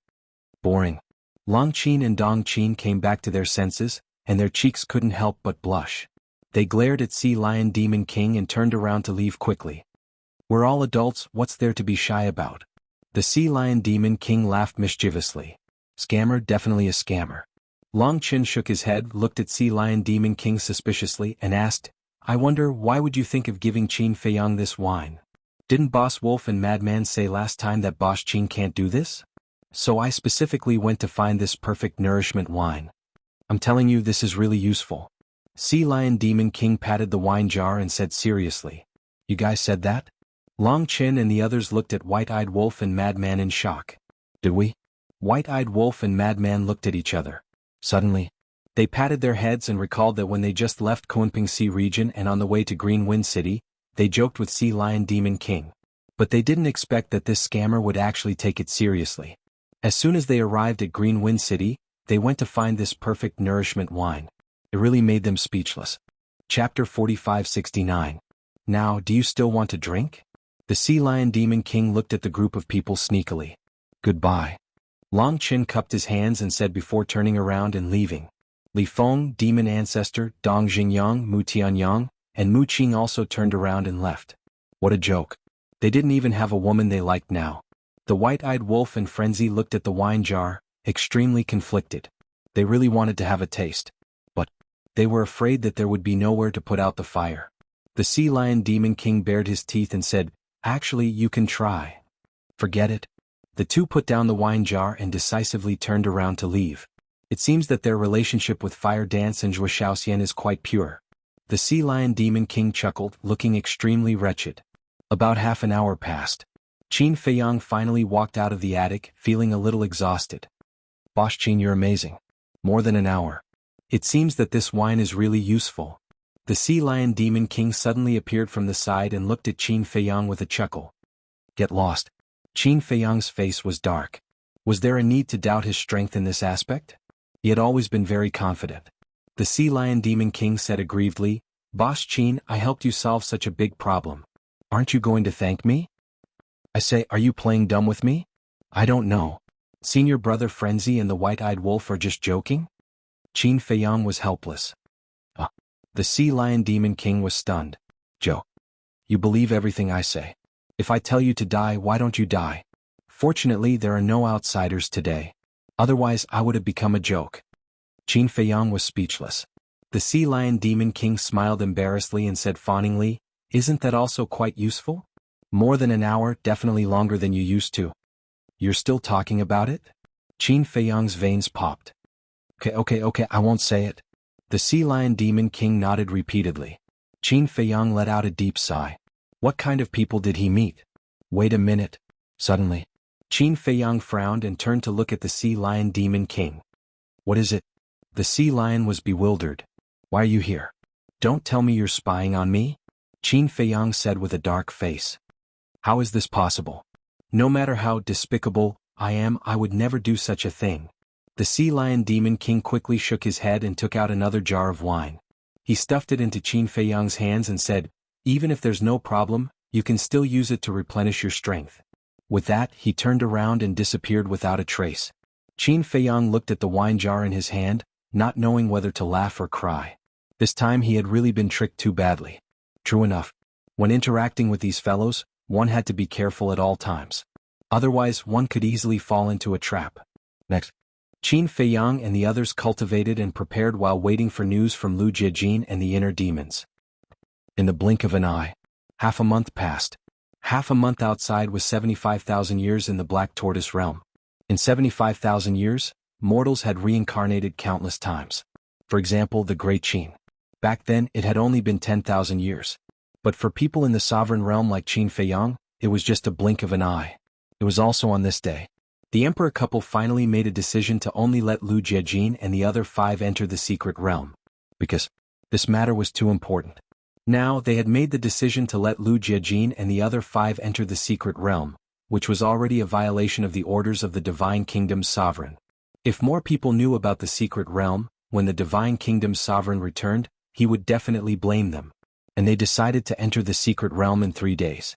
Boring. Long Qin and Dong Qin came back to their senses, and their cheeks couldn't help but blush. They glared at Sea Lion Demon King and turned around to leave quickly. We're all adults, what's there to be shy about? The Sea Lion Demon King laughed mischievously. Scammer, definitely a scammer. Long Qin shook his head, looked at Sea Lion Demon King suspiciously, and asked, I wonder, why would you think of giving Qin Feiyang this wine? Didn't Boss Wolf and Madman say last time that Boss Qin can't do this? So I specifically went to find this perfect nourishment wine. I'm telling you, this is really useful. Sea Lion Demon King patted the wine jar and said seriously. You guys said that? Long Qin and the others looked at White-Eyed Wolf and Madman in shock. Did we? White-Eyed Wolf and Madman looked at each other. Suddenly, they patted their heads and recalled that when they just left Kunping Sea region and on the way to Green Wind City, they joked with Sea Lion Demon King. But they didn't expect that this scammer would actually take it seriously. As soon as they arrived at Green Wind City, they went to find this perfect nourishment wine. It really made them speechless. Chapter 4569. Now, do you still want to drink? The Sea Lion Demon King looked at the group of people sneakily. Goodbye. Long Qin cupped his hands and said before turning around and leaving. Li Feng, Demon Ancestor, Dong Xingyang, Mu Tianyang, and Mu Qing also turned around and left. What a joke. They didn't even have a woman they liked now. The White-Eyed Wolf and Frenzy looked at the wine jar, extremely conflicted. They really wanted to have a taste. But they were afraid that there would be nowhere to put out the fire. The Sea Lion Demon King bared his teeth and said, Actually, you can try. Forget it. The two put down the wine jar and decisively turned around to leave. It seems that their relationship with Fire Dance and Zhuo Shaoxian is quite pure. The Sea Lion Demon King chuckled, looking extremely wretched. About half an hour passed. Qin Feiyang finally walked out of the attic, feeling a little exhausted. Boss Qin, you're amazing. More than an hour. It seems that this wine is really useful. The Sea Lion Demon King suddenly appeared from the side and looked at Qin Feiyang with a chuckle. Get lost. Qin Feiyang's face was dark. Was there a need to doubt his strength in this aspect? He had always been very confident. The Sea Lion Demon King said aggrievedly, Boss Qin, I helped you solve such a big problem. Aren't you going to thank me? I say, are you playing dumb with me? I don't know. Senior Brother Frenzy and the White-Eyed Wolf are just joking? Qin Feiyang was helpless. The Sea Lion Demon King was stunned. Joe. You believe everything I say. If I tell you to die, why don't you die? Fortunately, there are no outsiders today. Otherwise, I would have become a joke. Qin Feiyang was speechless. The Sea Lion Demon King smiled embarrassedly and said fawningly, Isn't that also quite useful? More than an hour, definitely longer than you used to. You're still talking about it? Qin Feiyang's veins popped. Okay, I won't say it. The Sea Lion Demon King nodded repeatedly. Qin Feiyang let out a deep sigh. What kind of people did he meet? Wait a minute. Suddenly, Qin Feiyang frowned and turned to look at the Sea Lion Demon King. What is it? The Sea Lion was bewildered. Why are you here? Don't tell me you're spying on me? Qin Feiyang said with a dark face. How is this possible? No matter how despicable I am, I would never do such a thing. The Sea Lion Demon King quickly shook his head and took out another jar of wine. He stuffed it into Qin Feiyang's hands and said, even if there's no problem, you can still use it to replenish your strength. With that, he turned around and disappeared without a trace. Qin Feiyang looked at the wine jar in his hand, not knowing whether to laugh or cry. This time he had really been tricked too badly. True enough. When interacting with these fellows, one had to be careful at all times. Otherwise, one could easily fall into a trap. Next. Qin Feiyang and the others cultivated and prepared while waiting for news from Lu Jiejin and the inner demons. In the blink of an eye, half a month passed. Half a month outside was 75,000 years in the Black Tortoise realm. In 75,000 years, mortals had reincarnated countless times. For example, the Great Qin. Back then, it had only been 10,000 years. But for people in the sovereign realm like Qin Feiyang, it was just a blink of an eye. It was also on this day. The emperor couple finally made a decision to only let Lu Jiejin and the other 5 enter the secret realm. Because this matter was too important. Now, they had made the decision to let Lu Jiejin and the other 5 enter the secret realm, which was already a violation of the orders of the Divine Kingdom's sovereign. If more people knew about the secret realm, when the Divine Kingdom's sovereign returned, he would definitely blame them. And they decided to enter the secret realm in 3 days.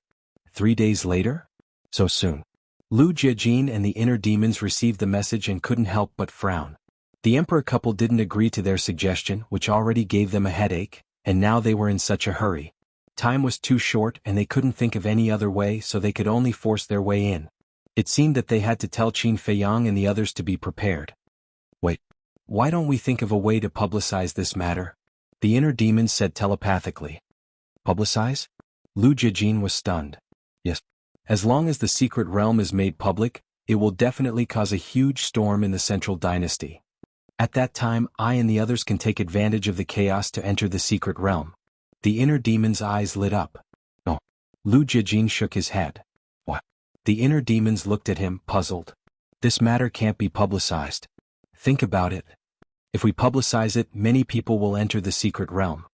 3 days later? So soon. Lu Jiejin and the inner demons received the message and couldn't help but frown. The emperor couple didn't agree to their suggestion, which already gave them a headache, and now they were in such a hurry. Time was too short and they couldn't think of any other way, so they could only force their way in. It seemed that they had to tell Qin Feiyang and the others to be prepared. Wait, why don't we think of a way to publicize this matter? The inner demons said telepathically. Publicize? Lu Jiejin was stunned. Yes. As long as the secret realm is made public, it will definitely cause a huge storm in the Central Dynasty. At that time, I and the others can take advantage of the chaos to enter the secret realm. The inner demon's eyes lit up. Oh. Lu Jiejin shook his head. What? The inner demons looked at him, puzzled. This matter can't be publicized. Think about it. If we publicize it, many people will enter the secret realm.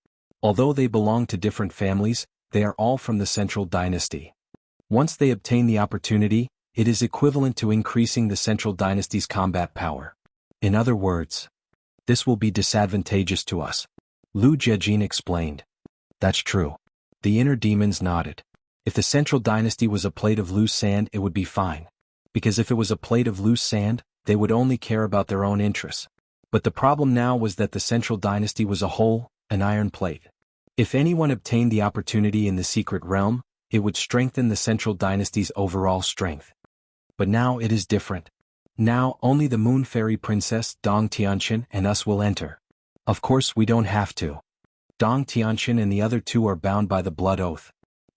Although they belong to different families, they are all from the Central Dynasty. Once they obtain the opportunity, it is equivalent to increasing the Central Dynasty's combat power. In other words, this will be disadvantageous to us. Lu Jiejin explained. That's true. The inner demons nodded. If the Central Dynasty was a plate of loose sand, it would be fine. Because if it was a plate of loose sand, they would only care about their own interests. But the problem now was that the Central Dynasty was a whole, an iron plate. If anyone obtained the opportunity in the secret realm, it would strengthen the Central Dynasty's overall strength. But now it is different. Now only the Moon Fairy Princess, Dong Tianqian, and us will enter. Of course we don't have to. Dong Tianqian and the other 2 are bound by the blood oath.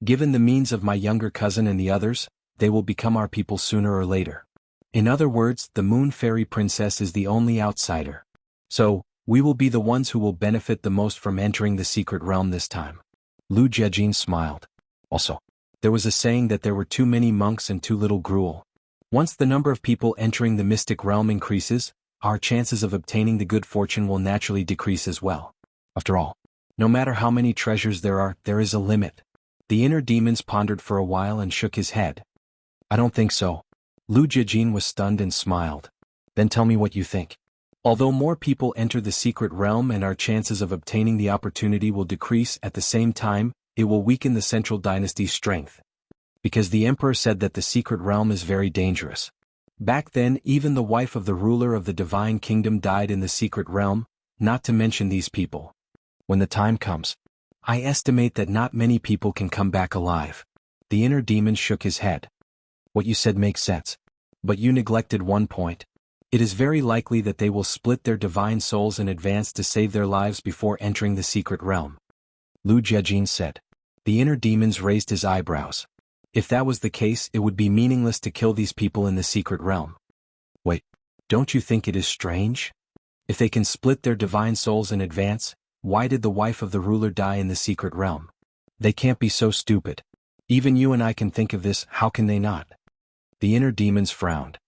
Given the means of my younger cousin and the others, they will become our people sooner or later. In other words, the Moon Fairy Princess is the only outsider. So, we will be the ones who will benefit the most from entering the secret realm this time. Lu Jiejin smiled. Also, there was a saying that there were too many monks and too little gruel. Once the number of people entering the mystic realm increases, our chances of obtaining the good fortune will naturally decrease as well. After all, no matter how many treasures there are, there is a limit. The inner demons pondered for a while and shook his head. I don't think so. Lu Jiejin was stunned and smiled. Then tell me what you think. Although more people enter the secret realm and our chances of obtaining the opportunity will decrease, at the same time, it will weaken the Central Dynasty's strength. Because the emperor said that the secret realm is very dangerous. Back then, even the wife of the ruler of the Divine Kingdom died in the secret realm, not to mention these people. When the time comes, I estimate that not many people can come back alive. The inner demon shook his head. What you said makes sense. But you neglected one point. It is very likely that they will split their divine souls in advance to save their lives before entering the secret realm. Lu Jiejin said. The inner demons raised his eyebrows. If that was the case, it would be meaningless to kill these people in the secret realm. Wait, don't you think it is strange? If they can split their divine souls in advance, why did the wife of the ruler die in the secret realm? They can't be so stupid. Even you and I can think of this, how can they not? The inner demons frowned.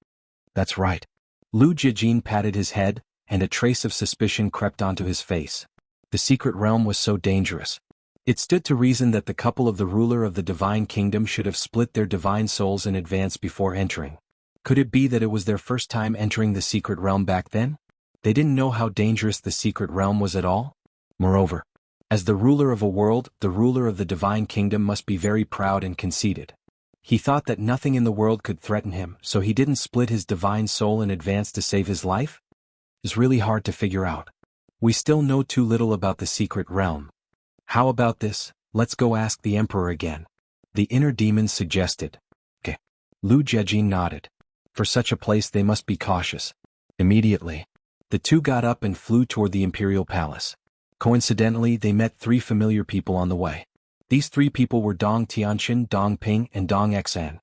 That's right. Lu Jijin patted his head, and a trace of suspicion crept onto his face. The secret realm was so dangerous. It stood to reason that the couple of the ruler of the divine kingdom should have split their divine souls in advance before entering. Could it be that it was their first time entering the secret realm back then? They didn't know how dangerous the secret realm was at all? Moreover, as the ruler of a world, the ruler of the divine kingdom must be very proud and conceited. He thought that nothing in the world could threaten him, so he didn't split his divine soul in advance to save his life? It's really hard to figure out. We still know too little about the secret realm. How about this? Let's go ask the emperor again. The inner demons suggested. Okay. Lu Jejin nodded. For such a place they must be cautious. Immediately, the two got up and flew toward the imperial palace. Coincidentally, they met three familiar people on the way. These three people were Dong Tianqin, Dong Ping, and Dong Xan.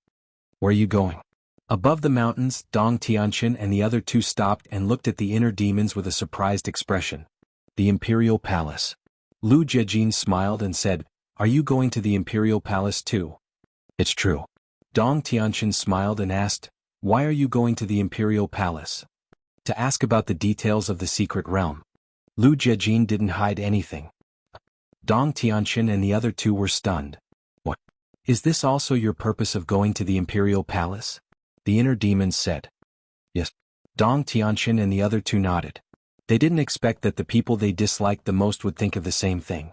Where are you going? Above the mountains, Dong Tianqin and the other two stopped and looked at the inner demons with a surprised expression. The imperial palace. Lu Jejin smiled and said, Are you going to the imperial palace too? It's true. Dong Tianqin smiled and asked, Why are you going to the imperial palace? To ask about the details of the secret realm. Lu Jejin didn't hide anything. Dong Tianqin and the other two were stunned. What? Is this also your purpose of going to the imperial palace? The inner demons said. Yes. Dong Tianqin and the other two nodded. They didn't expect that the people they disliked the most would think of the same thing.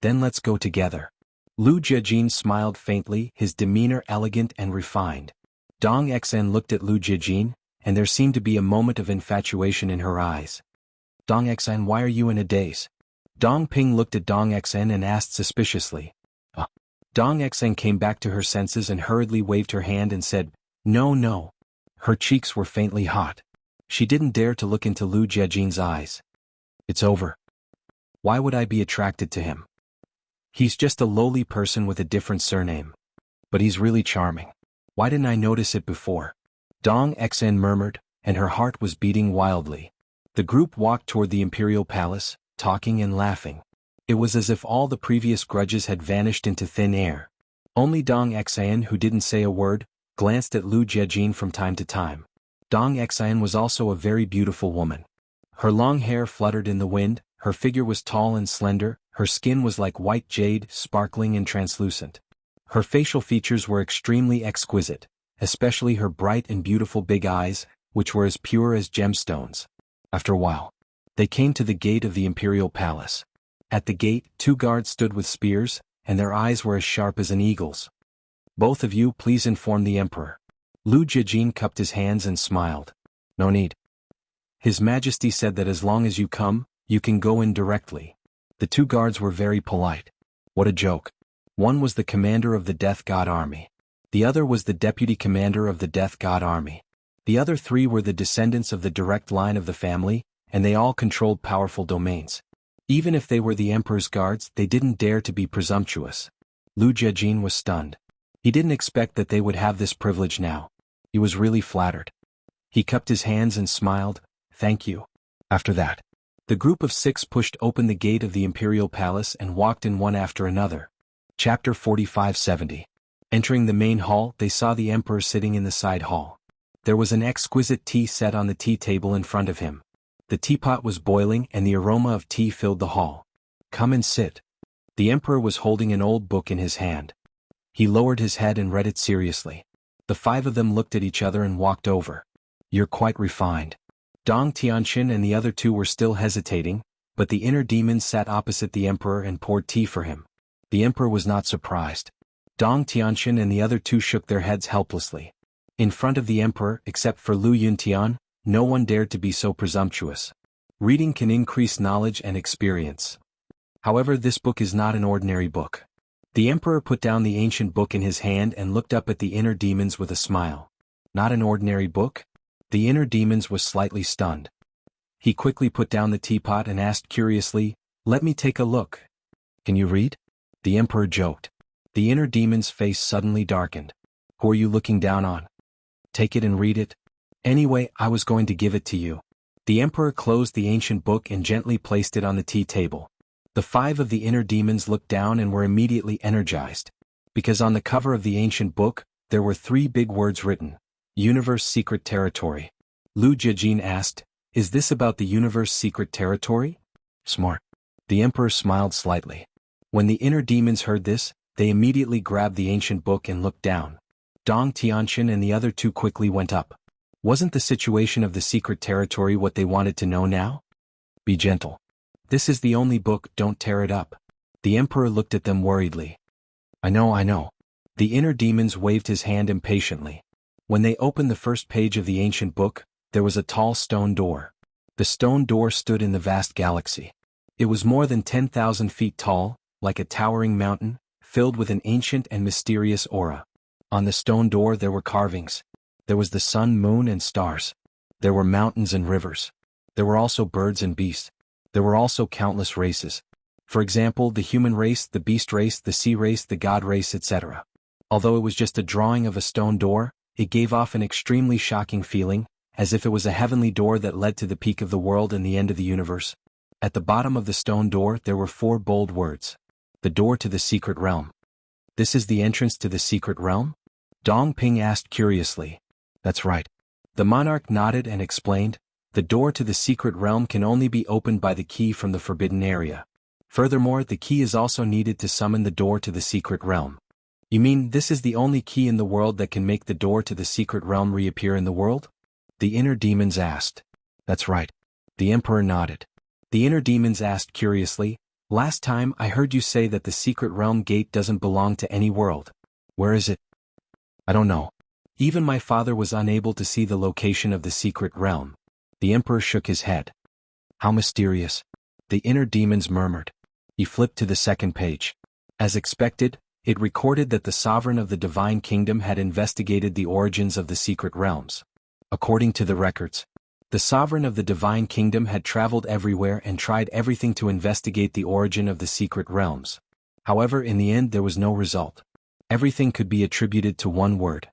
Then let's go together. Lu Jejin smiled faintly, his demeanor elegant and refined. Dong Xen looked at Lu Jejin, and there seemed to be a moment of infatuation in her eyes. Dong Xen, why are you in a daze? Dong Ping looked at Dong Xen and asked suspiciously. Dong Xen came back to her senses and hurriedly waved her hand and said, No. Her cheeks were faintly hot. She didn't dare to look into Lu Jejin's eyes. It's over. Why would I be attracted to him? He's just a lowly person with a different surname. But he's really charming. Why didn't I notice it before? Dong Xen murmured, and her heart was beating wildly. The group walked toward the imperial palace, talking and laughing. It was as if all the previous grudges had vanished into thin air. Only Dong Xen, who didn't say a word, glanced at Lu Jejin from time to time. Dong Xen was also a very beautiful woman. Her long hair fluttered in the wind, her figure was tall and slender, her skin was like white jade, sparkling and translucent. Her facial features were extremely exquisite, especially her bright and beautiful big eyes, which were as pure as gemstones. After a while, they came to the gate of the imperial palace. At the gate, two guards stood with spears, and their eyes were as sharp as an eagle's. Both of you please inform the emperor. Lu Jejin cupped his hands and smiled. No need. His Majesty said that as long as you come, you can go in directly. The two guards were very polite. What a joke. One was the commander of the Death God Army. The other was the deputy commander of the Death God Army. The other three were the descendants of the direct line of the family, and they all controlled powerful domains. Even if they were the emperor's guards, they didn't dare to be presumptuous. Lu Jejin was stunned. He didn't expect that they would have this privilege now. He was really flattered. He cupped his hands and smiled, Thank you. After that, the group of 6 pushed open the gate of the imperial palace and walked in one after another. Chapter 4570. Entering the main hall, they saw the emperor sitting in the side hall. There was an exquisite tea set on the tea table in front of him. The teapot was boiling and the aroma of tea filled the hall. Come and sit. The emperor was holding an old book in his hand. He lowered his head and read it seriously. The 5 of them looked at each other and walked over. You're quite refined. Dong Tianqin and the other 2 were still hesitating, but the inner demons sat opposite the emperor and poured tea for him. The emperor was not surprised. Dong Tianqin and the other 2 shook their heads helplessly. In front of the emperor, except for Lu Yuntian, no one dared to be so presumptuous. Reading can increase knowledge and experience. However, this book is not an ordinary book. The emperor put down the ancient book in his hand and looked up at the inner demons with a smile. Not an ordinary book? The inner demons was slightly stunned. He quickly put down the teapot and asked curiously, Let me take a look. Can you read? The emperor joked. The inner demon's face suddenly darkened. Who are you looking down on? Take it and read it. Anyway, I was going to give it to you. The emperor closed the ancient book and gently placed it on the tea table. The 5 of the inner demons looked down and were immediately energized. Because on the cover of the ancient book, there were 3 big words written. Universe Secret Territory. Lu Jijin asked, "Is this about the Universe Secret Territory?" Smart. The emperor smiled slightly. When the inner demons heard this, they immediately grabbed the ancient book and looked down. Dong Tianqian and the other 2 quickly went up. Wasn't the situation of the secret territory what they wanted to know now? Be gentle. This is the only book, don't tear it up. The emperor looked at them worriedly. I know. The inner demons waved his hand impatiently. When they opened the first page of the ancient book, there was a tall stone door. The stone door stood in the vast galaxy. It was more than 10,000 feet tall, like a towering mountain, filled with an ancient and mysterious aura. On the stone door there were carvings. There was the sun, moon, and stars. There were mountains and rivers. There were also birds and beasts. There were also countless races. For example, the human race, the beast race, the sea race, the god race, etc. Although it was just a drawing of a stone door, it gave off an extremely shocking feeling, as if it was a heavenly door that led to the peak of the world and the end of the universe. At the bottom of the stone door there were 4 bold words. The door to the secret realm. This is the entrance to the secret realm? Dong Ping asked curiously. That's right. The monarch nodded and explained, the door to the secret realm can only be opened by the key from the forbidden area. Furthermore, the key is also needed to summon the door to the secret realm. You mean this is the only key in the world that can make the door to the secret realm reappear in the world? The inner demons asked. That's right. The emperor nodded. The inner demons asked curiously, last time I heard you say that the secret realm gate doesn't belong to any world. Where is it? I don't know. Even my father was unable to see the location of the secret realm. The emperor shook his head. How mysterious. The inner demons murmured. He flipped to the second page. As expected, it recorded that the sovereign of the divine kingdom had investigated the origins of the secret realms. According to the records, the sovereign of the divine kingdom had traveled everywhere and tried everything to investigate the origin of the secret realms. However, in the end there was no result. Everything could be attributed to one word.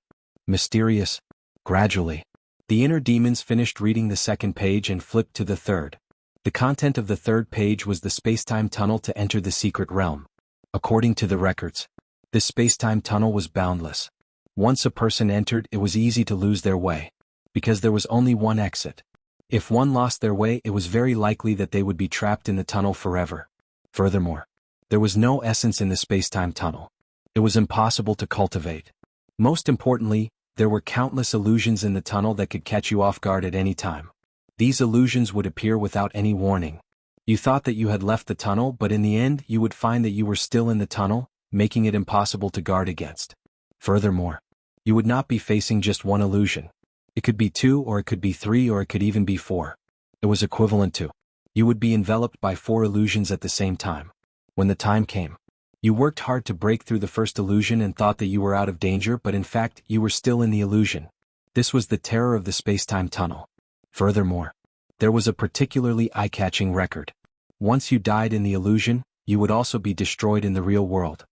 Mysterious. Gradually, the inner demons finished reading the second page and flipped to the third. The content of the third page was the space-time tunnel to enter the secret realm. According to the records, this space-time tunnel was boundless. Once a person entered, it was easy to lose their way, because there was only one exit. If one lost their way, it was very likely that they would be trapped in the tunnel forever. Furthermore, there was no essence in the space-time tunnel. It was impossible to cultivate. Most importantly, there were countless illusions in the tunnel that could catch you off guard at any time. These illusions would appear without any warning. You thought that you had left the tunnel, but in the end you would find that you were still in the tunnel, making it impossible to guard against. Furthermore, you would not be facing just one illusion. It could be 2, or it could be 3, or it could even be 4. It was equivalent to, you would be enveloped by 4 illusions at the same time. When the time came, you worked hard to break through the first illusion and thought that you were out of danger, but in fact you were still in the illusion. This was the terror of the space-time tunnel. Furthermore, there was a particularly eye-catching record. Once you died in the illusion, you would also be destroyed in the real world.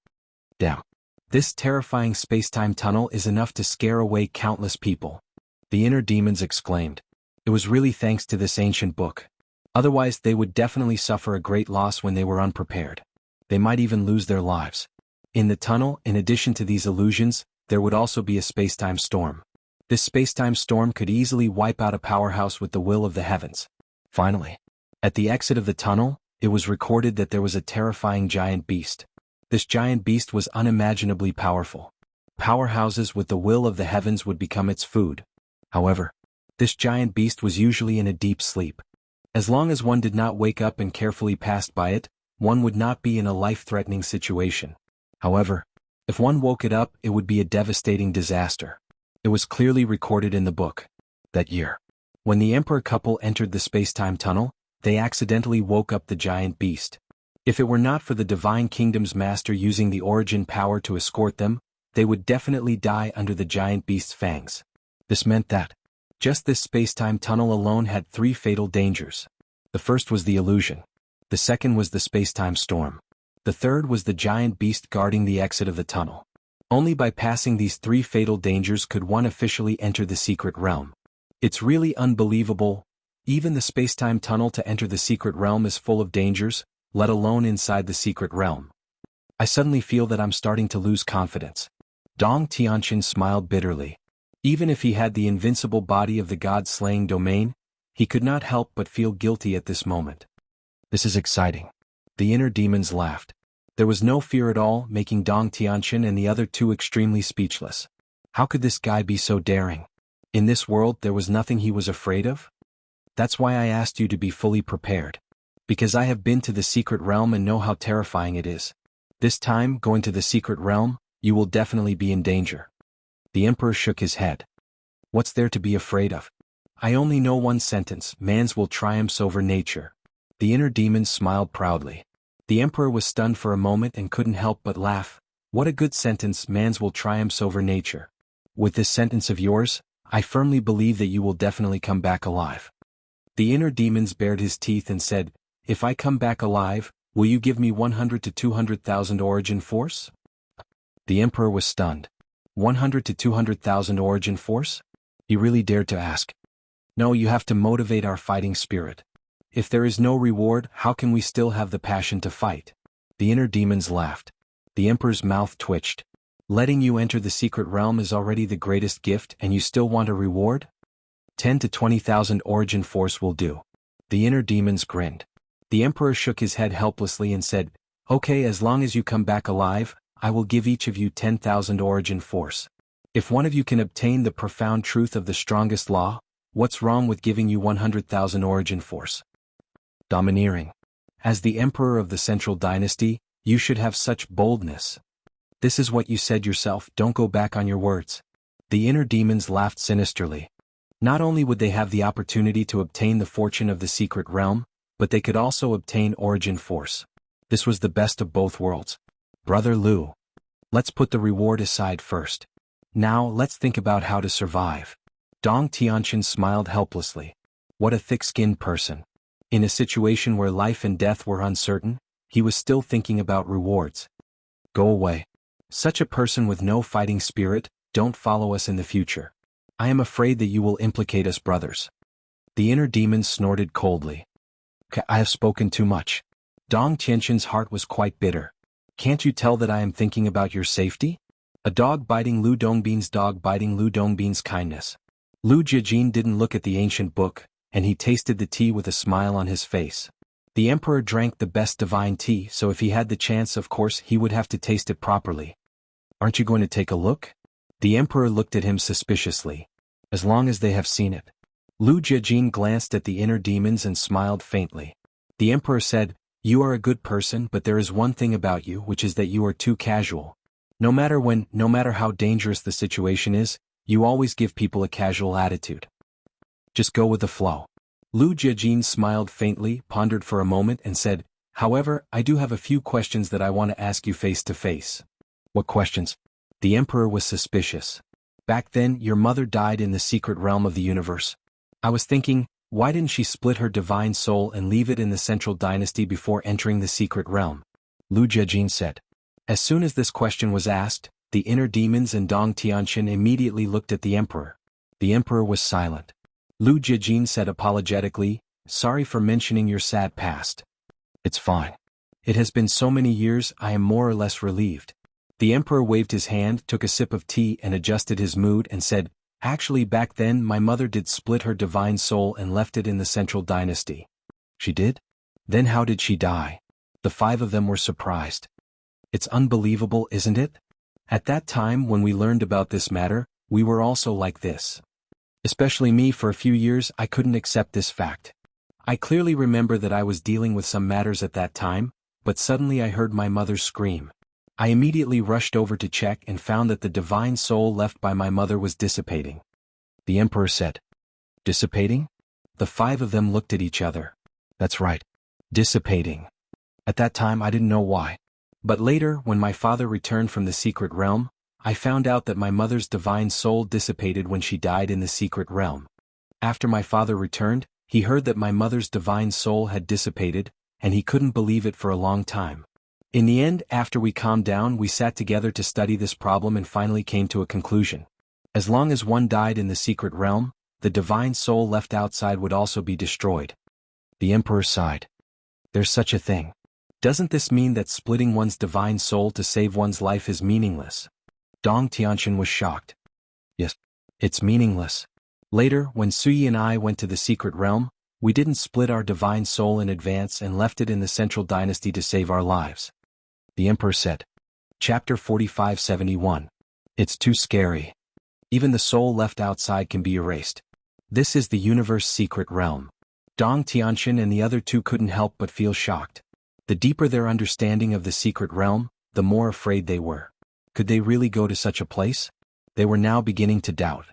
Damn. This terrifying space-time tunnel is enough to scare away countless people. The inner demons exclaimed. It was really thanks to this ancient book. Otherwise they would definitely suffer a great loss when they were unprepared. They might even lose their lives. In the tunnel, in addition to these illusions, there would also be a space-time storm. This space-time storm could easily wipe out a powerhouse with the will of the heavens. Finally, at the exit of the tunnel, it was recorded that there was a terrifying giant beast. This giant beast was unimaginably powerful. Powerhouses with the will of the heavens would become its food. However, this giant beast was usually in a deep sleep. As long as one did not wake up and carefully passed by it, one would not be in a life-threatening situation. However, if one woke it up, it would be a devastating disaster. It was clearly recorded in the book. That year, when the emperor couple entered the space-time tunnel, they accidentally woke up the giant beast. If it were not for the divine kingdom's master using the origin power to escort them, they would definitely die under the giant beast's fangs. This meant that just this space-time tunnel alone had 3 fatal dangers. The first was the illusion. The second was the space-time storm. The third was the giant beast guarding the exit of the tunnel. Only by passing these 3 fatal dangers could one officially enter the secret realm. It's really unbelievable. Even the space-time tunnel to enter the secret realm is full of dangers, let alone inside the secret realm. I suddenly feel that I'm starting to lose confidence. Dong Tianqian smiled bitterly. Even if he had the invincible body of the god-slaying domain, he could not help but feel guilty at this moment. This is exciting. The inner demons laughed. There was no fear at all, making Dong Tianqian and the other two extremely speechless. How could this guy be so daring? In this world there was nothing he was afraid of? That's why I asked you to be fully prepared. Because I have been to the secret realm and know how terrifying it is. This time, going to the secret realm, you will definitely be in danger. The emperor shook his head. What's there to be afraid of? I only know one sentence: man's will triumphs over nature. The inner demons smiled proudly. The emperor was stunned for a moment and couldn't help but laugh. What a good sentence: man's will triumphs over nature. With this sentence of yours, I firmly believe that you will definitely come back alive. The inner demons bared his teeth and said, if I come back alive, will you give me 100 to 200,000 origin force? The emperor was stunned. 100 to 200,000 origin force? He really dared to ask. No, you have to motivate our fighting spirit. If there is no reward, how can we still have the passion to fight? The inner demons laughed. The emperor's mouth twitched. Letting you enter the secret realm is already the greatest gift, and you still want a reward? 10 to 20,000 origin force will do. The inner demons grinned. The emperor shook his head helplessly and said, okay, as long as you come back alive, I will give each of you 10,000 origin force. If one of you can obtain the profound truth of the strongest law, what's wrong with giving you 100,000 origin force? Domineering. As the emperor of the central dynasty, you should have such boldness. This is what you said yourself, don't go back on your words. The inner demons laughed sinisterly. Not only would they have the opportunity to obtain the fortune of the secret realm, but they could also obtain origin force. This was the best of both worlds. Brother Lu. Let's put the reward aside first. Now let's think about how to survive. Dong Tianqian smiled helplessly. What a thick-skinned person. In a situation where life and death were uncertain, he was still thinking about rewards. Go away. Such a person with no fighting spirit, don't follow us in the future. I am afraid that you will implicate us brothers. The inner demon snorted coldly. I have spoken too much. Dong Tianqian's heart was quite bitter. Can't you tell that I am thinking about your safety? A dog biting Lu Dongbin's dog biting Lu Dongbin's kindness. Lu Jijin didn't look at the ancient book, and he tasted the tea with a smile on his face. The emperor drank the best divine tea, so if he had the chance, of course, he would have to taste it properly. Aren't you going to take a look? The emperor looked at him suspiciously. As long as they have seen it. Lu Jijin glanced at the inner demons and smiled faintly. The emperor said, you are a good person, but there is one thing about you, which is that you are too casual. No matter when, no matter how dangerous the situation is, you always give people a casual attitude. Just go with the flow. Lu Jijin smiled faintly, pondered for a moment and said, however, I do have a few questions that I want to ask you face to face. What questions? The emperor was suspicious. Back then, your mother died in the secret realm of the universe. I was thinking, why didn't she split her divine soul and leave it in the central dynasty before entering the secret realm? Lu Jijin said. As soon as this question was asked, the inner demons and Dong Tianqian immediately looked at the emperor. The emperor was silent. Lu Jijin said apologetically, sorry for mentioning your sad past. It's fine. It has been so many years, I am more or less relieved. The emperor waved his hand, took a sip of tea and adjusted his mood and said, actually back then my mother did split her divine soul and left it in the central dynasty. She did? Then how did she die? The five of them were surprised. It's unbelievable, isn't it? At that time when we learned about this matter, we were also like this. Especially me, for a few years I couldn't accept this fact. I clearly remember that I was dealing with some matters at that time, but suddenly I heard my mother scream. I immediately rushed over to check and found that the divine soul left by my mother was dissipating. The emperor said. Dissipating? The five of them looked at each other. That's right. Dissipating. At that time I didn't know why. But later, when my father returned from the secret realm, I found out that my mother's divine soul dissipated when she died in the secret realm. After my father returned, he heard that my mother's divine soul had dissipated, and he couldn't believe it for a long time. In the end, after we calmed down, we sat together to study this problem and finally came to a conclusion. As long as one died in the secret realm, the divine soul left outside would also be destroyed. The emperor sighed. There's such a thing. Doesn't this mean that splitting one's divine soul to save one's life is meaningless? Dong Tianqian was shocked. Yes. It's meaningless. Later, when Suyi and I went to the secret realm, we didn't split our divine soul in advance and left it in the central dynasty to save our lives. The Emperor said. Chapter 4571. It's too scary. Even the soul left outside can be erased. This is the universe's secret realm. Dong Tianqian and the other two couldn't help but feel shocked. The deeper their understanding of the secret realm, the more afraid they were. Could they really go to such a place? They were now beginning to doubt.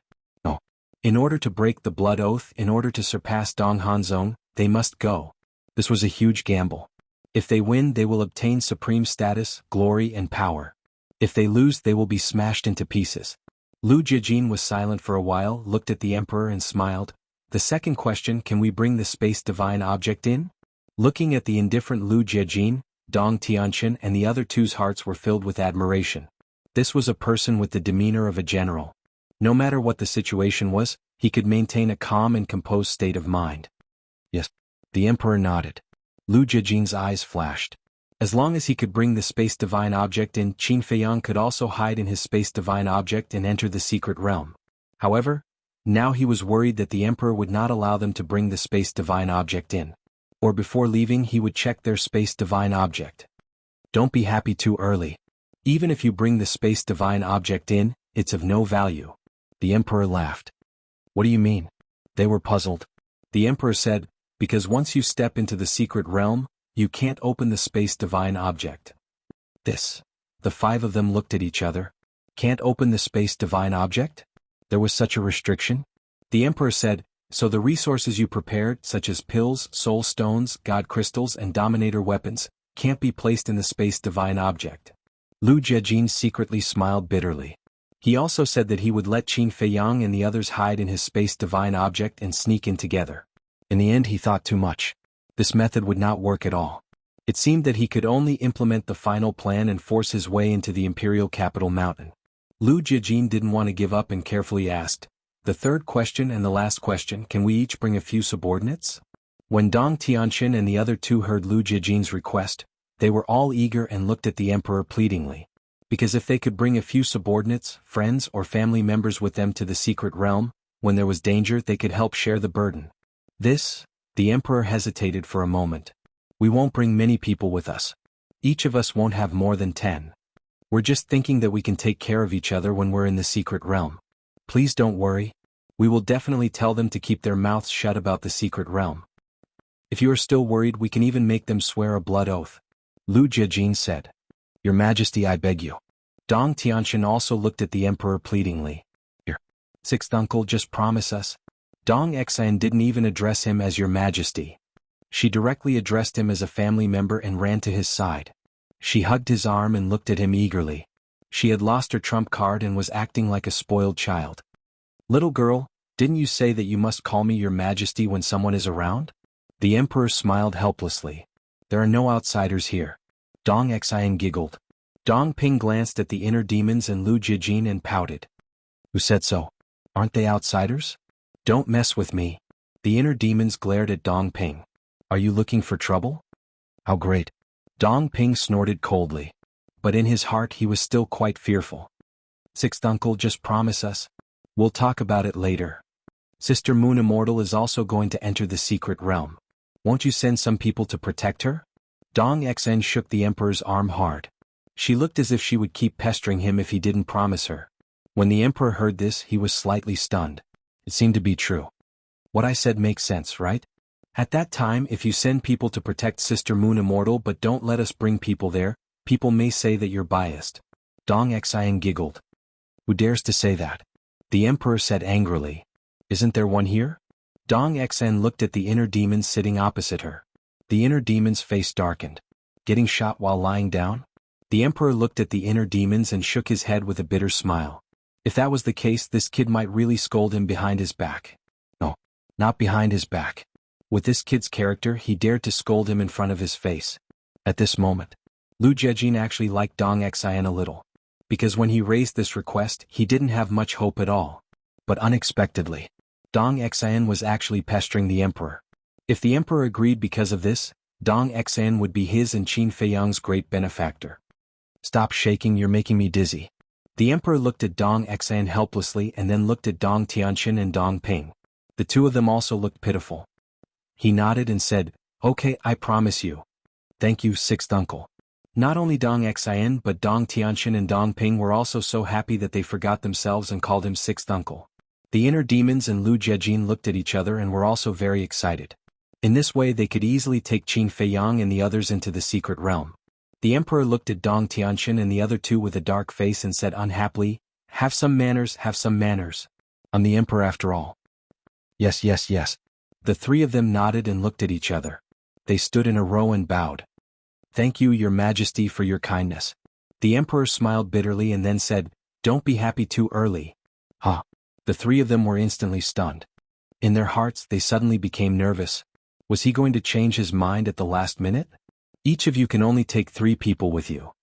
No. In order to break the blood oath, in order to surpass Dong Hanzong, they must go. This was a huge gamble. If they win, they will obtain supreme status, glory, and power. If they lose, they will be smashed into pieces. Lu Jijin was silent for a while, looked at the Emperor and smiled. The second question, can we bring the space divine object in? Looking at the indifferent Lu Jijin, Dong Tianqian and the other two's hearts were filled with admiration. This was a person with the demeanor of a general. No matter what the situation was, he could maintain a calm and composed state of mind. Yes. The Emperor nodded. Lu Jijin's eyes flashed. As long as he could bring the space divine object in, Qin Feiyang could also hide in his space divine object and enter the secret realm. However, now he was worried that the Emperor would not allow them to bring the space divine object in. Or before leaving he would check their space divine object. Don't be happy too early. Even if you bring the space divine object in, it's of no value. The Emperor laughed. What do you mean? They were puzzled. The Emperor said, because once you step into the secret realm, you can't open the space divine object. This. The five of them looked at each other. Can't open the space divine object? There was such a restriction? The Emperor said, so the resources you prepared, such as pills, soul stones, god crystals and dominator weapons, can't be placed in the space divine object. Lu Jijin secretly smiled bitterly. He also said that he would let Qin Feiyang and the others hide in his space divine object and sneak in together. In the end he thought too much. This method would not work at all. It seemed that he could only implement the final plan and force his way into the imperial capital mountain. Lu Jijin didn't want to give up and carefully asked, the third question and the last question, can we each bring a few subordinates? When Dong Tianqian and the other two heard Lu Jijin's request, they were all eager and looked at the Emperor pleadingly. Because if they could bring a few subordinates, friends or family members with them to the secret realm, when there was danger they could help share the burden. The Emperor hesitated for a moment. We won't bring many people with us. Each of us won't have more than 10. We're just thinking that we can take care of each other when we're in the secret realm. Please don't worry. We will definitely tell them to keep their mouths shut about the secret realm. If you are still worried, we can even make them swear a blood oath. Lu Jijin said. Your Majesty, I beg you. Dong Tianqian also looked at the Emperor pleadingly. Your sixth uncle, just promise us. Dong Xian didn't even address him as Your Majesty. She directly addressed him as a family member and ran to his side. She hugged his arm and looked at him eagerly. She had lost her trump card and was acting like a spoiled child. Little girl, didn't you say that you must call me Your Majesty when someone is around? The Emperor smiled helplessly. There are no outsiders here. Dong Xian giggled. Dong Ping glanced at the inner demons and Lu Jijin and pouted. Who said so? Aren't they outsiders? Don't mess with me. The inner demons glared at Dong Ping. Are you looking for trouble? How great. Dong Ping snorted coldly. But in his heart he was still quite fearful. Sixth uncle, just promise us. We'll talk about it later. Sister Moon Immortal is also going to enter the secret realm. Won't you send some people to protect her? Dong Xen shook the Emperor's arm hard. She looked as if she would keep pestering him if he didn't promise her. When the Emperor heard this, he was slightly stunned. It seemed to be true. What I said makes sense, right? At that time, if you send people to protect Sister Moon Immortal but don't let us bring people there, people may say that you're biased. Dong Xian giggled. Who dares to say that? The Emperor said angrily. Isn't there one here? Dong Xen looked at the inner demons sitting opposite her. The inner demon's face darkened. Getting shot while lying down? The Emperor looked at the inner demons and shook his head with a bitter smile. If that was the case, this kid might really scold him behind his back. No, not behind his back. With this kid's character, he dared to scold him in front of his face. At this moment, Lu Jijin actually liked Dong Xian a little. Because when he raised this request, he didn't have much hope at all. But unexpectedly, Dong Xian was actually pestering the Emperor. If the Emperor agreed because of this, Dong Xian would be his and Qin Feiyang's great benefactor. Stop shaking, you're making me dizzy. The emperor looked at Dong Xan helplessly and then looked at Dong Tianqin and Dong Ping. The two of them also looked pitiful. He nodded and said, "Okay, I promise you." "Thank you, sixth uncle." Not only Dong Xan but Dong Tianqin and Dong Ping were also so happy that they forgot themselves and called him sixth uncle. The inner demons and Lu Jiejin looked at each other and were also very excited. In this way they could easily take Qin Feiyang and the others into the secret realm. The emperor looked at Dong Tianqin and the other two with a dark face and said unhappily, "Have some manners, have some manners. I'm the emperor after all." "Yes, yes, yes." The three of them nodded and looked at each other. They stood in a row and bowed. "Thank you, your majesty, for your kindness." The emperor smiled bitterly and then said, "Don't be happy too early." Huh. The three of them were instantly stunned. In their hearts they suddenly became nervous. Was he going to change his mind at the last minute? "Each of you can only take 3 people with you.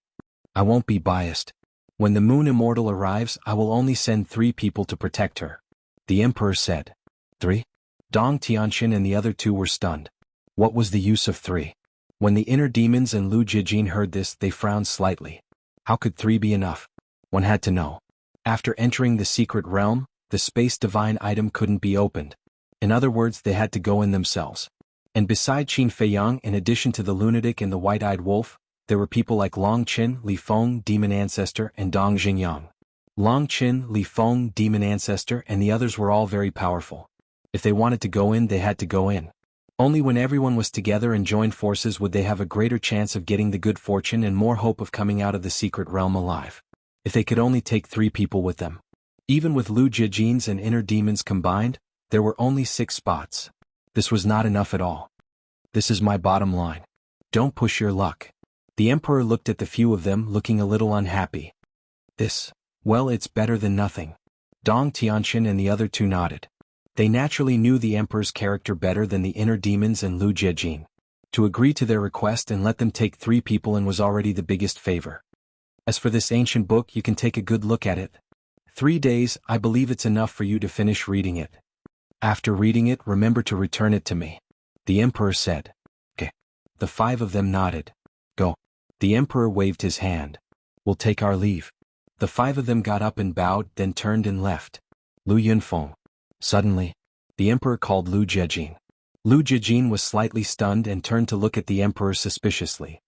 I won't be biased. When the moon immortal arrives I will only send 3 people to protect her," the emperor said. 3? Dong Tianqin and the other two were stunned. What was the use of 3? When the inner demons and Lu Jiejin heard this they frowned slightly. How could 3 be enough? One had to know. After entering the secret realm, the space divine item couldn't be opened. In other words, they had to go in themselves. And beside Qin Feiyang, in addition to the lunatic and the white-eyed wolf, there were people like Long Qin, Li Feng, demon ancestor, and Dong Xingyang. Long Qin, Li Feng, demon ancestor, and the others were all very powerful. If they wanted to go in, they had to go in. Only when everyone was together and joined forces would they have a greater chance of getting the good fortune and more hope of coming out of the secret realm alive. If they could only take 3 people with them. Even with Lu Jiejin's and inner demons combined, there were only 6 spots. This was not enough at all. This is my bottom line. Don't push your luck. The emperor looked at the few of them, looking a little unhappy. Well, it's better than nothing. Dong Tianqin and the other two nodded. They naturally knew the emperor's character better than the inner demons and Lu Jiejin. To agree to their request and let them take 3 people in was already the biggest favor. As for this ancient book, you can take a good look at it. 3 days, I believe it's enough for you to finish reading it. After reading it, remember to return it to me," the emperor said. "Okay." The 5 of them nodded. "Go." The emperor waved his hand. "We'll take our leave." The 5 of them got up and bowed, then turned and left. Lu Yunfeng. Suddenly, the emperor called Lu Jiejin. Lu Jiejin was slightly stunned and turned to look at the emperor suspiciously.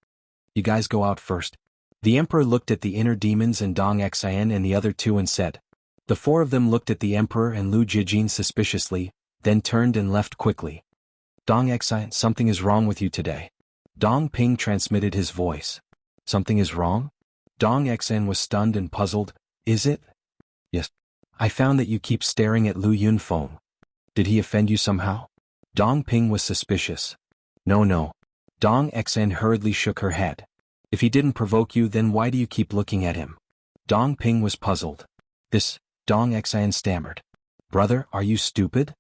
"You guys go out first." The emperor looked at the inner demons and Dong Xian and the other two and said. The 4 of them looked at the emperor and Lu Jiejin suspiciously, then turned and left quickly. "Dong Xian, something is wrong with you today." Dong Ping transmitted his voice. "Something is wrong?" Dong Xian was stunned and puzzled. "Is it?" "Yes. I found that you keep staring at Lu Yunfeng. Did he offend you somehow?" Dong Ping was suspicious. No. Dong Xian hurriedly shook her head. "If he didn't provoke you, then why do you keep looking at him?" Dong Ping was puzzled. Dong Xian stammered. "Brother, are you stupid?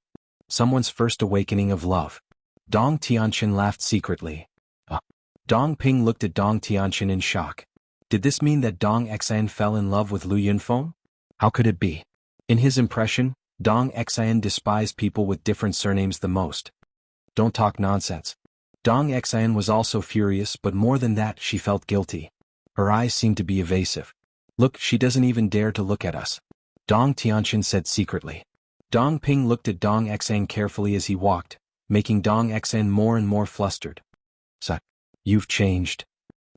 Someone's first awakening of love." Dong Tianqin laughed secretly. Dong Ping looked at Dong Tianqin in shock. Did this mean that Dong Xian fell in love with Lu Yunfeng? How could it be? In his impression, Dong Xian despised people with different surnames the most. Don't talk nonsense. Dong Xian was also furious, but more than that, she felt guilty. Her eyes seemed to be evasive. "Look, she doesn't even dare to look at us," Dong Tianqin said secretly. Dong Ping looked at Dong Xian carefully as he walked, making Dong Xian more and more flustered. "So, you've changed.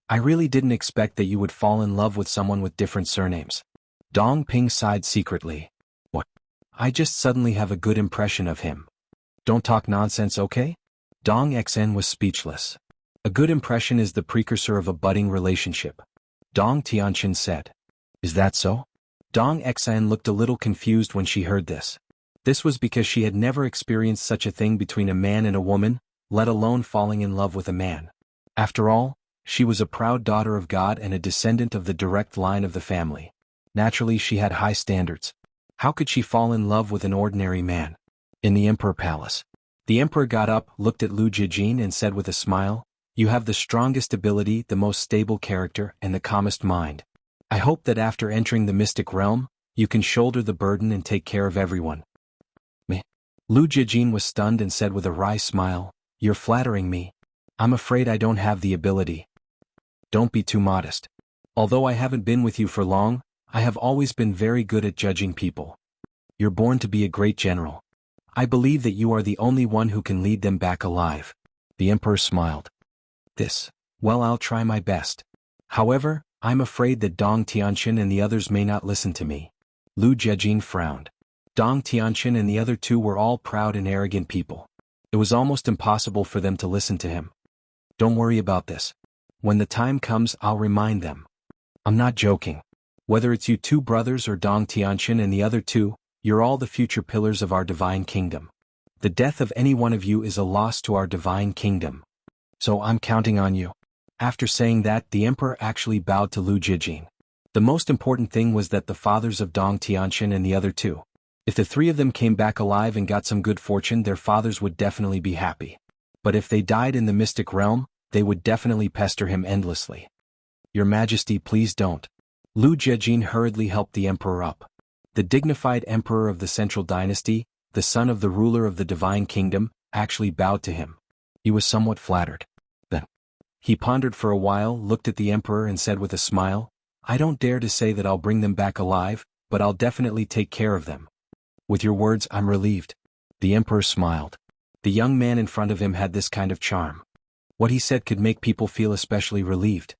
I really didn't expect that you would fall in love with someone with different surnames." Dong Ping sighed secretly. "What? I just suddenly have a good impression of him." "Don't talk nonsense, okay?" Dong Xian was speechless. "A good impression is the precursor of a budding relationship," Dong Tianqin said. "Is that so?" Dong Xian looked a little confused when she heard this. This was because she had never experienced such a thing between a man and a woman, let alone falling in love with a man. After all, she was a proud daughter of God and a descendant of the direct line of the family. Naturally, she had high standards. How could she fall in love with an ordinary man? In the Emperor Palace. The Emperor got up, looked at Lu Jiejin and said with a smile, "You have the strongest ability, the most stable character, and the calmest mind. I hope that after entering the mystic realm, you can shoulder the burden and take care of everyone." Me? Lu Jiejin was stunned and said with a wry smile, "You're flattering me. I'm afraid I don't have the ability." "Don't be too modest. Although I haven't been with you for long, I have always been very good at judging people. You're born to be a great general. I believe that you are the only one who can lead them back alive. The emperor smiled. Well, I'll try my best. However, I'm afraid that Dong Tianxin and the others may not listen to me. Lu Jejin frowned. Dong Tianxin and the other two were all proud and arrogant people. It was almost impossible for them to listen to him. Don't worry about this. When the time comes, I'll remind them. I'm not joking. Whether it's you two brothers or Dong Tianxin and the other two, you're all the future pillars of our divine kingdom. The death of any one of you is a loss to our divine kingdom. So I'm counting on you. After saying that, the emperor actually bowed to Lu Jejin. The most important thing was that the fathers of Dong Tianxin and the other two, if the three of them came back alive and got some good fortune, their fathers would definitely be happy. But if they died in the mystic realm, they would definitely pester him endlessly. Your Majesty, please don't. Lu Jejin hurriedly helped the emperor up. The dignified emperor of the central dynasty, the son of the ruler of the divine kingdom, actually bowed to him. He was somewhat flattered. Then he pondered for a while, looked at the emperor and said with a smile, I don't dare to say that I'll bring them back alive, but I'll definitely take care of them. With your words, I'm relieved. The emperor smiled. The young man in front of him had this kind of charm. What he said could make people feel especially relieved.